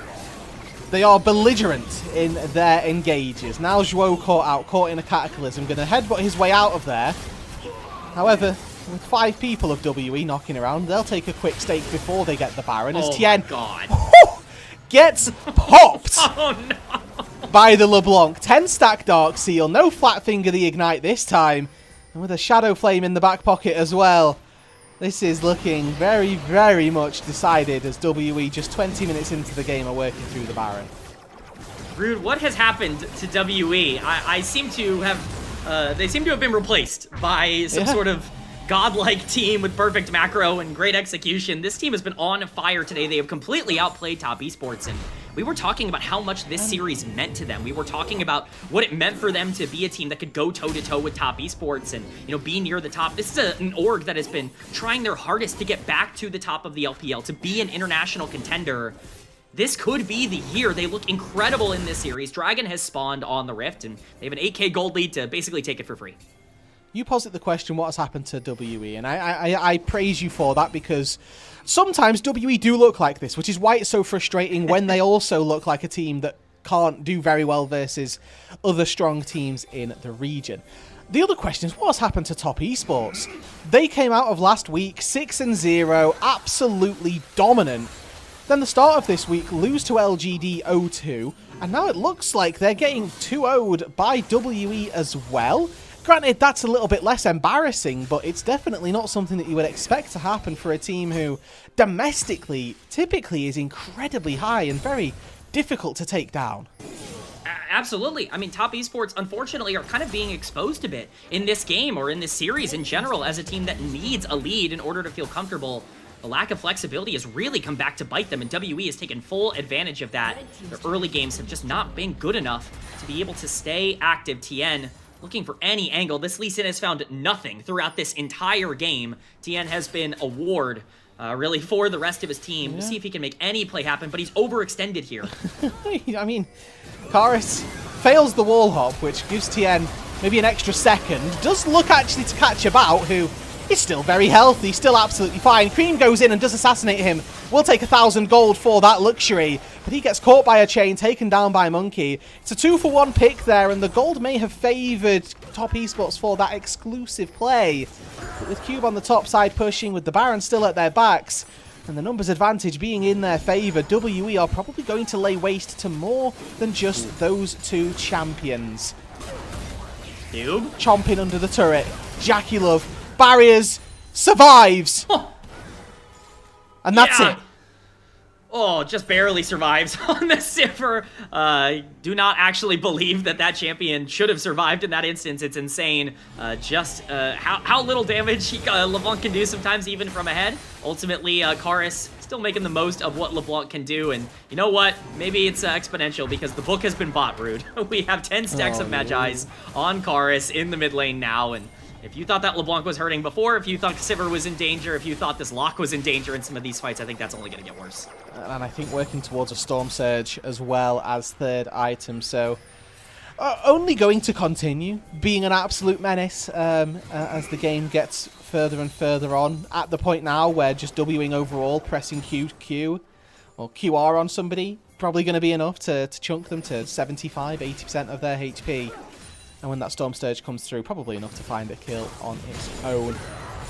belligerent in their engages. Now Zhuo caught in a cataclysm, going to headbutt his way out of there. However, with 5 people of WE knocking around, they'll take a quick stake before they get the Baron. As Tien gets popped by the LeBlanc. 10 stack Dark Seal, no flat finger the ignite this time. And with a Shadow Flame in the back pocket as well. This is looking very, very much decided as WE just 20 minutes into the game are working through the Baron. Rude, what has happened to WE? I seem to have, they seem to have been replaced by some sort of godlike team with perfect macro and great execution. This team has been on fire today. They have completely outplayed Top Esports, and we were talking about how much this series meant to them. We were talking about what it meant for them to be a team that could go toe-to-toe with Top Esports and, you know, be near the top. This is an org that has been trying their hardest to get back to the top of the LPL, to be an international contender. This could be the year. They look incredible in this series. Dragon has spawned on the Rift, and they have an 8K gold lead to basically take it for free. You posit the question, what has happened to WE? And I praise you for that, because sometimes WE do look like this, which is why it's so frustrating when they also look like a team that can't do very well versus other strong teams in the region. The other question is, what has happened to Top Esports? They came out of last week 6-0, absolutely dominant. Then the start of this week, lose to LGD 0-2, and now it looks like they're getting 2-0'd by WE as well. Granted, that's a little bit less embarrassing, but it's definitely not something that you would expect to happen for a team who, domestically, typically is incredibly high and very difficult to take down. Absolutely. I mean, Top Esports, unfortunately, are kind of being exposed a bit in this game, or in this series in general, as a team that needs a lead in order to feel comfortable. The lack of flexibility has really come back to bite them, and WE has taken full advantage of that. Their early games have just not been good enough to be able to stay active. Tien looking for any angle. This Lee Sin has found nothing throughout this entire game. Tien has been a ward, really, for the rest of his team. We'll see if he can make any play happen, but he's overextended here. I mean, Karis fails the wall hop, which gives Tien maybe an extra second. Does look actually to catch About, who He's still very healthy, still absolutely fine. Cream goes in and does assassinate him. We'll take 1,000 gold for that luxury. But he gets caught by a chain, taken down by Monkey. It's a 2-for-1 pick there, and the gold may have favoured Top Esports for that exclusive play. But with Cube on the top side pushing, with the Baron still at their backs, and the numbers advantage being in their favour, WE are probably going to lay waste to more than just those two champions. Cube Chomping under the turret. Jackie Love, barriers, survives. And that's it. Oh, just barely survives on the Siffer. Do not actually believe that that champion should have survived in that instance. It's insane. How little damage LeBlanc can do sometimes even from ahead. Ultimately, Karis still making the most of what LeBlanc can do. And you know what? Maybe it's exponential because the book has been bought, Rude. We have 10 stacks of Magi's on Karis in the mid lane now. And if you thought that LeBlanc was hurting before, if you thought Sivir was in danger, if you thought this lock was in danger in some of these fights, I think that's only going to get worse. And I think working towards a Storm Surge as well as third item, so only going to continue being an absolute menace as the game gets further and further on. At the point now where just Wing overall, pressing Q or QR on somebody, probably going to be enough to chunk them to 75-80% of their HP. And when that Storm Surge comes through, probably enough to find a kill on its own.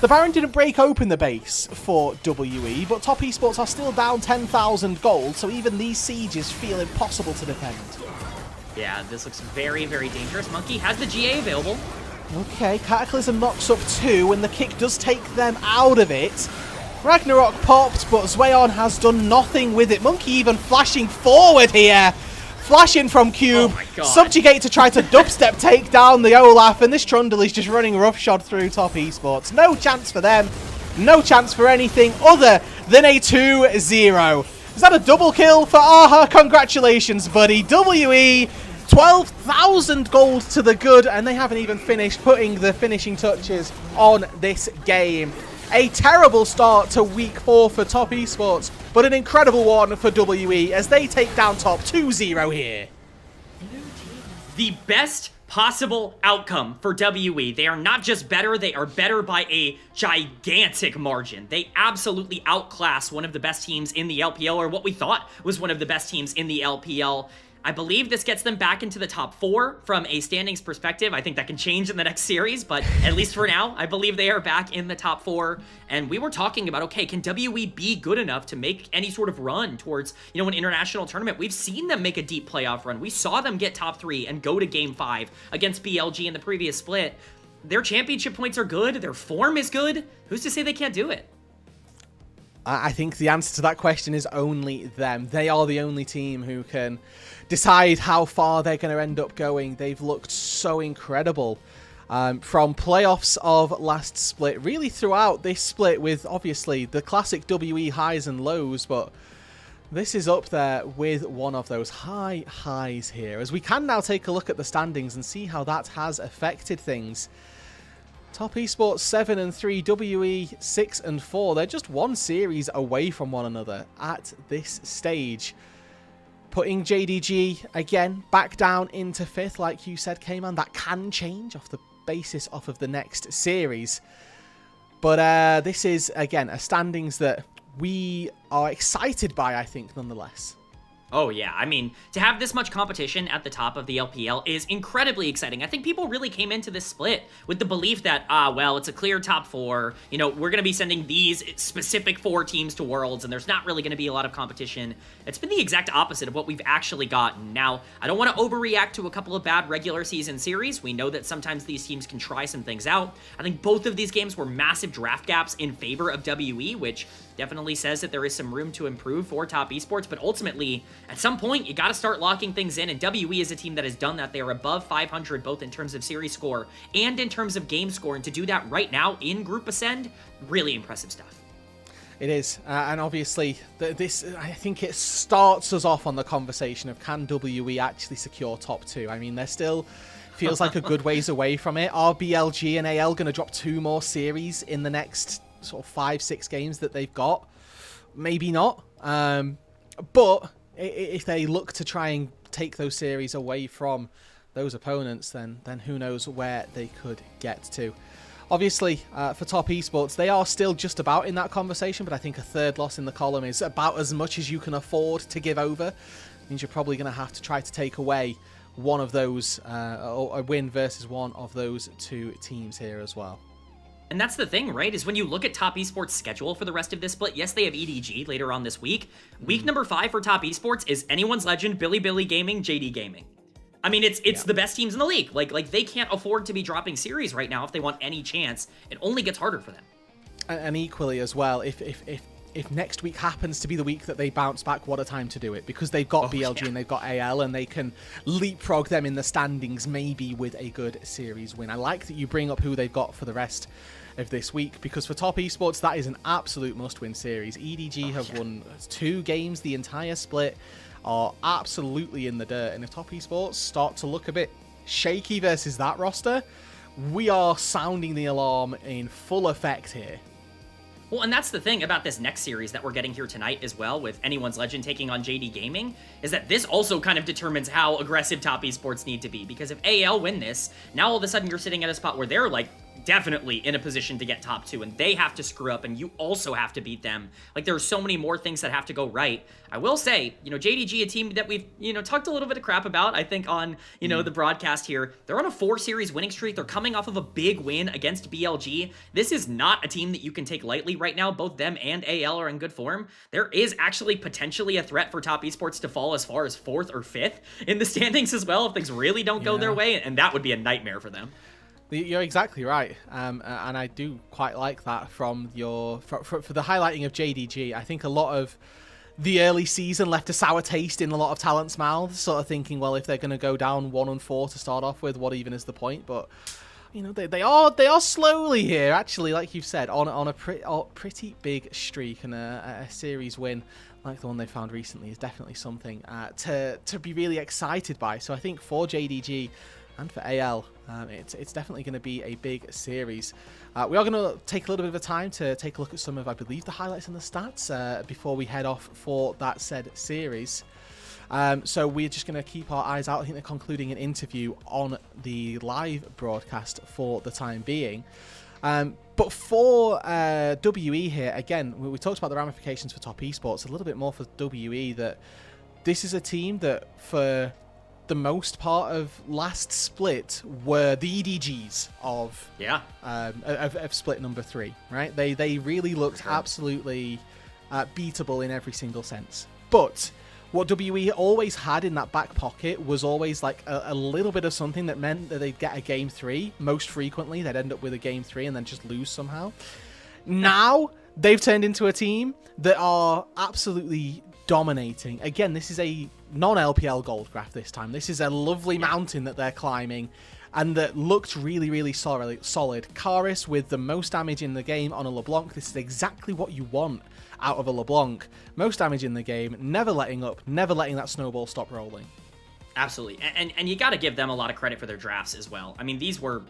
The Baron didn't break open the base for WE, but Top Esports are still down 10,000 gold, so even these sieges feel impossible to defend. Yeah, this looks very, very dangerous. Monkey has the GA available. Okay, Cataclysm knocks up 2, and the kick does take them out of it. Ragnarok popped, but Zweon has done nothing with it. Monkey even flashing forward here. Flashing from Cube, Subjugate to try to dubstep take down the Olaf, and this Trundle is just running roughshod through Top Esports. No chance for them, no chance for anything other than a 2-0. Is that a double kill for Aha? Congratulations, buddy. WE, 12,000 gold to the good, and they haven't even finished putting the finishing touches on this game. A terrible start to week 4 for Top Esports, but an incredible one for WE as they take down Top 2-0 here. The best possible outcome for WE. They are not just better, they are better by a gigantic margin. They absolutely outclass one of the best teams in the LPL, or what we thought was one of the best teams in the LPL. I believe this gets them back into the top 4 from a standings perspective. I think that can change in the next series, but at least for now, I believe they are back in the top 4. And we were talking about, okay, can WE be good enough to make any sort of run towards, you know, an international tournament? We've seen them make a deep playoff run. We saw them get top 3 and go to game 5 against BLG in the previous split. Their championship points are good. Their form is good. Who's to say they can't do it? I think the answer to that question is only them. They are the only team who can decide how far they're going to end up going. They've looked so incredible from playoffs of last split, really throughout this split, with obviously the classic WE highs and lows, but this is up there with one of those high highs here, as we can now take a look at the standings and see how that has affected things. Top Esports 7-3, WE 6-4. They're just one series away from one another at this stage. Putting JDG, again, back down into 5th, like you said, K-Man. That can change off the basis off of the next series. But this is, again, a standings that we are excited by, I think, nonetheless. Oh, yeah. I mean, to have this much competition at the top of the LPL is incredibly exciting. I think people really came into this split with the belief that, well, it's a clear top 4. You know, we're going to be sending these specific 4 teams to Worlds, and there's not really going to be a lot of competition. It's been the exact opposite of what we've actually gotten. Now, I don't want to overreact to a couple of bad regular season series. We know that sometimes these teams can try some things out. I think both of these games were massive draft gaps in favor of WE, which definitely says that there is some room to improve for Top Esports, but ultimately, at some point, you got to start locking things in, and WE is a team that has done that. They are above 500, both in terms of series score and in terms of game score, and to do that right now in Group Ascend, really impressive stuff. It is, and obviously, this, I think it starts us off on the conversation of, can WE actually secure top 2? I mean, they're still feels like a good ways away from it. Are BLG and AL going to drop 2 more series in the next sort of 5-6 games that they've got? Maybe not, but if they look to try and take those series away from those opponents, then who knows where they could get to. Obviously, for top esports, they are still just about in that conversation, but I think a third loss in the column is about as much as you can afford to give over. It means you're probably going to have to try to take away one of those, or a win versus one of those two teams here as well. And that's the thing, right? Is when you look at top esports schedule for the rest of this split, yes, they have EDG later on this week. Week number 5 for top esports is Anyone's Legend, Billy Gaming, JD Gaming. I mean, it's the best teams in the league. Like they can't afford to be dropping series right now if they want any chance. It only gets harder for them. And equally as well, if next week happens to be the week that they bounce back, what a time to do it, because they've got BLG and they've got AL, and they can leapfrog them in the standings maybe with a good series win. I like that you bring up who they've got for the rest of this week, because for top esports, that is an absolute must-win series. EDG have won 2 games the entire split, are absolutely in the dirt, and if top esports start to look a bit shaky versus that roster, we are sounding the alarm in full effect here. Well, and that's the thing about this next series that we're getting here tonight as well, with Anyone's Legend taking on JD Gaming, is that this also kind of determines how aggressive top esports need to be. Because if AL win this, now all of a sudden you're sitting at a spot where they're like definitely in a position to get top 2, and they have to screw up, and you also have to beat them. Like, there are so many more things that have to go right. I will say, JDG, a team that we've, talked a little bit of crap about, I think, on, the broadcast here. They're on a 4-series winning streak. They're coming off of a big win against BLG. This is not a team that you can take lightly right now. Both them and AL are in good form. There is actually potentially a threat for top esports to fall as far as 4th or 5th in the standings as well if things really don't go their way, and that would be a nightmare for them. You're exactly right, and I do quite like that from for the highlighting of JDG. I think a lot of the early season left a sour taste in a lot of talent's mouths, sort of thinking, well, if they're going to go down 1-4 to start off with, what even is the point? But they are slowly here, actually, like you've said, on a pretty big streak, and a series win like the one they found recently is definitely something to be really excited by. So I think for JDG and for AL, it's definitely going to be a big series. We are going to take a little bit of a time to take a look at some of, I believe, the highlights and the stats before we head off for that said series. So we're just going to keep our eyes out. I think they're concluding an interview on the live broadcast for the time being. But for WE here, again, we talked about the ramifications for top esports, a little bit more for WE, that this is a team that for the most part of last split were the EDGs of split number 3, right? They really looked absolutely beatable in every single sense. But what WE always had in that back pocket was always like a little bit of something that meant that they'd get a game 3. Most frequently, they'd end up with a game 3 and then just lose somehow. Now, they've turned into a team that are absolutely dominating. Again, this is a non-LPL gold graph this time. This is a lovely mountain that they're climbing, and that looked really, really solid. Karis with the most damage in the game on a LeBlanc. This is exactly what you want out of a LeBlanc. Most damage in the game, never letting up, never letting that snowball stop rolling. Absolutely, and you got to give them a lot of credit for their drafts as well. I mean, these were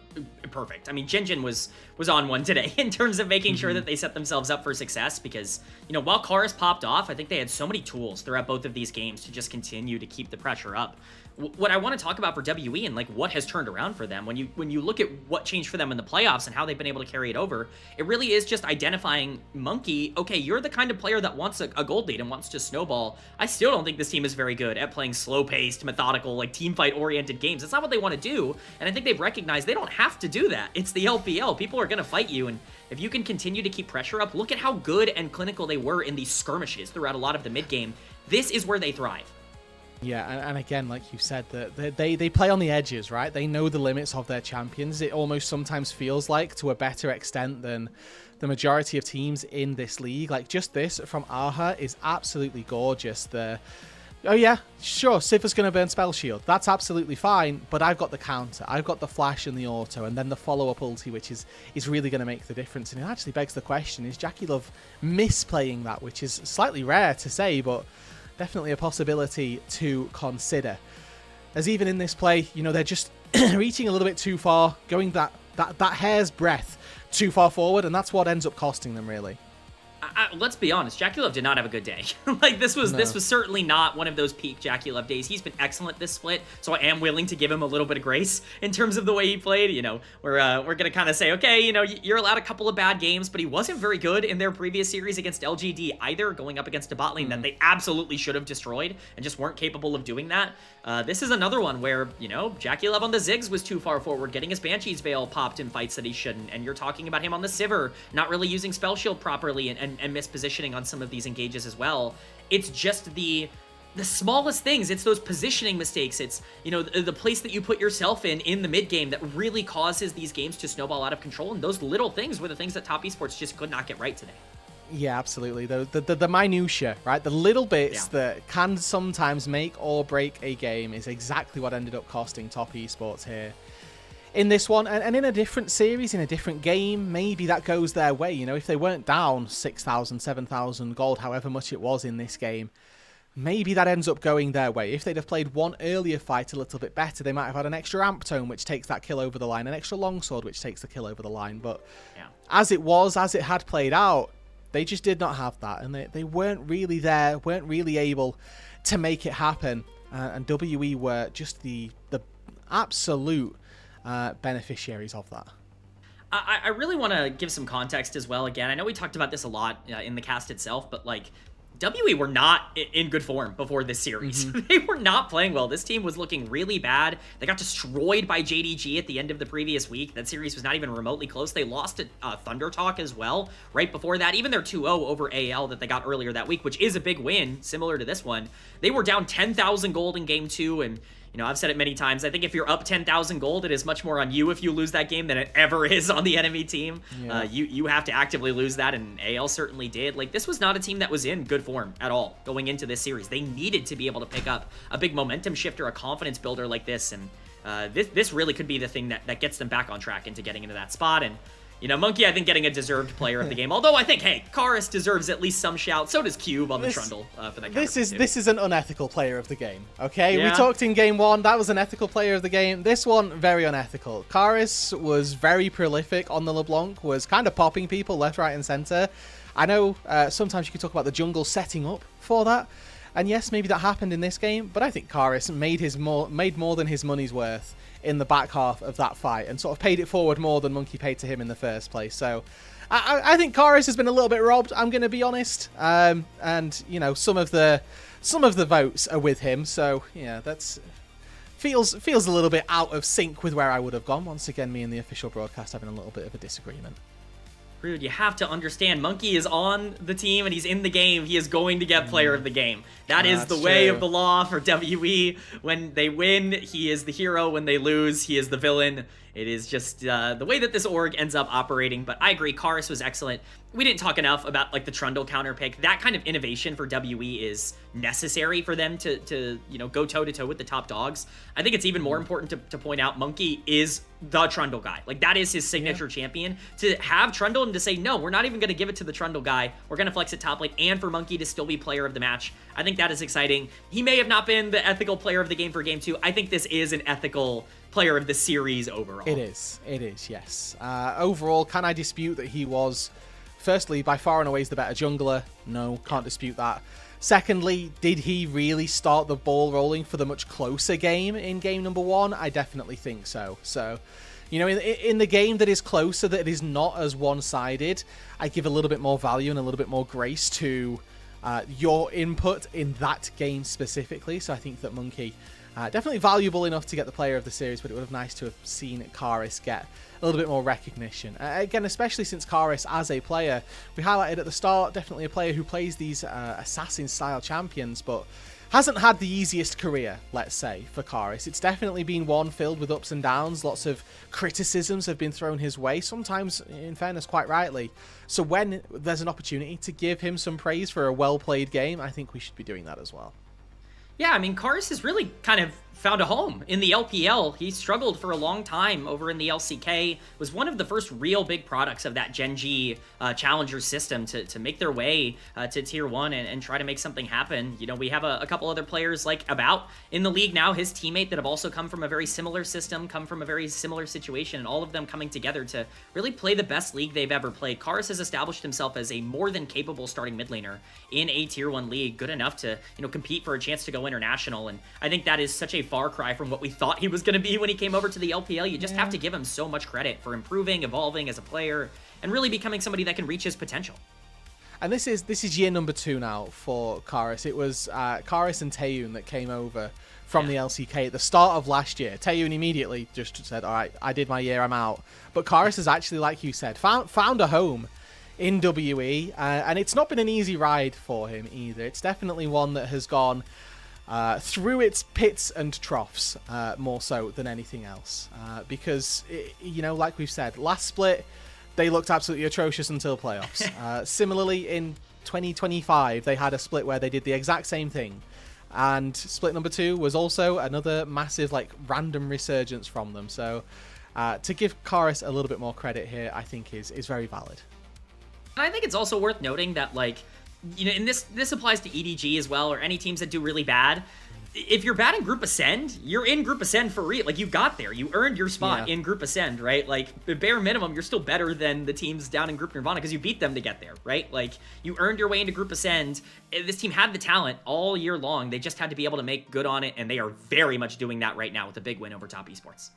perfect. I mean, Jinjin was on one today in terms of making sure that they set themselves up for success, because, while Karis popped off, I think they had so many tools throughout both of these games to just continue to keep the pressure up. What I want to talk about for WE and like what has turned around for them, when you look at what changed for them in the playoffs and how they've been able to carry it over, it really is just identifying Monkey. Okay, you're the kind of player that wants a gold lead and wants to snowball. I still don't think this team is very good at playing slow-paced, methodical, like team fight-oriented games. That's not what they want to do, and I think they've recognized they don't have to do that. It's the LPL. People are going to fight you, and if you can continue to keep pressure up, look at how good and clinical they were in these skirmishes throughout a lot of the mid-game. This is where they thrive. Yeah, and again, like you said, that they play on the edges, right? They know the limits of their champions. It almost sometimes feels like, to a better extent than the majority of teams in this league. Like, just this from Aha is absolutely gorgeous. Oh yeah, sure, Siv's going to burn Spell Shield. That's absolutely fine, but I've got the counter. I've got the flash and the auto, and then the follow-up ulti, which is really going to make the difference. And it actually begs the question, is Jackie Love misplaying that, which is slightly rare to say, but definitely a possibility to consider. As even in this play, they're just reaching a little bit too far, going that hair's breadth too far forward, and that's what ends up costing them, really. Let's be honest, JackeyLove did not have a good day. Like, this was certainly not one of those peak JackeyLove days. He's been excellent this split, so I am willing to give him a little bit of grace in terms of the way he played. You know, we're gonna kind of say, okay, you know, you're allowed a couple of bad games, but he wasn't very good in their previous series against LGD either, going up against a bot lane that they absolutely should have destroyed and just weren't capable of doing that. This is another one where, you know, JackeyLove on the Ziggs was too far forward, getting his Banshee's Veil popped in fights that he shouldn't, and you're talking about him on the Sivir, not really using Spell Shield properly and mispositioning on some of these engages as well. It's just the smallest things. It's those positioning mistakes. It's, you know, the place that you put yourself in the mid game that really causes these games to snowball out of control, and those little things were the things that top esports just could not get right today. Yeah, absolutely. The minutia, right? The little bits that can sometimes make or break a game is exactly what ended up costing top esports here in this one. And in a different series, in a different game, maybe that goes their way. You know, if they weren't down 6,000, 7,000 gold, however much it was in this game, maybe that ends up going their way. If they'd have played one earlier fight a little bit better, they might have had an extra amp tone, which takes that kill over the line, an extra longsword, which takes the kill over the line. But as it was, as it had played out, they just did not have that, and they weren't really there, weren't really able to make it happen. And WE were just the absolute beneficiaries of that. I really want to give some context as well. Again, I know we talked about this a lot in the cast itself, but like, WE were not in good form before this series. They were not playing well. This team was looking really bad. They got destroyed by JDG at the end of the previous week. That series was not even remotely close. They lost to Thunder Talk as well right before that. Even their 2-0 over AL that they got earlier that week, which is a big win, similar to this one. They were down 10,000 gold in game 2, and you know, I've said it many times. I think if you're up 10,000 gold, it is much more on you if you lose that game than it ever is on the enemy team. Yeah. You have to actively lose that, and AL certainly did. Like, this was not a team that was in good form at all going into this series. They needed to be able to pick up a big momentum shifter, a confidence builder like this, and this really could be the thing that gets them back on track into getting into that spot. And you know, Monkey, I think, getting a deserved player of the game. Although I think, hey, Karis deserves at least some shout. So does Cube on the Trundle for that. This is an unethical player of the game. Okay, we talked in game 1. That was an ethical player of the game. This one, very unethical. Karis was very prolific on the LeBlanc. Was kind of popping people left, right, and center. I know sometimes you can talk about the jungle setting up for that, and yes, maybe that happened in this game. But I think Karis made more than his money's worth in the back half of that fight, and sort of paid it forward more than Monkey paid to him in the first place. So I think Karis has been a little bit robbed, I'm going to be honest. And you know, some of the votes are with him. So yeah, that's feels a little bit out of sync with where I would have gone. Once again, me and the official broadcast having a little bit of a disagreement. Rude, you have to understand, Monkey is on the team and he's in the game. He is going to get player of the game. That's the way of the law for WE. When they win, he is the hero. When they lose, he is the villain. It is just the way that this org ends up operating. But I agree, Karis was excellent. We didn't talk enough about like the Trundle counter pick. That kind of innovation for WE is necessary for them to you know, go toe to toe with the top dogs. I think it's even more important to point out Monkey is the Trundle guy. Like, that is his signature champion. To have Trundle and to say, no, we're not even going to give it to the Trundle guy. We're going to flex it top lane, and for Monkey to still be player of the match. I think that is exciting. He may have not been the ethical player of the game for game 2. I think this is an ethical player of the series overall. It is, yes. Overall, can I dispute that he was, firstly, by far and away the better jungler? No, can't dispute that. Secondly, did he really start the ball rolling for the much closer game in game number 1? I definitely think so. So, you know, in the game that is closer, that is not as one-sided, I give a little bit more value and a little bit more grace to your input in that game specifically. So I think that Monkey, definitely valuable enough to get the player of the series, but it would have been nice to have seen Karis get a little bit more recognition. Again, especially since Karis as a player, we highlighted at the start, definitely a player who plays these assassin-style champions, but hasn't had the easiest career, let's say, for Karis. It's definitely been one filled with ups and downs. Lots of criticisms have been thrown his way, sometimes, in fairness, quite rightly. So when there's an opportunity to give him some praise for a well-played game, I think we should be doing that as well. Yeah, I mean, Kars has really kind of found a home in the LPL. He struggled for a long time over in the LCK, was one of the first real big products of that Gen G Challenger system to make their way to Tier 1 and try to make something happen. You know, we have a couple other players like About in the league now, his teammate, that have also come from a very similar system, come from a very similar situation, and all of them coming together to really play the best league they've ever played. Kars has established himself as a more than capable starting mid laner in a Tier 1 league, good enough to, you know, compete for a chance to go international, and I think that is such a far cry from what we thought he was going to be when he came over to the LPL. You just have to give him so much credit for improving, evolving as a player, and really becoming somebody that can reach his potential. And this is year number 2 now for Karis. It was Karis and Taeyun that came over from the LCK at the start of last year. Taeyun immediately just said, all right, I did my year, I'm out. But Karis has actually, like you said, found a home in WE, and it's not been an easy ride for him either. It's definitely one that has gone through its pits and troughs, more so than anything else, because you know, like we've said, last split they looked absolutely atrocious until playoffs. Similarly, in 2025 they had a split where they did the exact same thing, and split number 2 was also another massive, like, random resurgence from them. So to give Karis a little bit more credit here, I think is very valid. And I think it's also worth noting that, like, you know, and this applies to EDG as well, or any teams that do really bad. If you're bad in Group Ascend, you're in Group Ascend for real. Like, you got there. You earned your spot in Group Ascend, right? Like, the bare minimum, you're still better than the teams down in Group Nirvana because you beat them to get there, right? Like, you earned your way into Group Ascend. This team had the talent all year long. They just had to be able to make good on it, and they are very much doing that right now with a big win over Top Esports.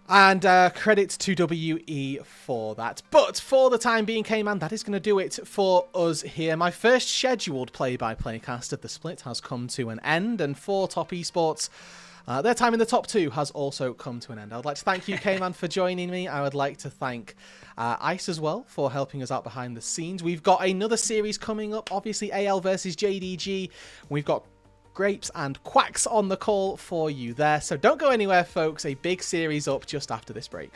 And credit to WE for that. But for the time being, K-Man, that is going to do it for us here. My first scheduled play-by-play cast of the split has come to an end, and for Top Esports, their time in the top 2 has also come to an end. I would like to thank you, K-Man, for joining me. I would like to thank Ice as well for helping us out behind the scenes. We've got another series coming up, obviously AL versus JDG. We've got Grapes and Quacks on the call for you there. So don't go anywhere, folks. A big series up just after this break.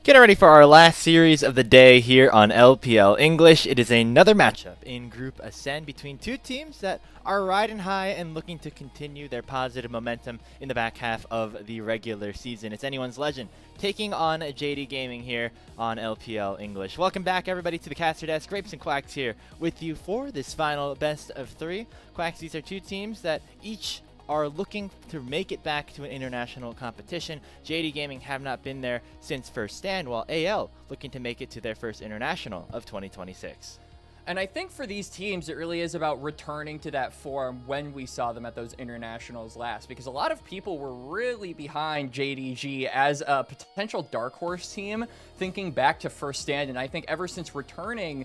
Getting ready for our last series of the day here on LPL English. It is another matchup in Group Ascend between two teams that are riding high and looking to continue their positive momentum in the back half of the regular season. It's Anyone's Legend taking on JD Gaming here on LPL English. Welcome back, everybody, to the caster desk. Grapes and Quacks here with you for this final best of three. Quacks, these are two teams that each are looking to make it back to an international competition. JD Gaming have not been there since first stand, while AL looking to make it to their first international of 2026. And I think for these teams, it really is about returning to that form when we saw them at those internationals last, because a lot of people were really behind JDG as a potential dark horse team, thinking back to first stand. And I think ever since returning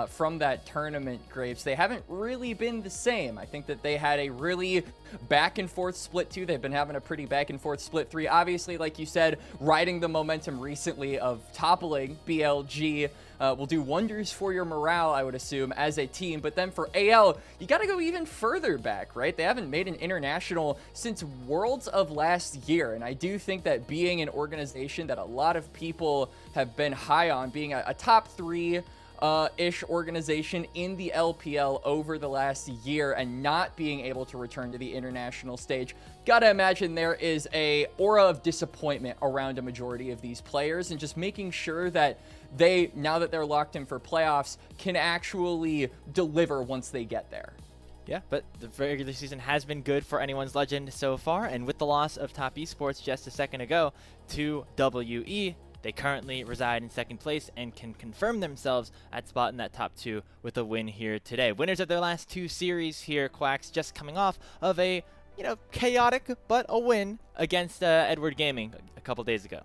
from that tournament, Grapes, they haven't really been the same. I think that they had a really back and forth split 2. They've been having a pretty back and forth split 3. Obviously, like you said, riding the momentum recently of toppling BLG will do wonders for your morale, I would assume, as a team. But then for AL, you got to go even further back, right? They haven't made an international since Worlds of last year. And I do think that being an organization that a lot of people have been high on, being a top 3 ish organization in the LPL over the last year and not being able to return to the international stage, gotta imagine there is a aura of disappointment around a majority of these players, and just making sure that they, now that they're locked in for playoffs, can actually deliver once they get there. Yeah, but the regular season has been good for Anyone's Legend so far, and with the loss of Top Esports just a second ago to WE, they currently reside in second place and can confirm themselves at spot in that top 2 with a win here today. Winners of their last 2 series here, Quacks, just coming off of a, chaotic but a win against Edward Gaming a couple days ago.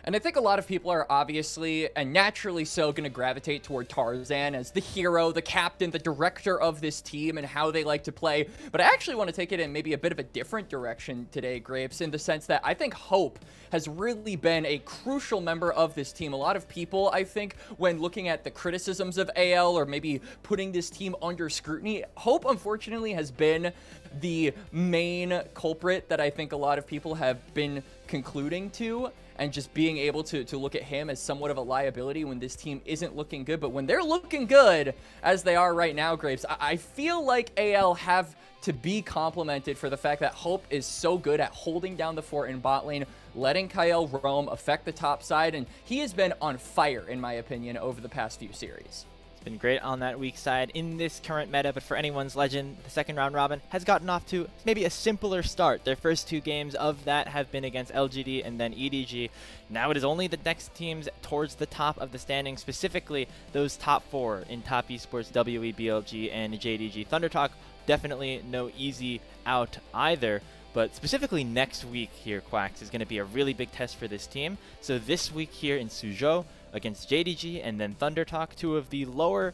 And I think a lot of people are obviously, and naturally so, going to gravitate toward Tarzan as the hero, the captain, the director of this team, and how they like to play. But I actually want to take it in maybe a bit of a different direction today, Grapes, in the sense that I think Hope has really been a crucial member of this team. A lot of people, I think, when looking at the criticisms of AL or maybe putting this team under scrutiny, Hope, unfortunately, has been the main culprit that I think a lot of people have been concluding to, and just being able to look at him as somewhat of a liability when this team isn't looking good. But when they're looking good, as they are right now, Grapes, I feel like AL have to be complimented for the fact that Hope is so good at holding down the fort in bot lane, letting Kyle roam, affect the top side, and he has been on fire, in my opinion, over the past few series. Been great on that weak side in this current meta, but for Anyone's Legend, the second round robin has gotten off to maybe a simpler start. Their first 2 games of that have been against LGD and then EDG. Now it is only the next teams towards the top of the standing, specifically those top 4 in Top Esports, WE, BLG, and JDG. Thundertalk, definitely no easy out either. But specifically next week here, Quacks, is going to be a really big test for this team. So this week here in Suzhou against JDG and then Thundertalk, 2 of the lower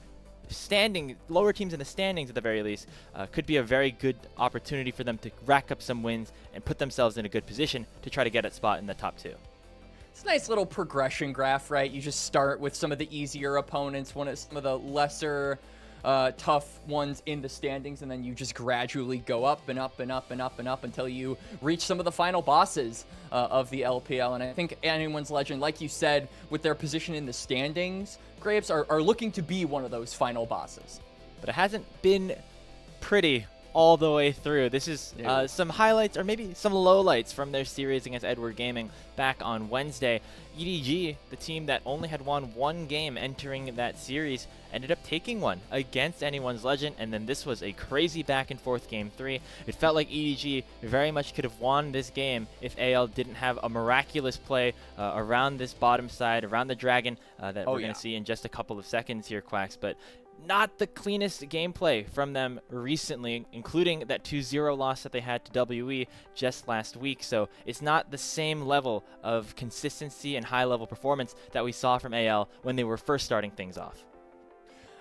teams in the standings at the very least, could be a very good opportunity for them to rack up some wins and put themselves in a good position to try to get a spot in the top 2. It's a nice little progression graph, right? You just start with some of the easier opponents, some of the lesser tough ones in the standings, and then you just gradually go up and up and up and up and up until you reach some of the final bosses of the LPL. And I think Anyone's Legend, like you said, with their position in the standings, Grapes are looking to be one of those final bosses. But it hasn't been pretty all the way through. This is some highlights or maybe some lowlights from their series against Edward Gaming back on Wednesday. EDG, the team that only had won 1 game entering that series, ended up taking one against Anyone's Legend, and then this was a crazy back and forth game 3. It felt like EDG very much could have won this game if AL didn't have a miraculous play around this bottom side, around the dragon that we're going to see in just a couple of seconds here, Quacks. But not the cleanest gameplay from them recently, including that 2-0 loss that they had to WE just last week. So it's not the same level of consistency and high-level performance that we saw from AL when they were first starting things off.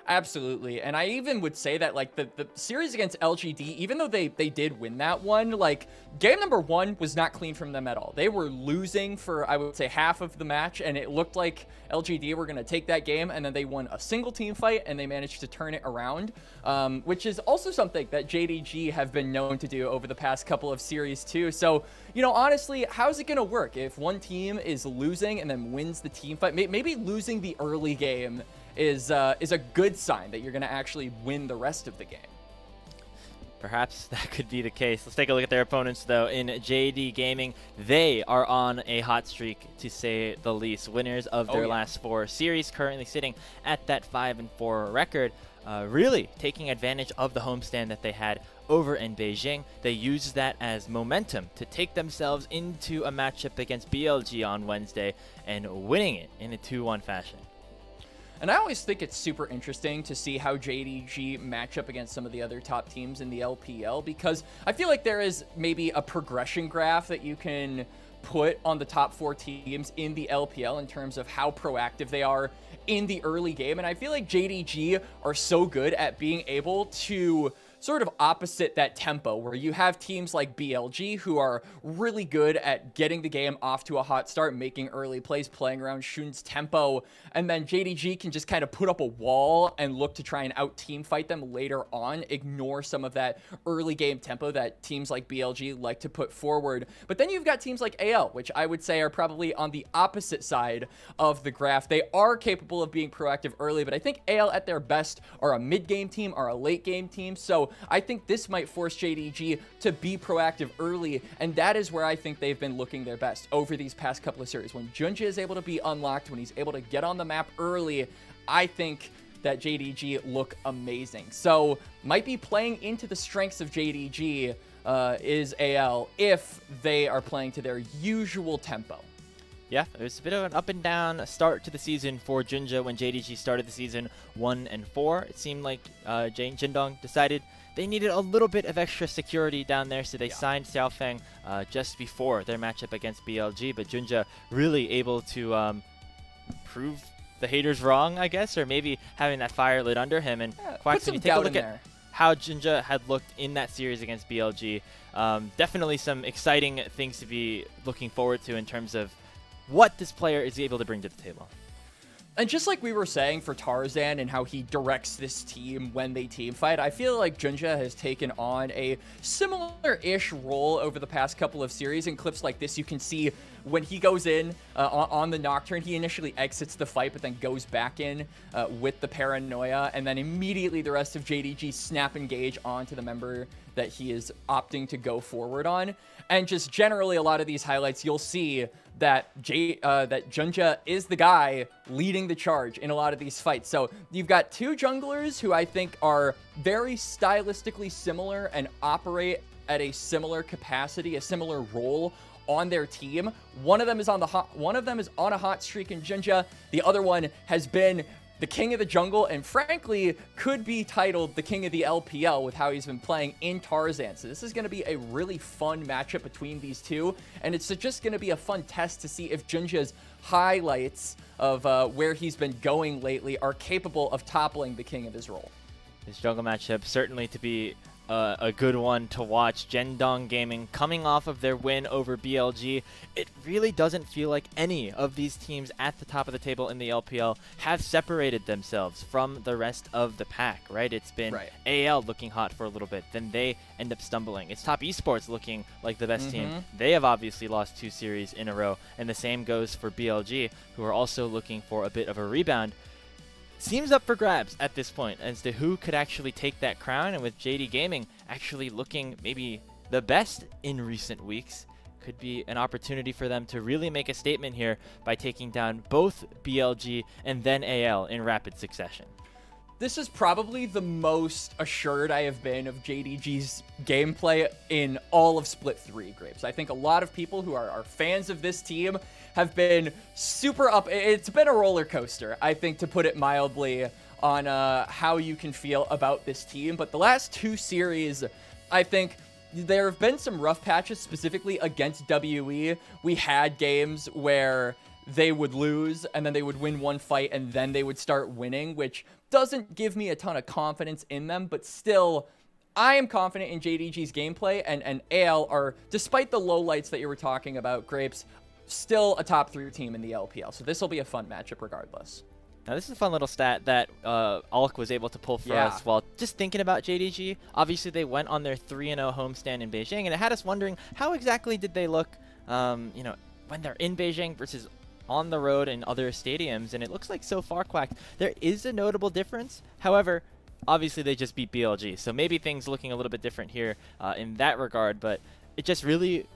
Absolutely. And I even would say that, like, the series against LGD, even though they did win that one, like, game number 1 was not clean from them at all. They were losing for, I would say, half of the match, and it looked like LGD were going to take that game, and then they won a single team fight, and they managed to turn it around, which is also something that JDG have been known to do over the past couple of series, too. So, you know, honestly, how's it going to work if one team is losing and then wins the team fight? Maybe losing the early game is a good sign that you're going to actually win the rest of the game. Perhaps that could be the case. Let's take a look at their opponents, though. In JD Gaming, they are on a hot streak, to say the least. Winners of their last 4 series, currently sitting at that 5-4 record. Really taking advantage of the homestand that they had over in Beijing. They used that as momentum to take themselves into a matchup against BLG on Wednesday and winning it in a 2-1 fashion. And I always think it's super interesting to see how JDG match up against some of the other top teams in the LPL, because I feel like there is maybe a progression graph that you can put on the top 4 teams in the LPL in terms of how proactive they are in the early game. And I feel like JDG are so good at being able to sort of opposite that tempo, where you have teams like BLG who are really good at getting the game off to a hot start, making early plays, playing around Shun's tempo, and then JDG can just kind of put up a wall and look to try and out team fight them later on, ignore some of that early game tempo that teams like BLG like to put forward. But then you've got teams like AL, which I would say are probably on the opposite side of the graph. They are capable of being proactive early, but I think AL at their best are a mid-game team, are a late-game team, so I think this might force JDG to be proactive early, and that is where I think they've been looking their best over these past couple of series. When Junja is able to be unlocked, when he's able to get on the map early, I think that JDG look amazing. So might be playing into the strengths of JDG is AL if they are playing to their usual tempo. Yeah, it was a bit of an up and down start to the season for Junja when JDG started the season 1-4. It seemed like Jindong decided they needed a little bit of extra security down there, so they signed Xiaofeng just before their matchup against BLG. But Junja really able to prove the haters wrong, I guess, or maybe having that fire lit under him. And Quax, when you take a look at how Junja had looked in that series against BLG, definitely some exciting things to be looking forward to in terms of what this player is able to bring to the table. And just like we were saying for Tarzan and how he directs this team when they team fight, I feel like Junja has taken on a similar-ish role over the past couple of series. In clips like this, you can see when he goes in on the Nocturne, he initially exits the fight, but then goes back in with the Paranoia, and then immediately the rest of JDG snap engage onto the member that he is opting to go forward on. And just generally, a lot of these highlights, you'll see that that Junja is the guy leading the charge in a lot of these fights. So you've got 2 junglers who I think are very stylistically similar and operate at a similar capacity, a similar role on their team. One of them is on a hot streak in Junja. The other one has been the king of the jungle, and frankly, could be titled the king of the LPL with how he's been playing in Tarzan. So this is going to be a really fun matchup between these two, and it's just going to be a fun test to see if Junja's highlights of where he's been going lately are capable of toppling the king of his role. This jungle matchup certainly to be a good one to watch. Jindong Gaming coming off of their win over BLG. It really doesn't feel like any of these teams at the top of the table in the LPL have separated themselves from the rest of the pack, right? It's been AL looking hot for a little bit, then they end up stumbling. It's Top Esports looking like the best team. They have obviously lost 2 series in a row, and the same goes for BLG, who are also looking for a bit of a rebound. Seems up for grabs at this point as to who could actually take that crown, and with JD Gaming actually looking maybe the best in recent weeks, could be an opportunity for them to really make a statement here by taking down both BLG and then AL in rapid succession. This is probably the most assured I have been of JDG's gameplay in all of Split 3, Grapes. I think a lot of people who are fans of this team have been super up. It's been a roller coaster, I think, to put it mildly, on how you can feel about this team. But the last 2 series, I think there have been some rough patches, specifically against WE. We had games where they would lose and then they would win one fight and then they would start winning, which doesn't give me a ton of confidence in them, but still, I am confident in JDG's gameplay, and AL are, despite the lowlights that you were talking about, Grapes, still a top 3 team in the LPL. So this will be a fun matchup regardless. Now, this is a fun little stat that Alk was able to pull for us while just thinking about JDG. Obviously, they went on their 3-0 homestand in Beijing, and it had us wondering how exactly did they look, you know, when they're in Beijing versus on the road in other stadiums. And it looks like so far, Quack, there is a notable difference. However, obviously, they just beat BLG, so maybe things looking a little bit different here in that regard. But it just really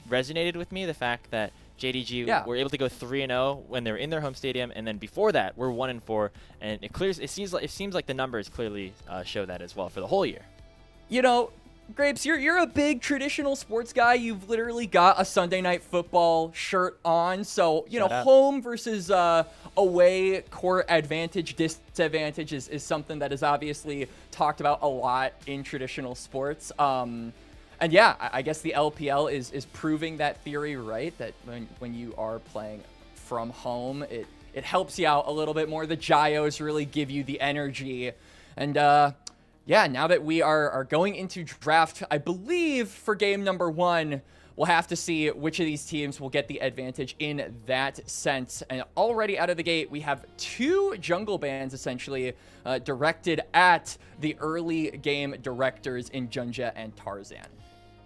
resonated with me, the fact that JDG were able to go 3-0 when they were in their home stadium, and then before that, we're 1-4, and it seems like the numbers clearly show that as well for the whole year. You know, Grapes, you're a big traditional sports guy. You've literally got a Sunday Night Football shirt on, so you know, home versus away court advantage, disadvantage is something that is obviously talked about a lot in traditional sports. And yeah, I guess the LPL is proving that theory right, that when you are playing from home, it helps you out a little bit more. The gyos really give you the energy. And yeah, now that we are going into draft, I believe for game number 1, we'll have to see which of these teams will get the advantage in that sense. And already out of the gate, we have 2 jungle bans essentially directed at the early game directors in Junja and Tarzan.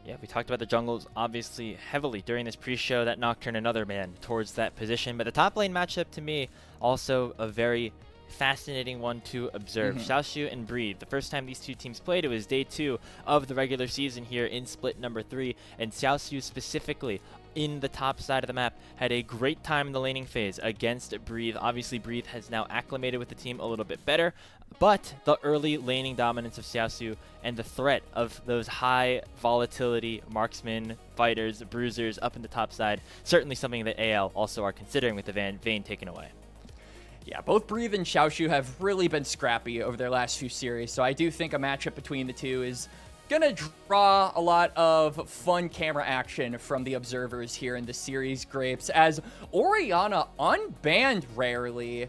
Yeah, we talked about the jungles obviously heavily during this pre-show. That Nocturne another man towards that position. But the top lane matchup to me, also a very fascinating one to observe. Xiaoshu and Breathe. The first time these two teams played, it was day 2 of the regular season here in split number 3. And Xiaoshu specifically in the top side of the map had a great time in the laning phase against Breathe. Obviously, Breathe has now acclimated with the team a little bit better, but the early laning dominance of Xiaoshu and the threat of those high volatility marksmen, fighters, bruisers up in the top side, certainly something that AL also are considering with the Vayne taken away. Yeah, both Breathe and Xiaoshu have really been scrappy over their last few series, so I do think a matchup between the two is gonna draw a lot of fun camera action from the observers here in the series, Grapes, as Orianna unbanned rarely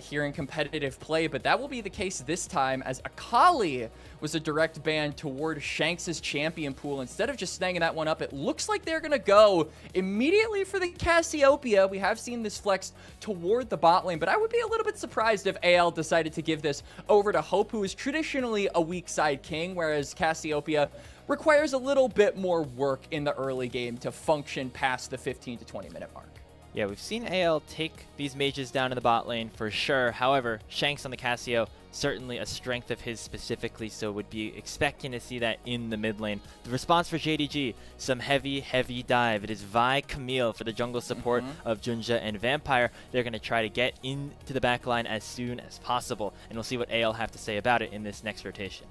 here in competitive play, but that will be the case this time, as Akali was a direct ban toward Shanks' champion pool. Instead of just snagging that one up, it looks like they're gonna go immediately for the Cassiopeia. We have seen this flex toward the bot lane, but I would be a little bit surprised if AL decided to give this over to Hope, who is traditionally a weak side king, whereas Cassiopeia requires a little bit more work in the early game to function past the 15 to 20 minute mark. Yeah, we've seen AL take these mages down in the bot lane for sure. However, Shanks on the Cassio, certainly a strength of his specifically, so would be expecting to see that in the mid lane. The response for JDG, some heavy dive. It is Vi Camille for the jungle support of Junja and Vampire. They're going to try to get into the back line as soon as possible, and we'll see what AL have to say about it in this next rotation.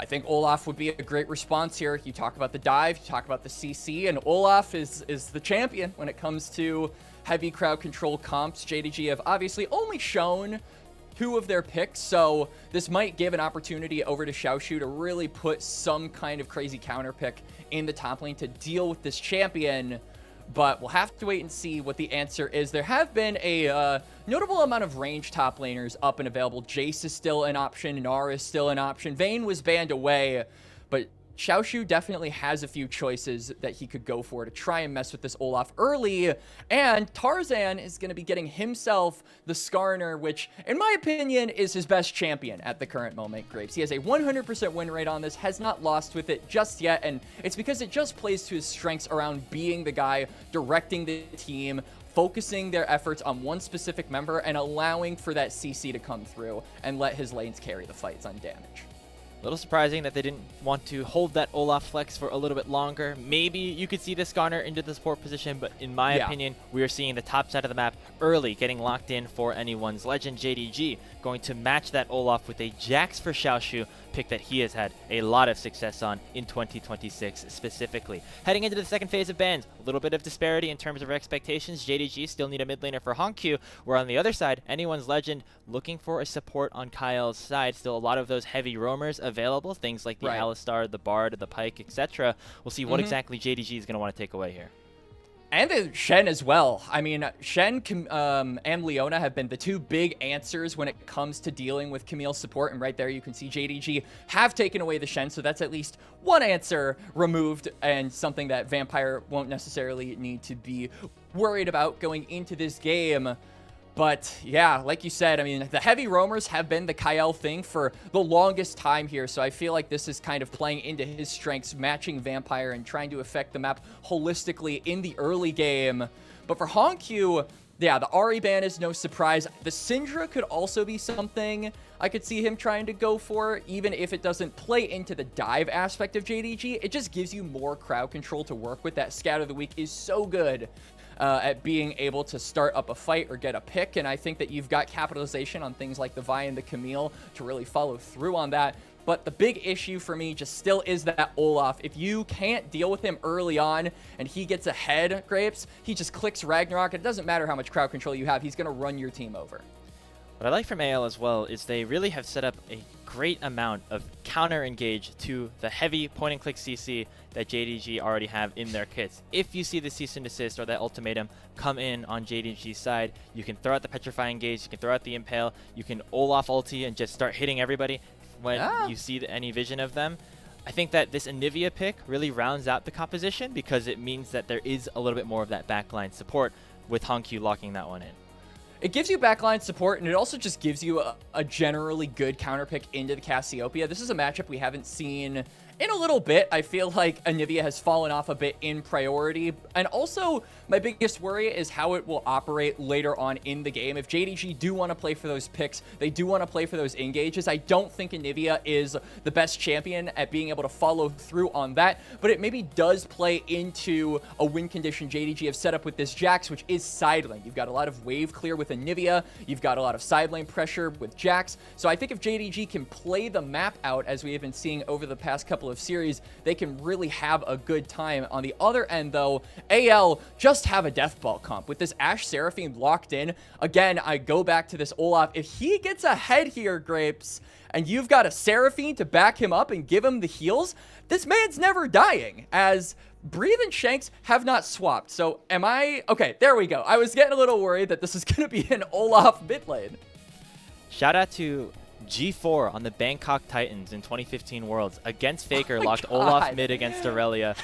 I think Olaf would be a great response here. You talk about the dive, you talk about the CC, and Olaf is the champion when it comes to heavy crowd control comps. JDG have obviously only shown 2 of their picks, so this might give an opportunity over to Xiaoshu to really put some kind of crazy counter pick in the top lane to deal with this champion. But we'll have to wait and see what the answer is. There have been a notable amount of range top laners up and available. Jace is still an option. Nara is still an option. Vayne was banned away, but Xiaoshu definitely has a few choices that he could go for to try and mess with this Olaf early. And Tarzan is going to be getting himself the Skarner, which, in my opinion, is his best champion at the current moment, Grapes. He has a 100% win rate on this, has not lost with it just yet, and it's because it just plays to his strengths around being the guy directing the team, focusing their efforts on one specific member, and allowing for that CC to come through and let his lanes carry the fights on damage. A little surprising that they didn't want to hold that Olaf flex for a little bit longer. Maybe you could see this Skarner into the support position, but in my opinion, we are seeing the top side of the map early, getting locked in for anyone's legend. JDG going to match that Olaf with a Jax for Xiaoshu, pick that he has had a lot of success on in 2026 specifically. Heading into the second phase of bans, a little bit of disparity in terms of expectations. JDG still need a mid laner for Honkyu, where on the other side, anyone's legend looking for a support on Kyle's side. Still a lot of those heavy roamers available, things like the Alistar, the Bard, the Pike, etc. We'll see what exactly JDG is going to want to take away here. And then Shen as well. I mean, Shen and Leona have been the two big answers when it comes to dealing with Camille's support. And right there, you can see JDG have taken away the Shen. So that's at least one answer removed and something that Vampire won't necessarily need to be worried about going into this game. But yeah, like you said, I mean, the heavy roamers have been the Kyle thing for the longest time here. So I feel like this is kind of playing into his strengths, matching Vampire and trying to affect the map holistically in the early game. But for Honkyu, yeah, the Ahri ban is no surprise. The Syndra could also be something I could see him trying to go for, even if it doesn't play into the dive aspect of JDG. It just gives you more crowd control to work with. That Scout of the Week is so good at being able to start up a fight or get a pick, and I think that you've got capitalization on things like the Vi and the Camille to really follow through on that. But the big issue for me just still is that Olaf. If you can't deal with him early on and he gets ahead, Grapes, he just clicks Ragnarok. It doesn't matter how much crowd control you have, he's going to run your team over. What I like from AL as well is they really have set up a great amount of counter engage to the heavy point and click CC that JDG already have in their kits. If you see the cease and desist or that ultimatum come in on JDG's side, you can throw out the petrifying engage, you can throw out the impale, you can Olaf ulti and just start hitting everybody when you see any vision of them. I think that this Anivia pick really rounds out the composition because it means that there is a little bit more of that backline support with Honkyu locking that one in. It gives you backline support, and it also just gives you a generally good counter pick into the Cassiopeia. This is a matchup we haven't seen in a little bit. I feel like Anivia has fallen off a bit in priority. And also, my biggest worry is how it will operate later on in the game. If JDG do want to play for those picks, they do want to play for those engages, I don't think Anivia is the best champion at being able to follow through on that. But it maybe does play into a win condition JDG have set up with this Jax, which is side lane. You've got a lot of wave clear with Anivia. You've got a lot of side lane pressure with Jax. So I think if JDG can play the map out, as we have been seeing over the past couple of series, they can really have a good time. On the other end, though, AL just have a death ball comp. With this Ashe Seraphine locked in, again, I go back to this Olaf. If he gets ahead here, Grapes, and you've got a Seraphine to back him up and give him the heals, this man's never dying, as Breathe and Shanks have not swapped. So am I... Okay, there we go. I was getting a little worried that this is going to be an Olaf mid lane. Shout out to G4 on the Bangkok Titans in 2015 Worlds against Faker, locked Olaf mid against Aurelia.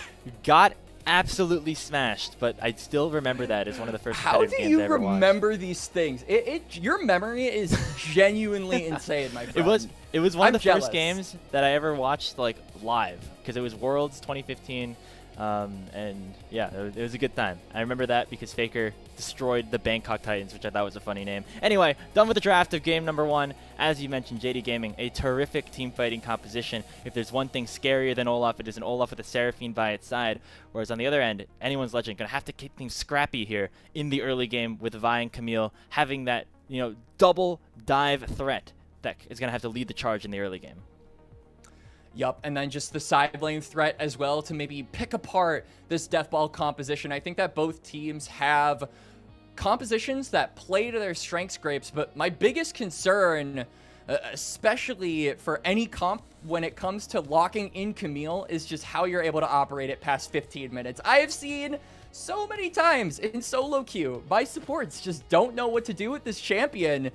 Got absolutely smashed, but I still remember that as one of the first competitive games I ever watched. How do you remember these things? Your memory is genuinely insane, my friend. It was one of the first games that I ever watched like live, because it was Worlds 2015. And yeah, it was a good time. I remember that because Faker destroyed the Bangkok Titans, which I thought was a funny name. Anyway, done with the draft of game number 1. As you mentioned, JD Gaming, a terrific team fighting composition. If there's one thing scarier than Olaf, it is an Olaf with a Seraphine by its side. Whereas on the other end, anyone's legend gonna have to keep things scrappy here in the early game with Vi and Camille having that, double dive threat that is gonna have to lead the charge in the early game. Yup, and then just the side lane threat as well to maybe pick apart this death ball composition. I think that both teams have compositions that play to their strengths, Grapes, but my biggest concern, especially for any comp when it comes to locking in Camille, is just how you're able to operate it past 15 minutes. I have seen so many times in solo queue, my supports just don't know what to do with this champion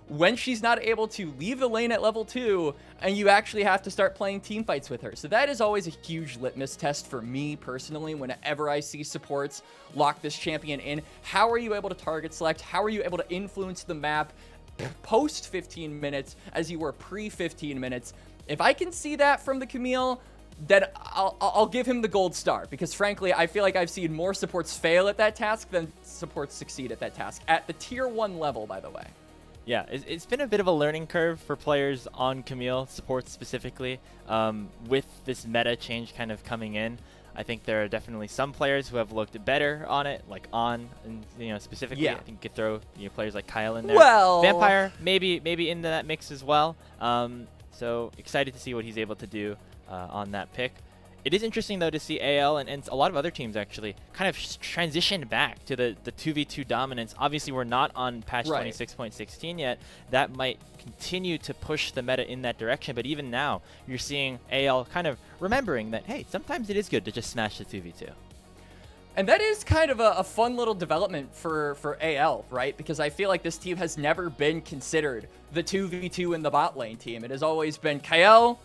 when she's not able to leave the lane at level 2, and you actually have to start playing team fights with her. So that is always a huge litmus test for me personally whenever I see supports lock this champion in. How are you able to target select? How are you able to influence the map post 15 minutes as you were pre 15 minutes? If I can see that from the Camille, then I'll give him the gold star, because frankly, I feel like I've seen more supports fail at that task than supports succeed at that task, at the tier 1 level, by the way. Yeah, it's been a bit of a learning curve for players on Camille, supports specifically, with this meta change kind of coming in. I think there are definitely some players who have looked better on it, like and specifically. Yeah. I think you could throw players like Kyle in there. Well, Vampire maybe into that mix as well. So excited to see what he's able to do on that pick. It is interesting, though, to see AL and a lot of other teams actually kind of transition back to the 2v2 dominance. Obviously, we're not on patch 26.16 yet. That might continue to push the meta in that direction. But even now, you're seeing AL kind of remembering that, hey, sometimes it is good to just smash the 2v2. And that is kind of a fun little development for AL, right? Because I feel like this team has never been considered the 2v2 in the bot lane team. It has always been, Kael,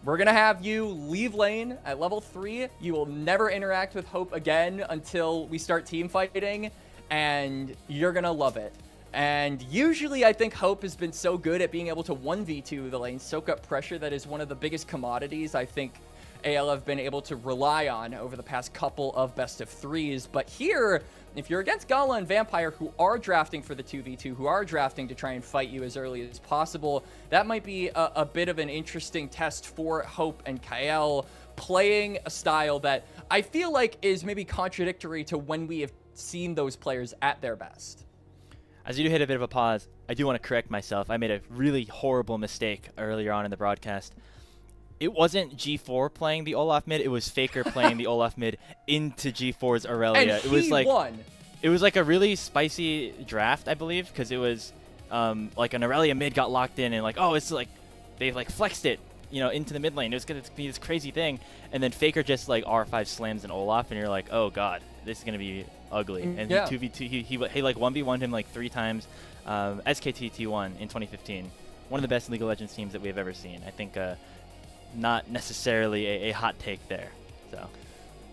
we're going to have you leave lane at level 3. You will never interact with Hope again until we start team fighting, and you're going to love it. And usually I think Hope has been so good at being able to 1v2 the lane, soak up pressure. That is one of the biggest commodities I think AL have been able to rely on over the past couple of best of 3s. But here, if you're against Gala and Vampire, who are drafting for the 2v2, who are drafting to try and fight you as early as possible, that might be a bit of an interesting test for Hope and Kael, playing a style that I feel like is maybe contradictory to when we have seen those players at their best. As you do hit a bit of a pause, I do want to correct myself. I made a really horrible mistake earlier on in the broadcast. It wasn't G4 playing the Olaf mid, it was Faker playing the Olaf mid into G4's Aurelia. And it was like won. It was like a really spicy draft, I believe, because it was like an Aurelia mid got locked in and like, oh, it's like they like flexed it, you know, into the mid lane. It was gonna be this crazy thing, and then Faker just like R5 slams an Olaf, and you're like, oh god, this is gonna be ugly. And yeah. he 2v2, he like 1v1'd him like 3 times. SKT T1 in 2015, one of the best League of Legends teams that we have ever seen. I think not necessarily a hot take there. So.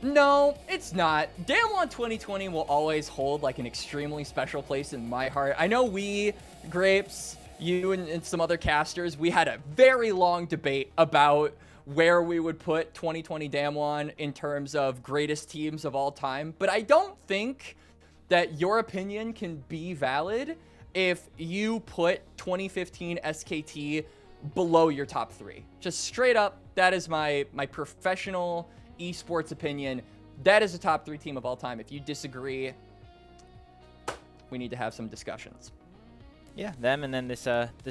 No, it's not. Damwon 2020 will always hold like an extremely special place in my heart. I know we, Grapes, you and some other casters, we had a very long debate about where we would put 2020 Damwon in terms of greatest teams of all time. But I don't think that your opinion can be valid if you put 2015 SKT below your top 3. Just straight up, that is my professional esports opinion. That is a top 3 team of all time. If you disagree, we need to have some discussions. Yeah, them and then this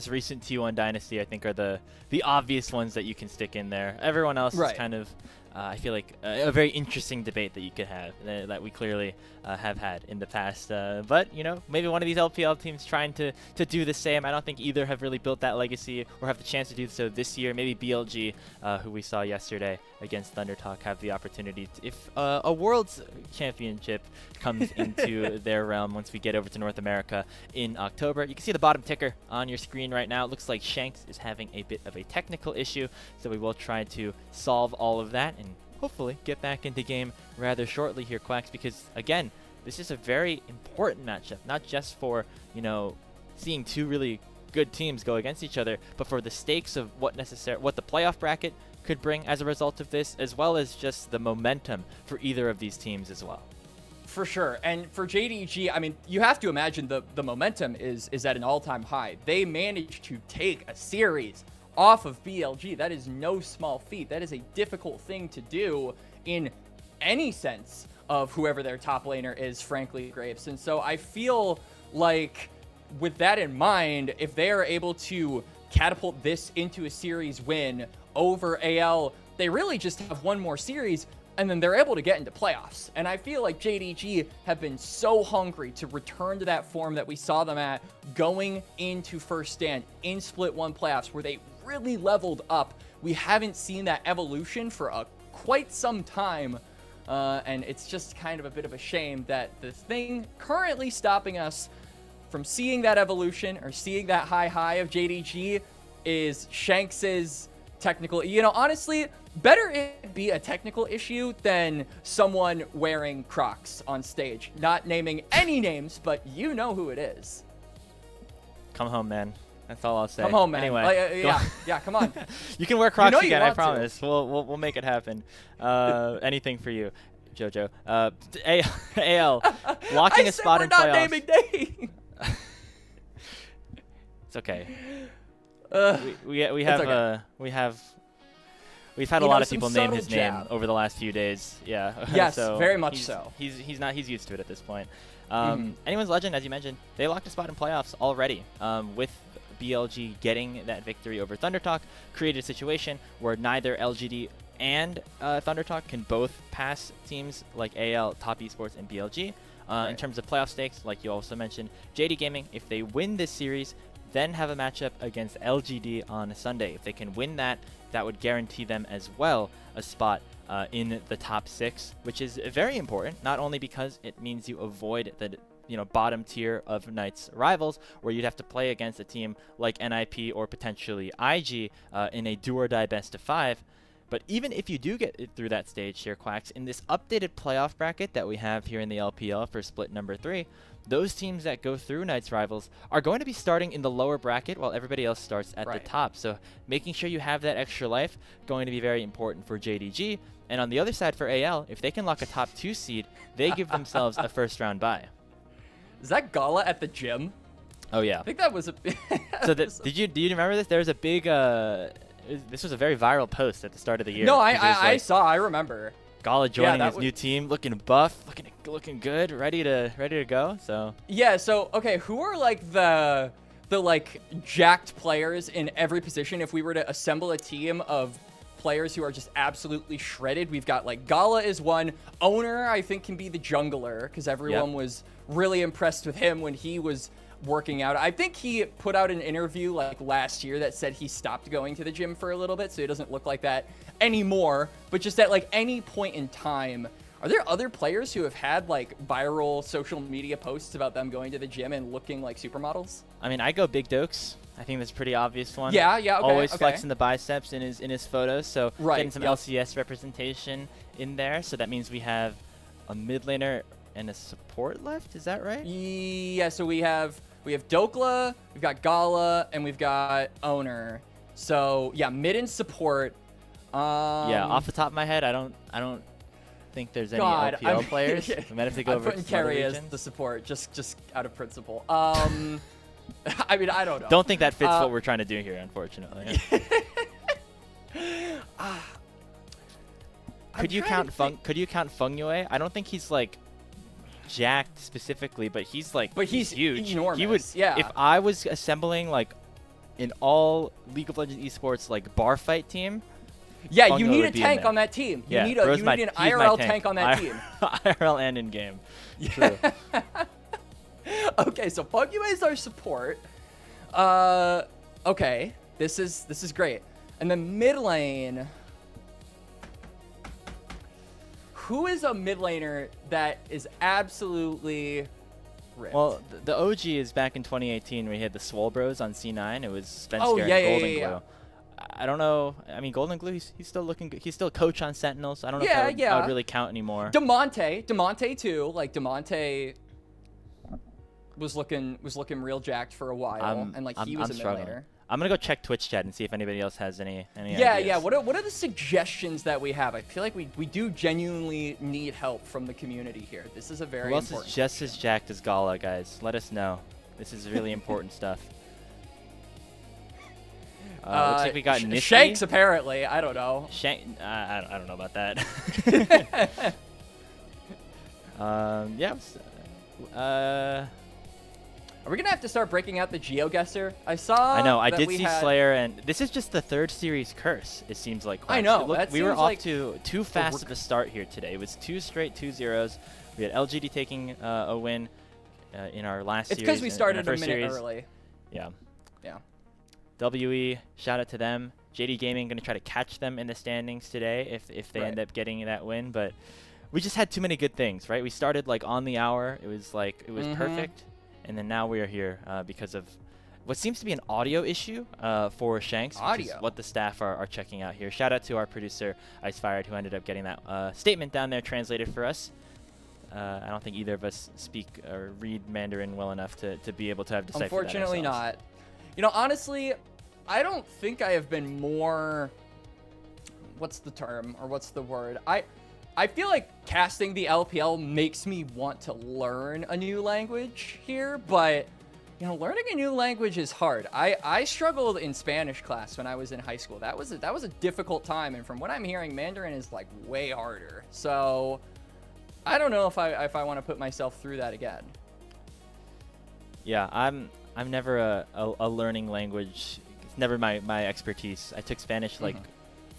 recent T1 dynasty I think are the obvious ones that you can stick in there. Everyone else is kind of I feel like a very interesting debate that you could have that we clearly have had in the past. But, you know, maybe one of these LPL teams trying to do the same. I don't think either have really built that legacy or have the chance to do so this year. Maybe BLG, who we saw yesterday against ThunderTalk, have the opportunity to, if a World's Championship comes into their realm once we get over to North America in October. You can see the bottom ticker on your screen right now. It looks like Shanks is having a bit of a technical issue, so we will try to solve all of that and hopefully get back into game rather shortly here, Quacks, because again, this is a very important matchup, not just for, you know, seeing 2 really good teams go against each other, but for the stakes of what the playoff bracket could bring as a result of this, as well as just the momentum for either of these teams as well. For sure. And for JDG, I mean, you have to imagine the momentum is at an all-time high. They managed to take a series off of BLG. That is no small feat. That is a difficult thing to do in any sense of whoever their top laner is, frankly, Grapes. And so I feel like with that in mind, if they are able to catapult this into a series win over AL, they really just have one more series and then they're able to get into playoffs. And I feel like JDG have been so hungry to return to that form that we saw them at going into First Stand in Split 1 playoffs, where they really leveled up. We haven't seen that evolution for quite some time, and it's just kind of a bit of a shame that the thing currently stopping us from seeing that evolution or seeing that high of JDG is Shanks's technical. You know, honestly, better it be a technical issue than someone wearing Crocs on stage. Not naming any names, but you know who it is. Come home, man. That's all I'll say. Come home, man. Anyway, yeah, come on. You can wear Crocs again, I to. promise. We'll make it happen. Anything for you, Jojo. AL, locking a spot in playoffs. We're not naming names. It's okay. We've had a lot of people name his name over the last few days. Yeah. Yes, so very much so. He's used to it at this point. Anyone's Legend, as you mentioned, they locked a spot in playoffs already. With BLG getting that victory over ThunderTalk, created a situation where neither LGD and ThunderTalk can both pass teams like AL, Top Esports, and BLG. In terms of playoff stakes, like you also mentioned, JD Gaming, if they win this series, then have a matchup against LGD on Sunday. If they can win that, that would guarantee them as well a spot in the top 6, which is very important, not only because it means you avoid the bottom tier of Knight's rivals, where you'd have to play against a team like NIP or potentially IG in a do-or-die best-of-5. But even if you do get through that stage here, Quacks, in this updated playoff bracket that we have here in the LPL for split number 3, those teams that go through Knight's rivals are going to be starting in the lower bracket while everybody else starts at the top. So making sure you have that extra life going to be very important for JDG. And on the other side for AL, if they can lock a top 2 seed, they give themselves a first-round bye. Is that Gala at the gym? Oh, yeah. I think that was a... So do you remember this? There was a big... this was a very viral post at the start of the year. No, I remember. Gala joining his new team, looking buff, looking good, ready to go. So yeah. So okay, who are like the like jacked players in every position? If we were to assemble a team of players who are just absolutely shredded, we've got like Gala is one. Owner, I think, can be the jungler because everyone was really impressed with him when he was working out. I think he put out an interview like last year that said he stopped going to the gym for a little bit, so he doesn't look like that anymore. But just at like any point in time, are there other players who have had like viral social media posts about them going to the gym and looking like supermodels? I mean, I go Big Dokes. I think that's a pretty obvious one. Yeah, okay. Always flexing the biceps in his photos, so getting some yep. LCS representation in there. So that means we have a mid laner and a support left. Is that right? Yeah. So we have Dokla, we've got Gala, and we've got Owner. So yeah, mid and support. Yeah, off the top of my head, I don't think there's any LPL players. We might have to go over putting to some other Carry as regions. the support, just out of principle. I mean, I don't know. Don't think that fits what we're trying to do here, unfortunately. Could you count Fungyue? I don't think he's like jacked specifically, but he's like he's huge. Enormous. He would, if I was assembling like an all League of Legends esports like bar fight team. Yeah, Fungyue you need a would be tank in on that team. You Yeah, need Bro's an IRL tank on that team. IRL and in game. True. Okay, so Fungyue is our support. Okay, this is great. And then mid lane. Who is a mid laner that is absolutely ripped? Well, the OG is back in 2018 when we had the Swole Bros on C9. It was Spencer Oh, and yeah, Golden yeah. Glue. I don't know. I mean, Golden Glue, he's still looking good. He's still a coach on Sentinels. I don't know if I would really count anymore. Demonte too. Like Demonte was looking real jacked for a while, and like he was a mid laner. I'm gonna go check Twitch chat and see if anybody else has any Yeah, ideas. yeah. What are the suggestions that we have? I feel like we do genuinely need help from the community here. This is a very Who else important is just as jacked as Gala, guys? Let us know. This is really important stuff. Looks like we got Nifty. Shanks, apparently. I don't know. I don't know about that. Are we gonna have to start breaking out the GeoGuessr? I know. I did see Slayer, and this is just the third series curse. It seems like. I know. We were off to too fast of a start here today. It was 2 straight 2-0s. We had LGD taking a win in our last series. It's because we started a minute series. early. Yeah. Yeah. WE, shout out to them. JD Gaming going to try to catch them in the standings today if they end up getting that win. But we just had too many good things, right? We started like on the hour. It was perfect. And then now we are here because of what seems to be an audio issue for Shanks, which is what the staff are checking out here. Shout out to our producer, Icefired, who ended up getting that statement down there translated for us. I don't think either of us speak or read Mandarin well enough to be able to have deciphered that Unfortunately ourselves. not. You know, honestly, I don't think I have been more... What's the term? Or what's the word? I feel like casting the LPL makes me want to learn a new language here, but you know, learning a new language is hard. I struggled in Spanish class when I was in high school. That was a difficult time, and from what I'm hearing, Mandarin is like way harder. So I don't know if I want to put myself through that again. Yeah, I'm never a learning language. It's never my expertise. I took Spanish like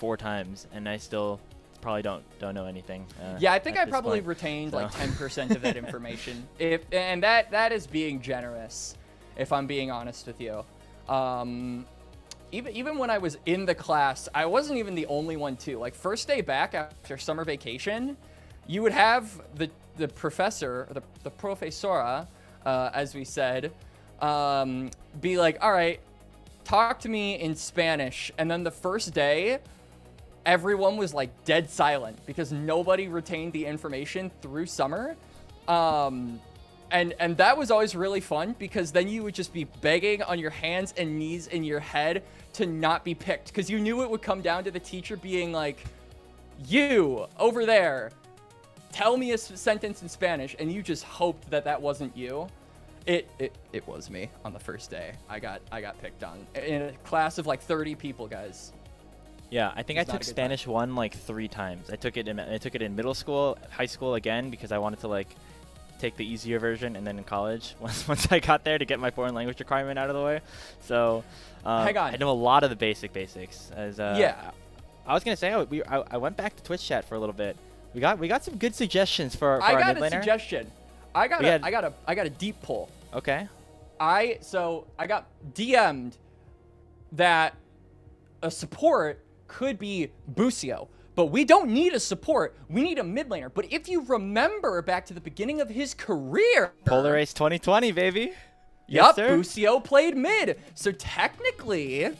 4 times, and I still probably don't know anything. Yeah, I think I probably retained like 10% of that information. And that is being generous, if I'm being honest with you. Even when I was in the class, I wasn't even the only one too. Like first day back after summer vacation, you would have the professor, or the profesora, as we said, be like, all right, talk to me in Spanish. And then the first day, everyone was like dead silent because nobody retained the information through summer. And that was always really fun because then you would just be begging on your hands and knees in your head to not be picked because you knew it would come down to the teacher being like, you over there, tell me a sentence in Spanish, and you just hoped that that wasn't you. It was me on the first day. I got picked on in a class of like 30 people, guys. Yeah, I think I took Spanish 1 like 3 times. I took it in middle school, high school again because I wanted to like take the easier version, and then in college once I got there to get my foreign language requirement out of the way. So hang on, I know a lot of the basics. As yeah, I was gonna say I went back to Twitch chat for a little bit. We got some good suggestions for I our got mid laner. a suggestion. I got a deep pull. Okay. I got DM'd that a support could be Busio, but we don't need a support. We need a mid laner. But if you remember back to the beginning of his career, Polar Ace 2020, baby. Yup, Yes, sir. Busio played mid. So technically,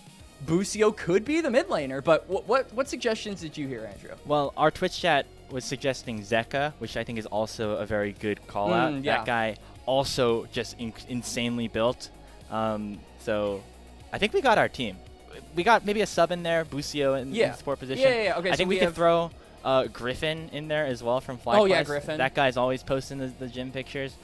Busio could be the mid laner. But what suggestions did you hear, Andrew? Well, our Twitch chat was suggesting Zeka, which I think is also a very good call out. Yeah. That guy also just insanely built. So I think we got our team. We got maybe a sub in there, Busio in support position. Yeah. Okay, I think we could throw Griffin in there as well from FlyQuest. Oh, yeah, Griffin. That guy's always posting the gym pictures.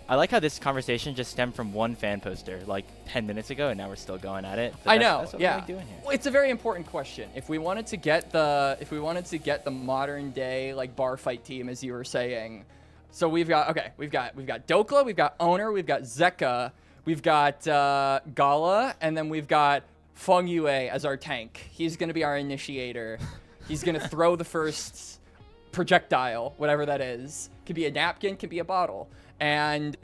I like how this conversation just stemmed from one fan poster like 10 minutes ago, and now we're still going at it. But I know. That's what yeah. we like doing here. Well, it's a very important question. If we wanted to get the modern day like bar fight team, as you were saying, so we've got Dokla, we've got Owner, we've got Zeka, we've got Gala, and then we've got Feng Yue as our tank. He's gonna be our initiator. He's gonna throw the first projectile, whatever that is. Could be a napkin, could be a bottle. And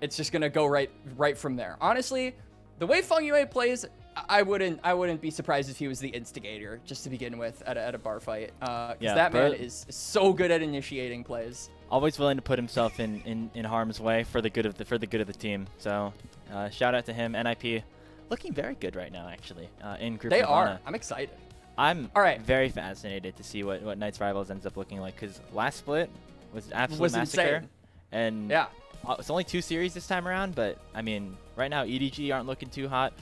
it's just gonna go right from there. Honestly, the way Feng Yue plays, I wouldn't be surprised if he was the instigator just to begin with at a bar fight. Because that man is so good at initiating plays. Always willing to put himself in harm's way for the good of the team. So shout out to him. NIP looking very good right now, actually. In group They Nirvana. are. I'm excited. I'm All right. very fascinated to see what Knights Rivals ends up looking like, because last split was an absolute massacre. Insane. And yeah, it's only 2 series this time around, but I mean, right now EDG aren't looking too hot.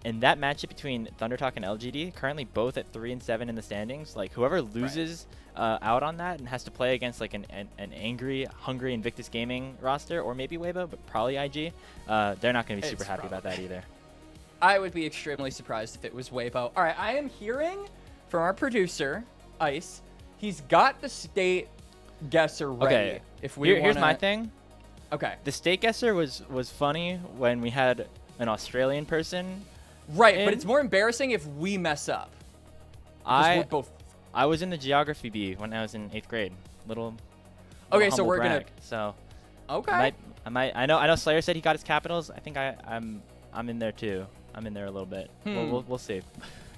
And that matchup between ThunderTalk and LGD, currently both at 3 and 7 in the standings. Like whoever loses out on that and has to play against like an angry, hungry Invictus Gaming roster, or maybe Weibo, but probably IG, they're not going to be super happy about that either. I would be extremely surprised if it was Weibo. All right, I am hearing from our producer, Ice. He's got the state guesser ready. Okay, if we here's my thing. Okay. The state guesser was funny when we had an Australian person. Right, but it's more embarrassing if we mess up. We're both. I was in the geography B when I was in 8th grade. Okay, so we're brag. So. Okay. I know Slayer said he got his capitals. I think I'm in there too. I'm in there a little bit. We'll see. You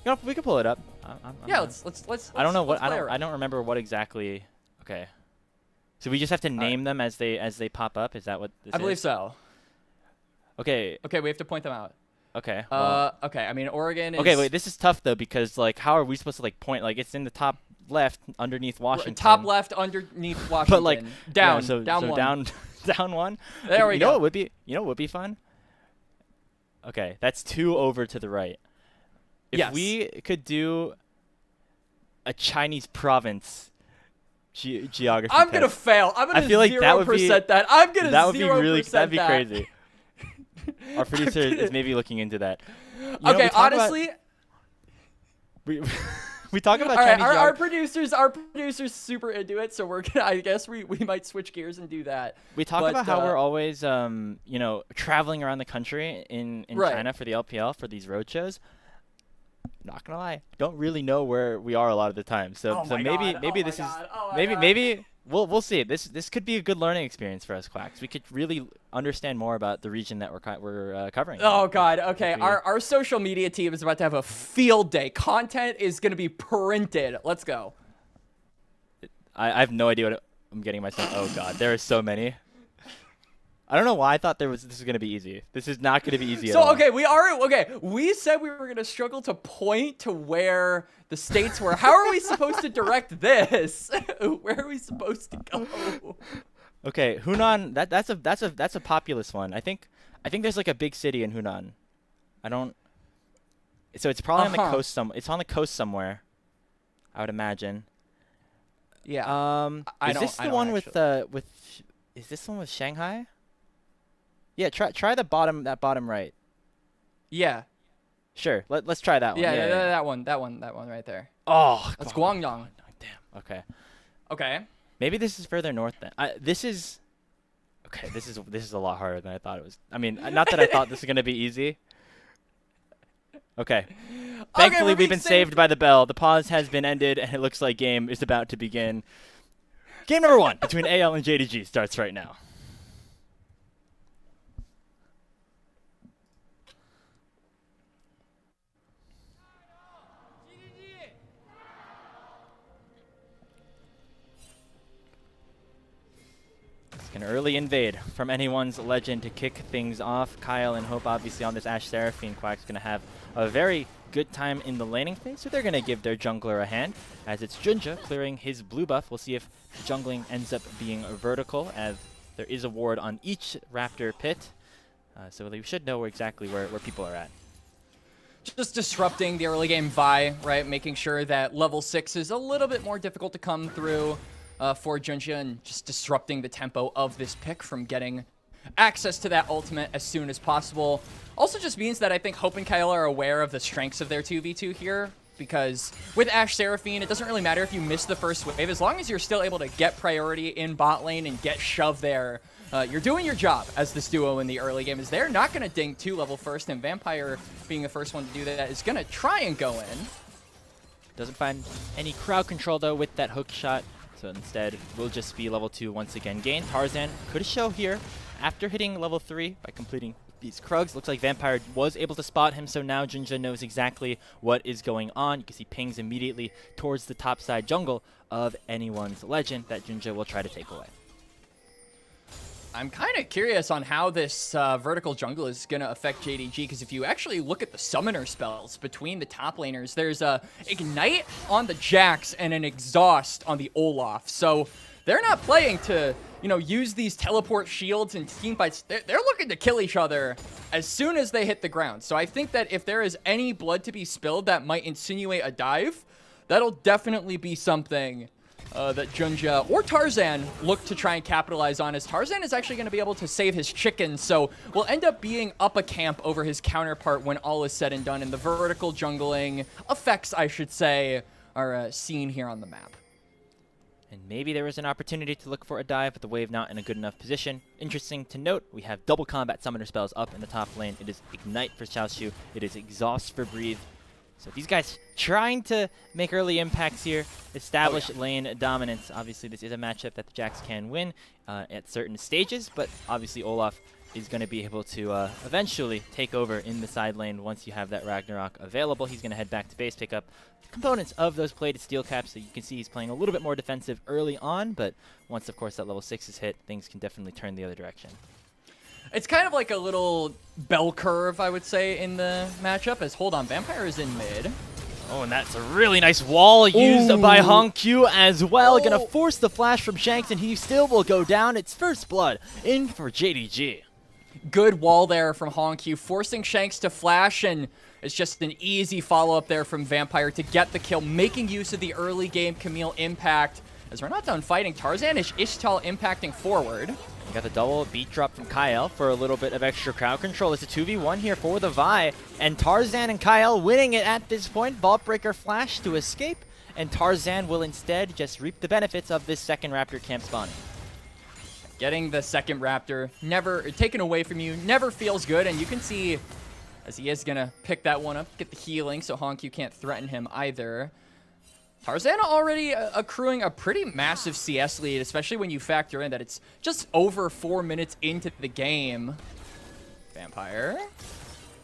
know, we can pull it up. Yeah, let's. I don't know what I don't remember what exactly. Okay. So we just have to name them as they pop up. Is that what this is? I believe so. Okay. Okay, we have to point them out. Okay. Okay. I mean, Oregon is. Okay, wait. This is tough though, because like, how are we supposed to like point? Like, it's in the top left underneath Washington. Top left underneath Washington. But like down, so down one. down one. There we go. You know what would be fun? Okay, that's 2 over to the right. If we could do a Chinese province geography I'm test. gonna fail. I'm gonna 0% I feel like that would be that. I'm gonna that would be 0% really that'd be that. crazy. Our producer is maybe looking into that. Okay, honestly, we talk about all right, Chinese our producers super into it, so we're gonna. I guess we might switch gears and do that. We talk about how we're always traveling around the country in China for the LPL for these road shows. Not gonna lie, don't really know where we are a lot of the time. So maybe this is maybe we'll see. This could be a good learning experience for us, Quacks. We could really understand more about the region that we're covering. Oh God. Okay. Our social media team is about to have a field day. Content is gonna be printed. Let's go. I have no idea what I'm getting myself. Oh God, there are so many. I don't know why I thought this was gonna be easy. This is not gonna be easy at all. So okay, we said we were gonna struggle to point to where the states were. How are we supposed to direct this? Where are we supposed to go? Okay, Hunan. That's a populous one. I think there's like a big city in Hunan. I don't. So it's probably on the coast It's on the coast somewhere. I would imagine. Yeah. Is this the one with? Is this the one with Shanghai? Yeah, try the bottom right. Yeah. Sure. Let's try that one. Yeah, that one right there. Oh, that's Guangdong. Damn. Okay. Okay. Maybe this is further north then. This is a lot harder than I thought it was. I mean, not that I thought this was gonna be easy. Okay. Thankfully, we've been saved by the bell. The pause has been ended, and it looks like game is about to begin. Game number 1 between AL and JDG starts right now. An early invade from anyone's legend to kick things off. Kyle and Hope obviously on this Ashe Seraphine. Quack's going to have a very good time in the laning phase, so they're going to give their jungler a hand, as it's Junja clearing his blue buff. We'll see if jungling ends up being vertical, as there is a ward on each Raptor pit, so we should know exactly where people are at. Just disrupting the early game Vi, right? Making sure that level 6 is a little bit more difficult to come through for Junja, and just disrupting the tempo of this pick from getting access to that ultimate as soon as possible. Also just means that I think Hope and Kyle are aware of the strengths of their 2v2 here, because with Ashe Seraphine, it doesn't really matter if you miss the first wave. As long as you're still able to get priority in bot lane and get shoved there, you're doing your job as this duo in the early game, as they're not going to ding 2 level first, and Vampire being the first one to do that is going to try and go in. Doesn't find any crowd control though with that hook shot, so instead will just be level 2 once again gained. Tarzan could show here after hitting level 3 by completing these Krugs. Looks like Vampire was able to spot him, so now Junja knows exactly what is going on. You can see pings immediately towards the top side jungle of anyone's legend that Junja will try to take away. I'm kind of curious on how this vertical jungle is going to affect JDG, because if you actually look at the summoner spells between the top laners, there's a Ignite on the Jax and an Exhaust on the Olaf. So they're not playing to, use these teleport shields and team fights. They're looking to kill each other as soon as they hit the ground. So I think that if there is any blood to be spilled that might insinuate a dive, that'll definitely be something that Junja or Tarzan look to try and capitalize on, as Tarzan is actually going to be able to save his chickens, so will end up being up a camp over his counterpart when all is said and done, and the vertical jungling effects, I should say, are seen here on the map. And maybe there was an opportunity to look for a dive, but the wave not in a good enough position. Interesting to note, we have double combat summoner spells up in the top lane. It is Ignite for Xiaoshu. It is Exhaust for Breathe. So these guys trying to make early impacts here, establish lane dominance. Obviously, this is a matchup that the Jax can win at certain stages, but obviously Olaf is going to be able to eventually take over in the side lane once you have that Ragnarok available. He's going to head back to base, pick up components of those plated steel caps, so you can see he's playing a little bit more defensive early on, but once, of course, that level 6 is hit, things can definitely turn the other direction. It's kind of like a little bell curve, I would say, in the matchup, as hold on, Vampire is in mid. Oh, and that's a really nice wall used by Hong Q as well. Gonna force the flash from Shanks, and he still will go down. It's first blood in for JDG. Good wall there from Hong Q, forcing Shanks to flash, and it's just an easy follow-up there from Vampire to get the kill, making use of the early game Camille impact. As we're not done fighting, Tarzan is Ishtal impacting forward. We got the double beat drop from Kyle for a little bit of extra crowd control. It's a 2v1 here for the Vi, and Tarzan and Kyle winning it at this point. Vault Breaker flash to escape, and Tarzan will instead just reap the benefits of this second Raptor camp spawning. Getting the second Raptor never taken away from you never feels good, and you can see as he is gonna pick that one up, get the healing, so Hong Q can't threaten him either. Tarzana already accruing a pretty massive CS lead, especially when you factor in that it's just over 4 minutes into the game. Vampire.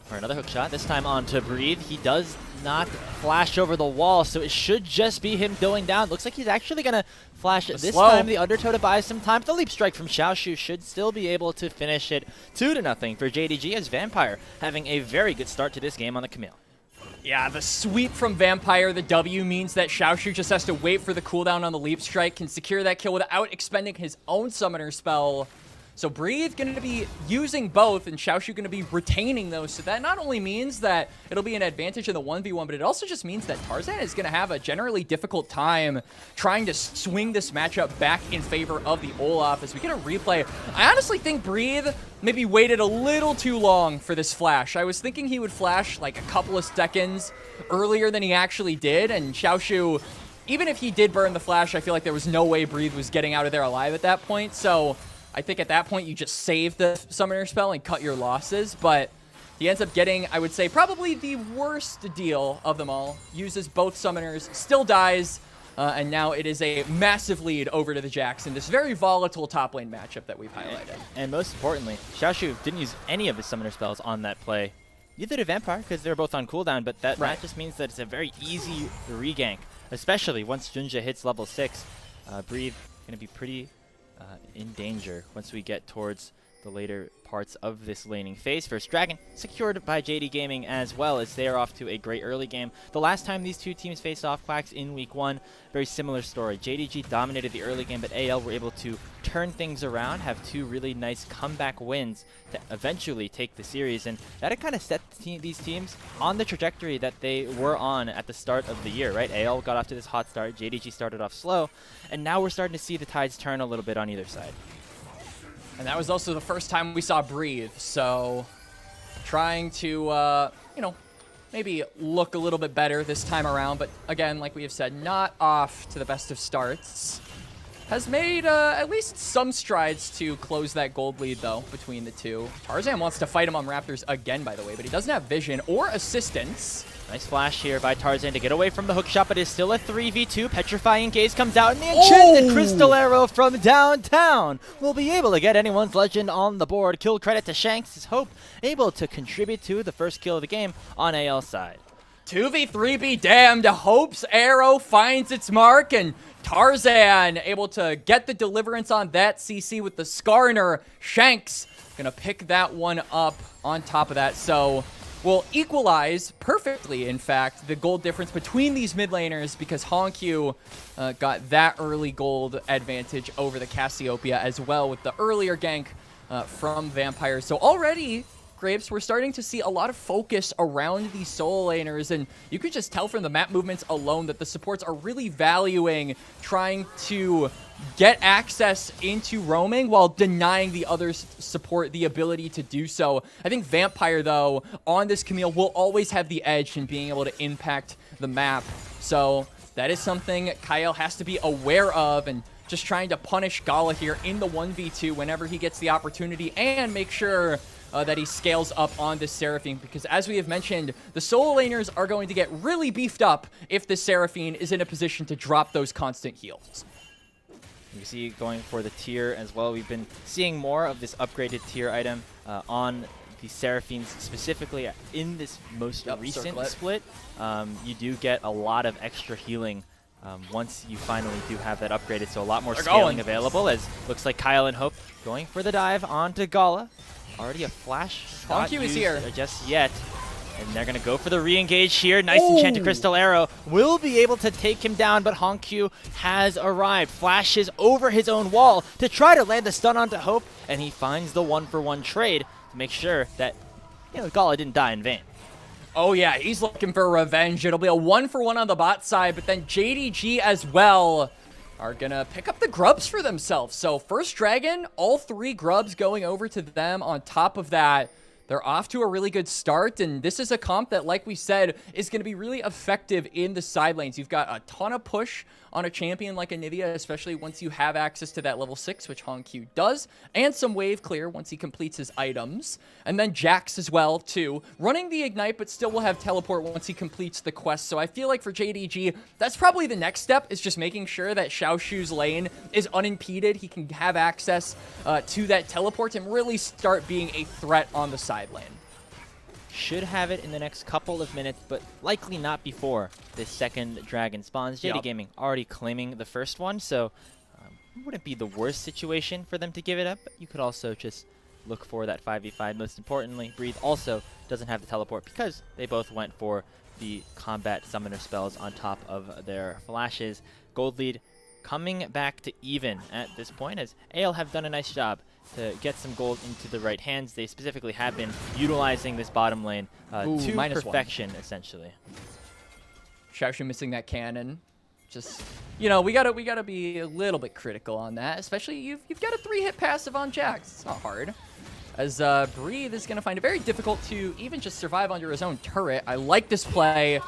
For another hook shot, this time on to Breathe. He does not flash over the wall, so it should just be him going down. Looks like he's actually going to flash it this time. The undertow to buy some time. The leap strike from Xiaoshu should still be able to finish it 2-0 for JDG, as Vampire having a very good start to this game on the Camille. Yeah, the sweep from Vampire, the W, means that Xiaoshu just has to wait for the cooldown on the leap strike, can secure that kill without expending his own summoner spell. So Breathe going to be using both, and Xiaoshu going to be retaining those. So that not only means that it'll be an advantage in the 1v1, but it also just means that Tarzan is going to have a generally difficult time trying to swing this matchup back in favor of the Olaf as we get a replay. I honestly think Breathe maybe waited a little too long for this flash. I was thinking he would flash like a couple of seconds earlier than he actually did, and Xiaoshu, even if he did burn the flash, I feel like there was no way Breathe was getting out of there alive at that point. So I think at that point you just save the summoner spell and cut your losses, but he ends up getting, I would say, probably the worst deal of them all. Uses both summoners, still dies, and now it is a massive lead over to the Jax in this very volatile top lane matchup that we've highlighted. And most importantly, Xiaoshu didn't use any of his summoner spells on that play. Neither did Vampire, because they're both on cooldown, but that just means that it's a very easy regank, especially once Junja hits level 6. Breathe going to be pretty in danger once we get towards the later parts of this laning phase. First Dragon secured by JD Gaming, as well as they are off to a great early game. The last time these two teams faced off, Quacks, in week 1, very similar story. JDG dominated the early game, but AL were able to turn things around, have 2 really nice comeback wins to eventually take the series, and that kind of set these teams on the trajectory that they were on at the start of the year, right? AL got off to this hot start, JDG started off slow, and now we're starting to see the tides turn a little bit on either side. And that was also the first time we saw Breathe, so trying to, you know, maybe look a little bit better this time around, but again, like we have said, not off to the best of starts. Has made at least some strides to close that gold lead, though, between the two. Tarzan wants to fight him on Raptors again, by the way, but he doesn't have vision or assistance. Nice flash here by Tarzan to get away from the hook shot, but it's still a 3v2. Petrifying Gaze comes out, and the enchanted crystal arrow from downtown will be able to get anyone's legend on the board. Kill credit to Shanks, his Hope able to contribute to the first kill of the game on AL side. 2v3 be damned. Hope's arrow finds its mark, and Tarzan able to get the deliverance on that CC with the Skarner. Shanks gonna pick that one up on top of that, so will equalize perfectly, in fact, the gold difference between these mid laners, because Honkyu got that early gold advantage over the Cassiopeia as well with the earlier gank from Vampire. So already, Grapes, we're starting to see a lot of focus around these solo laners, and you could just tell from the map movements alone that the supports are really valuing trying to get access into roaming while denying the other support the ability to do so. I think Vampire, though, on this Camille will always have the edge in being able to impact the map. So that is something Kyle has to be aware of, and just trying to punish Gala here in the 1v2 whenever he gets the opportunity, and make sure that he scales up on this Seraphine, because as we have mentioned, the solo laners are going to get really beefed up if the Seraphine is in a position to drop those constant heals. You see going for the tier as well. We've been seeing more of this upgraded tier item on the Seraphines, specifically in this most recent split. You do get a lot of extra healing once you finally do have that upgraded, so a lot more scaling available, as looks like Kyle and Hope going for the dive onto Gala. Already a flash. Honkyu is here. Just yet. And they're going to go for the re-engage here. Nice enchanted crystal arrow. Will be able to take him down, but Honkyu has arrived. Flashes over his own wall to try to land the stun onto Hope, and he finds the 1-for-1 trade to make sure that, you know, Gala didn't die in vain. Oh yeah, he's looking for revenge. It'll be a 1-for-1 on the bot side, but then JDG as well are gonna pick up the grubs for themselves. So first Dragon, all 3 grubs going over to them. On top of that, they're off to a really good start, and this is a comp that, like we said, is going to be really effective in the side lanes. You've got a ton of push on a champion like Anivia, especially once you have access to that level 6, which HongQ does, and some wave clear once he completes his items. And then Jax as well, too. Running the Ignite, but still will have teleport once he completes the quest. So I feel like for JDG, that's probably the next step, is just making sure that Xiaoshu's lane is unimpeded. He can have access to that teleport and really start being a threat on the side lane. Should have it in the next couple of minutes, but likely not before this second dragon spawns. JD Gaming already claiming the first one, so it wouldn't be the worst situation for them to give it up. But you could also just look for that 5v5. Most importantly, Breathe also doesn't have the teleport because they both went for the combat summoner spells on top of their flashes. Gold lead coming back to even at this point, as AL have done a nice job to get some gold into the right hands. They specifically have been utilizing this bottom lane to perfection, essentially. Xiaoshu missing that cannon. Just, you know, we gotta be a little bit critical on that. Especially you've got a 3-hit passive on Jax. It's not hard. As Breathe is gonna find it very difficult to even just survive under his own turret. I like this play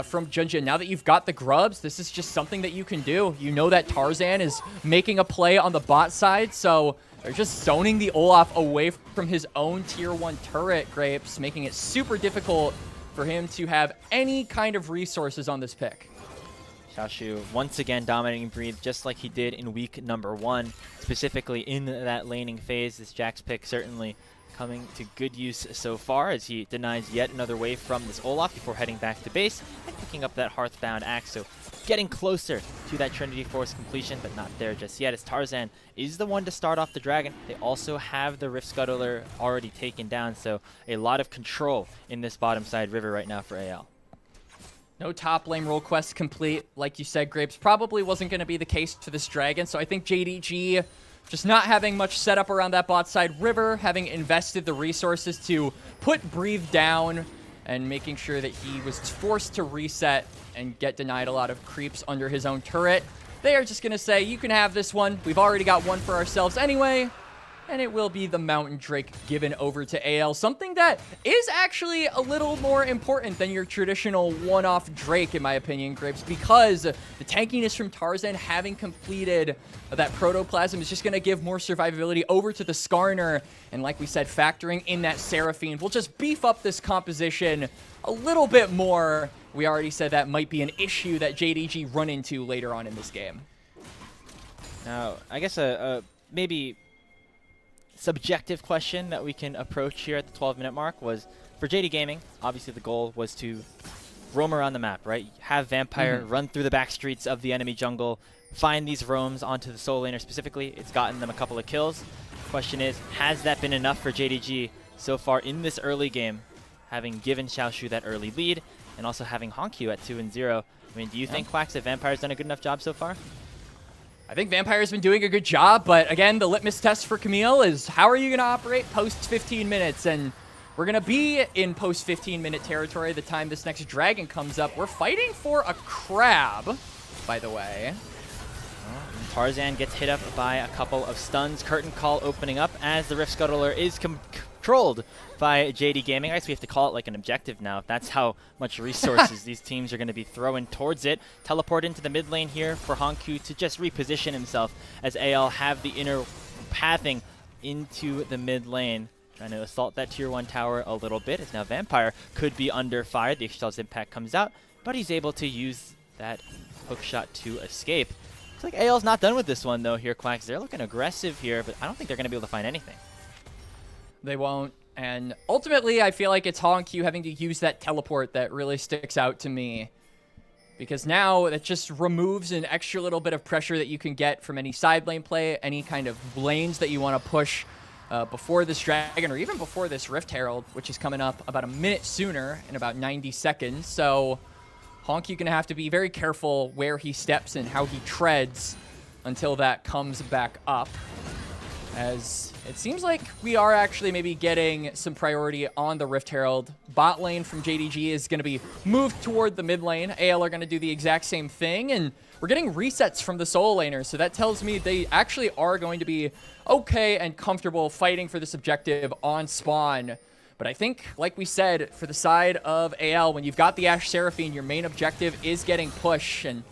from Junjin. Now that you've got the grubs, this is just something that you can do. You know that Tarzan is making a play on the bot side, so they're just zoning the Olaf away from his own tier 1 turret, Grapes, making it super difficult for him to have any kind of resources on this pick. Xiaoshu once again dominating Breathe just like he did in week number 1, specifically in that laning phase. This Jax pick certainly coming to good use so far, as he denies yet another wave from this Olaf before heading back to base and picking up that Hearthbound axe. So getting closer to that Trinity Force completion, but not there just yet, as Tarzan is the one to start off the dragon. They also have the Rift Scuttler already taken down, so a lot of control in this bottom side river right now for AL. No top lane role quest complete. Like you said, Grapes, probably wasn't going to be the case for this dragon, so I think JDG just not having much setup around that bot side river, having invested the resources to put Breathe down and making sure that he was forced to reset and get denied a lot of creeps under his own turret. They are just going to say, you can have this one. We've already got one for ourselves anyway. And it will be the Mountain Drake given over to AL. Something that is actually a little more important than your traditional one-off Drake, in my opinion, Grapes, because the tankiness from Tarzan having completed that Protoplasm is just going to give more survivability over to the Skarner. And like we said, factoring in that Seraphine will just beef up this composition a little bit more. We already said that might be an issue that JDG run into later on in this game. Now, I guess maybe subjective question that we can approach here at the 12-minute mark was, for JD Gaming, obviously the goal was to roam around the map, right? Have Vampire run through the back streets of the enemy jungle, find these roams onto the solo laner specifically. It's gotten them a couple of kills. Question is, has that been enough for JDG so far in this early game, having given Xiaoshu that early lead, and also having HongQ at 2-0? I mean, do you think, Quacks, that Vampire's done a good enough job so far? I think Vampire's been doing a good job, but again, the litmus test for Camille is how are you going to operate post 15 minutes? And we're going to be in post 15-minute territory the time this next dragon comes up. We're fighting for a crab, by the way. Tarzan gets hit up by a couple of stuns. Curtain Call opening up as the Rift Scuttler is controlled by JD Gaming. I guess we have to call it like an objective now, if that's how much resources these teams are going to be throwing towards it. Teleport into the mid lane here for HongQ to just reposition himself, as AL have the inner pathing into the mid lane, trying to assault that tier 1 tower a little bit, as now Vampire could be under fire. The Excel's impact comes out, but he's able to use that hook shot to escape. Looks like AL's not done with this one though here, Quacks. They're looking aggressive here, but I don't think they're going to be able to find anything. They won't. And ultimately, I feel like it's HongQ having to use that teleport that really sticks out to me. Because now it just removes an extra little bit of pressure that you can get from any side lane play, any kind of lanes that you want to push before this dragon, or even before this Rift Herald, which is coming up about a minute sooner in about 90 seconds. So HongQ going to have to be very careful where he steps and how he treads until that comes back up, as it seems like we are actually maybe getting some priority on the Rift Herald. Bot lane from JDG is going to be moved toward the mid lane. AL are going to do the exact same thing, and we're getting resets from the solo laners, so that tells me they actually are going to be okay and comfortable fighting for this objective on spawn. But I think, like we said, for the side of AL, when you've got the Ashe Seraphine, your main objective is getting push, and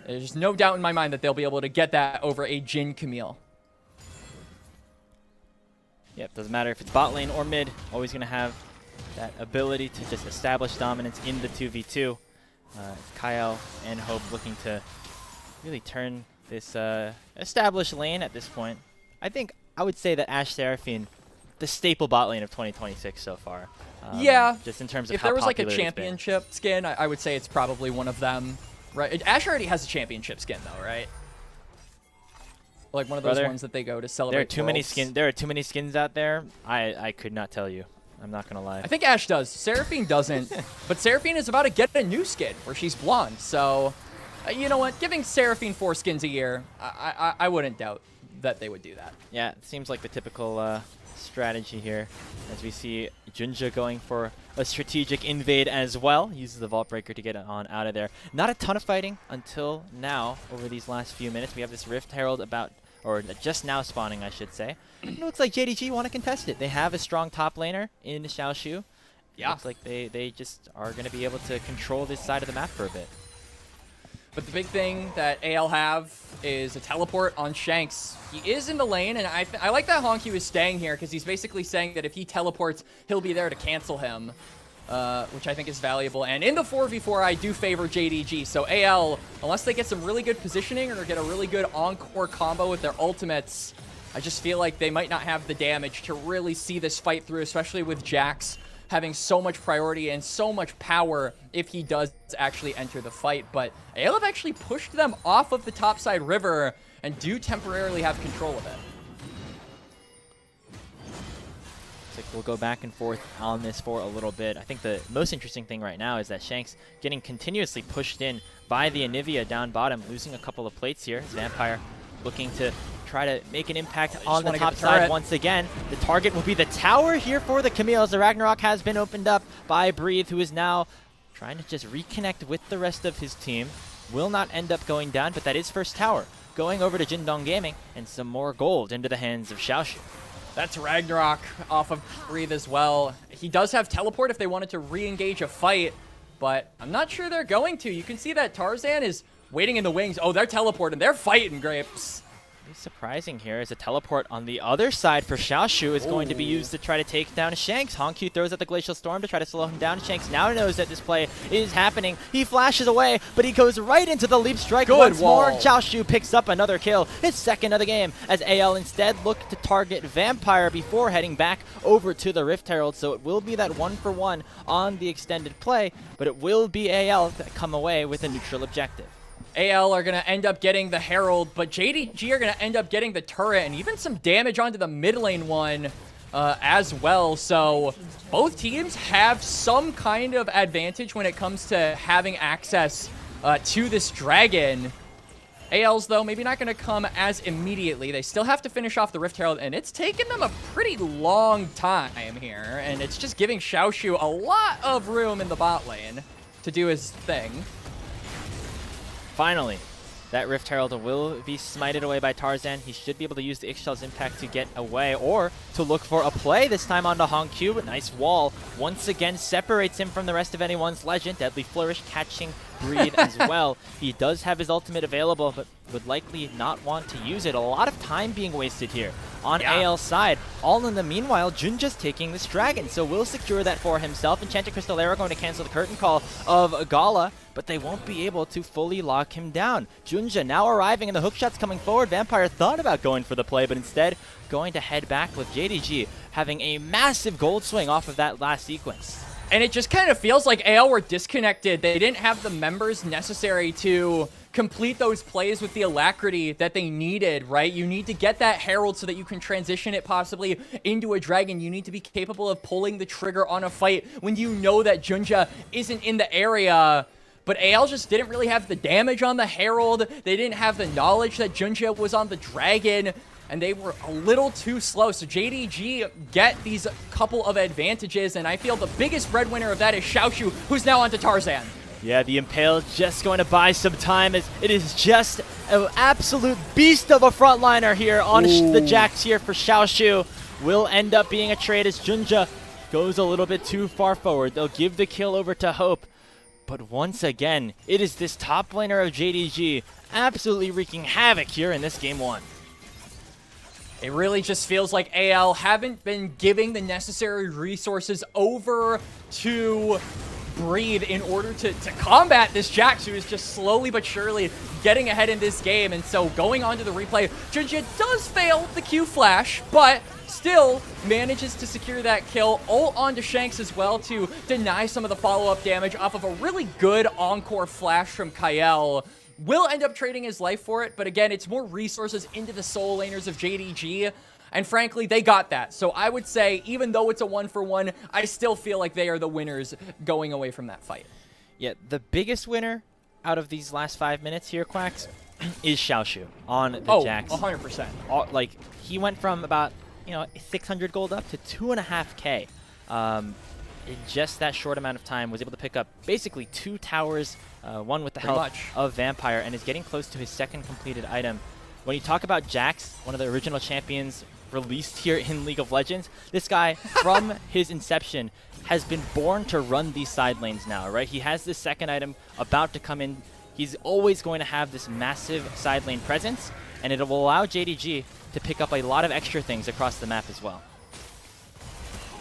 There's no doubt in my mind that they'll be able to get that over a Jin Camille. Yep, doesn't matter if it's bot lane or mid, always going to have that ability to just establish dominance in the 2v2. Kyle and Hope looking to really turn this established lane at this point. I would say that Ashe Seraphine, the staple bot lane of 2026 so far. Yeah. Just in terms of if how there was like a popular it's been. championship skin, I would say it's probably one of them. Right? Ashe already has a championship skin though, right? Like one of those ones that they go to celebrate. There are too many worlds. skins. There are too many skins out there. I could not tell you. I'm not gonna lie. I think Ashe does. Seraphine doesn't. But Seraphine is about to get a new skin where she's blonde. So, you know what? Giving Seraphine 4 skins a year, I wouldn't doubt that they would do that. Yeah, it seems like the typical strategy here, as we see Junja going for a strategic invade as well. Uses the Vault Breaker to get it on out of there. Not a ton of fighting until now over these last few minutes. We have this Rift Herald or just now spawning, I should say. It looks like JDG want to contest it. They have a strong top laner in Xiaoshu. Yeah. Looks like they just are going to be able to control this side of the map for a bit. But the big thing that AL have is a teleport on Shanks. He is in the lane, and I like that Honky was staying here because he's basically saying that if he teleports, he'll be there to cancel him, which I think is valuable. And in the 4v4, I do favor JDG. So AL, unless they get some really good positioning or get a really good encore combo with their ultimates, I just feel like they might not have the damage to really see this fight through, especially with Jax having so much priority and so much power if he does actually enter the fight. But AL have actually pushed them off of the topside river and do temporarily have control of it. Looks like we'll go back and forth on this for a little bit. I think the most interesting thing right now is that Shanks getting continuously pushed in by the Anivia down bottom, losing a couple of plates here. Vampire looking to try to make an impact on the top side once again. The target will be the tower here for the Camille's. The Ragnarok has been opened up by Breathe, who is now trying to just reconnect with the rest of his team. Will not end up going down, but that is first tower going over to Jindong Gaming, and some more gold into the hands of Xiaoshu. That's Ragnarok off of Breathe as well. He does have teleport if they wanted to re-engage a fight, but I'm not sure they're going to. You can see that Tarzan is waiting in the wings. Oh, they're teleporting. They're fighting, Grapes. Pretty surprising here as a teleport on the other side for Xiaoshu is going to be used to try to take down Shanks. Honkyu throws out the Glacial Storm to try to slow him down. Shanks now knows that this play is happening. He flashes away, but he goes right into the Leap Strike once more. Xiaoshu picks up another kill, his second of the game, as AL instead look to target Vampire before heading back over to the Rift Herald. So it will be that 1-for-1 on the extended play, but it will be AL that come away with a neutral objective. AL are going to end up getting the Herald, but JDG are going to end up getting the turret and even some damage onto the mid lane one as well. So both teams have some kind of advantage when it comes to having access to this dragon. AL's, though, maybe not going to come as immediately. They still have to finish off the Rift Herald, and it's taken them a pretty long time here. And it's just giving Xiaoshu a lot of room in the bot lane to do his thing. Finally, that Rift Herald will be smited away by Tarzan. He should be able to use the Ixchel's impact to get away or to look for a play, this time onto Honkyu. Nice wall. Once again, separates him from the rest of anyone's legend. Deadly Flourish catching Breathe as well. He does have his ultimate available, but would likely not want to use it. A lot of time being wasted here on AL's side. All in the meanwhile, Junja's taking this dragon, so will secure that for himself. Enchanted Crystalera going to cancel the curtain call of Gala, but they won't be able to fully lock him down. Junja now arriving and the hookshots coming forward. Vampire thought about going for the play, but instead going to head back with JDG having a massive gold swing off of that last sequence. And it just kind of feels like AL were disconnected. They didn't have the members necessary to complete those plays with the alacrity that they needed, right? You need to get that Herald so that you can transition it possibly into a dragon. You need to be capable of pulling the trigger on a fight when you know that Junja isn't in the area. But AL just didn't really have the damage on the Herald. They didn't have the knowledge that Junja was on the dragon, and they were a little too slow. So JDG get these couple of advantages, and I feel the biggest breadwinner of that is Xiaoshu, who's now onto Tarzan. Yeah, the Impale just going to buy some time as it is just an absolute beast of a frontliner here on the Jax here for Xiaoshu. Will end up being a trade as Junja goes a little bit too far forward. They'll give the kill over to Hope. But once again, it is this top laner of JDG absolutely wreaking havoc here in this game 1. It really just feels like AL haven't been giving the necessary resources over to Breathe in order to combat this Jax, who is just slowly but surely getting ahead in this game. And so going on to the replay, Junjie does fail the Q flash, but still manages to secure that kill. Ult onto Shanks as well to deny some of the follow-up damage off of a really good encore flash from Kael. Will end up trading his life for it, but again, it's more resources into the soul laners of JDG. And frankly, they got that. So I would say, even though it's a 1-for-1, I still feel like they are the winners going away from that fight. Yeah, the biggest winner out of these last 5 minutes here, Quacks, is Xiaoshu on the Jax. 100%. Like, he went from about, 600 gold up to 2.5k. In just that short amount of time, was able to pick up basically 2 towers, one with the help of Vampire, and is getting close to his second completed item. When you talk about Jax, one of the original champions released here in League of Legends, this guy, from his inception, has been born to run these side lanes now, right? He has this second item about to come in. He's always going to have this massive side lane presence, and it will allow JDG to pick up a lot of extra things across the map as well.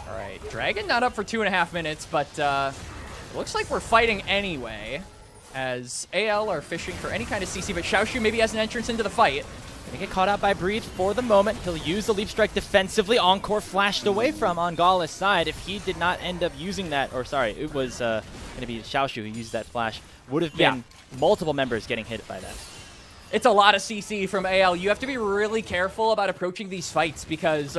All right, Dragon not up for 2.5 minutes, but looks like we're fighting anyway, as AL are fishing for any kind of CC, but Xiaoshu maybe has an entrance into the fight. Gonna get caught out by Breathe for the moment. He'll use the Leap Strike defensively. Encore flashed away from on Gala's side. If he did not end up using that, or sorry, it was going to be Xiaoshu who used that flash, would have been multiple members getting hit by that. It's a lot of CC from AL. You have to be really careful about approaching these fights because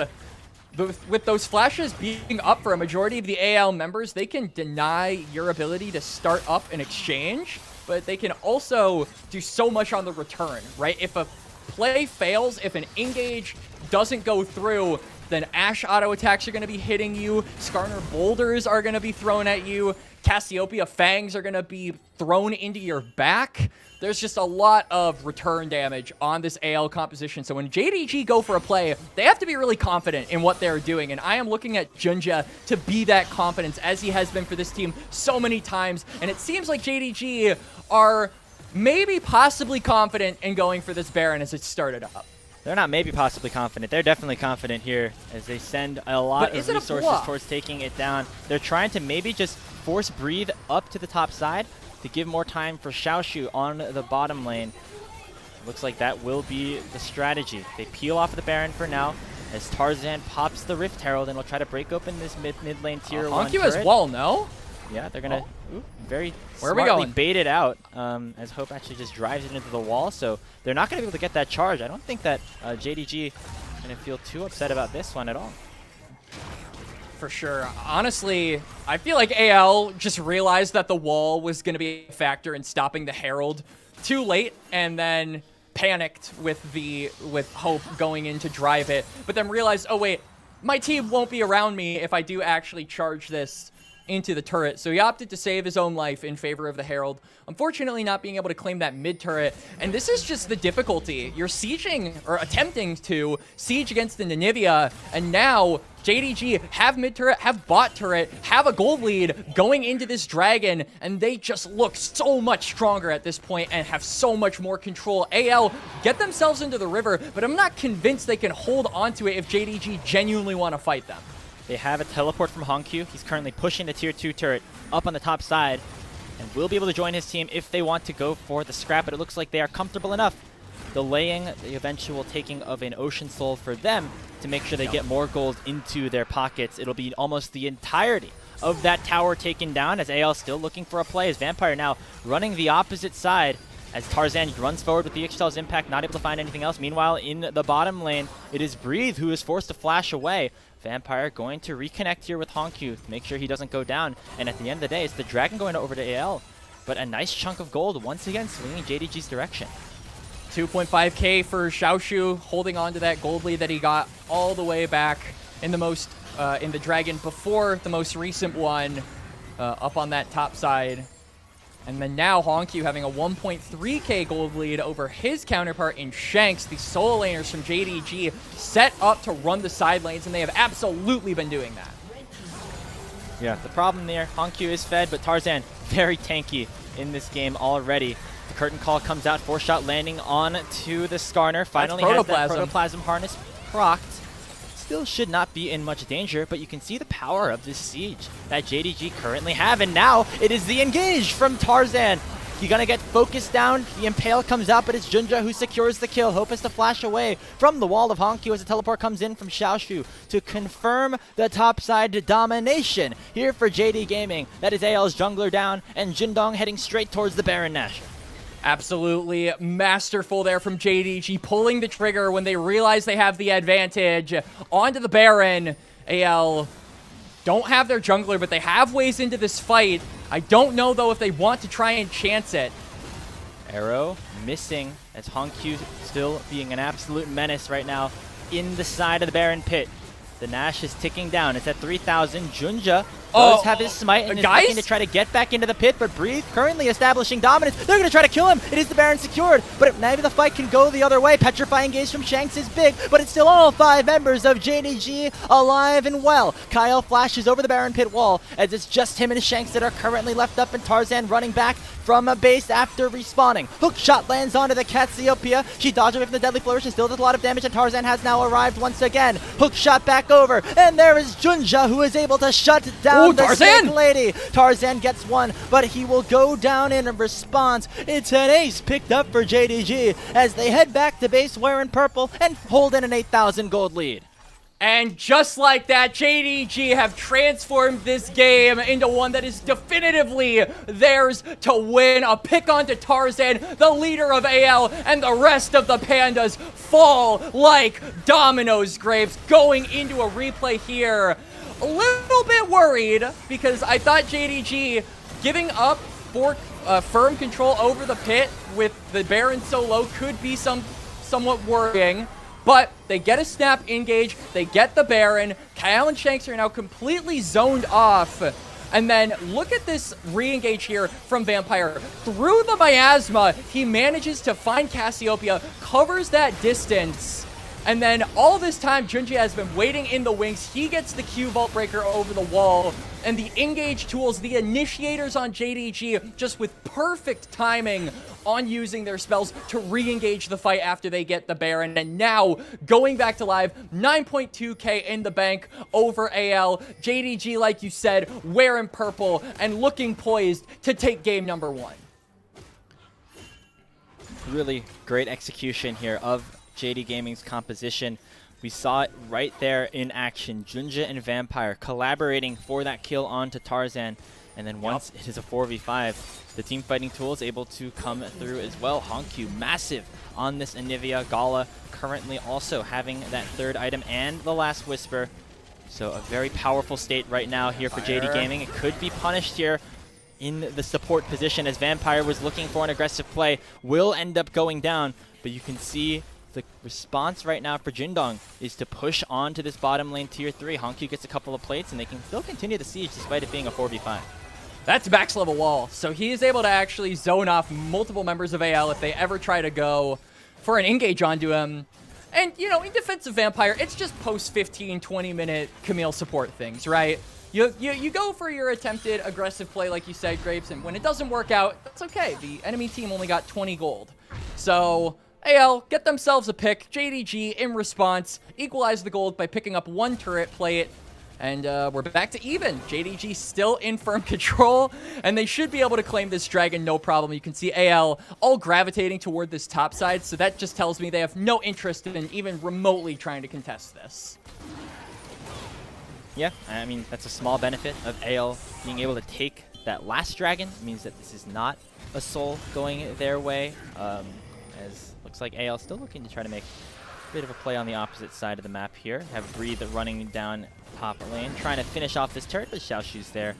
with those flashes being up for a majority of the AL members, they can deny your ability to start up an exchange, but they can also do so much on the return, right? If a play fails, if an engage doesn't go through, then Ashe auto attacks are going to be hitting you, Skarner boulders are going to be thrown at you, Cassiopeia fangs are going to be thrown into your back. There's just a lot of return damage on this AL composition. So when JDG go for a play, they have to be really confident in what they're doing. And I am looking at Junjie to be that confidence, as he has been for this team so many times. And it seems like JDG are maybe possibly confident in going for this Baron as it started up. They're not maybe possibly confident. They're definitely confident here as they send a lot of resources towards taking it down. They're trying to maybe just force Breathe up to the top side to give more time for Xiaoshu on the bottom lane. Looks like that will be the strategy. They peel off the Baron for now as Tarzan pops the Rift Herald and will try to break open this mid lane tier 1 turret. As well, no? Yeah, they're going to very Where smartly bait it out as Hope actually just drives it into the wall. So they're not going to be able to get that charge. I don't think that JDG is going to feel too upset about this one at all. For sure. Honestly, I feel like AL just realized that the wall was going to be a factor in stopping the Herald too late, and then panicked with Hope going in to drive it, but then realized, oh wait, my team won't be around me if I do actually charge this into the turret. So he opted to save his own life in favor of the Herald. Unfortunately, not being able to claim that mid turret. And this is just the difficulty. You're sieging, or attempting to siege against the Ninive, and now JDG have mid turret, have bot turret, have a gold lead going into this dragon, and they just look so much stronger at this point and have so much more control. AL get themselves into the river, but I'm not convinced they can hold onto it if JDG genuinely want to fight them. They have a teleport from Hongq. He's currently pushing the tier 2 turret up on the top side and will be able to join his team if they want to go for the scrap, but it looks like they are comfortable enough delaying the eventual taking of an Ocean Soul for them to make sure they get more gold into their pockets. It'll be almost the entirety of that tower taken down as AL still looking for a play, as Vampire now running the opposite side as Tarzan runs forward with the Ixchel's impact, not able to find anything else. Meanwhile, in the bottom lane, it is Breathe who is forced to flash away. Vampire going to reconnect here with Hongq to make sure he doesn't go down. And at the end of the day, it's the Dragon going over to AL. But a nice chunk of gold once again swinging JDG's direction. 2.5k for Xiaoshu, holding on to that gold lead that he got all the way back in the Dragon before the most recent one, up on that top side. And then now Hongq having a 1.3k gold lead over his counterpart in Shanks. The solo laners from JDG set up to run the side lanes, and they have absolutely been doing that. Yeah, the problem there, Honkyu is fed, but Tarzan very tanky in this game already. The curtain call comes out, 4-shot landing on to the Skarner. Finally has that protoplasm harness procced. Still should not be in much danger, but you can see the power of this siege that JDG currently have, and now it is the engage from Tarzan. He's gonna get focused down. The Impale comes out, but it's Junja who secures the kill. Hope is to flash away from the wall of Honkyu as the teleport comes in from Xiaoshu to confirm the topside domination here for JD Gaming. That is AL's jungler down, and Jindong heading straight towards the Baron Nashor. Absolutely masterful there from JDG, pulling the trigger when they realize they have the advantage. Onto the Baron. AL don't have their jungler, but they have ways into this fight. I don't know, though, if they want to try and chance it. Arrow missing as Honkyu still being an absolute menace right now in the side of the Baron pit. The Nash is ticking down. It's at 3,000. Junja does have his smite and is looking to try to get back into the pit, but Breathe currently establishing dominance. They're going to try to kill him. It is the Baron secured, but maybe the fight can go the other way. Petrifying gaze from Shanks is big, but it's still all 5 members of JDG alive and well. Kyle flashes over the Baron pit wall as it's just him and Shanks that are currently left up, and Tarzan running back from a base after respawning. Hook shot lands onto the Cassiopeia. She dodges away from the deadly flourish and still does a lot of damage, and Tarzan has now arrived once again. Hook shot back over, and there is Junja who is able to shut down the Snake Lady. Tarzan gets one, but he will go down in response. It's an ace picked up for JDG as they head back to base wearing purple and hold in an 8,000 gold lead. And just like that, JDG have transformed this game into one that is definitively theirs to win. A pick onto Tarzan, the leader of AL, and the rest of the Pandas fall like dominoes, Graves. Going into a replay here, a little bit worried because I thought JDG giving up for firm control over the pit with the Baron so low could be somewhat worrying. But they get a snap engage, they get the Baron. Kyle and Shanks are now completely zoned off. And then look at this re-engage here from Vampire. Through the miasma, he manages to find Cassiopeia, covers that distance. And then all this time, Junji has been waiting in the wings. He gets the Q Vault Breaker over the wall. And the engage tools, the initiators on JDG, just with perfect timing on using their spells to re-engage the fight after they get the Baron. And now, going back to live, 9.2k in the bank over AL. JDG, like you said, wearing purple and looking poised to take game number 1. Really great execution here of JD Gaming's composition. We saw it right there in action. Junja and Vampire collaborating for that kill onto Tarzan. And then once it is a 4v5, the team fighting tool is able to come through as well. Honkyu, massive on this Anivia. Gala currently also having that 3rd item and the last Whisper. So a very powerful state right now here for JD Gaming. It could be punished here in the support position as Vampire was looking for an aggressive play. Will end up going down, but you can see the response right now for Jindong is to push on to this bottom lane tier 3. Honkyu gets a couple of plates, and they can still continue the siege despite it being a 4v5. That's max level wall, so he is able to actually zone off multiple members of AL if they ever try to go for an engage onto him. And, you know, in defense of Vampire, it's just post 15, 20-minute Camille support things, right? You go for your attempted aggressive play, like you said, Graves, and when it doesn't work out, that's okay. The enemy team only got 20 gold. So AL get themselves a pick. JDG, in response, equalize the gold by picking up 1 turret, play it, and we're back to even. JDG still in firm control, and they should be able to claim this dragon no problem. You can see AL all gravitating toward this top side, so that just tells me they have no interest in even remotely trying to contest this. Yeah, I mean, that's a small benefit of AL being able to take that last dragon. It means that this is not a soul going their way, as looks like AL still looking to try to make a bit of a play on the opposite side of the map here. Have Breathe running down top lane, trying to finish off this turret, but Xiaoshu's there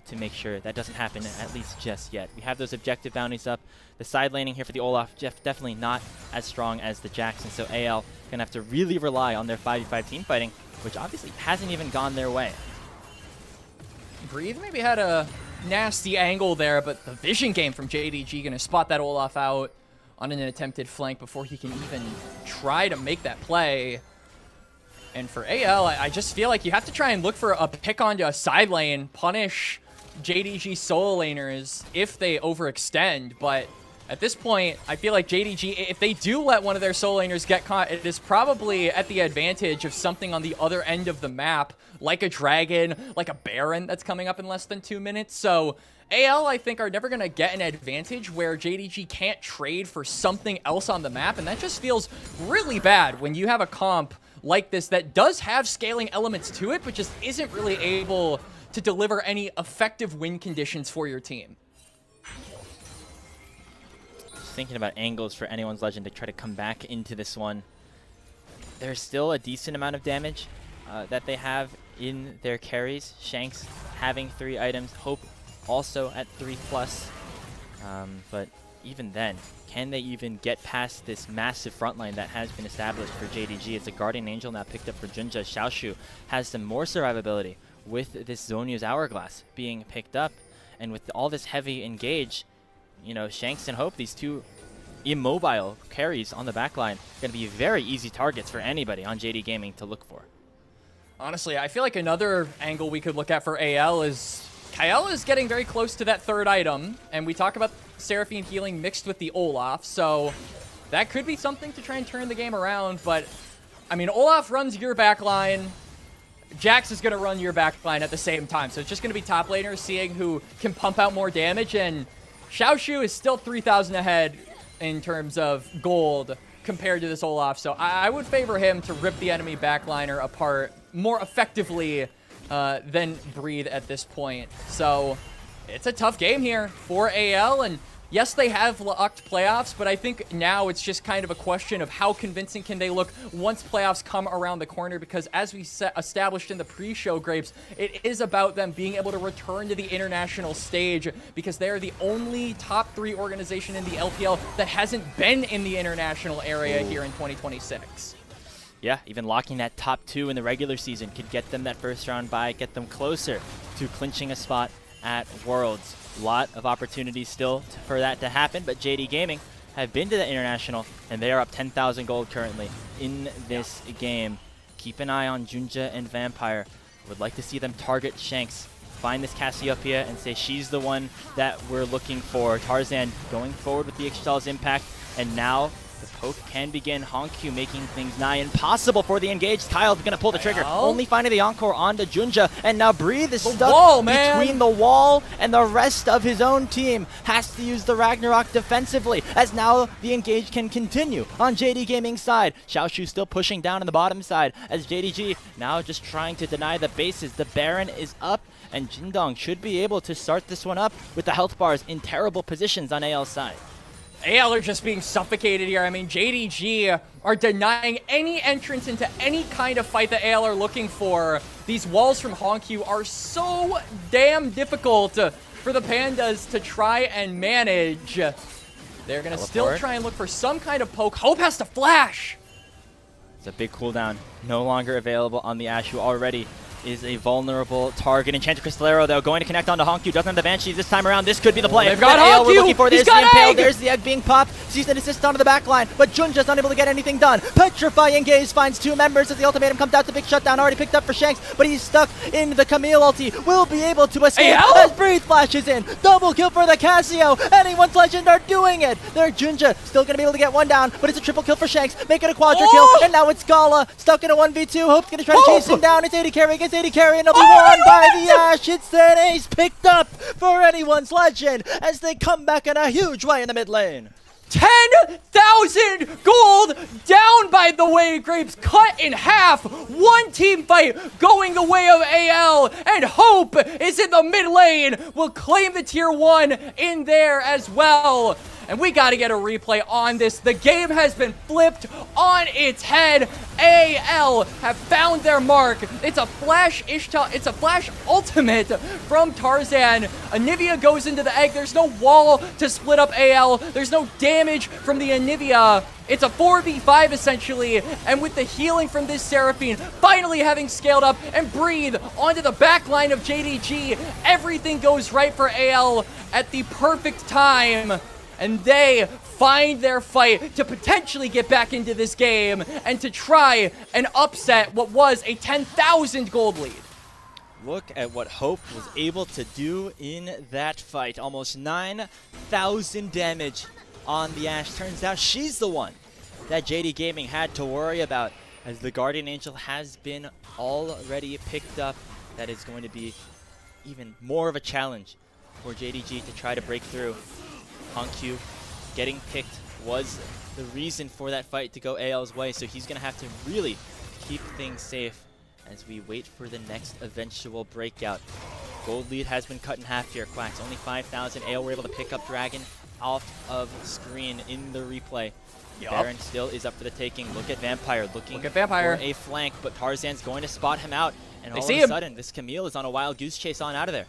to make sure that doesn't happen, at least just yet. We have those objective bounties up. The side laning here for the Olaf, definitely not as strong as the Jackson, so AL going to have to really rely on their 5v5 team fighting, which obviously hasn't even gone their way. Breathe maybe had a nasty angle there, but the vision game from JDG going to spot that Olaf out on an attempted flank before he can even try to make that play. And for AL, I just feel like you have to try and look for a pick onto a side lane, punish JDG solo laners if they overextend. But at this point, I feel like JDG, if they do let one of their solo laners get caught, it is probably at the advantage of something on the other end of the map, like a dragon, like a Baron that's coming up in less than 2 minutes. So AL, I think, are never going to get an advantage where JDG can't trade for something else on the map. And that just feels really bad when you have a comp like this that does have scaling elements to it, but just isn't really able to deliver any effective win conditions for your team. Just thinking about angles for anyone's Legend to try to come back into this one. There's still a decent amount of damage that they have in their carries. Shanks having 3 items, Hope also at 3+. But even then, can they even get past this massive front line that has been established for JDG? It's a Guardian Angel now picked up for Junja. Xiaoshu has some more survivability with this Zhonya's Hourglass being picked up. And with all this heavy engage, you know, Shanks and Hope, these 2 immobile carries on the backline, going to be very easy targets for anybody on JD Gaming to look for. Honestly, I feel like another angle we could look at for AL is Kyle is getting very close to that 3rd item, and we talk about Seraphine healing mixed with the Olaf, so that could be something to try and turn the game around. But I mean, Olaf runs your backline, Jax is going to run your backline at the same time, so it's just going to be top laners seeing who can pump out more damage, and Xiaoshu is still 3,000 ahead in terms of gold compared to this Olaf, so I would favor him to rip the enemy backliner apart more effectively than Breathe at this point. So it's a tough game here for AL, and yes, they have locked playoffs, but I think now it's just kind of a question of how convincing can they look once playoffs come around the corner, because as we established in the pre-show, Grapes, it is about them being able to return to the international stage, because they are the only top 3 organization in the LPL that hasn't been in the international area here in 2026. Yeah, even locking that top 2 in the regular season could get them that first round bye, get them closer to clinching a spot at Worlds. Lot of opportunities still for that to happen, but JD Gaming have been to the international, and they are up 10,000 gold currently in this game. Keep an eye on Junja and Vampire. Would like to see them target Shanks, find this Cassiopeia, and say she's the one that we're looking for. Tarzan going forward with the Ixchal's impact, and now the poke can begin. Honkyu making things nigh impossible for the engaged. Kyle's going to pull the trigger. Only finding the Encore onto Junja. And now Breathe is stuck between the wall, and the rest of his own team has to use the Ragnarok defensively, as now the engage can continue on JD Gaming's side. Xiaoshu still pushing down on the bottom side, as JDG now just trying to deny the bases. The Baron is up, and Jindong should be able to start this one up with the health bars in terrible positions on AL's side. AL are just being suffocated here. I mean, JDG are denying any entrance into any kind of fight that AL are looking for. These walls from Honkyu are so damn difficult for the Pandas to try and manage. They're going to still try and look for some kind of poke. Hope has to flash. It's a big cooldown. No longer available on the Ash, who already is a vulnerable target. Enchanted Crystallero, though, going to connect onto Honkyu. Doesn't have the Banshees this time around. This could be the play. They've got Honkyu! We're looking for. There's the Impale. egg! There's the egg being popped. Sees an assist onto the back line, but Junja's unable to get anything done. Petrifying Gaze finds 2 members as the ultimatum comes out. The big shutdown already picked up for Shanks, but he's stuck in the Camille ulti. Will be able to escape as Breathe flashes in. Double kill for the Cassio. Anyone's Legend are doing it. There, Junja still going to be able to get 1 down, but it's a triple kill for Shanks. Make it a quadra kill, and now it's Gala stuck in a 1v2. Hope's going to try to chase him down. It's 80 carry against 80 carry, and it'll be won by the Ash. It's an ace picked up for Anyone's Legend as they come back in a huge way in the mid lane. 10,000 gold down, by the way, Grapes, cut in half. 1 team fight going the way of AL, and Hope is in the mid lane. Will claim the tier 1 in there as well. And we got to get a replay on this. The game has been flipped on its head. AL have found their mark. It's a flash It's a flash ultimate from Tarzan. Anivia goes into the egg. There's no wall to split up AL. There's no damage from the Anivia. It's a 4v5 essentially, and with the healing from this Seraphine finally having scaled up and Breathe onto the back line of JDG, everything goes right for AL at the perfect time. and they find their fight to potentially get back into this game and to try and upset what was a 10,000 gold lead. Look at what Hope was able to do in that fight. Almost 9,000 damage on the Ashe. Turns out she's the one that JD Gaming had to worry about, as the Guardian Angel has been already picked up. That is going to be even more of a challenge for JDG to try to break through. Hongq getting picked was the reason for that fight to go AL's way, so he's going to have to really keep things safe as we wait for the next eventual breakout. Gold lead has been cut in half here, Quacks. Only 5,000. AL were able to pick up Dragon off of screen in the replay. Baron still is up for the taking. Look at Vampire looking for a flank, but Tarzan's going to spot him out. And all of a sudden, this Camille is on a wild goose chase on out of there.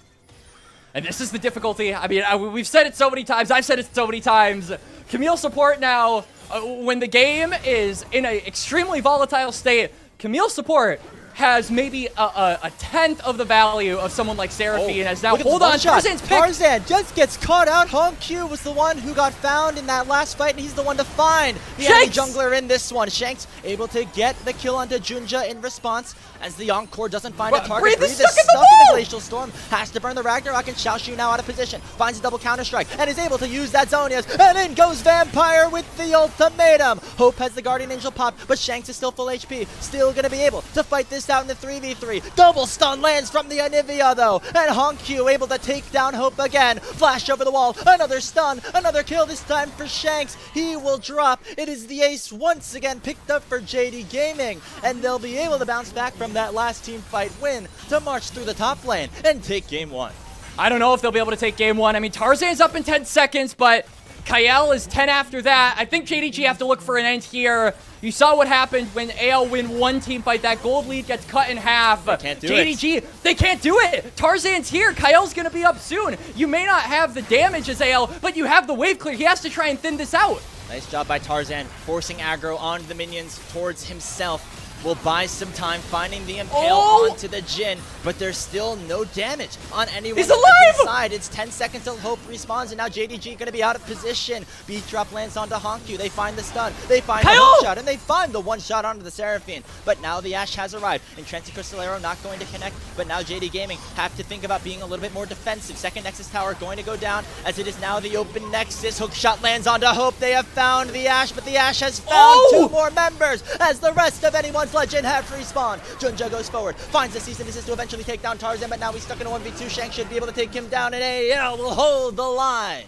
And this is the difficulty. I mean, we've said it so many times. I've said it so many times. Camille support now, when the game is in an extremely volatile state, Camille support has maybe a tenth of the value of someone like Seraphine, and has now, hold on, Tarzan's pick. Tarzan just gets caught out. Hongq was the one who got found in that last fight, and he's the one to find the enemy jungler in this one. Shanks able to get the kill onto Junja in response, as the Encore doesn't find a target. Breathe Breathe is is stuck in stuck in the the Glacial Storm, has to burn the Ragnarok, and Xiaoshu now out of position. Finds a double counter-strike, and is able to use that Zhonya's, and in goes Vampire with the ultimatum. Hope has the Guardian Angel pop, but Shanks is still full HP, still gonna be able to fight this out in the 3v3. Double stun lands from the Anivia though, and Hongq able to take down Hope again. Flash over the wall, another stun, another kill, this time for Shanks. He will drop. It is the ace once again picked up for JD Gaming, and they'll be able to bounce back from that last team fight win to march through the top lane and take game one. I don't know if they'll be able to take game one. I mean, Tarzan's up in 10 seconds, but Kael is 10 after that. I think JDG have to look for an end here. You saw what happened when AL win one team fight. That gold lead gets cut in half. They can't do JDG, they can't do it. Tarzan's here. Kael's going to be up soon. You may not have the damage as AL, but you have the wave clear. He has to try and thin this out. Nice job by Tarzan, forcing aggro onto the minions towards himself. Will buy some time, finding the impale onto the Jhin, but there's still no damage on anyone. He's alive! Inside. It's 10 seconds till Hope respawns, and now JDG gonna be out of position. Beat drop lands onto Hongq. They find the stun, they find the hook shot, and they find the one shot onto the Seraphine. But now the Ashe has arrived. Entrenched Crystal Arrow not going to connect, but now JD Gaming have to think about being a little bit more defensive. Second Nexus Tower going to go down, as it is now the open Nexus. Hook shot lands onto Hope. They have found the Ashe, but the Ashe has found two more members, as the rest of anyone's legend have respawned. Junja goes forward, finds the cease and desist to eventually take down Tarzan, but now he's stuck in a 1v2. Shanks should be able to take him down, and AL will hold the line.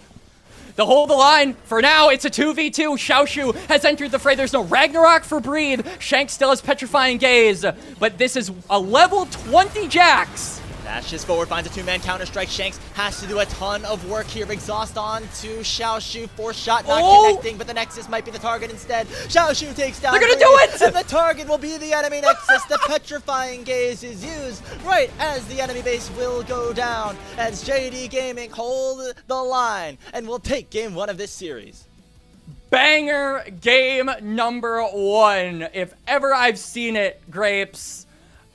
They'll hold the line. For now, it's a 2v2. Xiaoshu has entered the fray. There's no Ragnarok for Breathe. Shanks still has Petrifying Gaze, but this is a level 20 Jax. Dashes forward, finds a two-man counter-strike. Shanks has to do a ton of work here. Exhaust on to Xiaoshu. Force shot not connecting, but the Nexus might be the target instead. Xiaoshu takes down. They're gonna three, do it! And the target will be the enemy Nexus. The Petrifying Gaze is used right as the enemy base will go down, as JD Gaming hold the line and will take game one of this series. Banger game number one. If ever I've seen it, Grapes.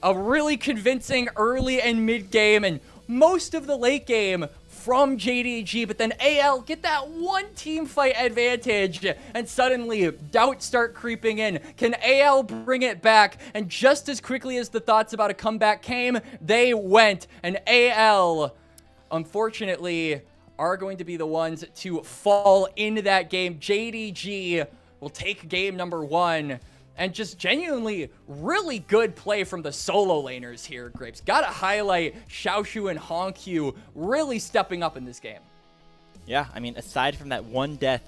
A really convincing early and mid game, and most of the late game from JDG, but then AL get that one team fight advantage, and suddenly doubts start creeping in. Can AL bring it back? And just as quickly as the thoughts about a comeback came, they went, and AL, unfortunately, are going to be the ones to fall into that game. JDG will take game number one. And just genuinely really good play from the solo laners here, Grapes. Gotta highlight Xiaoshu and Hongq really stepping up in this game. Yeah, I mean, aside from that one death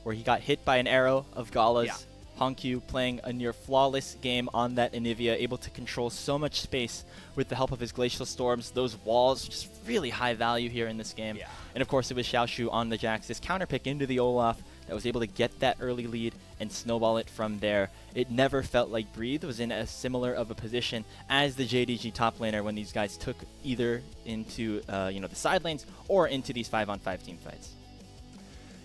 where he got hit by an arrow of Gala's, Hongq playing a near flawless game on that Anivia, able to control so much space with the help of his Glacial Storms. Those walls, just really high value here in this game. Yeah. And of course, it was Xiaoshu on the Jax, this counter pick into the Olaf that was able to get that early lead and snowball it from there. It never felt like Breathe was in as similar of a position as the JDG top laner when these guys took either into the side lanes or into these 5-on-5 team fights.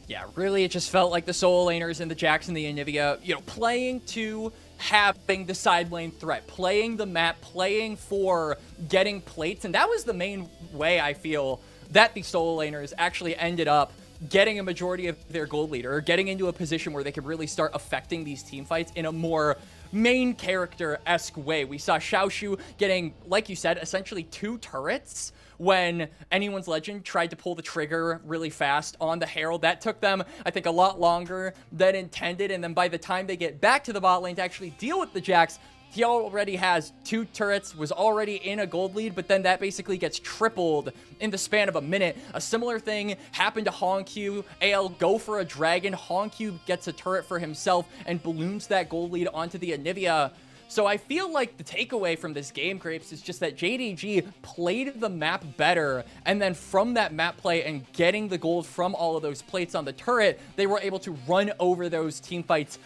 Yeah, really, it just felt like the solo laners and the Jax and the Anivia, playing to having the side lane threat, playing the map, playing for getting plates, and that was the main way I feel that the solo laners actually ended up getting a majority of their gold lead or getting into a position where they could really start affecting these team fights in a more main character-esque way. We saw Xiaoshu getting, like you said, essentially 2 turrets when Anyone's Legend tried to pull the trigger really fast on the Herald. That took them, I think, a lot longer than intended, and then by the time they get back to the bot lane to actually deal with the Jax, he already has 2 turrets, was already in a gold lead, but then that basically gets tripled in the span of a minute. A similar thing happened to Hongq. AL go for a dragon. Hongq gets a turret for himself and balloons that gold lead onto the Anivia. So I feel like the takeaway from this game, Grapes, is just that JDG played the map better, and then from that map play and getting the gold from all of those plates on the turret, they were able to run over those team fights,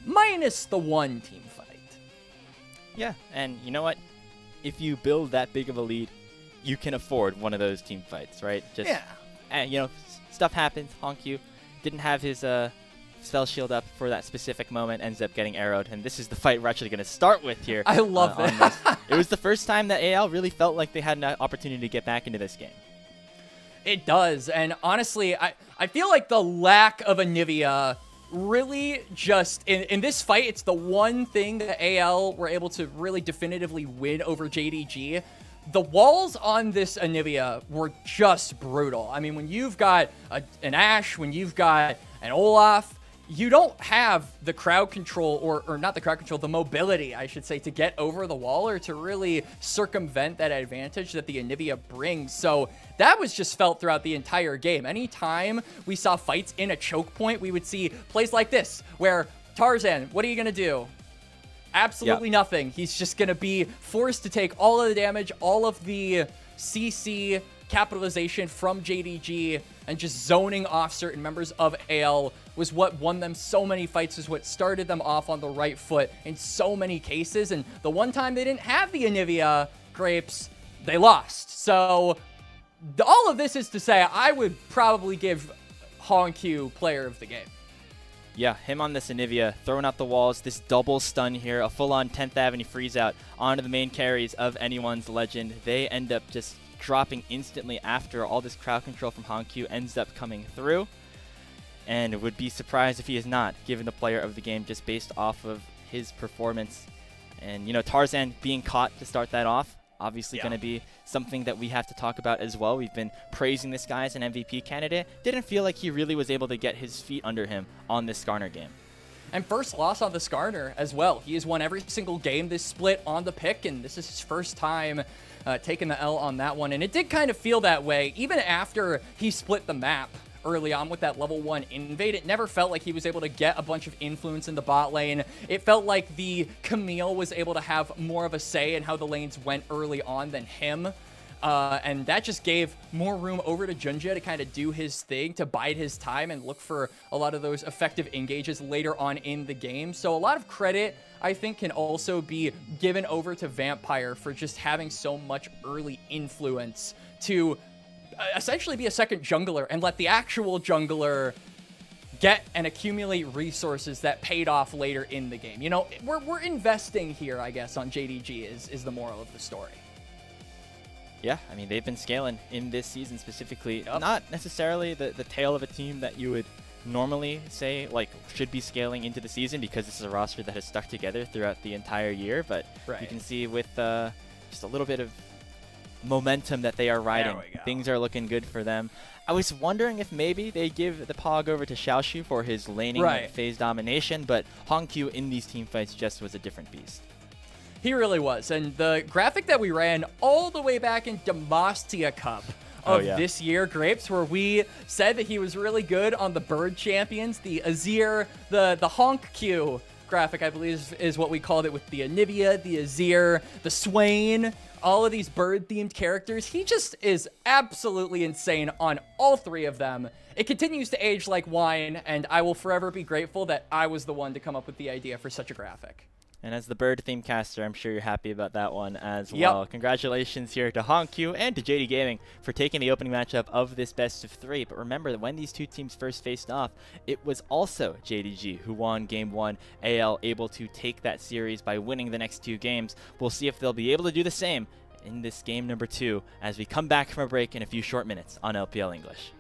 minus the 1 team fight. Yeah, and you know what? If you build that big of a lead, you can afford one of those team fights, right? Just, you know, stuff happens. Hongq didn't have his spell shield up for that specific moment, ends up getting arrowed, and this is the fight we're actually going to start with here. I love that. It was the first time that AL really felt like they had an opportunity to get back into this game. It does, and honestly, I feel like the lack of Anivia really just, in this fight, it's the one thing that AL were able to really definitively win over JDG. The walls on this Anivia were just brutal. I mean, when you've got an Ashe, when you've got an Olaf, you don't have the crowd control, or not the crowd control, the mobility, I should say, to get over the wall or to really circumvent that advantage that the Anivia brings. So that was just felt throughout the entire game. Anytime we saw fights in a choke point, we would see plays like this, where Tarzan, what are you going to do? Absolutely nothing. He's just going to be forced to take all of the damage, all of the CC capitalization from JDG, and just zoning off certain members of AL was what won them so many fights, was what started them off on the right foot in so many cases. And the one time they didn't have the Anivia, Grapes, they lost. So all of this is to say, I would probably give Hongq player of the game. Yeah, him on this Anivia, throwing out the walls, this double stun here, a full-on 10th Avenue freeze out onto the main carries of Anyone's Legend. They end up just dropping instantly after all this crowd control from Hongq ends up coming through. And would be surprised if he is not given the player of the game just based off of his performance. And, you know, Tarzan being caught to start that off, obviously going to be something that we have to talk about as well. We've been praising this guy as an MVP candidate. Didn't feel like he really was able to get his feet under him on this Skarner game. And first loss on the Skarner as well. He has won every single game this split on the pick, and this is his first time taking the L on that one. And it did kind of feel that way, even after he split the map early on with that level 1 invade. It never felt like he was able to get a bunch of influence in the bot lane. It felt like the Camille was able to have more of a say in how the lanes went early on than him. And that just gave more room over to Junja to kind of do his thing, to bide his time and look for a lot of those effective engages later on in the game. So a lot of credit, I think, can also be given over to Vampire for just having so much early influence to essentially be a second jungler and let the actual jungler get and accumulate resources that paid off later in the game. You know, we're investing here, I guess, on JDG is the moral of the story. Yeah, I mean, they've been scaling in this season specifically. Not necessarily the tail of a team that you would normally say, like, should be scaling into the season, because this is a roster that has stuck together throughout the entire year. But you can see with just a little bit of momentum that they are riding, things are looking good for them. I was wondering if maybe they give the Pog over to Xiaoshu for his laning phase domination, but Hongq in these team fights just was a different beast. He really was. And the graphic that we ran all the way back in Demacia Cup of this year, Grapes, where we said that he was really good on the bird champions, the Azir, the Hongq graphic, I believe is what we called it, with the Anivia, the Azir, the Swain, all of these bird-themed characters. He just is absolutely insane on all 3 of them. It continues to age like wine, and I will forever be grateful that I was the one to come up with the idea for such a graphic. And as the bird theme caster, I'm sure you're happy about that one as well. Congratulations here to Hongq and to JD Gaming for taking the opening matchup of this best of 3. But remember that when these two teams first faced off, it was also JDG who won game 1. AL able to take that series by winning the next 2 games. We'll see if they'll be able to do the same in this game number 2 as we come back from a break in a few short minutes on LPL English.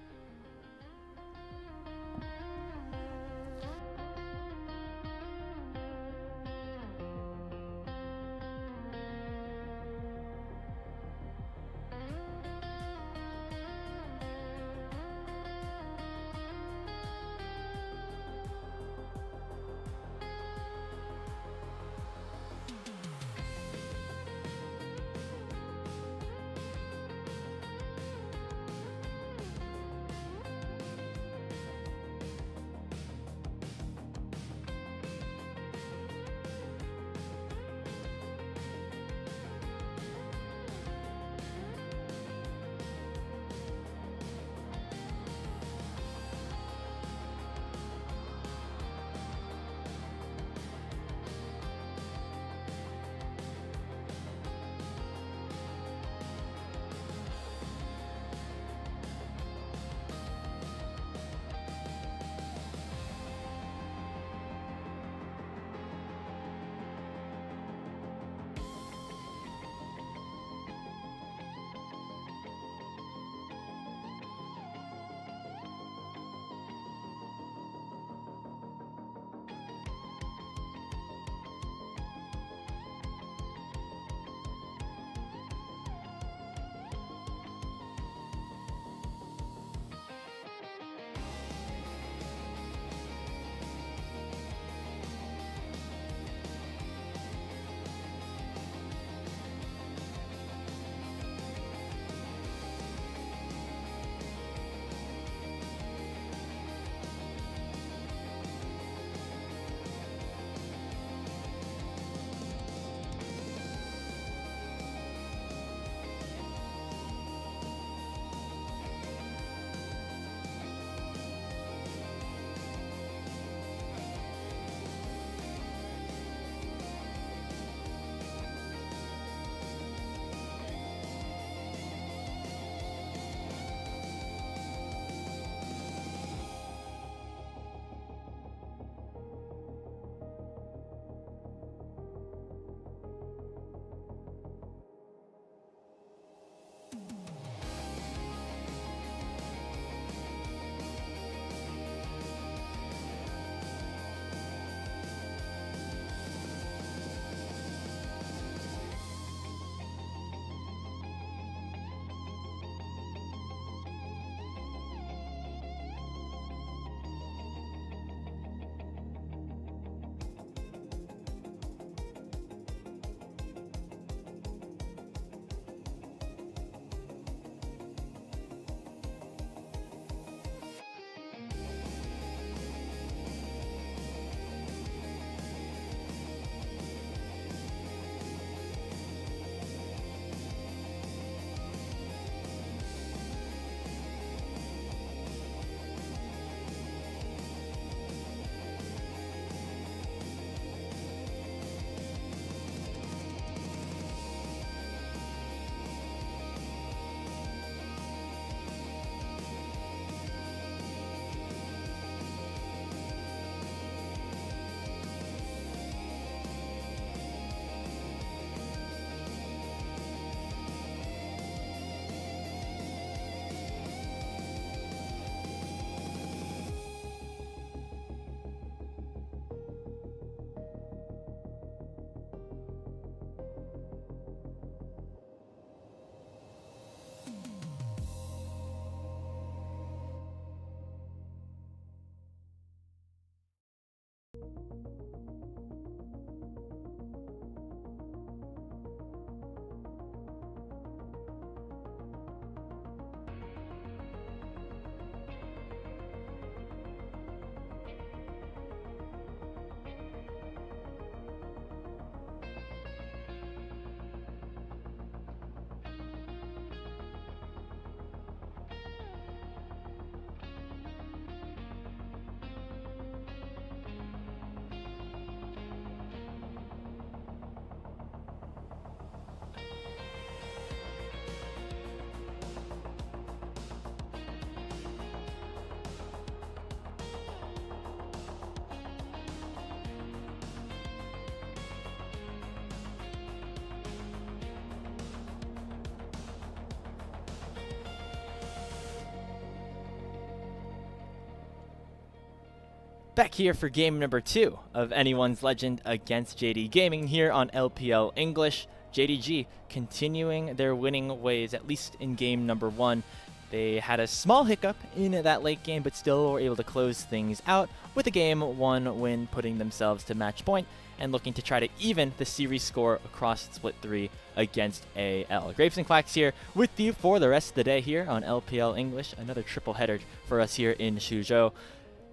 Back here for game number 2 of Anyone's Legend against JD Gaming here on LPL English. JDG continuing their winning ways, at least in game number 1. They had a small hiccup in that late game, but still were able to close things out with a game 1 win, putting themselves to match point and looking to try to even the series score across Split 3 against AL. Grapes and Quacks here with you for the rest of the day here on LPL English. Another triple header for us here in Suzhou.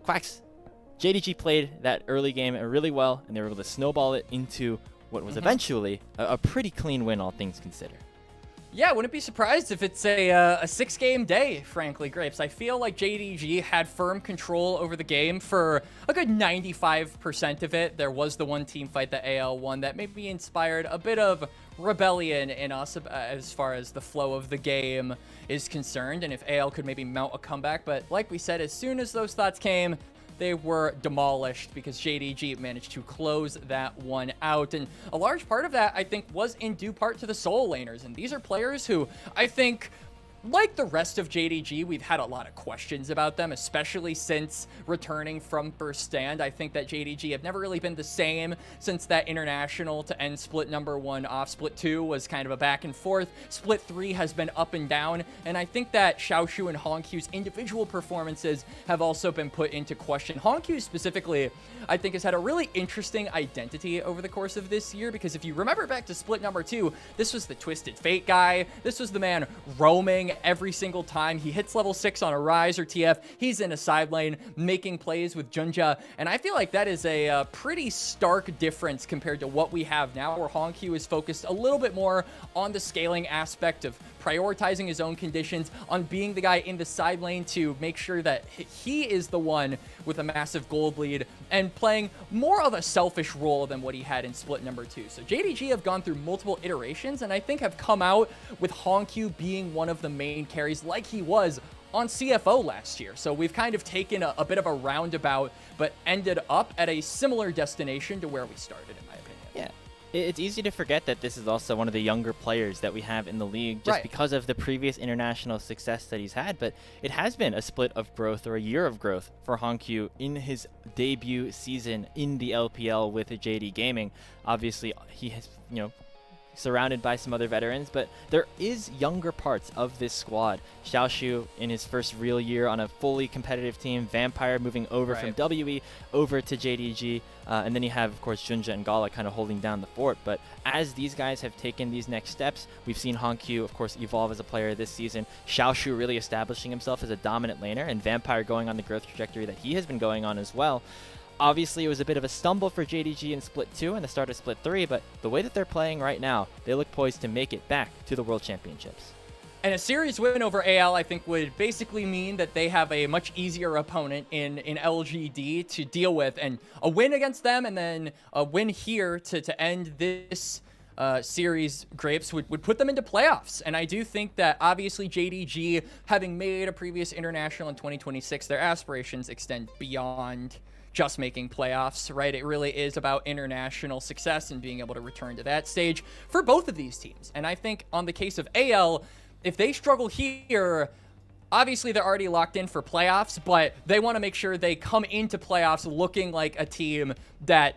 Quacks, JDG played that early game really well, and they were able to snowball it into what was eventually a pretty clean win, all things considered. Yeah, wouldn't be surprised if it's a 6-game day, frankly, Grapes. I feel like JDG had firm control over the game for a good 95% of it. There was the one team fight that AL won that maybe inspired a bit of rebellion in us as far as the flow of the game is concerned, and if AL could maybe mount a comeback. But like we said, as soon as those thoughts came, they were demolished because JDG managed to close that one out. And a large part of that, I think, was in due part to the solo laners. And these are players who I think, like the rest of JDG, we've had a lot of questions about them, especially since returning from First Stand. I think that JDG have never really been the same since that international to end split number 1 off. Split 2 was kind of a back and forth. Split 3 has been up and down. And I think that Xiaoshu and Hongqiu's individual performances have also been put into question. Hongqiu specifically, I think, has had a really interesting identity over the course of this year, because if you remember back to split number 2, this was the Twisted Fate guy. This was the man roaming every single time he hits level 6 on a Rise or TF. He's in a side lane making plays with Junja, and I feel like that is a pretty stark difference compared to what we have now, where Hongqiu is focused a little bit more on the scaling aspect of prioritizing his own conditions, on being the guy in the side lane to make sure that he is the one with a massive gold lead, and playing more of a selfish role than what he had in split number 2. So JDG have gone through multiple iterations, and I think have come out with Hongqiu being one of the main carries like he was on CFO last year. So we've kind of taken a bit of a roundabout, but ended up at a similar destination to where we started, in my opinion. Yeah. It's easy to forget that this is also one of the younger players that we have in the league, just because of the previous international success that he's had. But it has been a split of growth, or a year of growth, for Hongqiu in his debut season in the LPL with JD Gaming. Obviously, he has, surrounded by some other veterans, but there is younger parts of this squad. Xiaoshu in his first real year on a fully competitive team, Vampire moving over from WE over to JDG, and then you have, of course, Junja and Gala kind of holding down the fort. But as these guys have taken these next steps, we've seen Hongqiu, of course, evolve as a player this season, Xiaoshu really establishing himself as a dominant laner, and Vampire going on the growth trajectory that he has been going on as well. Obviously, it was a bit of a stumble for JDG in Split 2 and the start of Split 3, but the way that they're playing right now, they look poised to make it back to the World Championships. And a series win over AL, I think, would basically mean that they have a much easier opponent in LGD to deal with. And a win against them and then a win here to end this series, Grapes, would put them into playoffs. And I do think that, obviously, JDG, having made a previous international in 2026, their aspirations extend beyond just making playoffs, right? It really is about international success and being able to return to that stage for both of these teams. And I think on the case of AL, if they struggle here, obviously they're already locked in for playoffs, but they want to make sure they come into playoffs looking like a team that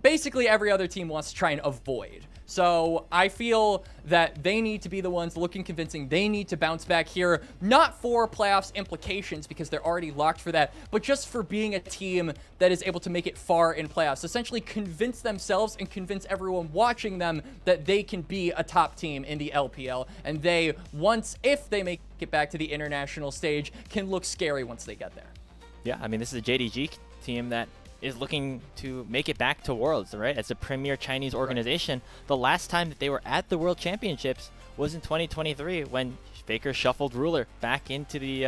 basically every other team wants to try and avoid. So I feel that they need to be the ones looking convincing. They need to bounce back here, not for playoffs implications because they're already locked for that, but just for being a team that is able to make it far in playoffs. Essentially convince themselves and convince everyone watching them that they can be a top team in the LPL. And they, if they make it back to the international stage, can look scary once they get there. Yeah, I mean, this is a JDG team that is looking to make it back to Worlds, right? As a premier Chinese organization, the last time that they were at the World Championships was in 2023 when Faker shuffled Ruler back into the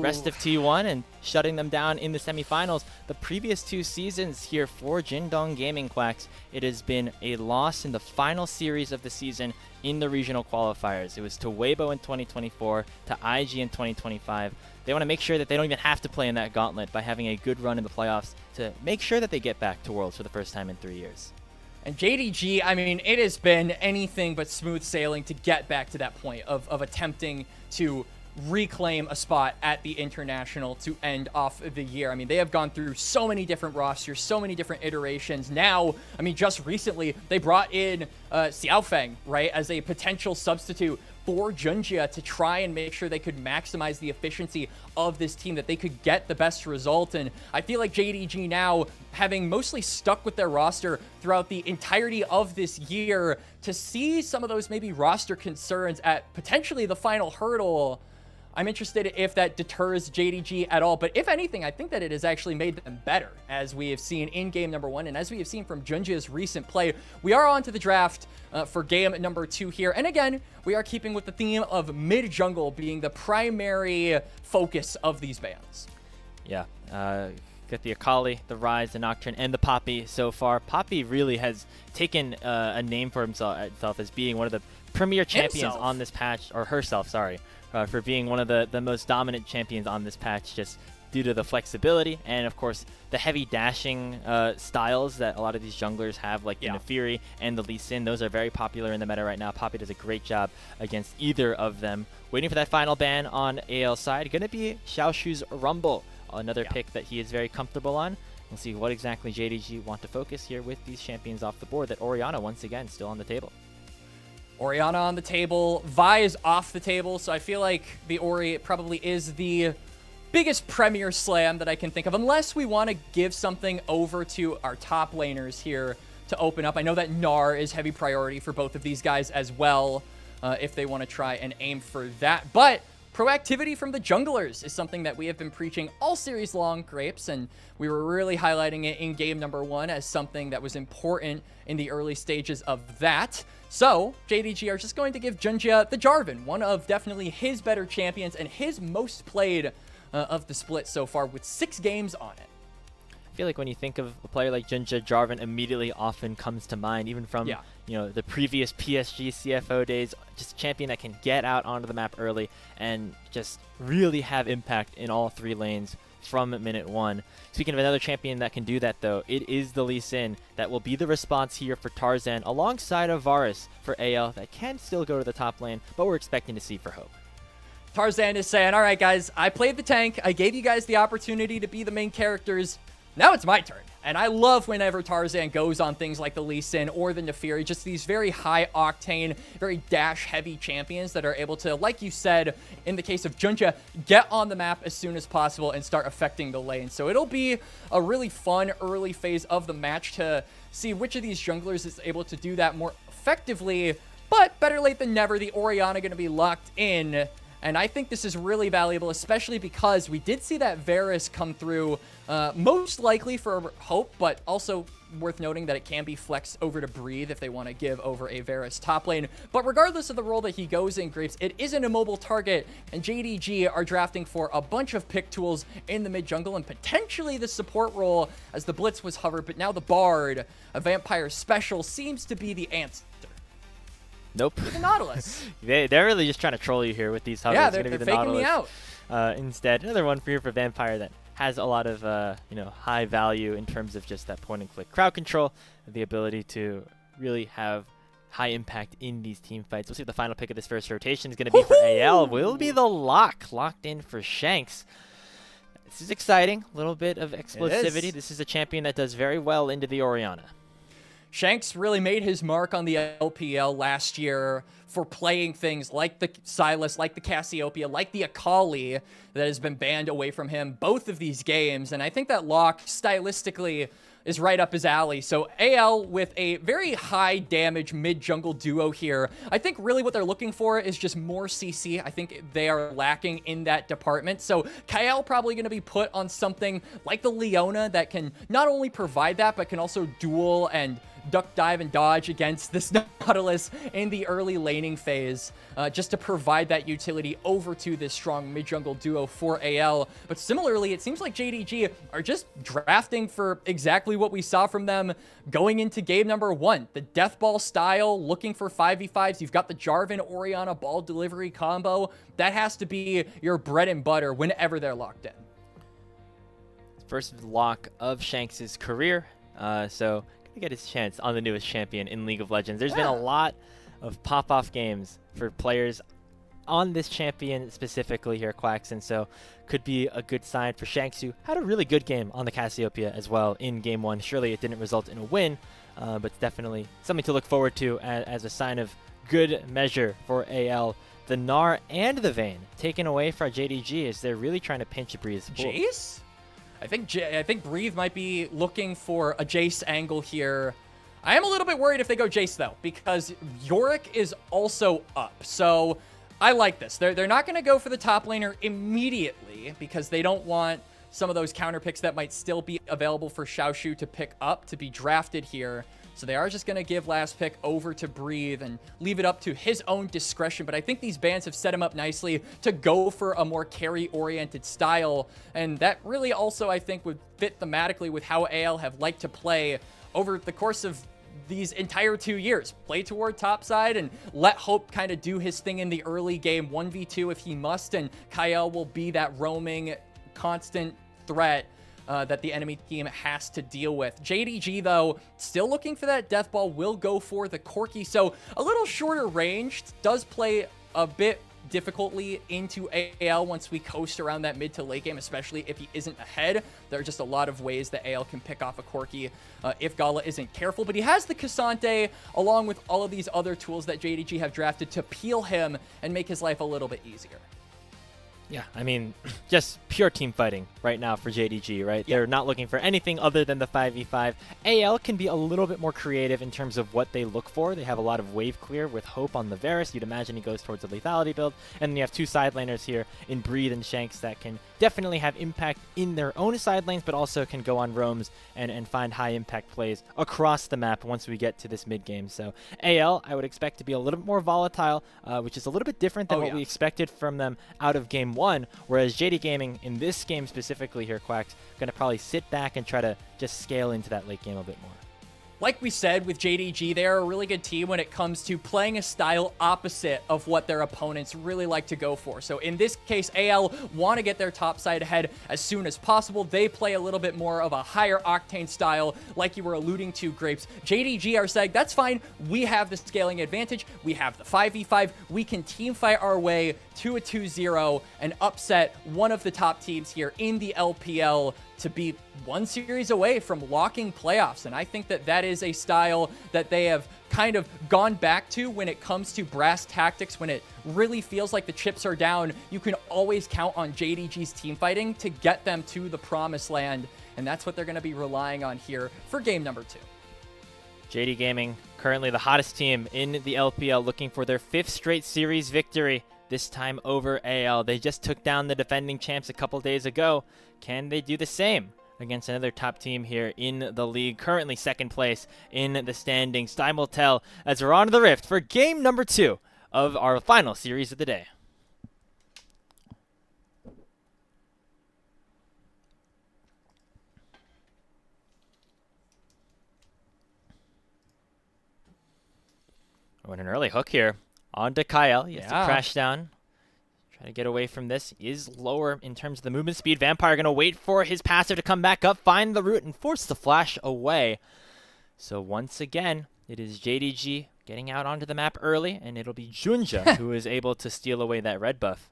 rest of T1 and shutting them down in the semifinals. The previous 2 seasons here for Jindong Gaming, Quacks, it has been a loss in the final series of the season in the regional qualifiers. It was to Weibo in 2024, to IG in 2025. They want to make sure that they don't even have to play in that gauntlet by having a good run in the playoffs to make sure that they get back to Worlds for the first time in 3 years. And JDG, I mean, it has been anything but smooth sailing to get back to that point of attempting to reclaim a spot at the International to end off the year. I mean, they have gone through so many different rosters, so many different iterations. Now, I mean, just recently, they brought in Xiaofeng, right, as a potential substitute for Junjia to try and make sure they could maximize the efficiency of this team, that they could get the best result. And I feel like JDG now, having mostly stuck with their roster throughout the entirety of this year, to see some of those maybe roster concerns at potentially the final hurdle, I'm interested if that deters JDG at all. But if anything, I think that it has actually made them better, as we have seen in game number 1 and as we have seen from Junjia's recent play. We are on to the draft for game number 2 here. And again, we are keeping with the theme of mid-jungle being the primary focus of these bans. Yeah, got the Akali, the Rise, the Nocturne, and the Poppy so far. Poppy really has taken a name for himself as being one of the premier champions on this patch, or herself, sorry, for being one of the most dominant champions on this patch, just due to the flexibility and, of course, the heavy dashing styles that a lot of these junglers have, like the Naafiri and the Lee Sin. Those are very popular in the meta right now. Poppy does a great job against either of them. Waiting for that final ban on AL side, going to be Xiaoshu's Rumble, another pick that he is very comfortable on. We'll see what exactly JDG want to focus here with these champions off the board. That Orianna, once again, still on the table. Orianna on the table. Vi is off the table, so I feel like the Ori probably is the biggest premier slam that I can think of, unless we want to give something over to our top laners here to open up. I know that Gnar is heavy priority for both of these guys as well, if they want to try and aim for that. But proactivity from the junglers is something that we have been preaching all series long, Grapes, and we were really highlighting it in game number 1 as something that was important in the early stages of that. So, JDG are just going to give Junjia the Jarvan, one of definitely his better champions and his most played of the split so far, with 6 games on it. I feel like when you think of a player like Junjia, Jarvan immediately often comes to mind, even from the previous PSG CFO days. Just a champion that can get out onto the map early and just really have impact in all 3 lanes from minute 1. Speaking of another champion that can do that, though, it is the Lee Sin that will be the response here for Tarzan, alongside of Varus for AL, that can still go to the top lane, but we're expecting to see for Hope. Tarzan is saying, all right, guys, I played the tank. I gave you guys the opportunity to be the main characters. Now it's my turn. And I love whenever Tarzan goes on things like the Lee Sin or the Naafiri, just these very high-octane, very dash-heavy champions that are able to, like you said, in the case of Junjia, get on the map as soon as possible and start affecting the lane. So it'll be a really fun early phase of the match to see which of these junglers is able to do that more effectively. But better late than never, the Orianna going to be locked in. And I think this is really valuable, especially because we did see that Varus come through, most likely for Hope, but also worth noting that it can be flexed over to Breathe if they want to give over a Varus top lane. But regardless of the role that he goes in, Grapes, it is an immobile target, and JDG are drafting for a bunch of pick tools in the mid-jungle and potentially the support role as the Blitz was hovered, but now the Bard, a Vampire special, seems to be the answer. Nope. The Nautilus. They're really just trying to troll you here with these hovers. Yeah, they're faking me out. Instead, another one for here for Vampire that has a lot of high value in terms of just that point and click crowd control, the ability to really have high impact in these team fights. We'll see what the final pick of this first rotation is going to be for AL. Will be the locked in for Shanks. This is exciting. A little bit of explosivity. This is a champion that does very well into the Orianna. Shanks really made his mark on the LPL last year for playing things like the Sylas, like the Cassiopeia, like the Akali that has been banned away from him both of these games. And I think that lock stylistically is right up his alley. So AL with a very high damage mid-jungle duo here. I think really what they're looking for is just more CC. I think they are lacking in that department. So Kael probably going to be put on something like the Leona that can not only provide that, but can also duel and duck, dive, and dodge against this Nautilus in the early laning phase, just to provide that utility over to this strong mid-jungle duo for AL. But similarly, it seems like JDG are just drafting for exactly what we saw from them going into game number 1. The death ball style, looking for 5v5s. You've got the Jarvan Orianna ball delivery combo. That has to be your bread and butter whenever they're locked in. First lock of Shanks' career. So get his chance on the newest champion in League of Legends. There's been a lot of pop-off games for players on this champion specifically here, Quaxon, so could be a good sign for Shanks, who had a really good game on the Cassiopeia as well in Game 1. Surely it didn't result in a win, but it's definitely something to look forward to as a sign of good measure for AL. The Gnar and the Vayne taken away from JDG as they're really trying to pinch Breathe. Jace? I think Breathe might be looking for a Jace angle here. I am a little bit worried if they go Jace, though, because Yorick is also up. So I like this. They're not going to go for the top laner immediately because they don't want some of those counter picks that might still be available for Xiaoshu to pick up to be drafted here. So they are just going to give last pick over to Breathe and leave it up to his own discretion. But I think these bans have set him up nicely to go for a more carry-oriented style. And that really also, I think, would fit thematically with how AL have liked to play over the course of these entire 2 years. Play toward topside and let Hope kind of do his thing in the early game, 1v2 if he must, and Kael will be that roaming, constant threat that the enemy team has to deal with. JDG, though, still looking for that death ball, will go for the Corki. So a little shorter range, does play a bit difficultly into AL once we coast around that mid to late game, especially if he isn't ahead. There are just a lot of ways that AL can pick off a Corki if Gala isn't careful, but he has the Cassante along with all of these other tools that JDG have drafted to peel him and make his life a little bit easier. Yeah, I mean, just pure team fighting right now for JDG, right? Yeah. They're not looking for anything other than the 5v5. AL can be a little bit more creative in terms of what they look for. They have a lot of wave clear with Hope on the Varus. You'd imagine he goes towards a lethality build. And then you have two side laners here in Breathe and Shanks that can definitely have impact in their own side lanes, but also can go on roams and find high impact plays across the map once we get to this mid game. So AL, I would expect to be a little bit more volatile, which is a little bit different than what we expected from them out of Game 1, whereas JD Gaming in this game specifically here, Quacks, going to probably sit back and try to just scale into that late game a bit more. Like we said with JDG, they are a really good team when it comes to playing a style opposite of what their opponents really like to go for. So in this case, AL want to get their top side ahead as soon as possible. They play a little bit more of a higher octane style, like you were alluding to, Grapes. JDG are saying, that's fine. We have the scaling advantage. We have the 5v5. We can team fight our way to a 2-0 and upset one of the top teams here in the LPL to be one series away from locking playoffs. And I think that that is a style that they have kind of gone back to when it comes to brass tactics. When it really feels like the chips are down, you can always count on JDG's team fighting to get them to the promised land. And that's what they're going to be relying on here for game number 2. JD Gaming, currently the hottest team in the LPL, looking for their 5th straight series victory, this time over AL. They just took down the defending champs a couple days ago. Can they do the same against another top team here in the league, currently 2nd place in the standings? Time will tell as we're on to the Rift for game number 2 of our final series of the day. Oh, and an early hook here onto Kyle. He has to crash down. Try to get away from this. He is lower in terms of the movement speed. Vampire going to wait for his passive to come back up, find the root, and force the flash away. So once again, it is JDG getting out onto the map early, and it'll be Junja who is able to steal away that red buff.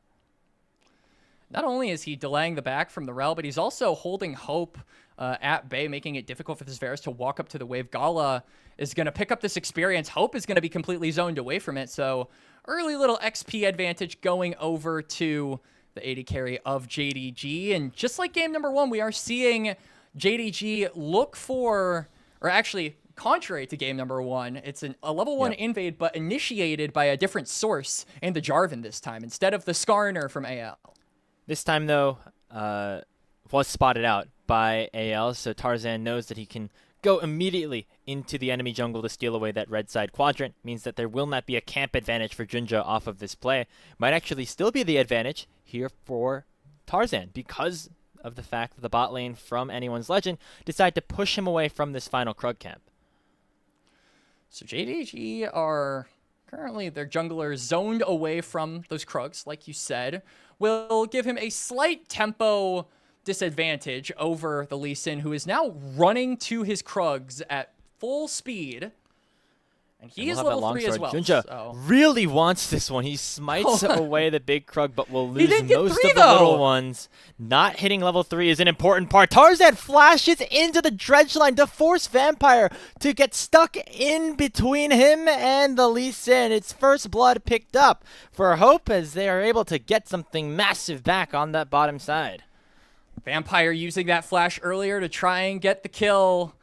Not only is he delaying the back from the Rel, but he's also holding Hope at bay, making it difficult for this Varus to walk up to the wave. Gala is going to pick up this experience. Hope is going to be completely zoned away from it. So early little XP advantage going over to the AD carry of JDG. And just like game number 1, we are seeing JDG look for, or actually contrary to game number 1, it's a level 1 invade, but initiated by a different source in the Jarvan this time, instead of the Skarner from AL. This time, though, was spotted out by AL, so Tarzan knows that he can go immediately into the enemy jungle to steal away that red side quadrant. Means that there will not be a camp advantage for Junja off of this play. Might actually still be the advantage here for Tarzan because of the fact that the bot lane from Anyone's Legend decide to push him away from this final Krug camp. So JDG are currently, their jungler zoned away from those Krugs, like you said, will give him a slight tempo disadvantage over the Lee Sin, who is now running to his Krugs at full speed. And he we'll is have that level 3 as longsword. well. Junja So. really wants this one. He smites away the big Krug, but will lose didn't get most 3 of the little though. ones. Not hitting level 3 is an important part. Tarzan flashes into the dredge line to force Vampire to get stuck in between him and the Lee Sin. It's first blood picked up for Hope as they are able to get something massive back on that bottom side. Vampire using that flash earlier to try and get the kill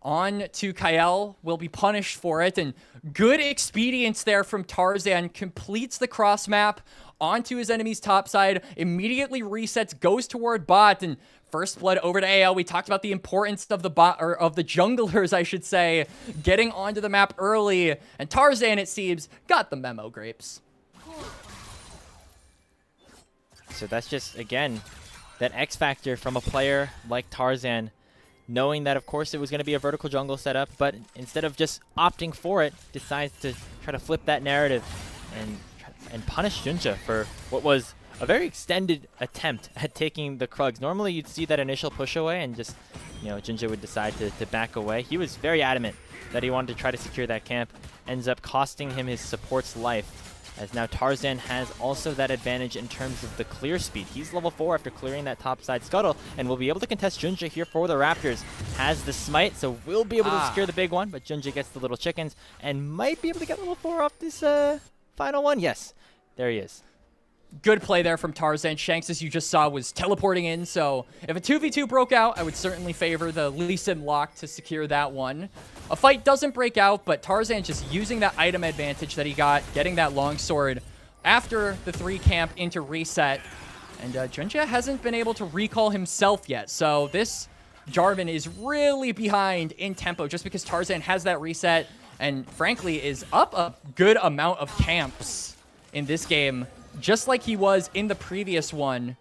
on to Kyle, will be punished for it, and good expedience there from Tarzan. Completes the cross map onto his enemy's top side, immediately resets, goes toward bot, and first blood over to AL. We talked about the importance of the bot, or of the junglers, I should say, getting onto the map early, and Tarzan, it seems, got the memo, Grapes. So that's just, again, that X factor from a player like Tarzan, knowing that, of course, it was going to be a vertical jungle setup, but instead of just opting for it, decides to try to flip that narrative and punish Junja for what was a very extended attempt at taking the Krugs. Normally, you'd see that initial push away and just, Junja would decide to back away. He was very adamant that he wanted to try to secure that camp. Ends up costing him his support's life, as now Tarzan has also that advantage in terms of the clear speed. He's level 4 after clearing that topside scuttle, and will be able to contest Junja here for the Raptors. Has the smite, so will be able to secure the big one, but Junja gets the little chickens, and might be able to get level 4 off this final one. Yes, there he is. Good play there from Tarzan. Shanks, as you just saw, was teleporting in, so if a 2v2 broke out, I would certainly favor the Lee Sin lock to secure that one. A fight doesn't break out, but Tarzan just using that item advantage that he got, getting that longsword after the 3 camp into reset, and Junja hasn't been able to recall himself yet, so this Jarvan is really behind in tempo just because Tarzan has that reset and frankly is up a good amount of camps in this game, just like he was in the previous one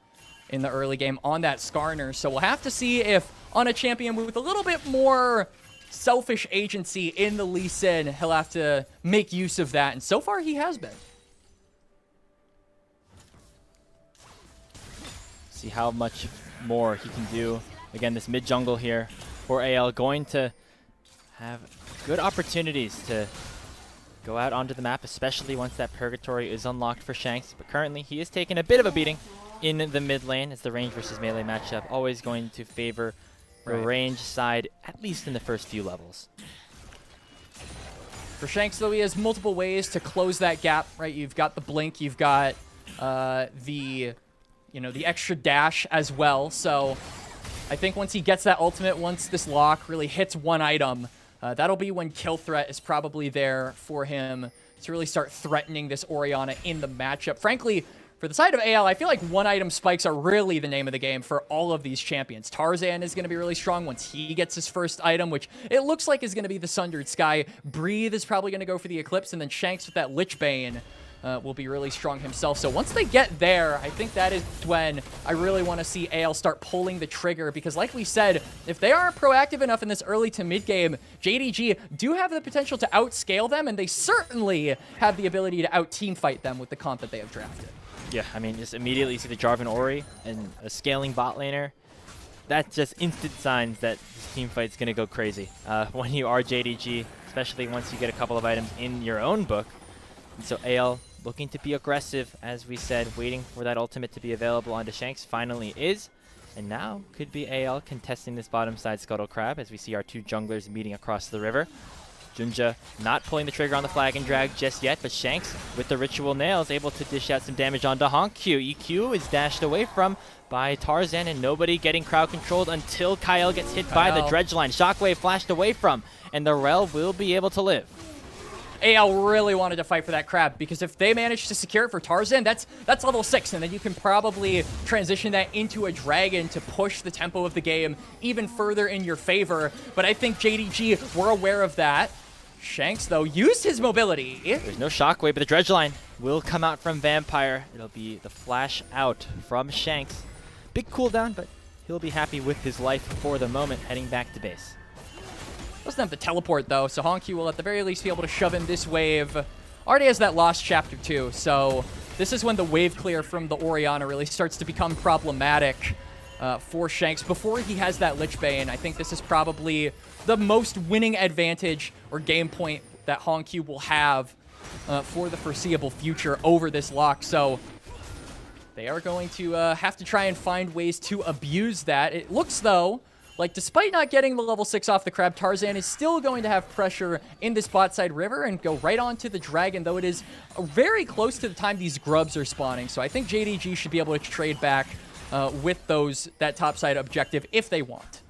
in the early game on that Skarner. So we'll have to see if on a champion with a little bit more selfish agency in the Lee Sin, he'll have to make use of that. And so far he has been. See how much more he can do. Again, this mid jungle here for AL going to have good opportunities to go out onto the map, especially once that Purgatory is unlocked for Shanks. But currently, he is taking a bit of a beating in the mid lane as the range versus melee matchup always going to favor the range side, at least in the first few levels. For Shanks, though, he has multiple ways to close that gap, right? You've got the blink, you've got the extra dash as well. So I think once he gets that ultimate, once this lock really hits one item, that'll be when kill threat is probably there for him to really start threatening this Orianna in the matchup. Frankly, for the side of AL, I feel like one-item spikes are really the name of the game for all of these champions. Tarzan is going to be really strong once he gets his first item, which it looks like is going to be the Sundered Sky. Breathe is probably going to go for the Eclipse, and then Shanks with that Lich Bane will be really strong himself. So once they get there, I think that is when I really want to see AL start pulling the trigger, because like we said, if they aren't proactive enough in this early to mid game, JDG do have the potential to outscale them, and they certainly have the ability to out-team fight them with the comp that they have drafted. Yeah, I mean, just immediately see the Jarvan Ori and a scaling bot laner. That's just instant signs that this team fight's going to go crazy. When you are JDG, especially once you get a couple of items in your own book. And so AL looking to be aggressive, as we said, waiting for that ultimate to be available onto Shanks. Finally is. And now could be AL contesting this bottom side Scuttle Crab as we see our two junglers meeting across the river. Junja not pulling the trigger on the flag and drag just yet, but Shanks with the Ritual Nails able to dish out some damage onto Honkyu. EQ is dashed away from by Tarzan, and nobody getting crowd controlled until Kyle gets hit by the dredge line. Shockwave flashed away from, and the Rel will be able to live. AL really wanted to fight for that crab, because if they manage to secure it for Tarzan, that's level 6, and then you can probably transition that into a dragon to push the tempo of the game even further in your favor. But I think JDG were aware of that. Shanks, though, used his mobility. There's no shockwave, but the dredge line will come out from Vampire. It'll be the flash out from Shanks. Big cooldown, but he'll be happy with his life for the moment, heading back to base. Doesn't have the teleport, though, so Honkyu will at the very least be able to shove in this wave. Already has that lost chapter, too, so this is when the wave clear from the Orianna really starts to become problematic for Shanks. Before he has that Lich Bane, I think this is probably the most winning advantage or game point that Hongq will have for the foreseeable future over this lock. So they are going to have to try and find ways to abuse that. It looks, though, like despite not getting the level 6 off the crab, Tarzan is still going to have pressure in this bot side river and go right onto the dragon, though it is very close to the time these grubs are spawning. So I think JDG should be able to trade back with that top side objective if they want.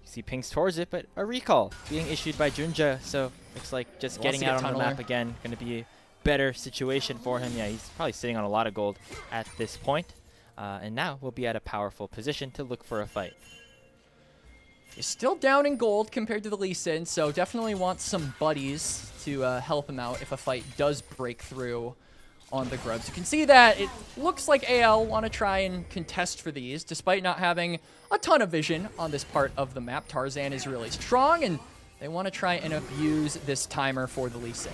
See pings towards it, but a recall being issued by Junja, so looks like just getting out on the map again going to be a better situation for him. Yeah, he's probably sitting on a lot of gold at this point, and now we'll be at a powerful position to look for a fight. He's still down in gold compared to the Lee Sin, so definitely wants some buddies to help him out if a fight does break through on the grubs. You can see that it looks like AL want to try and contest for these, despite not having a ton of vision on this part of the map. Tarzan is really strong, and they want to try and abuse this timer for the Lee Sin.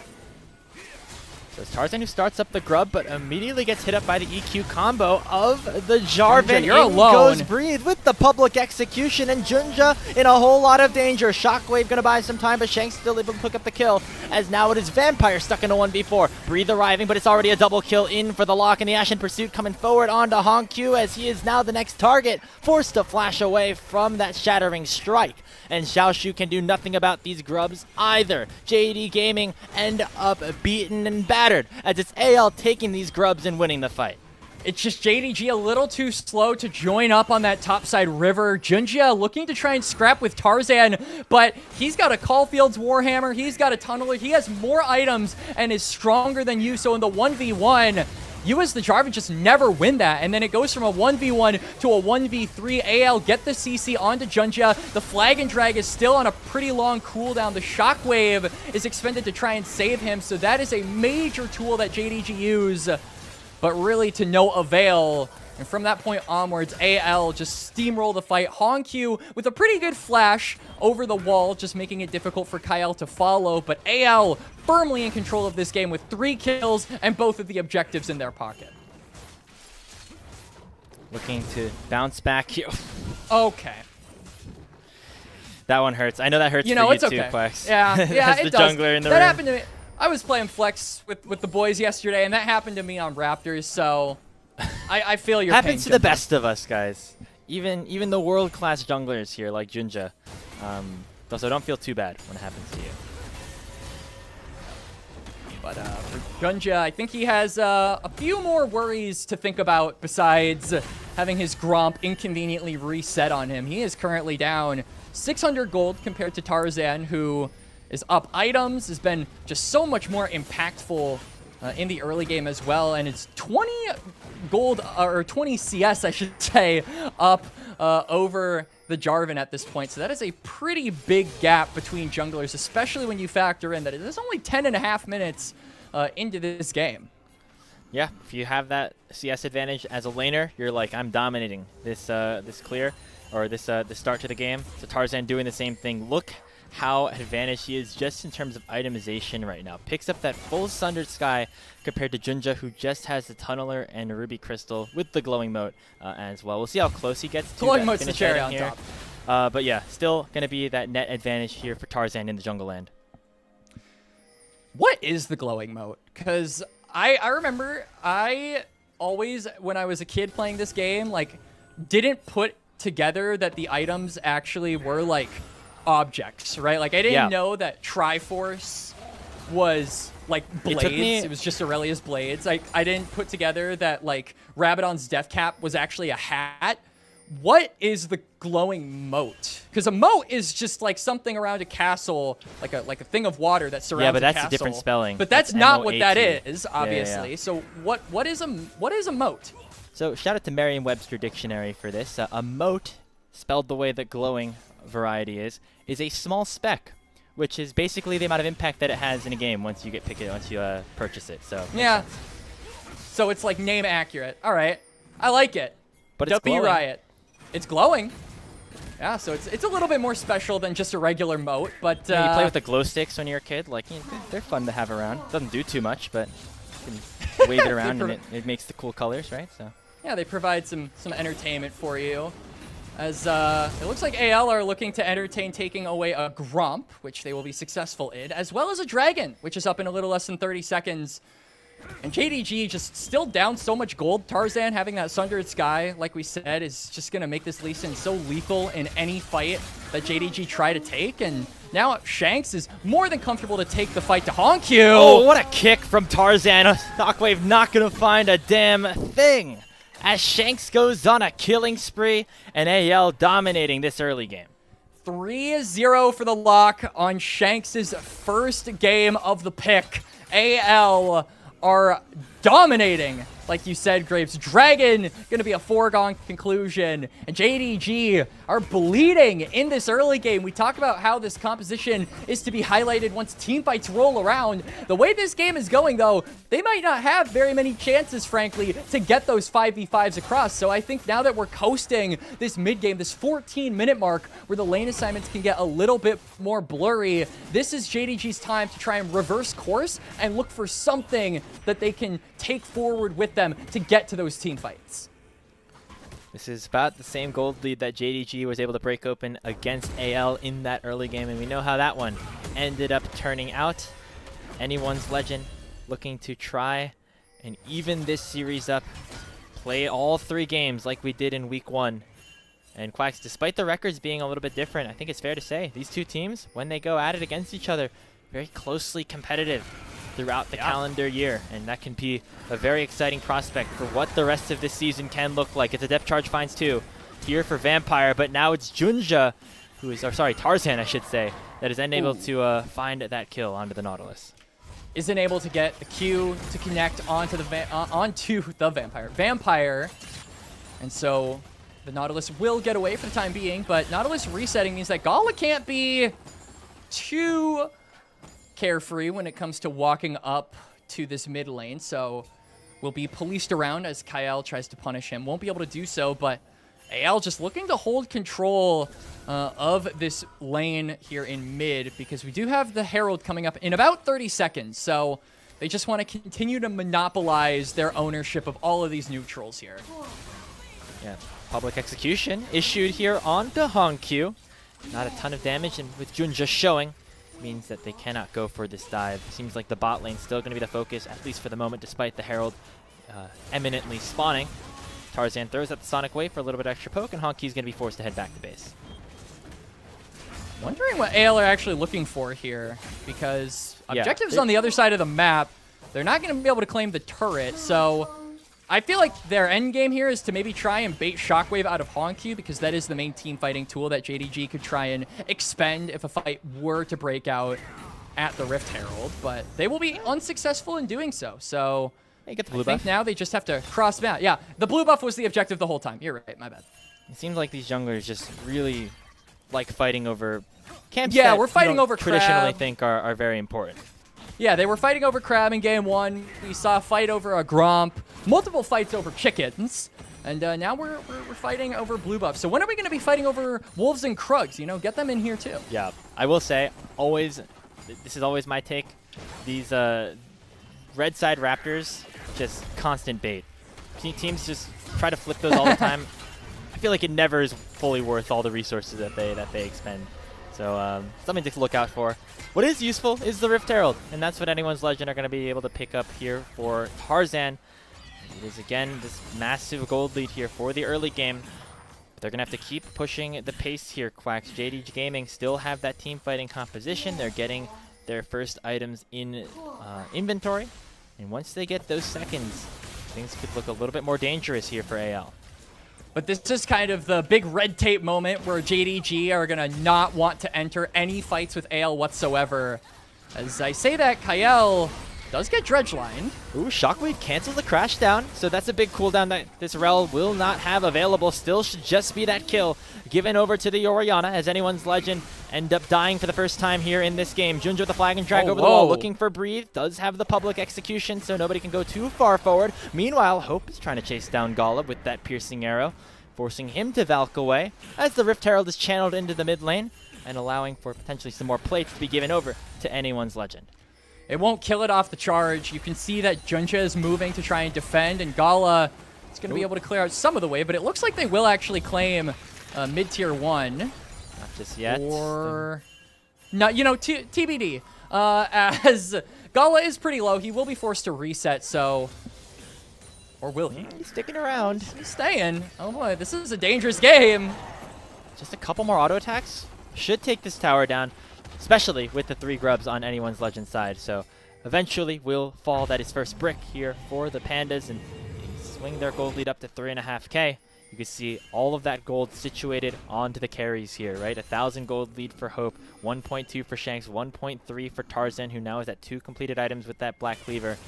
So it's Tarzan who starts up the grub, but immediately gets hit up by the EQ combo of the Jarvan. You're alone. Goes Breathe with the public execution, and Junja in a whole lot of danger. Shockwave gonna buy some time, but Shank's still able to pick up the kill, as now it is Vampire stuck in a 1v4. Breathe arriving, but it's already a double kill in for the lock, and the Ashen Pursuit coming forward onto Hongq, as he is now the next target, forced to flash away from that shattering strike. And Xiaoshu can do nothing about these grubs either. JD Gaming end up beaten and battered, as it's AL taking these grubs and winning the fight. It's just JDG a little too slow to join up on that topside river. Junja looking to try and scrap with Tarzan, but he's got a Caulfield's Warhammer, he's got a Tunneler, he has more items and is stronger than you, so in the 1v1, you as the Jarvan just never win that, and then it goes from a 1v1 to a 1v3. AL get the CC onto Junja. The Flag and Drag is still on a pretty long cooldown. The Shockwave is expended to try and save him, so that is a major tool that JDG use, but really to no avail. And from that point onwards, AL just steamroll the fight. Hongq with a pretty good flash over the wall, just making it difficult for Kyle to follow. But AL firmly in control of this game with 3 kills and both of the objectives in their pocket. Looking to bounce back here. Okay. That one hurts. I know that hurts for it's you okay. too, Plex. Yeah, As it the does. jungler in the that room. happened to me. I was playing Flex with the boys yesterday, and that happened to me on Raptors, so I feel your pain. Happens to the best of us, guys. Even the world-class junglers here, like Junja. So don't feel too bad when it happens to you. But for Junja, I think he has a few more worries to think about besides having his Gromp inconveniently reset on him. He is currently down 600 gold compared to Tarzan, who is up items, has been just so much more impactful in the early game as well, and it's 20 gold, or 20 CS, I should say, up over the Jarvan at this point. So that is a pretty big gap between junglers, especially when you factor in that it is only 10.5 minutes into this game. Yeah, if you have that CS advantage as a laner, you're like, I'm dominating this this clear, or this start to the game. So Tarzan doing the same thing. Look how advantaged he is just in terms of itemization right now. Picks up that full Sundered Sky compared to Junja, who just has the Tunneler and Ruby Crystal with the Glowing Moat as well. We'll see how close he gets to Glowing Moat's the cherry on here. top. But yeah, still going to be that net advantage here for Tarzan in the jungle land. What is the Glowing Moat? Because I remember I always, when I was a kid playing this game, like, didn't put together that the items actually were, like, objects, right? Like, I didn't know that Triforce was like blades. It was just Aurelia's blades. I didn't put together that like Rabadon's death cap was actually a hat. What is the glowing moat? Because a moat is just like something around a castle, like a thing of water that surrounds. Yeah, but that's a castle. a different spelling. But that's not what that M-O-A-T. is, obviously. Yeah. So what is a moat? So shout out to Merriam-Webster Dictionary for this. A moat, spelled the way that glowing variety is a small speck, which is basically the amount of impact that it has in a game once you purchase it. So yeah. So it's like name accurate. All right, I like it. But it's W glowing. Riot. It's glowing. Yeah, so it's a little bit more special than just a regular moat, but Yeah, you play with the glow sticks when you're a kid. Like, they're fun to have around. Doesn't do too much, but you can wave it around and it makes the cool colors, right? So yeah, they provide some entertainment for you. as it looks like AL are looking to entertain taking away a Gromp, which they will be successful in, as well as a Dragon, which is up in a little less than 30 seconds. And JDG just still down so much gold. Tarzan having that Sundered Sky, like we said, is just going to make this Lee Sin so lethal in any fight that JDG try to take. And now Shanks is more than comfortable to take the fight to Honkyu. Oh, what a kick from Tarzan. Shockwave not going to find a damn thing as Shanks goes on a killing spree and AL dominating this early game. 3-0 for the lock on Shanks' first game of the pick. AL are dominating, like you said, Graves. Dragon going to be a foregone conclusion, and JDG are bleeding in this early game. We talk about how this composition is to be highlighted once team fights roll around. The way this game is going, though, they might not have very many chances, frankly, to get those 5v5s across. So I think now that we're coasting this mid-game, this 14-minute mark, where the lane assignments can get a little bit more blurry, this is JDG's time to try and reverse course and look for something that they can take forward with them to get to those team fights. This is about the same gold lead that JDG was able to break open against AL in that early game, and we know how that one ended up turning out. Anyone's Legend looking to try and even this series up, play all 3 games like we did in week 1. And Quacks, despite the records being a little bit different, I think it's fair to say these two teams, when they go at it against each other, very closely competitive throughout the calendar year, and that can be a very exciting prospect for what the rest of this season can look like. It's a depth charge finds 2 here for Vampire, but now it's Junja, who is, or sorry, Tarzan, I should say, that is unable to find that kill onto the Nautilus. Isn't able to get the Q to connect onto the Vampire, and so the Nautilus will get away for the time being, but Nautilus resetting means that Gala can't be too carefree when it comes to walking up to this mid lane, so will be policed around as Kyle tries to punish him. Won't be able to do so, but AL just looking to hold control of this lane here in mid, because we do have the Herald coming up in about 30 seconds, so they just want to continue to monopolize their ownership of all of these neutrals here. Yeah, public execution issued here onto Honkyu. Not a ton of damage, and with Jun just showing, means that they cannot go for this dive. Seems like the bot lane's still going to be the focus, at least for the moment, despite the Herald eminently spawning. Tarzan throws at the Sonic Wave for a little bit extra poke, and Honky's going to be forced to head back to base. Wondering what AL are actually looking for here, because objectives on the other side of the map, they're not going to be able to claim the turret, so I feel like their end game here is to maybe try and bait Shockwave out of Honkyu, because that is the main team fighting tool that JDG could try and expend if a fight were to break out at the Rift Herald, but they will be unsuccessful in doing so. So Hey, get the blue I think buff. now they just have to cross map. Yeah, the blue buff was the objective the whole time. You're right, my bad. It seems like these junglers just really like fighting over camps. Yeah, that we're fighting over traditionally Crab. think are very important. Yeah, they were fighting over Crab in game 1. We saw a fight over a Gromp, multiple fights over chickens, and now we're fighting over blue buff. So when are we going to be fighting over wolves and Krugs? You know, get them in here too. Yeah, I will say, this is always my take. These red side Raptors, just constant bait. Teams just try to flip those all the time. I feel like it never is fully worth all the resources that they expend. So something to look out for. What is useful is the Rift Herald, and that's what Anyone's Legend are going to be able to pick up here for Tarzan. It is, again, this massive gold lead here for the early game. But they're going to have to keep pushing the pace here, Quacks. JDG Gaming still have that team fighting composition. They're getting their first items in inventory. And once they get those seconds, things could look a little bit more dangerous here for AL. But this is kind of the big red tape moment where JDG are going to not want to enter any fights with AL whatsoever. As I say that, Kyle does get dredge-lined. Ooh, Shockwave cancels the crash down, so that's a big cooldown that this Rel will not have available. Still should just be that kill given over to the Orianna, as Anyone's Legend end up dying for the first time here in this game. Junja with the flag and drag over the wall, looking for Breathe. Does have the public execution, so nobody can go too far forward. Meanwhile, Hope is trying to chase down Gala with that piercing arrow, forcing him to Valk away, as the Rift Herald is channeled into the mid lane, and allowing for potentially some more plates to be given over to Anyone's Legend. It won't kill it off the charge. You can see that Junja is moving to try and defend, and Gala is going to be able to clear out some of the wave, but it looks like they will actually claim mid-tier 1. Not just yet. Or... No, you know, TBD. As Gala is pretty low, he will be forced to reset, so... Or will he? He's sticking around. He's staying. Oh boy, this is a dangerous game. Just a couple more auto attacks should take this tower down, especially with the 3 grubs on anyone's Legend side. So eventually will fall that is first brick here for the Pandas and swing their gold lead up to 3.5k. You can see all of that gold situated onto the carries here, right? 1,000 gold lead for Hope, 1.2 for Shanks, 1.3 for Tarzan, who now is at 2 completed items with that Black Cleaver.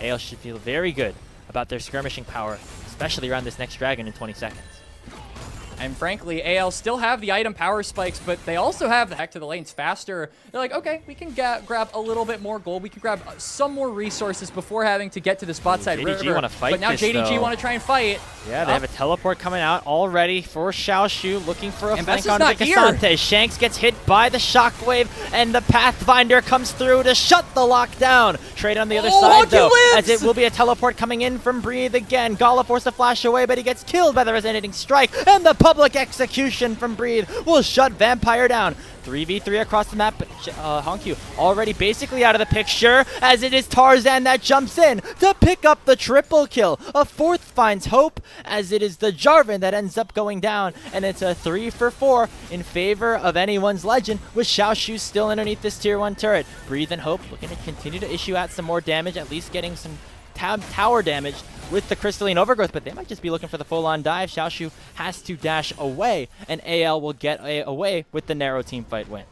AL should feel very good about their skirmishing power, especially around this next dragon in 20 seconds. And frankly, AL still have the item power spikes, but they also have the heck to the lanes faster. They're like, okay, we can grab a little bit more gold. We can grab some more resources before having to get to the spot side river. JDG want to fight. But now this, JDG want to try and fight. Yeah, they have a teleport coming out already for Xiaoshu, looking for a And flank Bessa's onto the not here. Cassante. Shanks gets hit by the shockwave, and the Pathfinder comes through to shut the lockdown. Trade on the other side, Honky though, lives! as it will be a teleport coming in from Breathe again. Gala forced to flash away, but he gets killed by the resonating strike, and the public execution from Breathe will shut Vampire down. 3v3 across the map, but Honkyu already basically out of the picture, as it is Tarzan that jumps in to pick up the triple kill. A 4th finds Hope, as it is the Jarvan that ends up going down, and it's a 3 for 4 in favor of anyone's Legend, with Xiaoshu still underneath this tier 1 turret. Breathe and Hope looking to continue to issue out some more damage, at least getting some tower damage with the Crystalline Overgrowth, but they might just be looking for the full-on dive. Xiaoshu has to dash away, and AL will get away with the narrow team fight win.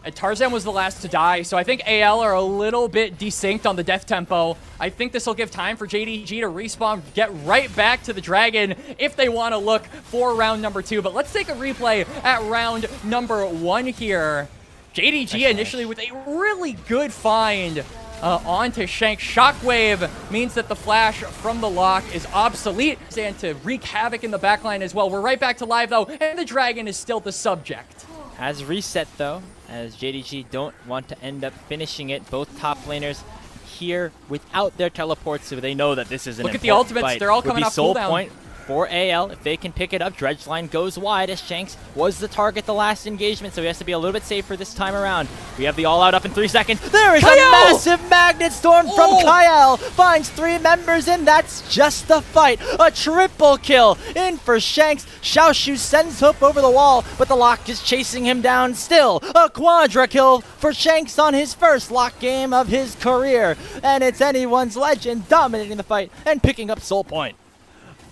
And Tarzan was the last to die, so I think AL are a little bit desynced on the death tempo. I think this will give time for JDG to respawn, get right back to the dragon if they want to look for round number 2. But let's take a replay at round number 1 here. JDG initially with a really good find onto Shank. Shockwave means that the flash from the lock is obsolete, and to wreak havoc in the backline as well. We're right back to live though, and the dragon is still the subject. Has reset though, as JDG don't want to end up finishing it. Both top laners here without their teleports, so they know that this is an Look at the important ultimates, fight. they're all Would coming be off soul cooldown. point for AL if they can pick it up. Dredge line goes wide as Shanks was the target the last engagement, so he has to be a little bit safer this time around. We have the all-out up in 3 seconds. There is a massive magnet storm from Kyle. Finds 3 members, and that's just the fight. A triple kill in for Shanks. Xiaoshu sends Hope over the wall, but the lock is chasing him down still. A quadra kill for Shanks on his first lock game of his career. And it's anyone's Legend dominating the fight and picking up soul point.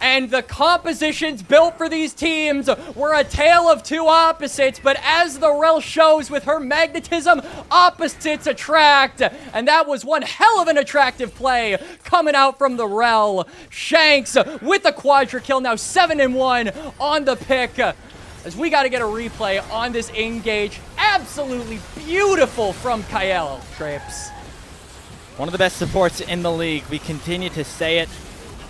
And the compositions built for these teams were a tale of 2 opposites, but as the Rel shows with her magnetism, opposites attract. And that was one hell of an attractive play coming out from the Rel. Shanks with a quadra kill, now 7-1 on the pick. As we got to get a replay on this engage. Absolutely beautiful from Kyle Traps. One of the best supports in the league. We continue to say it.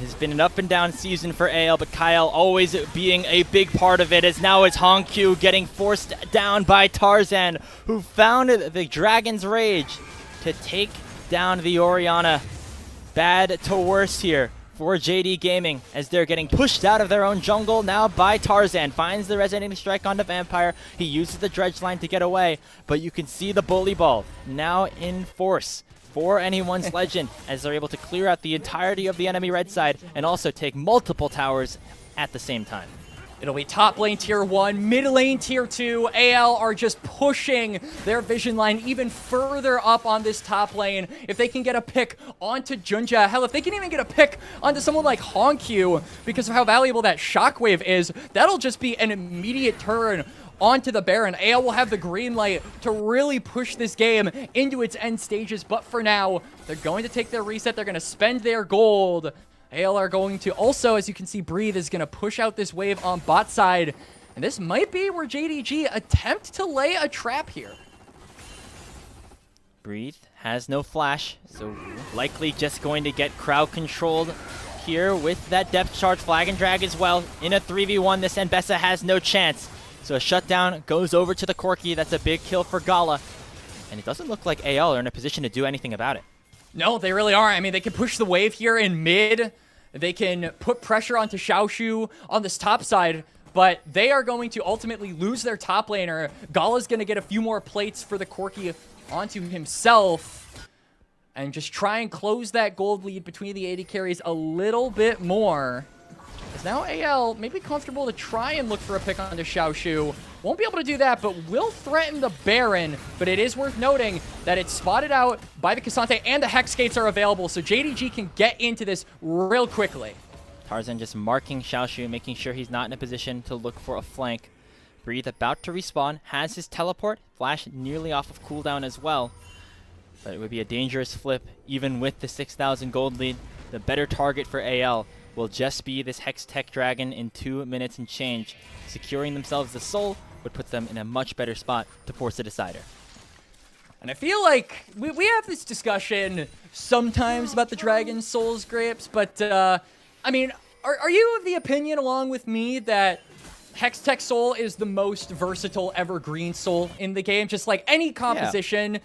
It's been an up and down season for AL, but Kyle always being a big part of it, as now it's Honkyu getting forced down by Tarzan, who found the Dragon's Rage to take down the Orianna. Bad to worse here for JD Gaming, as they're getting pushed out of their own jungle now by Tarzan. Finds the resonating strike onto Vampire. He uses the dredge line to get away, but you can see the bully ball now in force for anyone's Legend, as they're able to clear out the entirety of the enemy red side and also take multiple towers at the same time. It'll be top lane tier 1, mid lane tier 2. AL are just pushing their vision line even further up on this top lane. If they can get a pick onto Junja, hell, if they can even get a pick onto someone like Honkyu, because of how valuable that shockwave is, that'll just be an immediate turn onto the Baron. AL will have the green light to really push this game into its end stages, but for now, they're going to take their reset. They're going to spend their gold. AL are going to also, as you can see, Breathe is going to push out this wave on bot side, and this might be where JDG attempt to lay a trap here. Breathe has no flash, so likely just going to get crowd controlled here with that depth charge flag and drag as well. In a 3v1, this end Bessa has no chance. So a shutdown goes over to the Corki. That's a big kill for Gala. And it doesn't look like AL are in a position to do anything about it. No, they really are. I mean, they can push the wave here in mid. They can put pressure onto Xiaoshu on this top side. but they are going to ultimately lose their top laner. Gala's going to get a few more plates for the Corki onto himself and just try and close that gold lead between the AD carries a little bit more. As now AL maybe comfortable to try and look for a pick onto Xiaoshu. Won't be able to do that, but will threaten the Baron. But it is worth noting that it's spotted out by the Cassante and the Hex Gates are available, so JDG can get into this real quickly. Tarzan just marking Xiaoshu, making sure he's not in a position to look for a flank. Breathe about to respawn, has his teleport, Flash nearly off of cooldown as well. But it would be a dangerous flip, even with the 6,000 gold lead. The better target for AL will just be this Hex Tech Dragon in 2 minutes and change. Securing themselves the soul would put them in a much better spot to force a decider. And I feel like we have this discussion sometimes about the Dragon Souls grapes, but I mean, are you of the opinion along with me that Hextech Soul is the most versatile evergreen soul in the game? Just like any composition,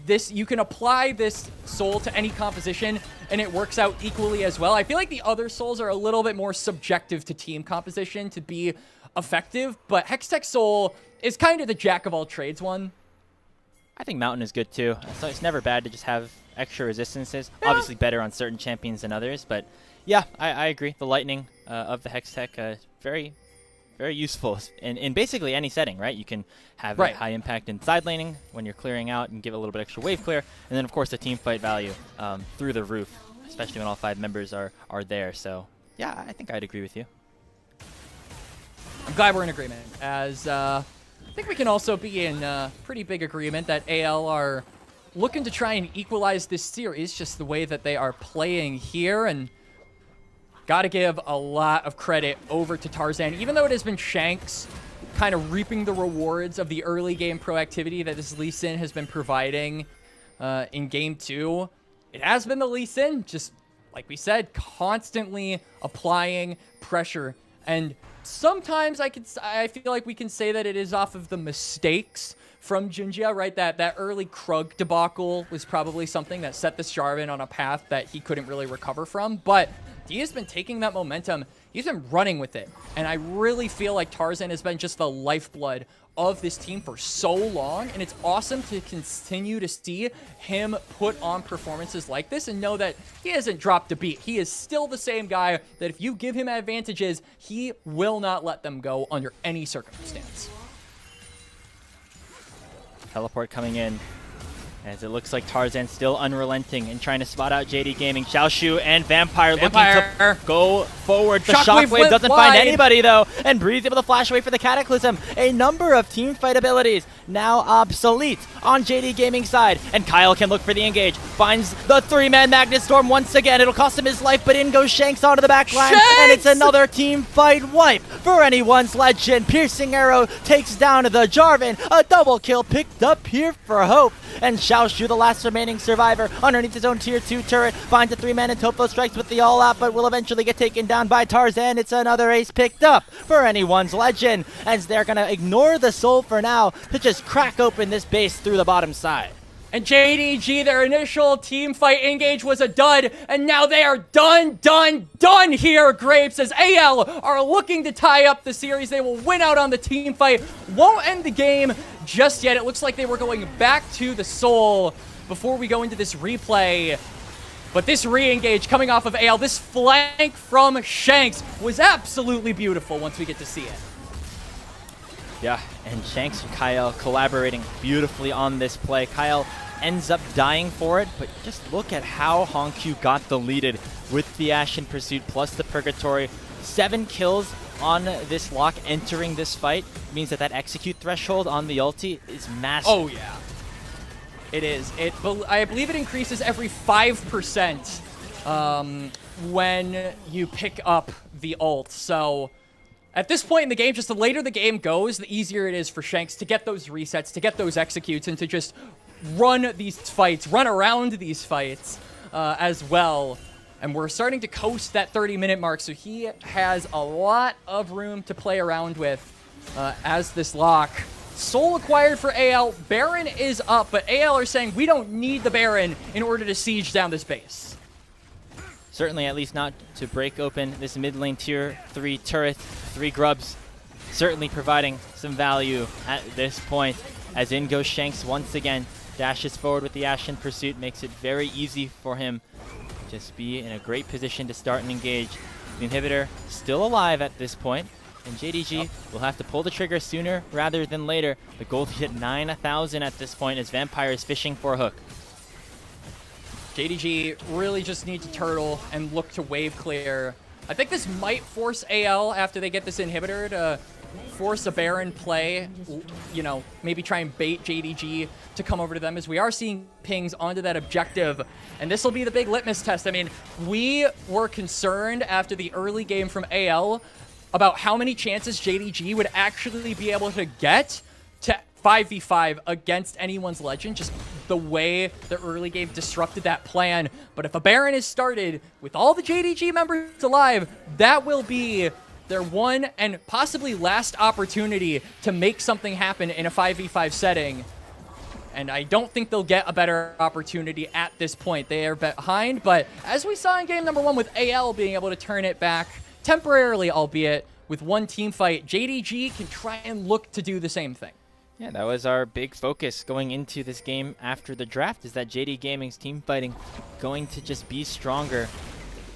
you can apply this soul to any composition and it works out equally as well. I feel like the other souls are a little bit more subjective to team composition to be effective, but Hextech Soul is kind of the jack of all trades one. I think Mountain is good too, so it's never bad to just have extra resistances. Yeah. Obviously better on certain champions than others, but yeah, I agree. The Lightning of the Hextech, very useful in basically any setting, right? You can have a high impact in side laning when you're clearing out and give a little bit extra wave clear, and then of course the team fight value through the roof, especially when all 5 members are there. So yeah, I think I'd agree with you. I'm glad we're in agreement, as I think we can also be in pretty big agreement that AL are looking to try and equalize this series, just the way that they are playing here, and got to give a lot of credit over to Tarzan, even though it has been Shanks kind of reaping the rewards of the early game proactivity that this Lee Sin has been providing in Game 2. It has been the Lee Sin, just like we said, constantly applying pressure. And sometimes I feel like we can say that it is off of the mistakes from Junjia, right? That early Krug debacle was probably something that set this Jarvan on a path that he couldn't really recover from. But he has been taking that momentum. He's been running with it. And I really feel like Tarzan has been just the lifeblood of this team for so long. And it's awesome to continue to see him put on performances like this and know that he hasn't dropped a beat. He is still the same guy that if you give him advantages, he will not let them go under any circumstance. Teleport coming in, as it looks like Tarzan still unrelenting and trying to spot out JD Gaming. Xiaoshu and Vampire looking to go forward. The Shockwave doesn't find anybody though, and Breeze able to flash away for the Cataclysm. A number of team fight abilities now obsolete on JD Gaming's side, and Kyle can look for the engage. Finds the 3-man Magnet Storm once again. It'll cost him his life, but in goes Shanks onto the back line, and it's another team fight wipe for anyone's legend. Piercing Arrow takes down the Jarvan. A double kill picked up here for Hope, and Xiaoshu, the last remaining survivor, underneath his own tier 2 turret, finds a 3-man and Topo strikes with the all-out, but will eventually get taken down by Tarzan. It's another ace picked up for anyone's legend, as they're going to ignore the soul for now to just crack open this base through the bottom side. And JDG, their initial team fight engage was a dud, and now they are done here, Grapes, as AL are looking to tie up the series. They will win out on the team fight. Won't end the game just yet. It looks like they were going back to the soul before we go into this replay. But this re-engage coming off of AL, this flank from Shanks was absolutely beautiful once we get to see it. Yeah, and Shanks and Kyle collaborating beautifully on this play. Kyle ends up dying for it, but just look at how Honkyu got deleted with the Ashen Pursuit plus the Purgatory. 7 kills on this lock entering this fight means that execute threshold on the ulti is massive. Oh yeah, it is. I believe it increases every 5% when you pick up the ult. So at this point in the game, just the later the game goes, the easier it is for Shanks to get those resets, to get those executes, and to just run these fights, run around these fights as well. And we're starting to coast that 30-minute mark, so he has a lot of room to play around with as this lock. Soul acquired for AL. Baron is up, but AL are saying we don't need the Baron in order to siege down this base. Certainly, at least not to break open this mid lane tier 3 turret. 3 grubs certainly providing some value at this point. As in goes Shanks once again, dashes forward with the Ashen Pursuit, makes it very easy for him. Just be in a great position to start and engage. The inhibitor still alive at this point, and JDG will have to pull the trigger sooner rather than later. The gold hit 9,000 at this point as Vampire is fishing for a hook. JDG really just needs to turtle and look to wave clear. I think this might force AL after they get this inhibitor to force a Baron play, you know, maybe try and bait JDG to come over to them, as we are seeing pings onto that objective. And this will be the big litmus test. I mean, we were concerned after the early game from AL about how many chances JDG would actually be able to get to 5v5 against anyone's Legend, just the way the early game disrupted that plan. But if a Baron is started with all the JDG members alive, that will be their one and possibly last opportunity to make something happen in a 5v5 setting. And I don't think they'll get a better opportunity at this point. They are behind, but as we saw in game number 1 with AL being able to turn it back, temporarily albeit, with one team fight, JDG can try and look to do the same thing. Yeah, that was our big focus going into this game after the draft, is that JD Gaming's team fighting going to just be stronger.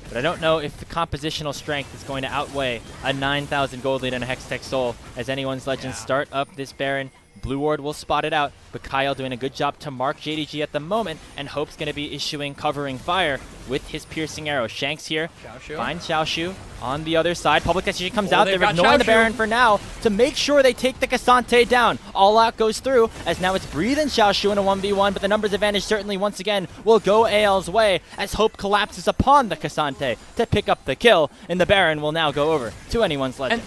But I don't know if the compositional strength is going to outweigh a 9,000 gold lead and a Hextech Soul as anyone's Legends start up this Baron. Blue Ward will spot it out, but Kyle doing a good job to mark JDG at the moment, and Hope's going to be issuing covering fire with his piercing arrow. Shanks here finds Xiaoshu on the other side. Public decision comes out. They're ignoring the Baron for now to make sure they take the Cassante down. All Out goes through, as now it's Breathe and Xiaoshu in a 1v1, but the numbers advantage certainly once again will go AL's way as Hope collapses upon the Cassante to pick up the kill, and the Baron will now go over to anyone's Legend.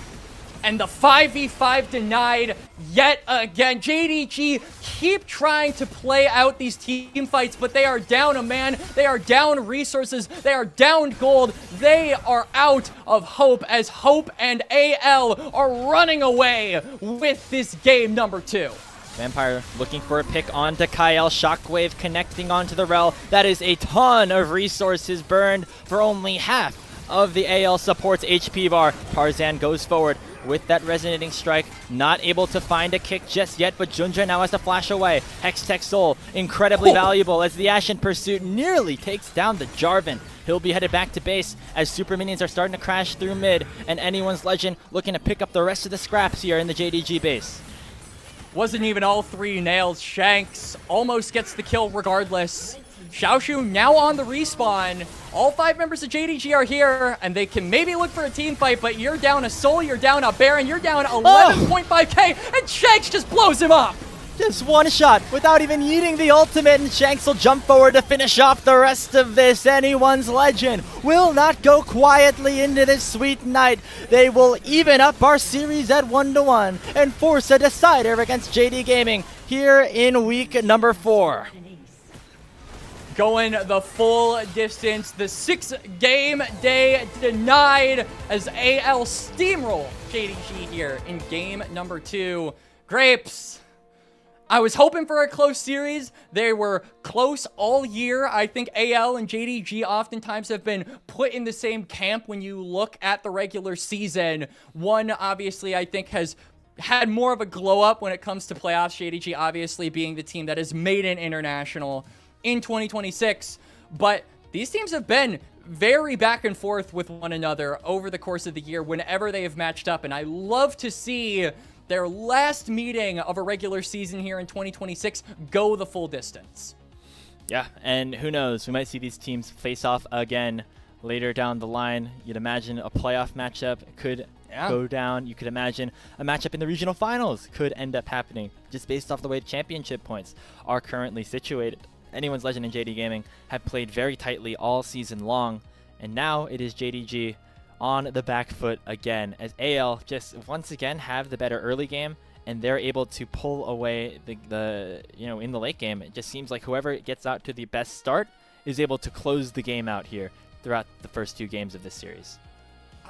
And the 5v5 denied yet again. JDG keep trying to play out these team fights, but they are down a man, they are down resources, they are down gold, they are out of hope as Hope and AL are running away with this game number 2. Vampire looking for a pick onto Kyle. Shockwave connecting onto the Rel. That is a ton of resources burned for only half of the AL support's HP bar. Tarzan goes forward with that resonating strike, not able to find a kick just yet, but Junja now has to flash away. Hextech Soul, incredibly valuable as the Ashen Pursuit nearly takes down the Jarvan. He'll be headed back to base as super minions are starting to crash through mid, and anyone's Legend looking to pick up the rest of the scraps here in the JDG base. Wasn't even all 3 nails. Shanks almost gets the kill regardless. Xiaoshu now on the respawn. All 5 members of JDG are here, and they can maybe look for a team fight, but you're down a Soul, you're down a Baron, you're down 11.5k, and Shanks just blows him up! Just one shot without even needing the ultimate, and Shanks will jump forward to finish off the rest of this. Anyone's Legend will not go quietly into this sweet night. They will even up our series at 1-1 and force a decider against JD Gaming here in week number 4. Going the full distance, the 6-game day denied as AL steamroll JDG here in game number 2. Grapes, I was hoping for a close series. They were close all year. I think AL and JDG oftentimes have been put in the same camp when you look at the regular season. One, obviously, I think has had more of a glow up when it comes to playoffs. JDG obviously being the team that has made an international in 2026, but these teams have been very back and forth with one another over the course of the year whenever they have matched up, and I love to see their last meeting of a regular season here in 2026 go the full distance. Yeah, and who knows, we might see these teams face off again later down the line. You'd imagine a playoff matchup could go down. You could imagine a matchup in the regional finals could end up happening just based off the way the championship points are currently situated. Anyone's Legend and JD Gaming have played very tightly all season long, and now it is JDG on the back foot again as AL just once again have the better early game, and they're able to pull away the in the late game. It just seems like whoever gets out to the best start is able to close the game out here throughout the first 2 games of this series.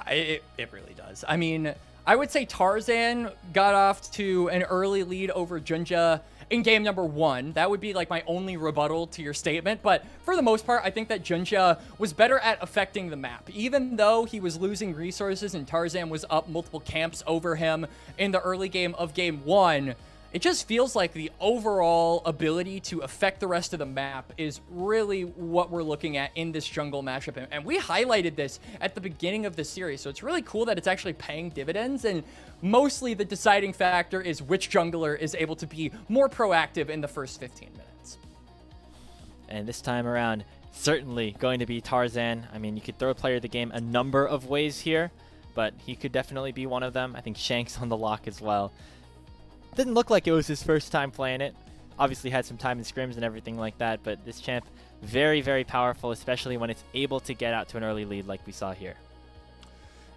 It really does. I mean, I would say Tarzan got off to an early lead over Junja, in game number 1. That would be like my only rebuttal to your statement. But for the most part, I think that Junja was better at affecting the map. Even though he was losing resources and Tarzan was up multiple camps over him in the early game of game 1, it just feels like the overall ability to affect the rest of the map is really what we're looking at in this jungle matchup. And we highlighted this at the beginning of the series, so it's really cool that it's actually paying dividends. And mostly the deciding factor is which jungler is able to be more proactive in the first 15 minutes. And this time around, certainly going to be Tarzan. I mean, you could throw a player of the game a number of ways here, but he could definitely be one of them. I think Shanks on the lock as well. Didn't look like it was his first time playing it. Obviously had some time in scrims and everything like that, but this champ, very, very powerful, especially when it's able to get out to an early lead like we saw here.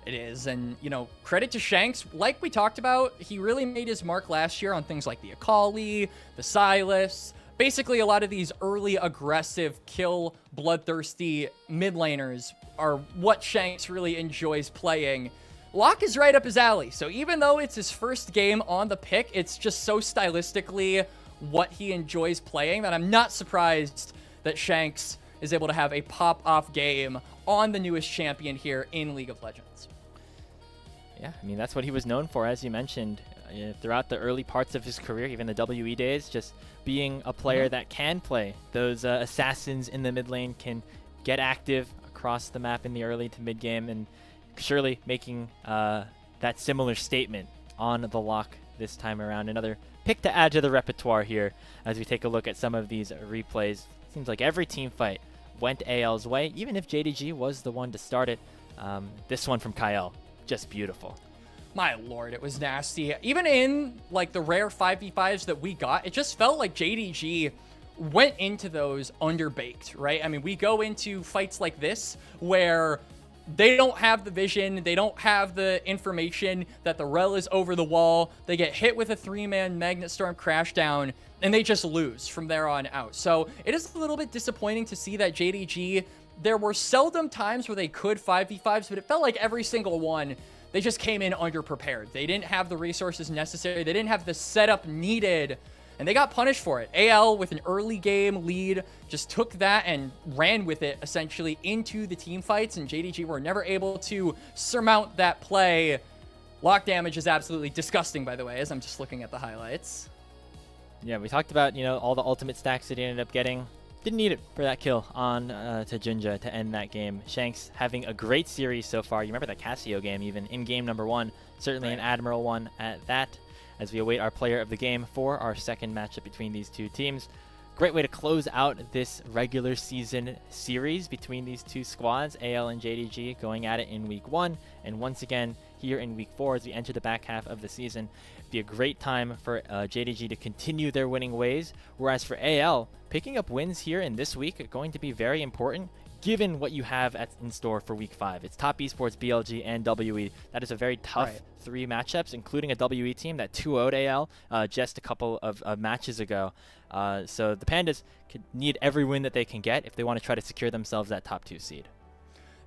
It is, and, you know, credit to Shanks. Like we talked about, he really made his mark last year on things like the Akali, the Sylas. Basically, a lot of these early aggressive, kill, bloodthirsty mid laners are what Shanks really enjoys playing. Locke is right up his alley, so even though it's his first game on the pick, it's just so stylistically what he enjoys playing that I'm not surprised that Shanks is able to have a pop-off game on the newest champion here in League of Legends. Yeah, I mean, that's what he was known for, as you mentioned, throughout the early parts of his career, even the WE days, just being a player that can play. Those assassins in the mid lane can get active across the map in the early to mid game, and surely making that similar statement on the lock this time around. Another pick to add to the repertoire here as we take a look at some of these replays. Seems like every team fight went AL's way, even if JDG was the one to start it. This one from Kyle, just beautiful. My lord, it was nasty. Even in like the rare 5v5s that we got, it just felt like JDG went into those underbaked, right? I mean, we go into fights like this where they don't have the vision, they don't have the information that the rel is over the wall, they get hit with a 3-man Magnet Storm crashdown, and they just lose from there on out. So it is a little bit disappointing to see that JDG, there were seldom times where they could 5v5s, but it felt like every single one, they just came in underprepared. They didn't have the resources necessary, they didn't have the setup needed, and they got punished for it. AL with an early game lead just took that and ran with it essentially into the team fights, and JDG were never able to surmount that play. Lock damage is absolutely disgusting, by the way, as I'm just looking at the highlights. Yeah, we talked about, you know, all the ultimate stacks that he ended up getting. Didn't need it for that kill on to Junja to end that game. Shanks having a great series so far. You remember that Cassio game even in game number 1. Certainly an Admiral one at that, as we await our player of the game for our second matchup between these two teams. Great way to close out this regular season series between these two squads, AL and JDG, going at it in week 1, and once again here in week 4 as we enter the back half of the season. Be a great time for JDG to continue their winning ways, whereas for AL, picking up wins here in this week are going to be very important given what you have in store for week 5. It's top esports, BLG, and WE. That is a very tough 3 matchups, including a WE team that 2-0'd AL just a couple of matches ago. So the Pandas could need every win that they can get if they want to try to secure themselves that top 2 seed.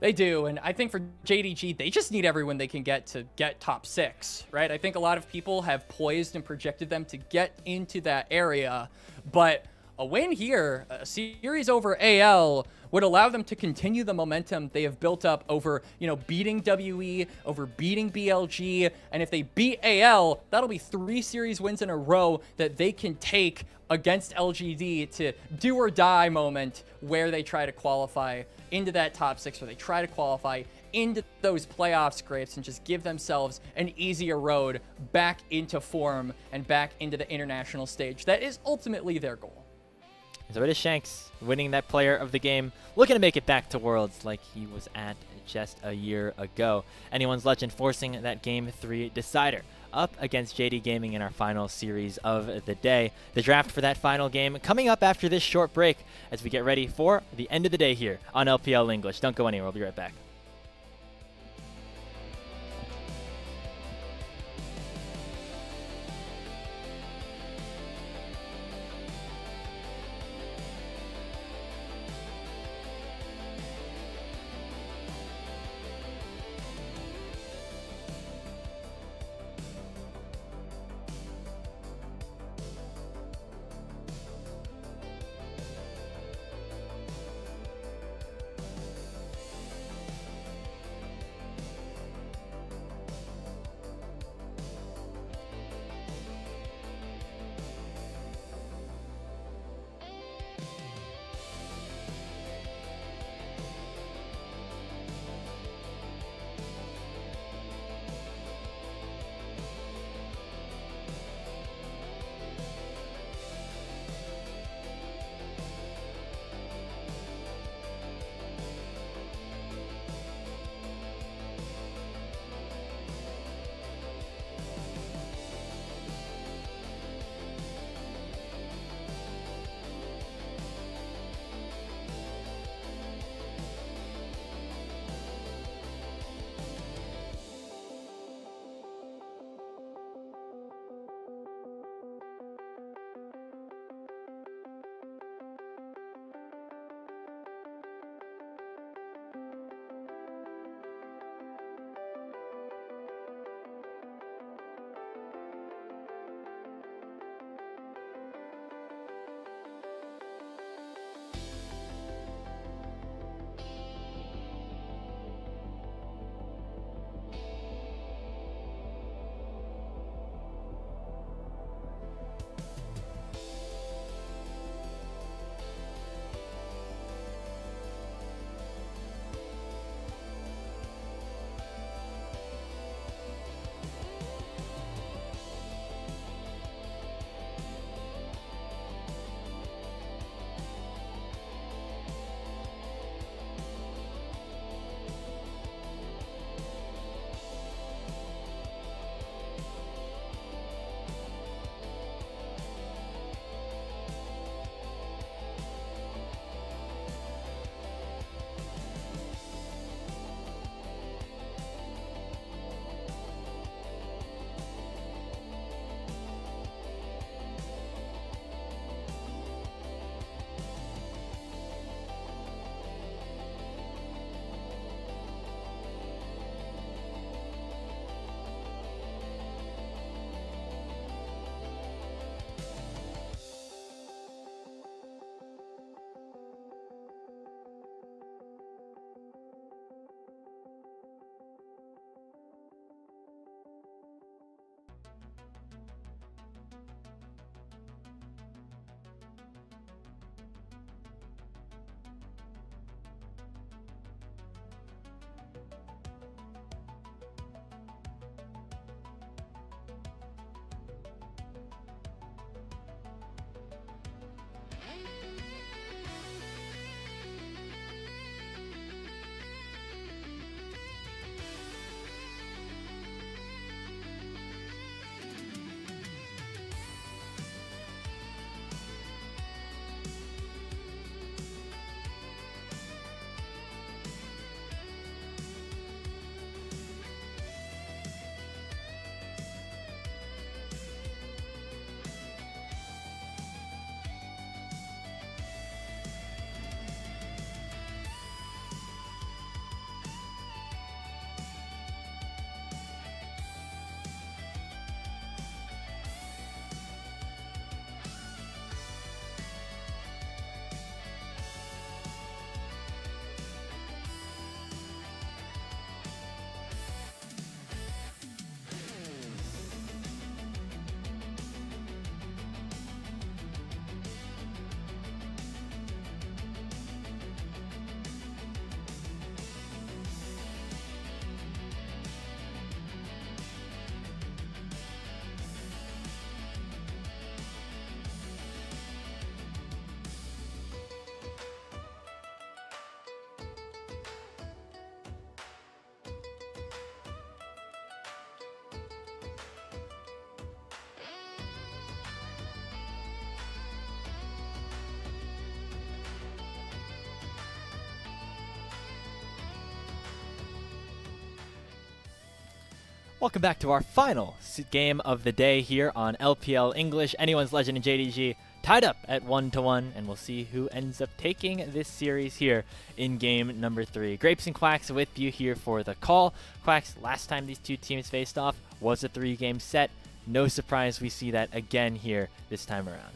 They do, and I think for JDG, they just need every win they can get to get top 6, right? I think a lot of people have poised and projected them to get into that area, but a win here, a series over AL, would allow them to continue the momentum they have built up over, you know, beating WE, over beating BLG, and if they beat AL, that'll be 3 series wins in a row that they can take against LGD to do or die moment where they try to qualify into that top 6, where they try to qualify into those playoff scrapes and just give themselves an easier road back into form and back into the international stage. That is ultimately their goal. So it is Shanks winning that player of the game, looking to make it back to Worlds like he was at just a year ago. Anyone's Legend forcing that Game 3 decider up against JD Gaming in our final series of the day. The draft for that final game coming up after this short break as we get ready for the end of the day here on LPL English. Don't go anywhere. We'll be right back. Welcome back to our final game of the day here on LPL English. Anyone's Legend and JDG tied up at 1-1, and we'll see who ends up taking this series here in game number 3. Grapes and Quacks with you here for the call. Quacks, last time these two teams faced off was a 3-game set. No surprise we see that again here this time around.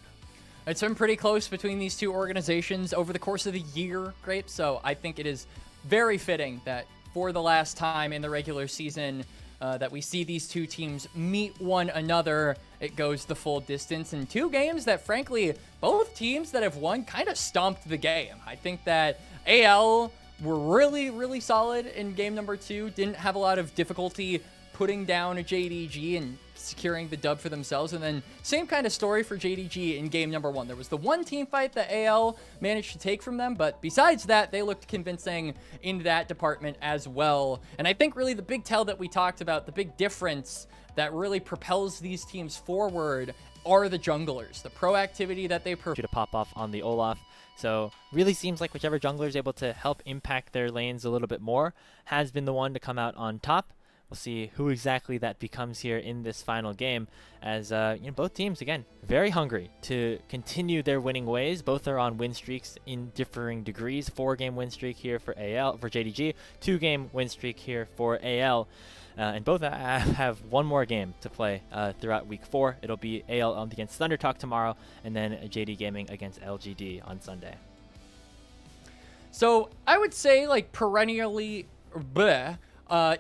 It's been pretty close between these two organizations over the course of the year, Grape, so I think it is very fitting that for the last time in the regular season that we see these two teams meet one another. It goes the full distance in 2 games that, frankly, both teams that have won kind of stomped the game. I think that AL were really, really solid in game number 2. Didn't have a lot of difficulty putting down a JDG and securing the dub for themselves. And then same kind of story for JDG in game number 1. There was the one team fight that AL managed to take from them, but besides that, they looked convincing in that department as well. And I think really the big tell that we talked about, the big difference that really propels these teams forward are the junglers, the proactivity that they to pop off on the Olaf. So really seems like whichever jungler is able to help impact their lanes a little bit more has been the one to come out on top. We'll see who exactly that becomes here in this final game, as both teams, again, very hungry to continue their winning ways. Both are on win streaks in differing degrees. 4-game win streak here for JDG, 2-game win streak here for AL. And both have one more game to play throughout week 4. It'll be AL against Thunder Talk tomorrow, and then JD Gaming against LGD on Sunday. So I would say, like, perennially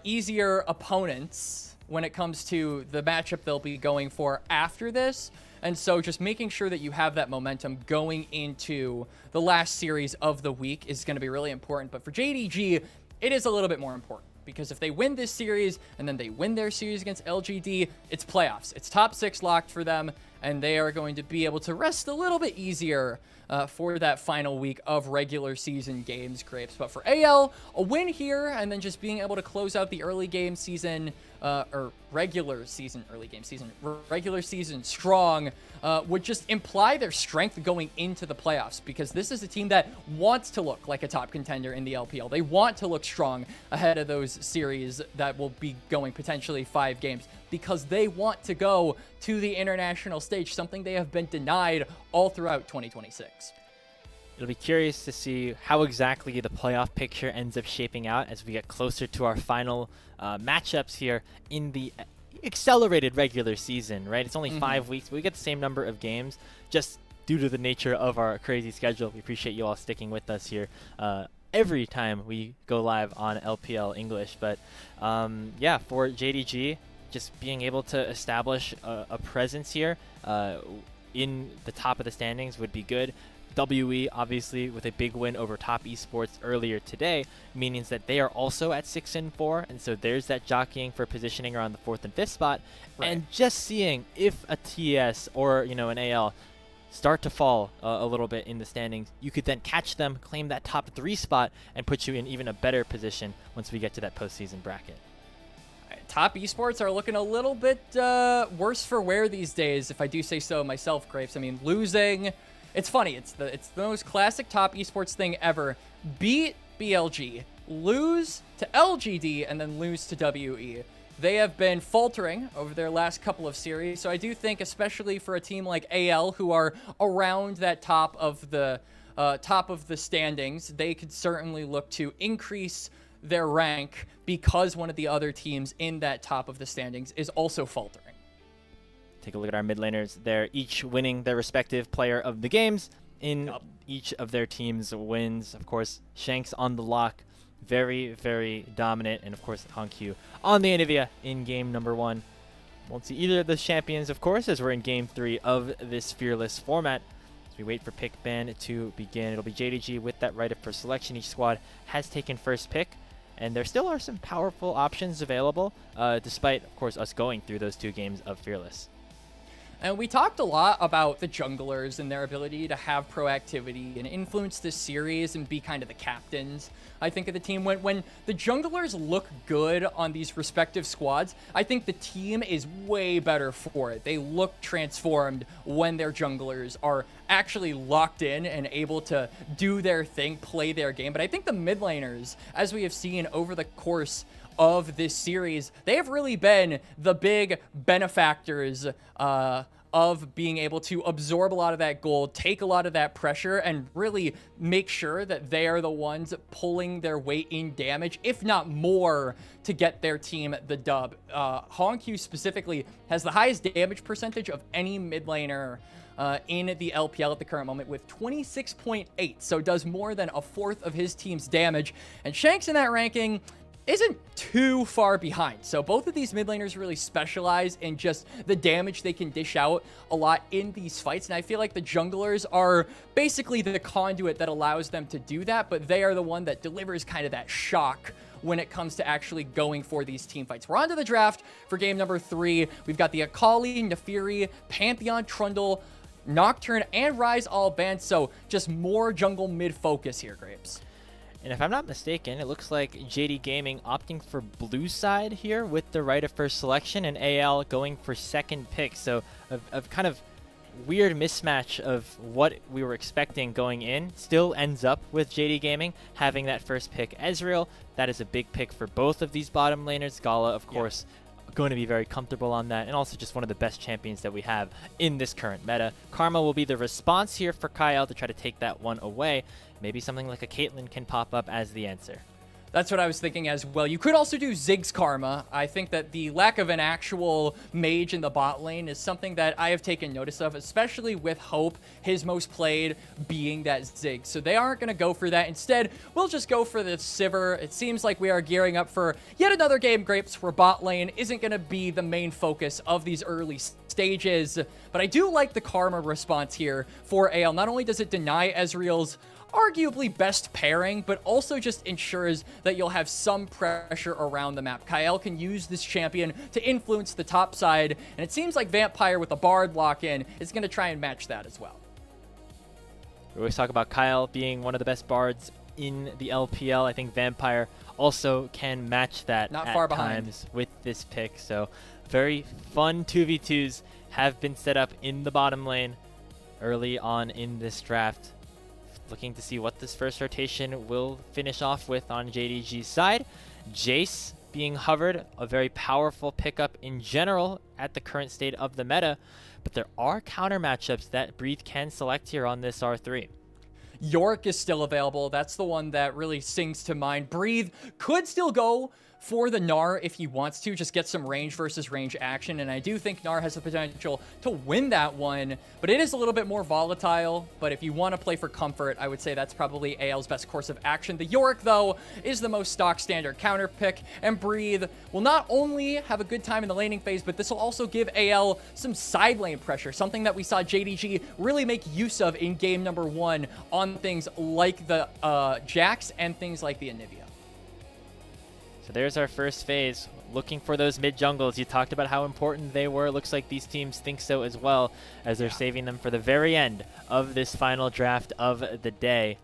easier opponents when it comes to the matchup they'll be going for after this. And so just making sure that you have that momentum going into the last series of the week is going to be really important. But for JDG, it is a little bit more important, because if they win this series and then they win their series against LGD, it's playoffs. It's top 6 locked for them, and they are going to be able to rest a little bit easier for that final week of regular season games, Grapes. But for AL, a win here and then just being able to close out the early game season, regular season strong would just imply their strength going into the playoffs, because this is a team that wants to look like a top contender in the LPL. They want to look strong ahead of those series that will be going potentially 5 games, because they want to go to the international stage, something they have been denied all throughout 2026. It'll be curious to see how exactly the playoff picture ends up shaping out as we get closer to our final matchups here in the accelerated regular season, right? It's only 5 weeks, but we get the same number of games just due to the nature of our crazy schedule. We appreciate you all sticking with us here every time we go live on LPL English. But yeah, for JDG, just being able to establish a presence here in the top of the standings would be good. WE, obviously, with a big win over Top Esports earlier today, means that they are also at 6-4, and so there's that jockeying for positioning around the 4th and 5th spot. Right. And just seeing if a TES or, you know, an AL start to fall a little bit in the standings, you could then catch them, claim that top 3 spot, and put you in even a better position once we get to that postseason bracket. Top esports are looking a little bit worse for wear these days, if I do say so myself, Grapes. I mean, losing... It's funny. It's the most classic top esports thing ever. Beat BLG, lose to LGD, and then lose to WE. They have been faltering over their last couple of series, so I do think, especially for a team like AL, who are around that top of the standings, they could certainly look to increase their rank because one of the other teams in that top of the standings is also faltering. Take a look at our mid laners. They're each winning their respective player of the games in each of their team's wins. Of course, Shanks on the lock, very, very dominant. And of course, Honkyu on the Anivia in game number 1. Won't see either of the champions, of course, as we're in game 3 of this Fearless format. As we wait for pick ban to begin, it'll be JDG with that right of first selection. Each squad has taken first pick. And there still are some powerful options available, despite, of course, us going through those 2 games of Fearless. And we talked a lot about the junglers and their ability to have proactivity and influence this series and be kind of the captains, I think, of the team. When the junglers look good on these respective squads, I think the team is way better for it. They look transformed when their junglers are actually locked in and able to do their thing, play their game. But I think the mid laners, as we have seen over the course of this series, they have really been the big benefactors of being able to absorb a lot of that gold, take a lot of that pressure, and really make sure that they are the ones pulling their weight in damage, if not more, to get their team the dub. Honkyu specifically has the highest damage percentage of any mid laner in the LPL at the current moment with 26.8, so does more than a fourth of his team's damage. And Shanks in that ranking isn't too far behind. So both of these mid laners really specialize in just the damage they can dish out a lot in these fights. And I feel like the junglers are basically the conduit that allows them to do that, but they are the one that delivers kind of that shock when it comes to actually going for these team fights. We're on to the draft for game number 3. We've got the Akali, Nefiri, Pantheon, Trundle, Nocturne, and Rise all banned. So just more jungle mid focus here, Grapes. And if I'm not mistaken, it looks like JD Gaming opting for blue side here with the right of first selection, and AL going for second pick. So a kind of weird mismatch of what we were expecting going in still ends up with JD Gaming having that first pick. Ezreal, that is a big pick for both of these bottom laners. Gala, of course, going to be very comfortable on that, and also just one of the best champions that we have in this current meta. Karma will be the response here for Kyle to try to take that one away. Maybe something like a Caitlyn can pop up as the answer. That's what I was thinking as well. You could also do Ziggs Karma. I think that the lack of an actual mage in the bot lane is something that I have taken notice of, especially with Hope, his most played being that Ziggs. So they aren't going to go for that. Instead, we'll just go for the Sivir. It seems like we are gearing up for yet another game, Grapes, where bot lane isn't going to be the main focus of these early stages. But I do like the Karma response here for AL. Not only does it deny Ezreal's arguably best pairing, but also just ensures that you'll have some pressure around the map. Kyle can use this champion to influence the top side, and it seems like Vampire with the Bard lock-in is going to try and match that as well. We always talk about Kyle being one of the best bards in the LPL. I think Vampire also can match that Not far behind times with this pick. So very fun 2v2s have been set up in the bottom lane early on in this draft. Looking to see what this first rotation will finish off with on JDG's side. Jace being hovered, a very powerful pickup in general at the current state of the meta, but there are counter matchups that Breathe can select here on this R3. York is still available. That's the one that really sings to mind. Breathe could still go for the Gnar if he wants to, just get some range versus range action, and I do think Gnar has the potential to win that one, but it is a little bit more volatile. But if you want to play for comfort, I would say that's probably AL's best course of action. The Yorick, though, is the most stock standard counter pick, and Breathe will not only have a good time in the laning phase, but this will also give AL some side lane pressure, something that we saw JDG really make use of in game number 1 on things like the Jax and things like the Anivia. So there's our first phase, looking for those mid jungles. You talked about how important they were. Looks like these teams think so as well, as they're saving them for the very end of this final draft of the day.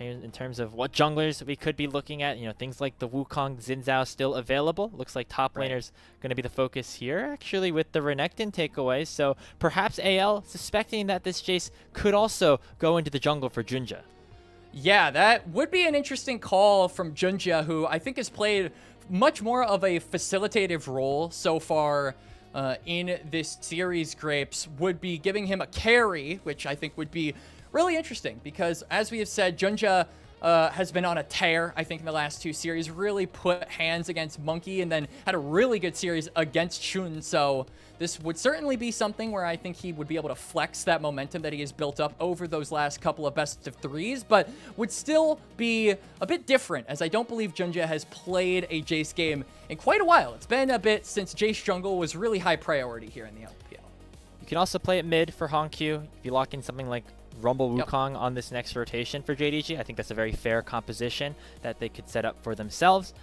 In terms of what junglers we could be looking at, things like the Wukong, Xin Zhao still available. Looks like top laner's going to be the focus here, actually, with the Renekton takeaway. So perhaps AL suspecting that this Jace could also go into the jungle for Junja. Yeah, that would be an interesting call from Junja, who I think has played much more of a facilitative role so far in this series. Grapes would be giving him a carry, which I think would be really interesting because, as we have said, Junja has been on a tear, I think, in the last 2 series. Really put hands against Monkey and then had a really good series against Chun. So this would certainly be something where I think he would be able to flex that momentum that he has built up over those last couple of best of 3s, but would still be a bit different, as I don't believe Junja has played a Jace game in quite a while. It's been a bit since Jace jungle was really high priority here in the LPL. You can also play it mid for Hongq. If you lock in something like Rumble Wukong on this next rotation for JDG, I think that's a very fair composition that they could set up for themselves.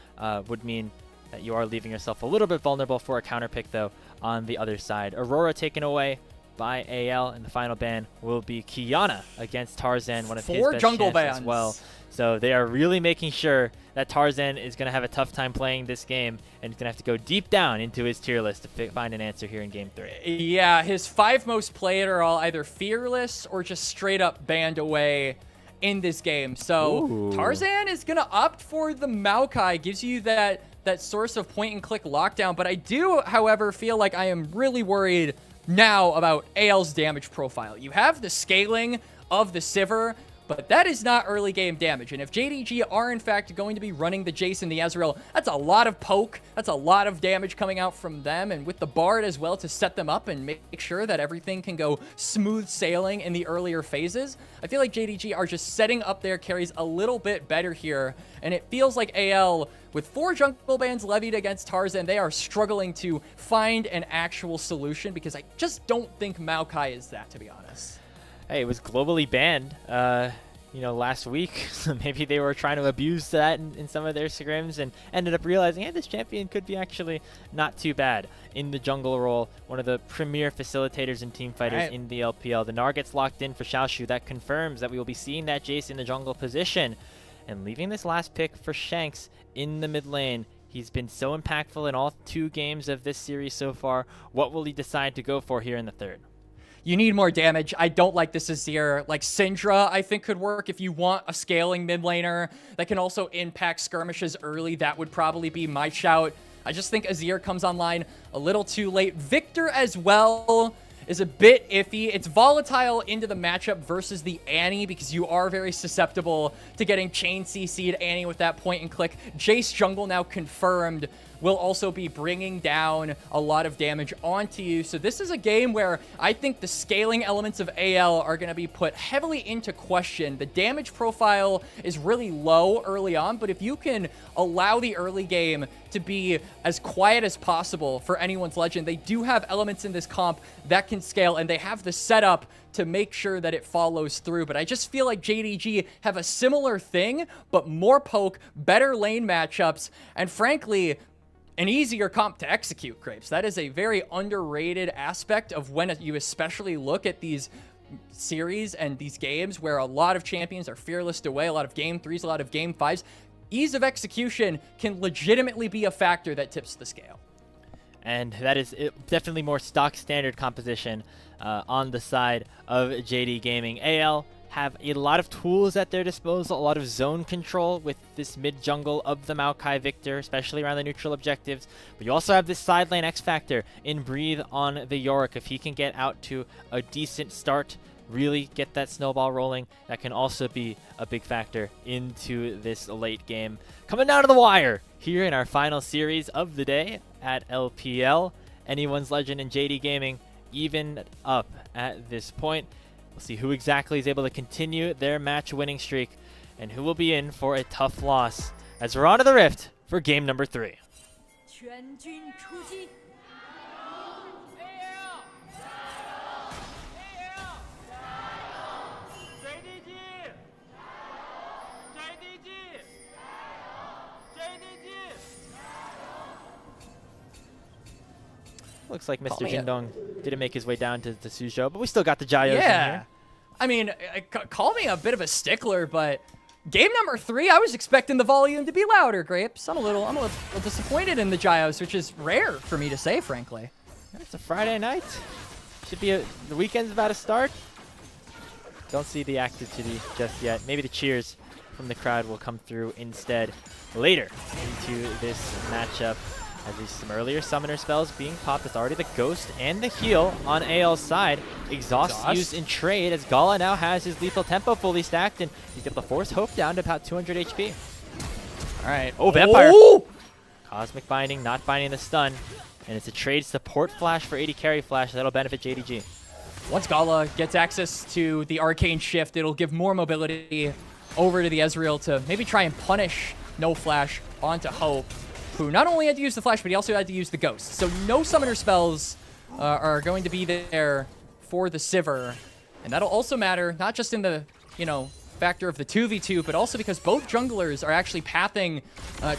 Would mean that you are leaving yourself a little bit vulnerable for a counter pick, though, on the other side. Aurora taken away by AL, and the final ban will be Qiyana against Tarzan, one of his best jungle chances bans as well. So they are really making sure that Tarzan is going to have a tough time playing this game, and he's going to have to go deep down into his tier list to find an answer here in Game 3. Yeah, his 5 most played are all either fearless or just straight up banned away in this game. So Tarzan is going to opt for the Maokai, gives you that source of point-and-click lockdown. But I do, however, feel like I am really worried now about AL's damage profile. You have the scaling of the Sivir, but that is not early game damage. And if JDG are in fact going to be running the Jace and the Ezreal, that's a lot of poke. That's a lot of damage coming out from them. And with the Bard as well to set them up and make sure that everything can go smooth sailing in the earlier phases, I feel like JDG are just setting up their carries a little bit better here. And it feels like AL, with 4 jungle bans levied against Tarzan, they are struggling to find an actual solution, because I just don't think Maokai is that, to be honest. Hey, it was globally banned, last week. So maybe they were trying to abuse that in some of their scrims and ended up realizing, hey, this champion could be actually not too bad in the jungle role. One of the premier facilitators and team fighters in the LPL. The Gnar gets locked in for Xiaoshu. That confirms that we will be seeing that Jace in the jungle position. And leaving this last pick for Shanks in the mid lane. He's been so impactful in all 2 games of this series so far. What will he decide to go for here in the 3rd? You need more damage. I don't like this Azir. Like Syndra, I think could work if you want a scaling mid laner that can also impact skirmishes early. That would probably be my shout. I just think Azir comes online a little too late. Victor as well is a bit iffy. It's volatile into the matchup versus the Annie, because you are very susceptible to getting chain CC'd Annie with that point and click. Jace jungle now confirmed will also be bringing down a lot of damage onto you. So this is a game where I think the scaling elements of AL are going to be put heavily into question. The damage profile is really low early on, but if you can allow the early game to be as quiet as possible for anyone's Legend, they do have elements in this comp that can scale, and they have the setup to make sure that it follows through. But I just feel like JDG have a similar thing, but more poke, better lane matchups, and frankly, an easier comp to execute, Crepes. That is a very underrated aspect of when you especially look at these series and these games where a lot of champions are fearless away, a lot of game 3s, a lot of game 5s. Ease of execution can legitimately be a factor that tips the scale. And that is definitely more stock standard composition on the side of JD Gaming. AL have a lot of tools at their disposal, a lot of zone control with this mid jungle of the Maokai Victor, especially around the neutral objectives. But you also have this side lane X factor in Breathe on the Yorick. If he can get out to a decent start, really get that snowball rolling, that can also be a big factor into this late game. Coming down to the wire here in our final series of the day at LPL. Anyone's Legend and JD Gaming even up at this point. We'll see who exactly is able to continue their match winning streak and who will be in for a tough loss as we're on to the Rift for game number 3. 全军出击！ Looks like Mr. Jindong didn't make his way down to Suzhou, but we still got the Jayos in here. I mean, call me a bit of a stickler, but game number 3, I was expecting the volume to be louder, Grapes. I'm a little disappointed in the Jayos, which is rare for me to say, frankly. It's a Friday night. Should be the weekend's about to start. Don't see the activity just yet. Maybe the cheers from the crowd will come through instead later into this matchup. As we see some earlier summoner spells being popped. It's already the Ghost and the Heal on AL's side. Exhaust used in trade as Gala now has his lethal tempo fully stacked, and he's able to force Hope down to about 200 HP. All right. Oh, Vampire. Oh! Cosmic Binding, not binding the stun. And it's a trade support flash for AD carry flash. That'll benefit JDG. Once Gala gets access to the Arcane Shift, it'll give more mobility over to the Ezreal to maybe try and punish No Flash onto Hope, who not only had to use the Flash, but he also had to use the Ghost. So no summoner spells are going to be there for the Sivir. And that'll also matter, not just in the, factor of the 2v2, but also because both junglers are actually pathing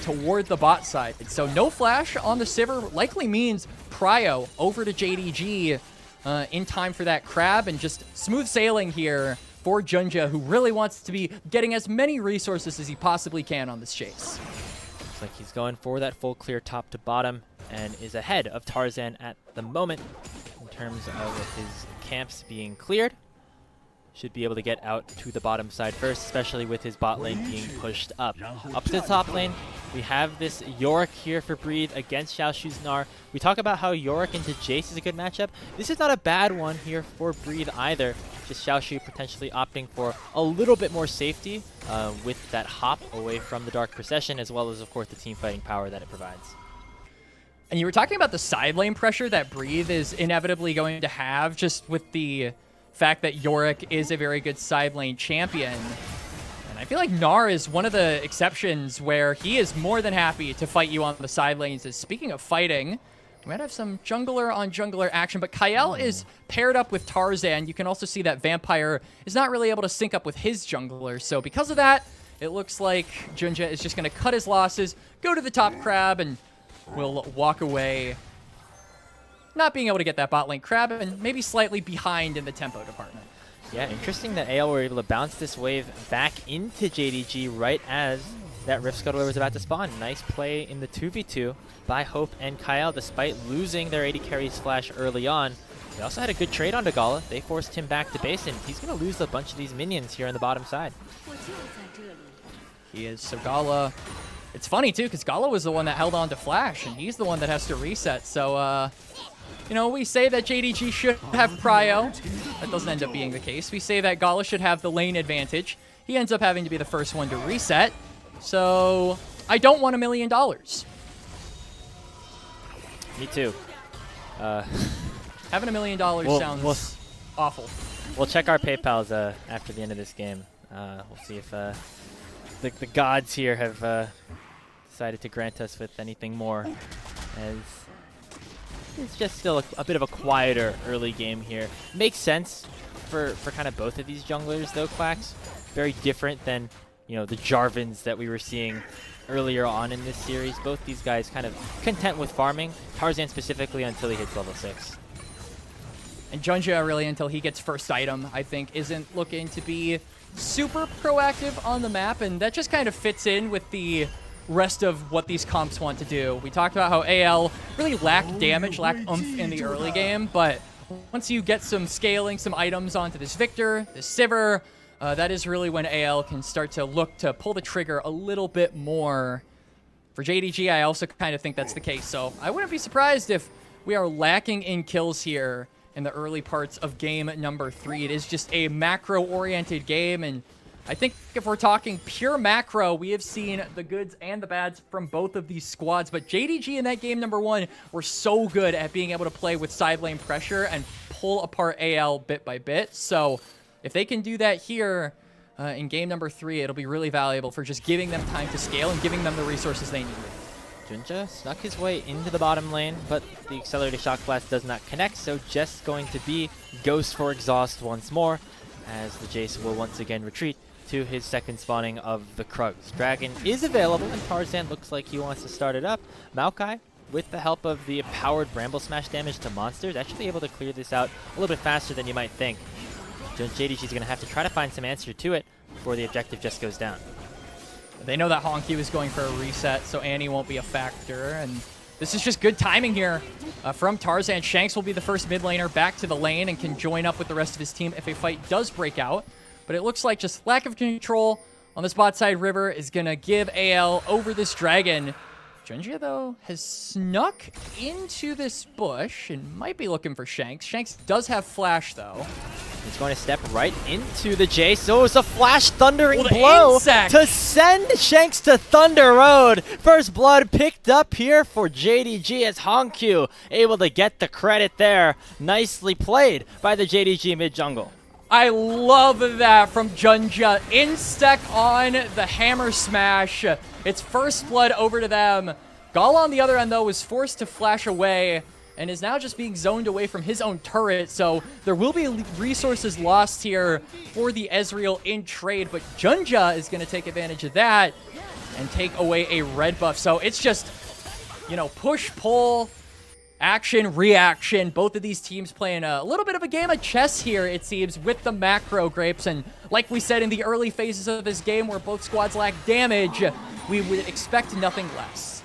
toward the bot side. So no Flash on the Sivir likely means Prio over to JDG in time for that Crab, and just smooth sailing here for Junja, who really wants to be getting as many resources as he possibly can on this chase. Looks like he's going for that full clear top to bottom and is ahead of Tarzan at the moment in terms of his camps being cleared. Should be able to get out to the bottom side first, especially with his bot lane being pushed up. Up to the top lane, we have this Yorick here for Breathe against Xiaoshu's Gnar. We talk about how Yorick into Jace is a good matchup. This is not a bad one here for Breathe either. Just Xiaoshu potentially opting for a little bit more safety with that hop away from the Dark Procession, as well as, of course, the team fighting power that it provides. And you were talking about the side lane pressure that Breathe is inevitably going to have, just with the fact that Yorick is a very good side lane champion. And I feel like Gnar is one of the exceptions where he is more than happy to fight you on the side lanes. As speaking of fighting, we might have some jungler on jungler action, but Kael is paired up with Tarzan. You can also see that Vampire is not really able to sync up with his jungler. So because of that, it looks like Junja is just going to cut his losses, go to the top Crab, and will walk away not being able to get that bot lane Crab, and maybe slightly behind in the tempo department. Yeah, interesting that AL were able to bounce this wave back into JDG right as that Rift Scuttler was about to spawn. Nice play in the 2v2 by Hope and Kael, despite losing their AD carry's flash early on. They also had a good trade on Gala. They forced him back to base, and he's going to lose a bunch of these minions here on the bottom side. He is. So Gala, it's funny too, because Gala was the one that held on to flash, and he's the one that has to reset. So, we say that JDG should have Prio. That doesn't end up being the case. We say that Gala should have the lane advantage. He ends up having to be the first one to reset. So I don't want $1 million. Me too. Having $1 million sounds awful. We'll check our PayPals after the end of this game. We'll see if the gods here have decided to grant us with anything more, as it's just still a bit of a quieter early game here. Makes sense for kind of both of these junglers, though, Quacks. Very different than, the Jarvans that we were seeing earlier on in this series. Both these guys kind of content with farming. Tarzan specifically until he hits level 6. And Junja really until he gets first item, I think, isn't looking to be super proactive on the map, and that just kind of fits in with the rest of what these comps want to do. We talked about how AL really lacked damage, lacked oomph in the early game, but once you get some scaling, some items onto this Victor, this Sivir, that is really when AL can start to look to pull the trigger a little bit more. For JDG, I also kind of think that's the case. So I wouldn't be surprised if we are lacking in kills here in the early parts of game number 3. It is just a macro-oriented game, and I think if we're talking pure macro, we have seen the goods and the bads from both of these squads. But JDG in that game number 1 were so good at being able to play with side lane pressure and pull apart AL bit by bit. So if they can do that here in game number 3, it'll be really valuable for just giving them time to scale and giving them the resources they need. Junja snuck his way into the bottom lane, but the accelerated shock blast does not connect, so just going to be Ghost for exhaust once more, as the Jace will once again retreat to his second spawning of the Krugs. Dragon is available, and Tarzan looks like he wants to start it up. Maokai, with the help of the powered Bramble Smash damage to monsters, actually able to clear this out a little bit faster than you might think. JDG is going to have to try to find some answer to it before the objective just goes down. They know that Honky is going for a reset, so Annie won't be a factor, and this is just good timing here from Tarzan. Shanks will be the first mid laner back to the lane and can join up with the rest of his team if a fight does break out. But it looks like just lack of control on this bot side river is going to give AL over this dragon. Junja, though, has snuck into this bush and might be looking for Shanks. Shanks does have flash, though. He's going to step right into the Jace. So it's a flash thundering blow to send Shanks to Thunder Road. First blood picked up here for JDG as Honkyu able to get the credit there. Nicely played by the JDG mid jungle. I love that from Junja. Instec on the hammer smash. It's first blood over to them. Gala on the other end, though, was forced to flash away and is now just being zoned away from his own turret. So there will be resources lost here for the Ezreal in trade, but Junja is going to take advantage of that and take away a red buff. So it's just, you know, push, pull, action, reaction. Both of these teams playing a little bit of a game of chess here, it seems, with the macro grapes. And like we said in the early phases of this game where both squads lack damage, we would expect nothing less.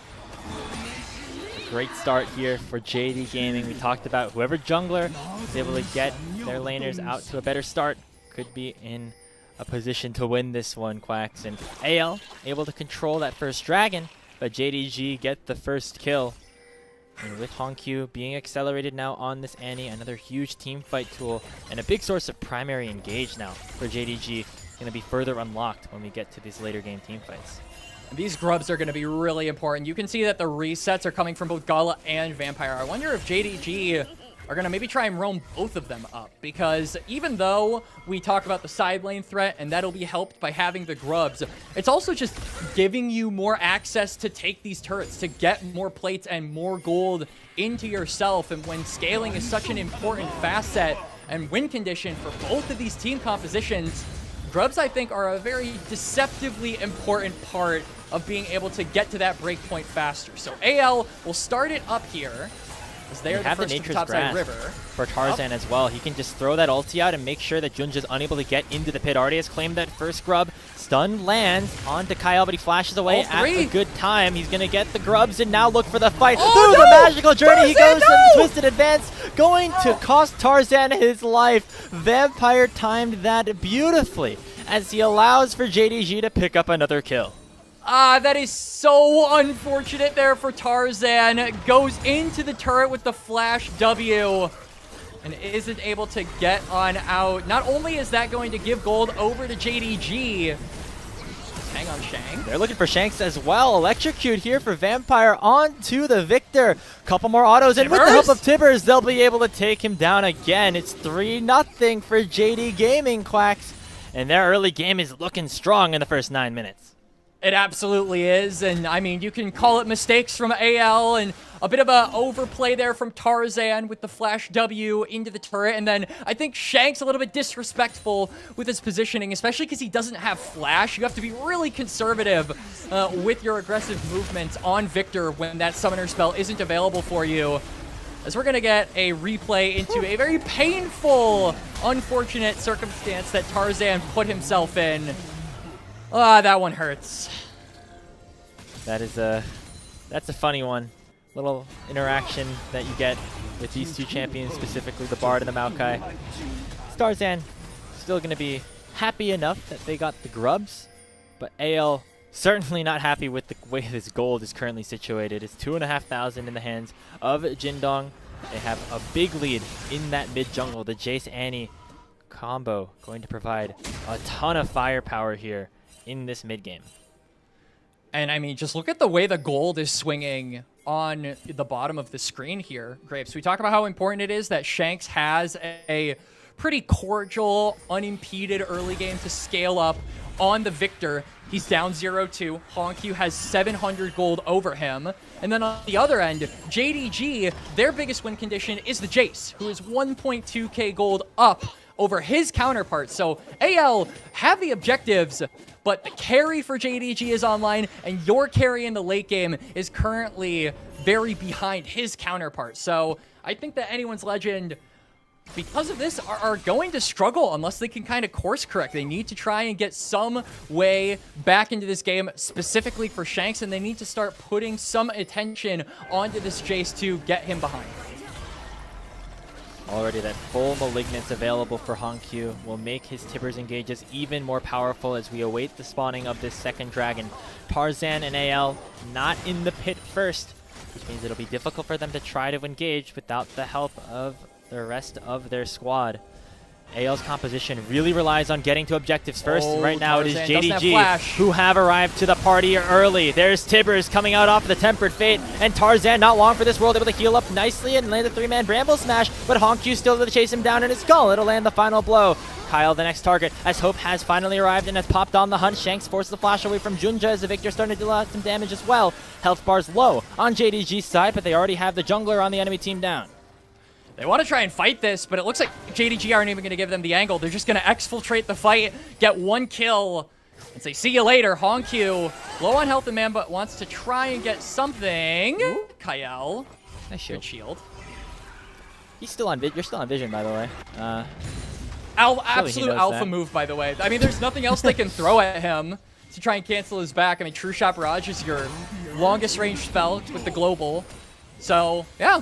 Great start here for JD Gaming. We talked about whoever jungler is able to get their laners out to a better start could be in a position to win this one, Quacks. And AL able to control that first dragon, but JDG get the first kill. And with Honkyu being accelerated now on this Annie, another huge team fight tool and a big source of primary engage now for JDG, going to be further unlocked when we get to these later game team fights. These grubs are going to be really important. You can see that the resets are coming from both Gala and Vampire. I wonder if JDG are going to maybe try and roam both of them up, because even though we talk about the side lane threat and that'll be helped by having the grubs, it's also just giving you more access to take these turrets, to get more plates and more gold into yourself. And when scaling is such an important facet and win condition for both of these team compositions, grubs, I think, are a very deceptively important part of being able to get to that breakpoint faster. So AL will start it up here, as they are the first to the top side river. For Tarzan as well. He can just throw that ulti out and make sure that Junja's unable to get into the pit. Already has claimed that first grub. Stun lands onto Kyle, but he flashes away at a good time. He's going to get the grubs and now look for the fight. Through the magical journey, he goes to the twisted advance, going to cost Tarzan his life. Vampire timed that beautifully as he allows for JDG to pick up another kill. That is so unfortunate there for Tarzan. Goes into the turret with the flash W and isn't able to get on out. Not only is that going to give gold over to JDG, hang on Shanks. They're looking for Shanks as well. Electrocute here for Vampire onto the Victor. Couple more autos, and with the help of Tibbers, they'll be able to take him down again. It's 3-0 for JD Gaming, Quacks. And their early game is looking strong in the first 9 minutes. It absolutely is, and I mean, you can call it mistakes from AL and a bit of a overplay there from Tarzan with the flash W into the turret, and then I think Shanks a little bit disrespectful with his positioning, especially because he doesn't have flash. You have to be really conservative with your aggressive movements on Victor when that summoner spell isn't available for you. As we're going to get a replay into a very painful, unfortunate circumstance that Tarzan put himself in. That one hurts. That's a funny one. Little interaction that you get with these two champions, specifically the Bard and the Maokai. Tarzan still going to be happy enough that they got the grubs, but AL certainly not happy with the way this gold is currently situated. It's 2,500 in the hands of Jindong. They have a big lead in that mid jungle. The Jace Annie combo going to provide a ton of firepower here in this mid game. And I mean, just look at the way the gold is swinging on the bottom of the screen here, Grapes. We talk about how important it is that Shanks has a pretty cordial, unimpeded early game to scale up on the Victor. He's down 0-2. Honkyu has 700 gold over him. And then on the other end, JDG, their biggest win condition is the Jace, who is 1.2k gold up over his counterpart. So AL have the objectives, but the carry for JDG is online, and your carry in the late game is currently very behind his counterpart. So I think that anyone's Legend, because of this, are going to struggle unless they can kind of course correct. They need to try and get some way back into this game specifically for Shanks, and they need to start putting some attention onto this Jace to get him behind. Already that full Malignance available for Honkyu will make his Tibbers engages even more powerful as we await the spawning of this second dragon. Tarzan and AL not in the pit first, which means it'll be difficult for them to try to engage without the help of the rest of their squad. AL's composition really relies on getting to objectives first, and right now Tarzan it is doesn't have JDG flash. who have arrived to the party early. There's Tibbers coming out off of the Tempered Fate, and Tarzan, not long for this world, able to heal up nicely and land a 3-man Bramble Smash, but Honkyu still able to chase him down in his skull. It'll land the final blow. Kyle, the next target, as Hope has finally arrived and has popped on the hunt. Shanks forces the flash away from Junja as the Victor starting to do some damage as well. Health bar's low on JDG's side, but they already have the jungler on the enemy team down. They want to try and fight this, but it looks like JDG aren't even going to give them the angle. They're just going to exfiltrate the fight, get one kill, and say, see you later. Honkyu, low on health and man, but wants to try and get something. Kyle, Nice shield. good shield. He's still on You're still on vision, by the way. Absolute knows alpha that. move, by the way. I mean, there's nothing else they can throw at him to try and cancel his back. I mean, True Shot Barrage is your longest range spell with the global. So, yeah.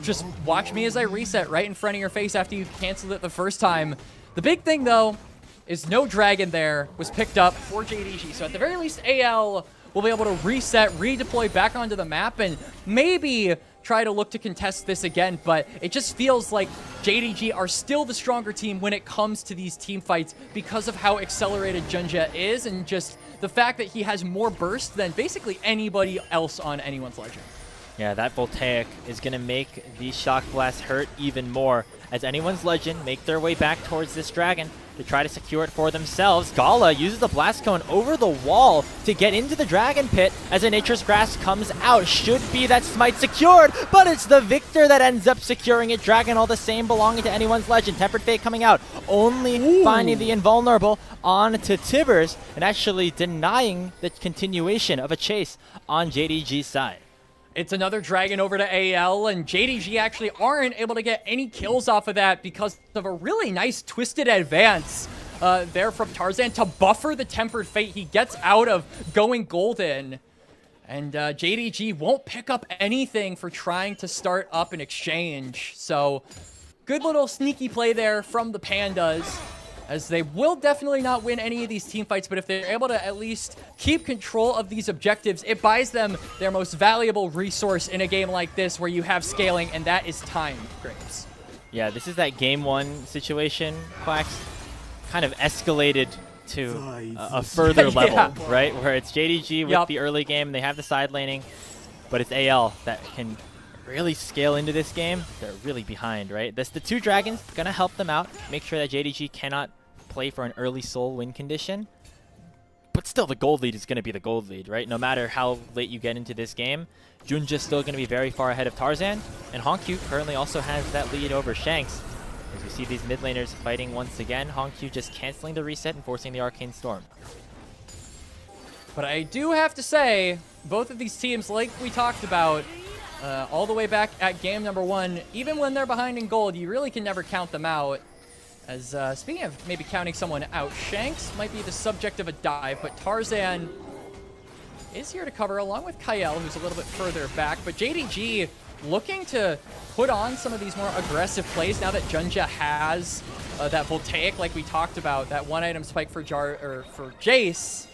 Just watch me as I reset right in front of your face after you canceled it the first time. The big thing, though, is no dragon there was picked up for JDG. So at the very least, AL will be able to reset, redeploy back onto the map, and maybe try to look to contest this again. But it just feels like JDG are still the stronger team when it comes to these team fights because of how accelerated Junja is and just the fact that he has more burst than basically anybody else on anyone's Legend. Yeah, that Voltaic is going to make these Shock Blasts hurt even more as anyone's Legend make their way back towards this dragon to try to secure it for themselves. Gala uses the Blast Cone over the wall to get into the Dragon Pit as a Nature's Grasp comes out. Should be that Smite secured, but it's the Victor that ends up securing it. Dragon all the same belonging to anyone's Legend. Tempered Fate coming out, only finding the Invulnerable onto Tibbers and actually denying the continuation of a chase on JDG's side. It's another dragon over to AL, and JDG actually aren't able to get any kills off of that because of a really nice twisted advance there from Tarzan to buffer the Tempered Fate. He gets out of going golden, and JDG won't pick up anything for trying to start up an exchange. So good little sneaky play there from the Pandas, as they will definitely not win any of these team fights, but if they're able to at least keep control of these objectives, it buys them their most valuable resource in a game like this where you have scaling, and that is time, Graves. Yeah, this is that game one situation, Quacks, kind of escalated to a further level, right? Where it's JDG with the early game, they have the side laning, but it's AL that can really scale into this game. They're really behind, right? The two dragons gonna help them out, make sure that JDG cannot play for an early soul win condition. But still, the gold lead is gonna be the gold lead, right? No matter how late you get into this game, Junja's still gonna be very far ahead of Tarzan, and Honkyu currently also has that lead over Shanks. As we see these mid laners fighting once again, Honkyu just canceling the reset and forcing the Arcane Storm. But I do have to say, both of these teams, like we talked about, all the way back at game number 1, even when they're behind in gold, you really can never count them out. As speaking of maybe counting someone out, Shanks might be the subject of a dive, but Tarzan is here to cover along with Kyle, who's a little bit further back. But JDG looking to put on some of these more aggressive plays now that Junja has that Voltaic, like we talked about. That one-item spike for Jace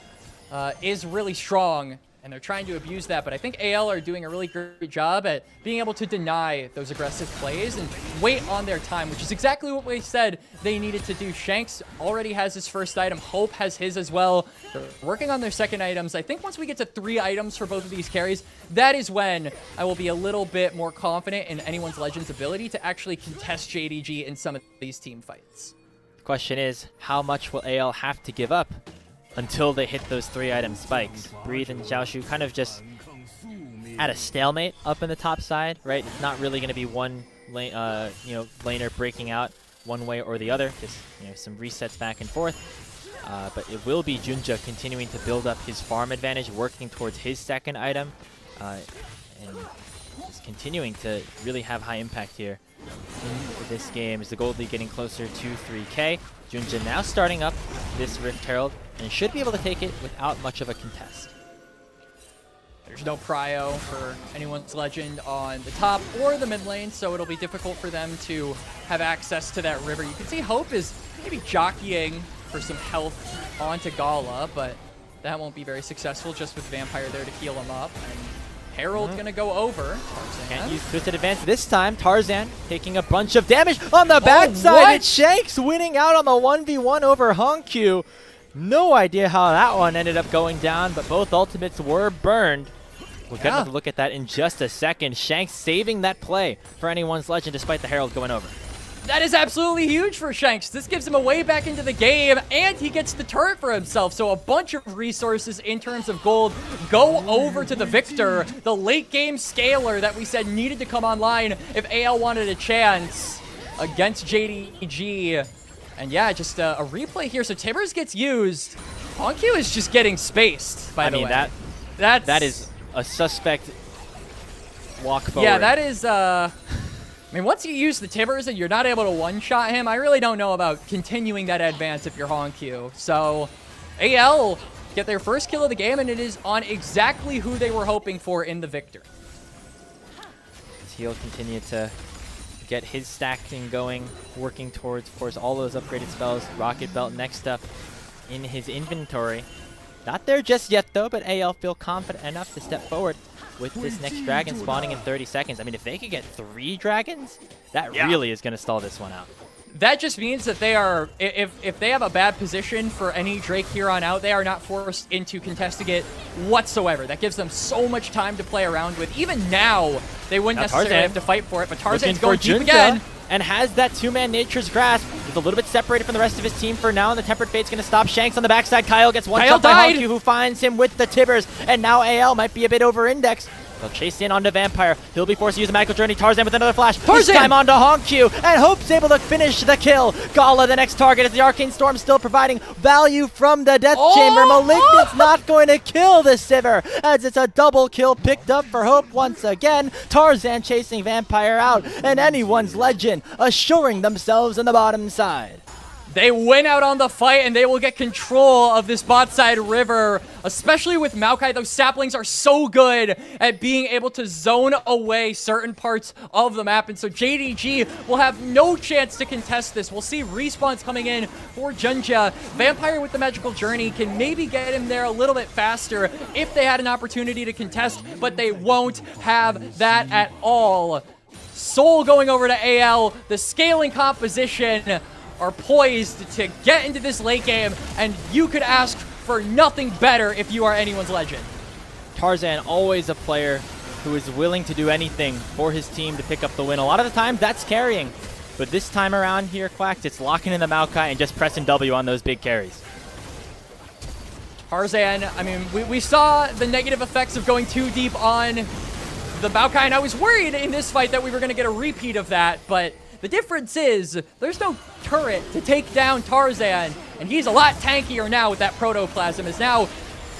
is really strong, and they're trying to abuse that. But I think AL are doing a really great job at being able to deny those aggressive plays and wait on their time, which is exactly what we said they needed to do. Shanks already has his first item. Hope has his as well. They're working on their second items. I think once we get to 3 items for both of these carries, that is when I will be a little bit more confident in anyone's Legend's ability to actually contest JDG in some of these team fights. The question is, how much will AL have to give up until they hit those 3-item spikes? Breathe and Xiaoshu kind of just at a stalemate up in the top side, right? It's not really going to be one lane, laner breaking out one way or the other. Just some resets back and forth. But it will be Junja continuing to build up his farm advantage, working towards his second item, and just continuing to really have high impact here in this game. Is the Gold League getting closer to 3K? Junja now starting up this Rift Herald and should be able to take it without much of a contest. There's no prio for anyone's Legend on the top or the mid lane, so it'll be difficult for them to have access to that river. You can see Hope is maybe jockeying for some health onto Gala, but that won't be very successful just with Vampire there to heal him up. And Herald's gonna go over. Tarzan. Can't use Twisted Advance this time. Tarzan taking a bunch of damage on the backside. It's Shanks winning out on the 1v1 over Honkyu. No idea how that one ended up going down, but both ultimates were burned. We're going to look at that in just a second. Shanks saving that play for anyone's Legend despite the Herald going over. That is absolutely huge for Shanks. This gives him a way back into the game, and he gets the turret for himself. So a bunch of resources in terms of gold go over to the Victor, the late game scaler that we said needed to come online if AL wanted a chance against JDG. And yeah, just a replay here. So Tibbers gets used. Honkyu is just getting spaced, by the way. That is a suspect walk forward. Yeah, that is... I mean, once you use the Tibbers and you're not able to one-shot him, I really don't know about continuing that advance if you're Honkyu. So, AL get their first kill of the game, and it is on exactly who they were hoping for in the Victor. He'll continue to get his stacking going, working towards, of course, all those upgraded spells. Rocket Belt next up in his inventory. Not there just yet, though, but AL feel confident enough to step forward with this next dragon spawning in 30 seconds. I mean, if they could get 3 dragons, that really is going to stall this one out. That just means that they are, if they have a bad position for any Drake here on out, they are not forced into contesting it whatsoever. That gives them so much time to play around with. Even now, they wouldn't necessarily have to fight for it, but Tarzan's going deep again. And has that 2-man Nature's Grasp. He's a little bit separated from the rest of his team for now, and the Tempered Fate's going to stop Shanks on the backside. Kyle gets one shot by Honkyu, who finds him with the Tibbers, and now AL might be a bit over-indexed. They'll chase in onto Vampire. He'll be forced to use a Magical Journey. Tarzan with another flash. This time onto Honkyu, and Hope's able to finish the kill. Gala, the next target, as the Arcane Storm still providing value from the Death Chamber. Malignant's not going to kill the Sivir, as it's a double kill picked up for Hope once again. Tarzan chasing Vampire out, and anyone's Legend assuring themselves on the bottom side. They win out on the fight, and they will get control of this bot side river, especially with Maokai. Those saplings are so good at being able to zone away certain parts of the map, and so JDG will have no chance to contest this. We'll see respawns coming in for Junja. Vampire with the Magical Journey can maybe get him there a little bit faster if they had an opportunity to contest, but they won't have that at all. Soul going over to AL, the scaling composition are poised to get into this late game, and you could ask for nothing better if you are anyone's Legend. Tarzan, always a player who is willing to do anything for his team to pick up the win. A lot of the time, that's carrying. But this time around here, Quacked, it's locking in the Maokai and just pressing W on those big carries. Tarzan, I mean, we saw the negative effects of going too deep on the Maokai, and I was worried in this fight that we were going to get a repeat of that, but the difference is there's no turret to take down Tarzan, and he's a lot tankier now with that protoplasm. Is now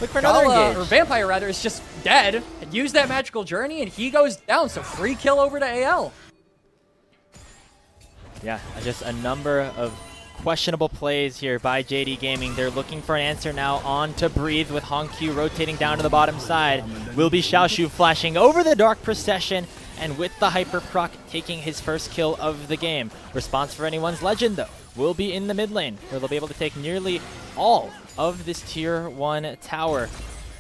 look for another engage. Or Vampire rather is just dead. Use that Magical Journey, and he goes down. So free kill over to AL. Yeah, just a number of questionable plays here by JD Gaming. They're looking for an answer now on to Breathe with Honkyu rotating down to the bottom side. Will be Xiaoshu flashing over the Dark Procession and with the Hyper Proc taking his first kill of the game. Response for anyone's Legend, though, will be in the mid lane, where they'll be able to take nearly all of this tier 1 tower.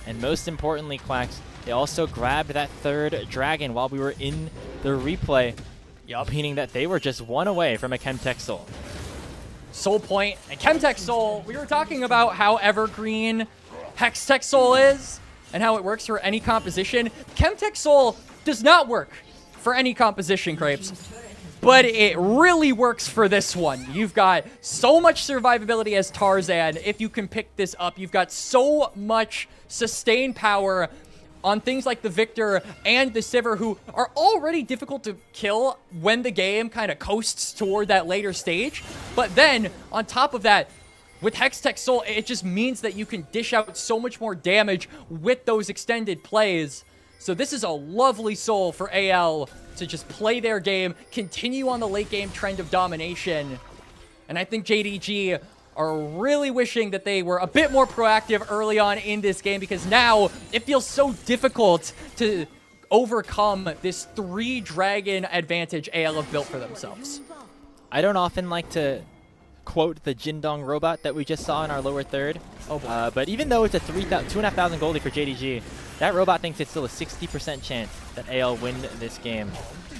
And most importantly, Quacks, they also grabbed that third dragon while we were in the replay, meaning that they were just one away from a Chemtech Soul. Soul Point and Chemtech Soul. We were talking about how evergreen Hextech Soul is and how it works for any composition. Chemtech Soul does not work for any composition, Crepes, but it really works for this one. You've got so much survivability as Tarzan. If you can pick this up, you've got so much sustained power on things like the Victor and the Sivir, who are already difficult to kill when the game kind of coasts toward that later stage. But then, on top of that, with Hextech Soul, it just means that you can dish out so much more damage with those extended plays. So this is a lovely soul for AL to just play their game, continue on the late game trend of domination. And I think JDG are really wishing that they were a bit more proactive early on in this game, because now it feels so difficult to overcome this 3-dragon advantage AL have built for themselves. I don't often like to quote the Jindong robot that we just saw in our lower third. Oh boy. But even though it's a 2,500 goldie for JDG, that robot thinks it's still a 60% chance that AL win this game.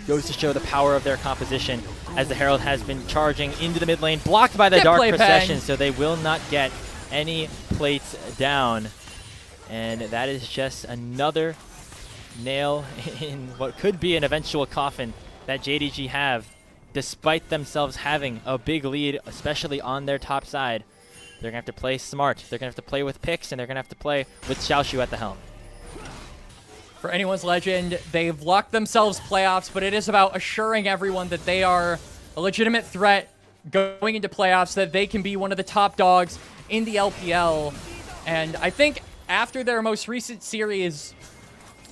Goes to show the power of their composition, as the Herald has been charging into the mid lane, blocked by the Dark Procession, so they will not get any plates down. And that is just another nail in what could be an eventual coffin that JDG have, despite themselves having a big lead, especially on their top side. They're going to have to play smart. They're going to have to play with picks, and they're going to have to play with Xiaoshu at the helm. For anyone's Legend, they've locked themselves playoffs, but it is about assuring everyone that they are a legitimate threat going into playoffs, that they can be one of the top dogs in the LPL. And I think after their most recent series,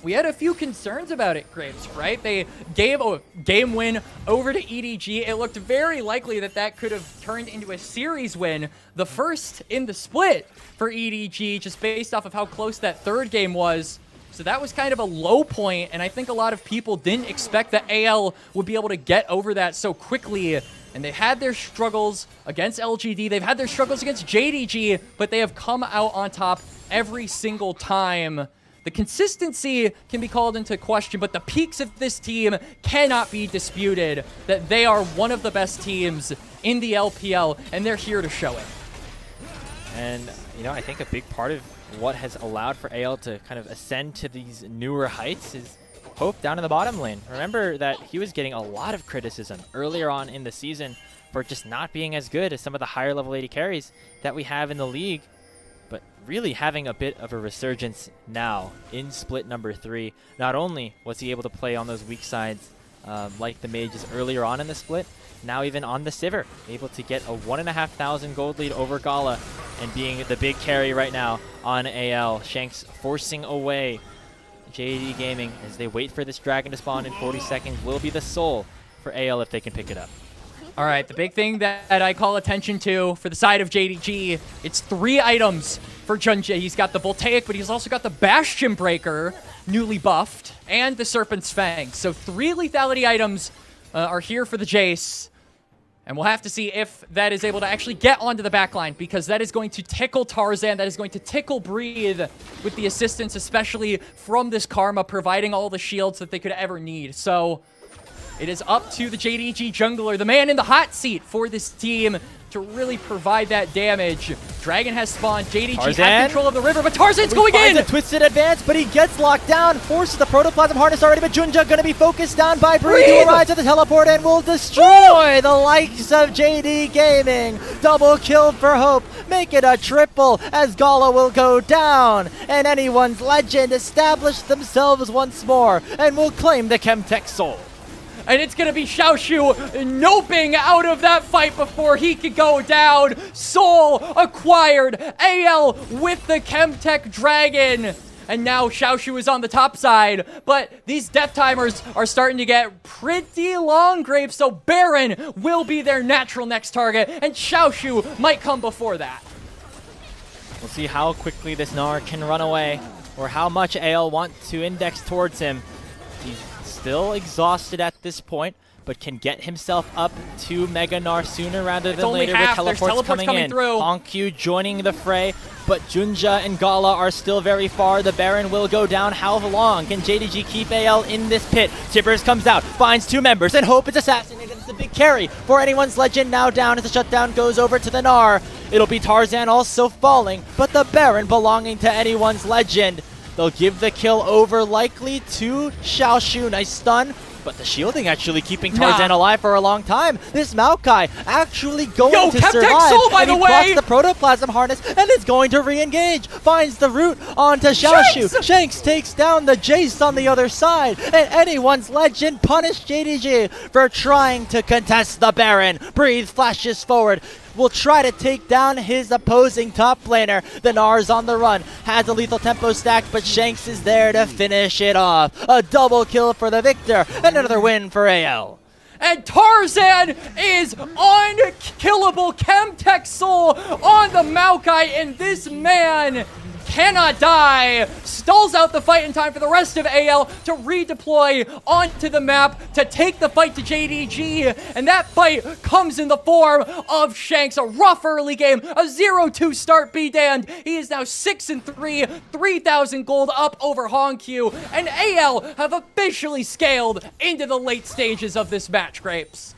we had a few concerns about it, Graves, right? They gave a game win over to EDG. It looked very likely that that could have turned into a series win, the first in the split for EDG, just based off of how close that third game was. So that was kind of a low point, and I think a lot of people didn't expect that AL would be able to get over that so quickly. And they had their struggles against LGD, they've had their struggles against JDG, but they have come out on top every single time. The consistency can be called into question, but the peaks of this team cannot be disputed, that they are one of the best teams in the LPL, and they're here to show it. And, you know, I think a big part of what has allowed for AL to kind of ascend to these newer heights is Hope down in the bottom lane. Remember that he was getting a lot of criticism earlier on in the season for just not being as good as some of the higher level AD carries that we have in the league, but really having a bit of a resurgence now in split number 3. Not only was he able to play on those weak sides like the mages earlier on in the split, now even on the Sivir, able to get a 1,500 gold lead over Gala and being the big carry right now on AL. Shanks forcing away JD Gaming as they wait for this dragon to spawn in 40 seconds. Will be the soul for AL if they can pick it up. All right, the big thing that I call attention to for the side of JDG, it's 3 items for Junjie. He's got the Voltaic, but he's also got the Bastion Breaker, newly buffed, and the Serpent's Fang. So 3 lethality items are here for the Jace. And we'll have to see if that is able to actually get onto the backline, because that is going to tickle Tarzan, that is going to tickle Breathe with the assistance, especially from this Karma, providing all the shields that they could ever need. So it is up to the JDG jungler, the man in the hot seat for this team, to really provide that damage. Dragon has spawned. JDG has control of the river, but Tarzan's going in! A twisted advance, but he gets locked down, forces the protoplasm harness already, but Junja gonna be focused down by Breathe, who arrives at the teleport and will destroy the likes of JD Gaming. Double kill for Hope, make it a triple as Gala will go down, and anyone's Legend establish themselves once more and will claim the Chemtech Soul. And it's going to be Xiaoshu noping out of that fight before he could go down. Soul acquired. AL with the Chemtech Dragon. And now Xiaoshu is on the top side. But these death timers are starting to get pretty long, Graves. So Baron will be their natural next target. And Xiaoshu might come before that. We'll see how quickly this Gnar can run away, or how much AL want to index towards him. He's still exhausted at this point, but can get himself up to Mega Gnar sooner rather than only later half. with There's teleports teleports coming in. through. Honkyu joining the fray, but Junja and Gala are still very far. The Baron will go down. How long can JDG keep AL in this pit? Tibbers comes out, finds 2 members, and Hope is assassinated. It's the big carry for anyone's Legend. Now down as the shutdown goes over to the Gnar. It'll be Tarzan also falling, but the Baron belonging to anyone's Legend. They'll give the kill over likely to Xiaoshu. Nice stun. But the shielding actually keeping Tarzan alive for a long time. This Maokai actually going to survive. Soul, by and the he way! blocks the protoplasm harness and is going to re-engage. Finds the root onto Xiaoshu. Shanks takes down the Jace on the other side. And anyone's Legend punish JDG for trying to contest the Baron. Breathe flashes forward. Will try to take down his opposing top laner. The Gnar's on the run, has a lethal tempo stack, but Shanks is there to finish it off. A double kill for the victor, and another win for AL. And Tarzan is unkillable. Chemtech Soul on the Maokai, and this man cannot die. Stalls out the fight in time for the rest of AL to redeploy onto the map to take the fight to JDG. And that fight comes in the form of Shanks. A rough early game, a 0-2 start, be damned. He is now 6-3, 3,000 gold up over Honkyu. And AL have officially scaled into the late stages of this match, Grapes.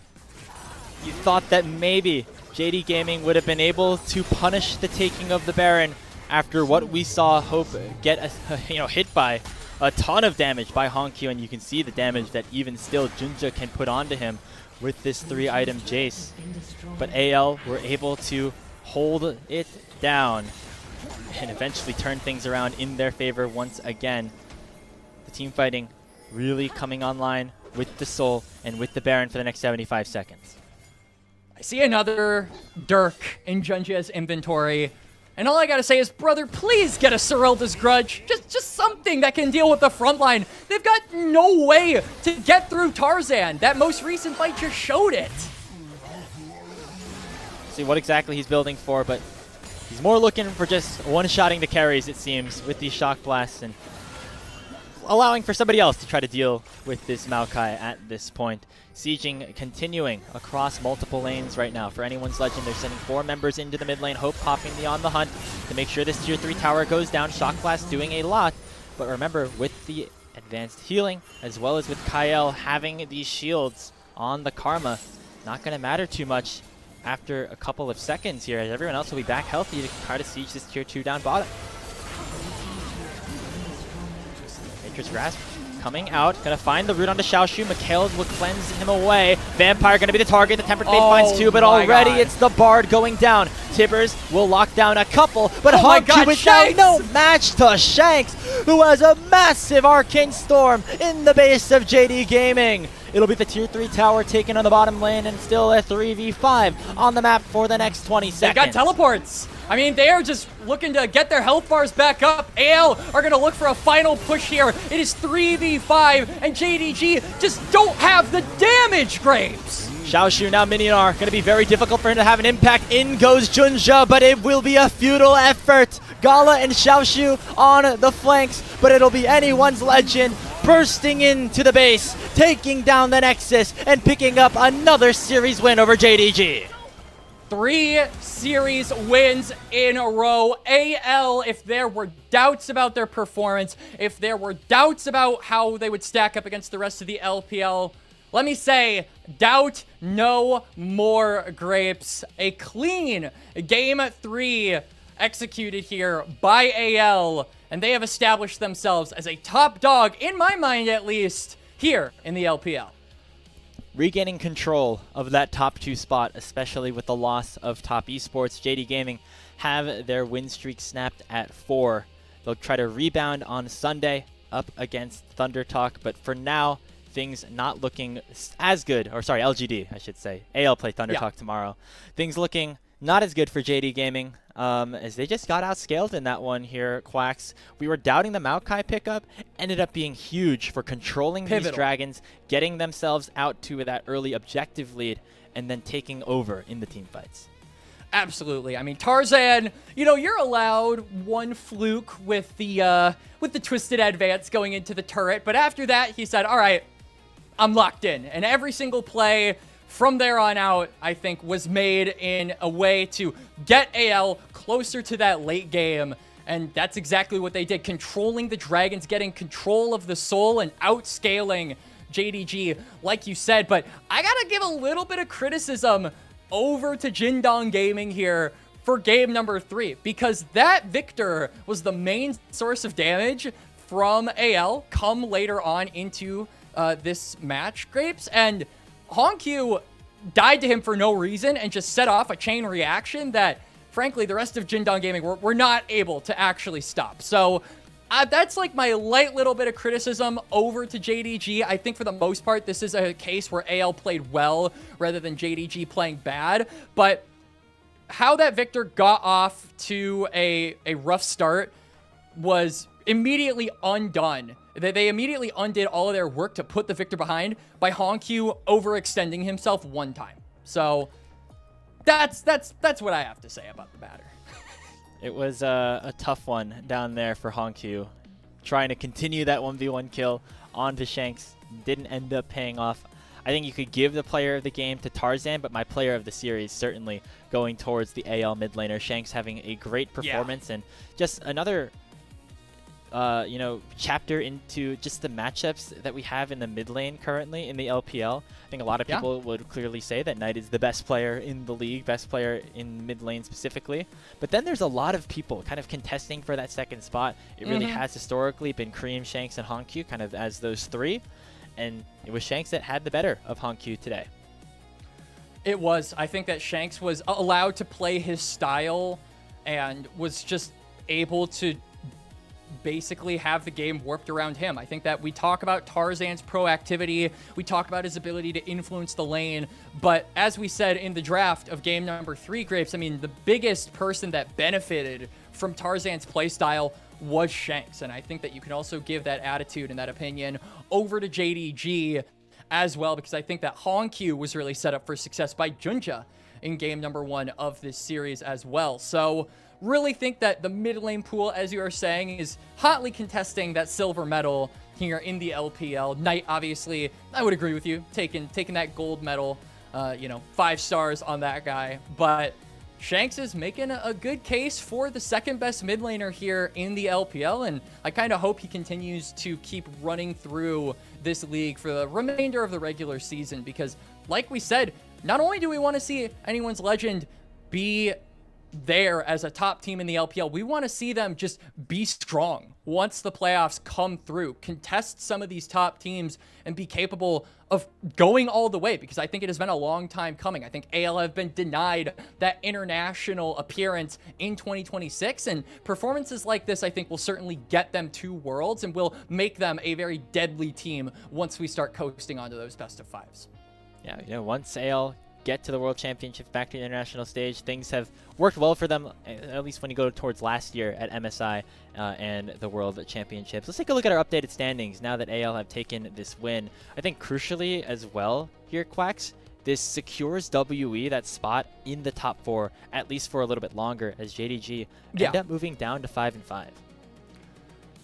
You thought that maybe JD Gaming would have been able to punish the taking of the Baron after what we saw Hope get hit by a ton of damage by Honkyu, and you can see the damage that even still Junja can put onto him with this 3-item Jace. But AL were able to hold it down and eventually turn things around in their favor once again. The team fighting really coming online with the Soul and with the Baron for the next 75 seconds. I see another Dirk in Junja's inventory. And all I gotta say is, brother, please get a Serylda's Grudge. Just something that can deal with the front line. They've got no way to get through Tarzan. That most recent fight just showed it. See what exactly he's building for, but he's more looking for just one-shotting the carries, it seems, with these shock blasts and allowing for somebody else to try to deal with this Maokai at this point. Sieging continuing across multiple lanes right now. For anyone's Legend, they're sending 4 members into the mid lane. Hope popping the On the Hunt to make sure this tier 3 tower goes down. Shock Blast doing a lot. But remember, with the advanced healing, as well as with Kyle having these shields on the Karma, not going to matter too much after a couple of seconds here, as everyone else will be back healthy to try to siege this tier 2 down bottom. Matrix Grasp coming out, gonna find the root onto Xiaoshu. Mikhail will cleanse him away. Vampire gonna be the target. The Tempered Fate finds 2, but already it's the Bard going down. Tibbers will lock down a couple, but Honkyu is now no match to Shanks, who has a massive Arcane Storm in the base of JD Gaming. It'll be the tier 3 tower taken on the bottom lane, and still a 3v5 on the map for the next 20 seconds. They've got teleports. I mean, they are just looking to get their health bars back up. AL are going to look for a final push here. It is 3v5, and JDG just don't have the damage, Grapes. Xiaoshu now Minion going to be very difficult for him to have an impact. In goes Junja, but it will be a futile effort. Gala and Xiaoshu on the flanks, but it'll be anyone's Legend bursting into the base, taking down the Nexus, and picking up another series win over JDG. 3 series wins in a row. AL, if there were doubts about their performance, if there were doubts about how they would stack up against the rest of the LPL, let me say, doubt no more, Grapes. A clean Game 3 executed here by AL, and they have established themselves as a top dog, in my mind at least, here in the LPL. Regaining control of that top 2 spot, especially with the loss of top esports. JD Gaming have their win streak snapped at 4. They'll try to rebound on Sunday up against Thunder Talk, but for now, things not looking as good. Or sorry, LGD, I should say. AL play Thunder Talk tomorrow. Things looking not as good for JD Gaming, as they just got outscaled in that one here, Quacks. We were doubting the Maokai pickup, ended up being huge for controlling these dragons, getting themselves out to that early objective lead, and then taking over in the team fights. Absolutely. I mean, Tarzan, you know, you're allowed 1 fluke with the Twisted Advance going into the turret, but after that, he said, all right, I'm locked in. And every single play from there on out, I think, was made in a way to get AL closer to that late game. And that's exactly what they did, controlling the Dragons, getting control of the Soul, and outscaling JDG, like you said. But I gotta give a little bit of criticism over to Jindong Gaming here for game number 3, because that Victor was the main source of damage from AL come later on into this match, Grapes. And Hongq died to him for no reason and just set off a chain reaction that, frankly, the rest of Jindong Gaming were not able to actually stop. So that's like my light little bit of criticism over to JDG. I think for the most part, this is a case where AL played well rather than JDG playing bad. But how that Victor got off to a rough start was immediately undone. They immediately undid all of their work to put the Victor behind by Hongq overextending himself one time. So that's what I have to say about the matter. It was a tough one down there for Hongq. Trying to continue that 1v1 kill onto Shanks didn't end up paying off. I think you could give the player of the game to Tarzan, but my player of the series certainly going towards the AL mid laner. Shanks having a great performance and just another chapter into just the matchups that we have in the mid lane currently in the LPL. I think a lot of people would clearly say that Knight is the best player in the league, best player in mid lane specifically. But then there's a lot of people kind of contesting for that second spot. It really has historically been Cream, Shanks, and Hongq kind of as those three. And it was Shanks that had the better of Hongq today. It was. I think that Shanks was allowed to play his style and was just able to basically have the game warped around him. I think that we talk about Tarzan's proactivity, we talk about his ability to influence the lane, but as we said in the draft of game number 3, Grapes, I mean, the biggest person that benefited from Tarzan's playstyle was Shanks, and I think that you can also give that attitude and that opinion over to JDG as well, because I think that Hongq was really set up for success by Junja in game number 1 of this series as well. So really think that the mid lane pool, as you are saying, is hotly contesting that silver medal here in the LPL. Knight, obviously, I would agree with you, taking that gold medal, 5 stars on that guy. But Shanks is making a good case for the second best mid laner here in the LPL, and I kind of hope he continues to keep running through this league for the remainder of the regular season, because like we said, not only do we want to see anyone's legend be there as a top team in the LPL, we want to see them just be strong once the playoffs come through, contest some of these top teams, and be capable of going all the way, because I think it has been a long time coming. I think AL have been denied that international appearance in 2026, and performances like this I think will certainly get them to Worlds and will make them a very deadly team once we start coasting onto those best of fives. Yeah, once AL get to the World Championships, back to the international stage, things have worked well for them, at least when you go towards last year at MSI and the World Championships. Let's take a look at our updated standings now that AL have taken this win. I think crucially as well here, Quacks, this secures WE that spot in the top 4, at least for a little bit longer, as JDG end up moving down to 5-5.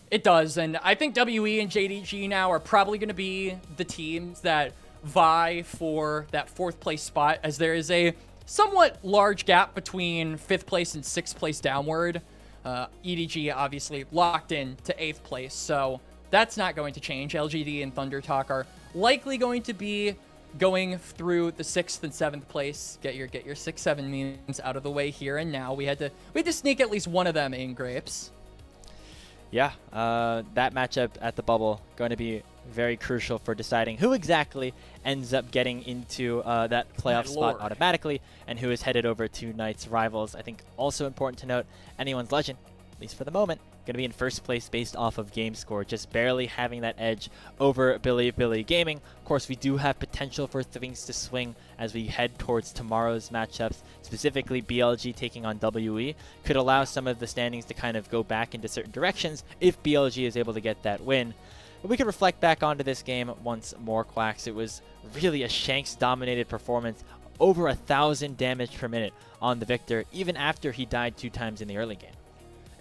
It does, and I think WE and JDG now are probably going to be the teams that vie for that 4th place spot, as there is a somewhat large gap between 5th place and 6th place downward. EDG obviously locked in to 8th place, so that's not going to change. LGD and Thunder Talk are likely going to be going through the 6th and 7th place. Get your 6-7 means out of the way here and now. We had to sneak at least one of them in, Grapes. Yeah, that matchup at the bubble going to be very crucial for deciding who exactly ends up getting into that playoff spot automatically and who is headed over to Knight's rivals. I think also important to note, anyone's legend, at least for the moment, going to be in first place based off of game score, just barely having that edge over Billy Gaming. Of course, we do have potential for things to swing as we head towards tomorrow's matchups, specifically BLG taking on WE. Could allow some of the standings to kind of go back into certain directions if BLG is able to get that win. But we could reflect back onto this game once more, Quacks. It was really a Shanks-dominated performance, over 1,000 damage per minute on the Victor, even after he died 2 times in the early game.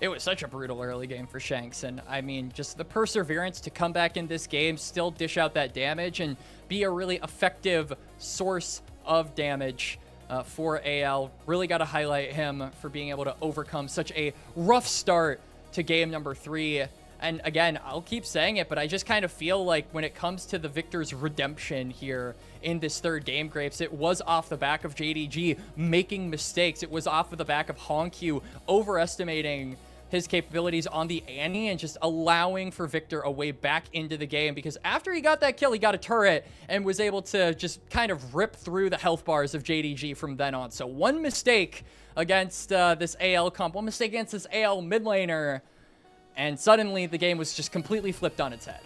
it was such a brutal early game for Shanks. And I mean, just the perseverance to come back in this game, still dish out that damage, and be a really effective source of damage for AL. Really got to highlight him for being able to overcome such a rough start to game number 3. And again, I'll keep saying it, but I just kind of feel like when it comes to the Victor's redemption here in this third game, Grapes, it was off the back of JDG making mistakes. It was off of the back of Honkyu overestimating his capabilities on the Annie and just allowing for Victor a way back into the game, because after he got that kill, he got a turret and was able to just kind of rip through the health bars of JDG from then on. So one mistake against this AL comp, one mistake against this AL mid laner, and suddenly the game was just completely flipped on its head.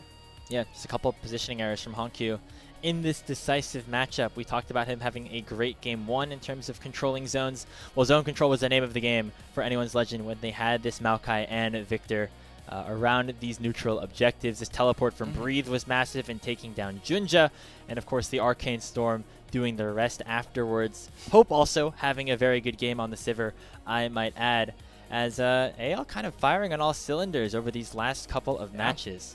Yeah, just a couple of positioning errors from Honkyu. In this decisive matchup, we talked about him having a great game 1 in terms of controlling zones. Well, zone control was the name of the game for anyone's Legend when they had this Maokai and Victor around these neutral objectives. This teleport from Breathe was massive in taking down Junja, and of course the Arcane Storm doing the rest afterwards. Hope also having a very good game on the Sivir, I might add, as AL kind of firing on all cylinders over these last couple of matches.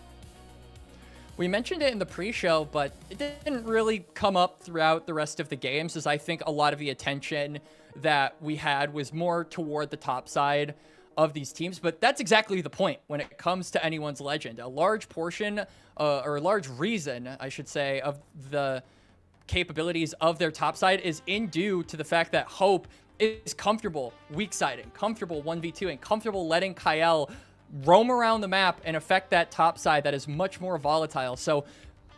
We mentioned it in the pre-show, but it didn't really come up throughout the rest of the games, as I think a lot of the attention that we had was more toward the top side of these teams. But that's exactly the point when it comes to anyone's Legend. A large portion, or a large reason, I should say, of the capabilities of their top side is due to the fact that Hope is comfortable weak-siding, comfortable 1v2ing, comfortable letting Kyle roam around the map and affect that top side that is much more volatile. So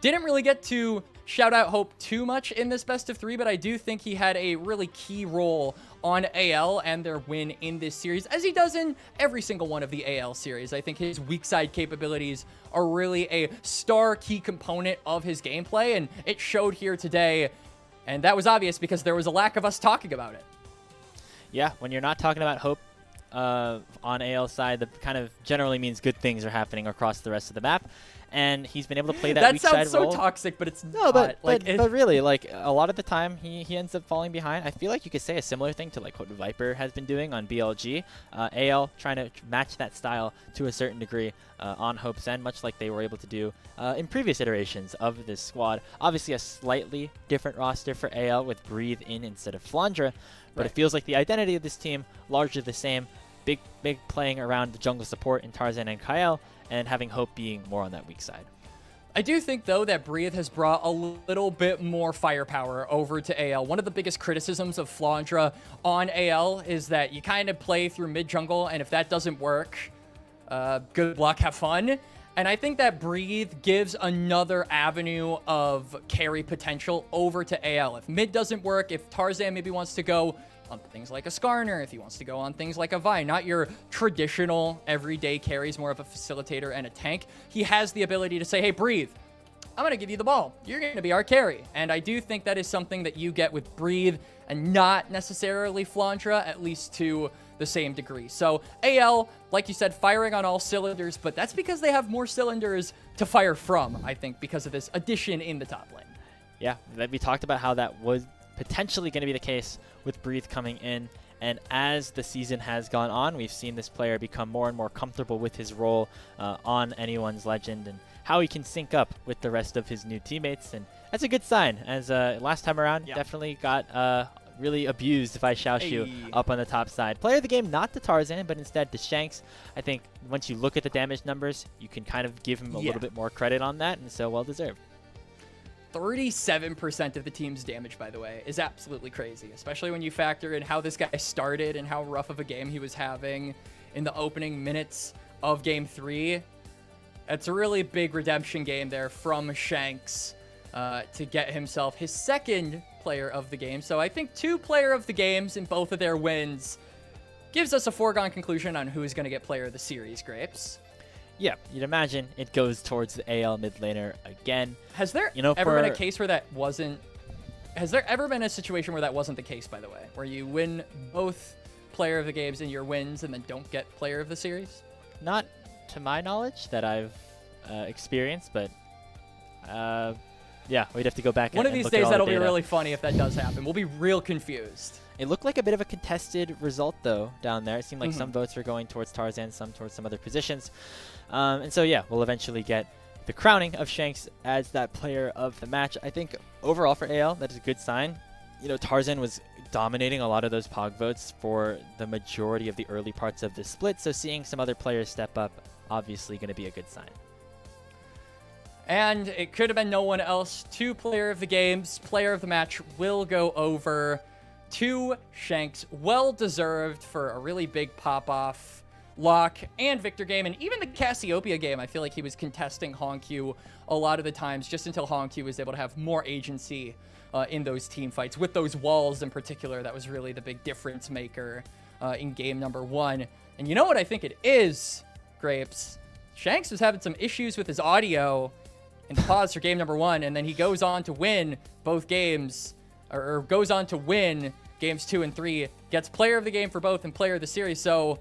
didn't really get to shout out Hope too much in this best of 3, but I do think he had a really key role on AL and their win in this series, as he does in every single one of the AL series. I think his weak side capabilities are really a star key component of his gameplay, and it showed here today, and that was obvious because there was a lack of us talking about it. Yeah, when you're not talking about Hope on AL side, that kind of generally means good things are happening across the rest of the map. And he's been able to play that weak side role. That sounds so toxic, but it's no, not. but really, like, a lot of the time, he ends up falling behind. I feel like you could say a similar thing to like what Viper has been doing on BLG. AL trying to match that style to a certain degree on Hope's end, much like they were able to do in previous iterations of this squad. Obviously, a slightly different roster for AL with Breathe in instead of Flandre, but it feels like the identity of this team largely the same. Big playing around the jungle support in Tarzan and Kyle, and having Hope being more on that weak side. I do think, though, that Breathe has brought a little bit more firepower over to AL. One of the biggest criticisms of Flandre on AL is that you kind of play through mid-jungle, and if that doesn't work, good luck, have fun. And I think that Breathe gives another avenue of carry potential over to AL. If mid doesn't work, if Tarzan maybe wants to go on things like a Skarner, if he wants to go on things like a Vi, not your traditional everyday carries, more of a facilitator and a tank, he has the ability to say, hey, Breathe, I'm going to give you the ball. You're going to be our carry. And I do think that is something that you get with Breathe and not necessarily Flandre, at least to the same degree. So AL, like you said, firing on all cylinders, but that's because they have more cylinders to fire from, I think, because of this addition in the top lane. Yeah, we talked about how that was potentially going to be the case with Breathe coming in, and as the season has gone on, we've seen this player become more and more comfortable with his role on anyone's Legend and how he can sync up with the rest of his new teammates, and that's a good sign, as last time around definitely got really abused by Xiaoshu up on the top side. Player of the game, not to Tarzan, but instead to Shanks. I think once you look at the damage numbers, you can kind of give him a little bit more credit on that, and so well deserved. 37% of the team's damage, by the way, is absolutely crazy, especially when you factor in how this guy started and how rough of a game he was having in the opening minutes of Game 3. It's a really big redemption game there from Shanks to get himself his second player of the game. So I think 2 player of the games in both of their wins gives us a foregone conclusion on who is going to get player of the series, Grapes. Yeah, you'd imagine it goes towards the AL mid laner again. Has there ever been a case where that wasn't... Has there ever been a situation where that wasn't the case, by the way? Where you win both player of the games in your wins and then don't get player of the series? Not to my knowledge that I've experienced, but yeah, we'd have to go back One and of these look at days all that'll the be data. really funny if that does happen. We'll be real confused. It looked like a bit of a contested result, though, down there. It seemed like some votes were going towards Tarzan, some towards some other positions. And so, yeah, we'll eventually get the crowning of Shanks as that player of the match. I think overall for AL, that is a good sign. You know, Tarzan was dominating a lot of those POG votes for the majority of the early parts of the split, so seeing some other players step up, obviously going to be a good sign. And it could have been no one else. 2 player of the games, player of the match will go over to Shanks. Well deserved for a really big pop-off. Lock and Victor game, and even the Cassiopeia game, I feel like he was contesting Honkyu a lot of the times, just until Honkyu was able to have more agency in those team fights. With those walls in particular, that was really the big difference maker in game number 1. And you know what I think it is, Grapes? Shanks was having some issues with his audio in the pause for game number 1, and then he goes on to win both games, or goes on to win games 2 and 3, gets player of the game for both and player of the series. So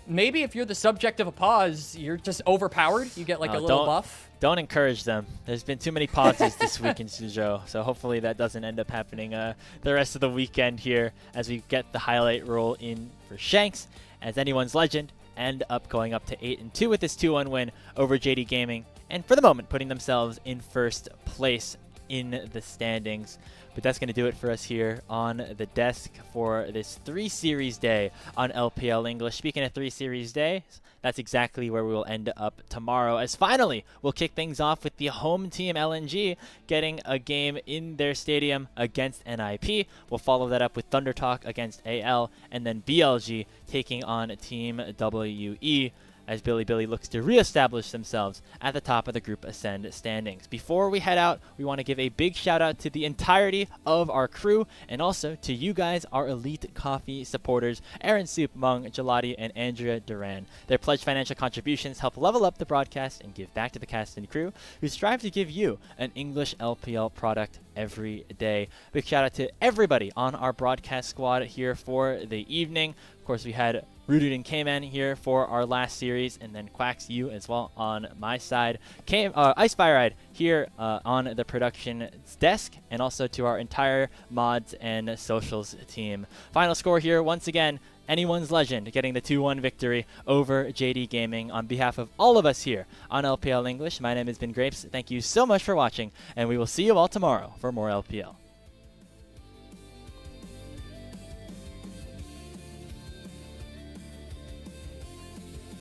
maybe if you're the subject of a pause, you're just overpowered. You get like a little buff. Don't encourage them. There's been too many pauses this week in Suzhou, so hopefully that doesn't end up happening the rest of the weekend here as we get the highlight roll in for Shanks, as anyone's legend end up going up to 8-2 with this 2-1 win over JD Gaming, and for the moment putting themselves in first place in the standings. But that's going to do it for us here on the desk for this 3-series day on LPL English. Speaking of 3-series days, that's exactly where we will end up tomorrow, as finally we'll kick things off with the home team LNG getting a game in their stadium against NIP. We'll follow that up with Thunder Talk against AL, and then BLG taking on Team WE, as Billy looks to reestablish themselves at the top of the Group Ascend standings. Before we head out, we want to give a big shout out to the entirety of our crew, and also to you guys, our Elite Coffee supporters, Aaron Soup, Mung, Gelati, and Andrea Duran. Their pledged financial contributions help level up the broadcast and give back to the cast and crew who strive to give you an English LPL product every day. Big shout out to everybody on our broadcast squad here for the evening. Of course, we had Rooted and K-Man here for our last series, and then Quacks, you as well on my side. Ice Fire Ride here on the production desk, and also to our entire mods and socials team. Final score here, once again, anyone's legend getting the 2-1 victory over JD Gaming. On behalf of all of us here on LPL English, my name has been Grapes. Thank you so much for watching, and we will see you all tomorrow for more LPL.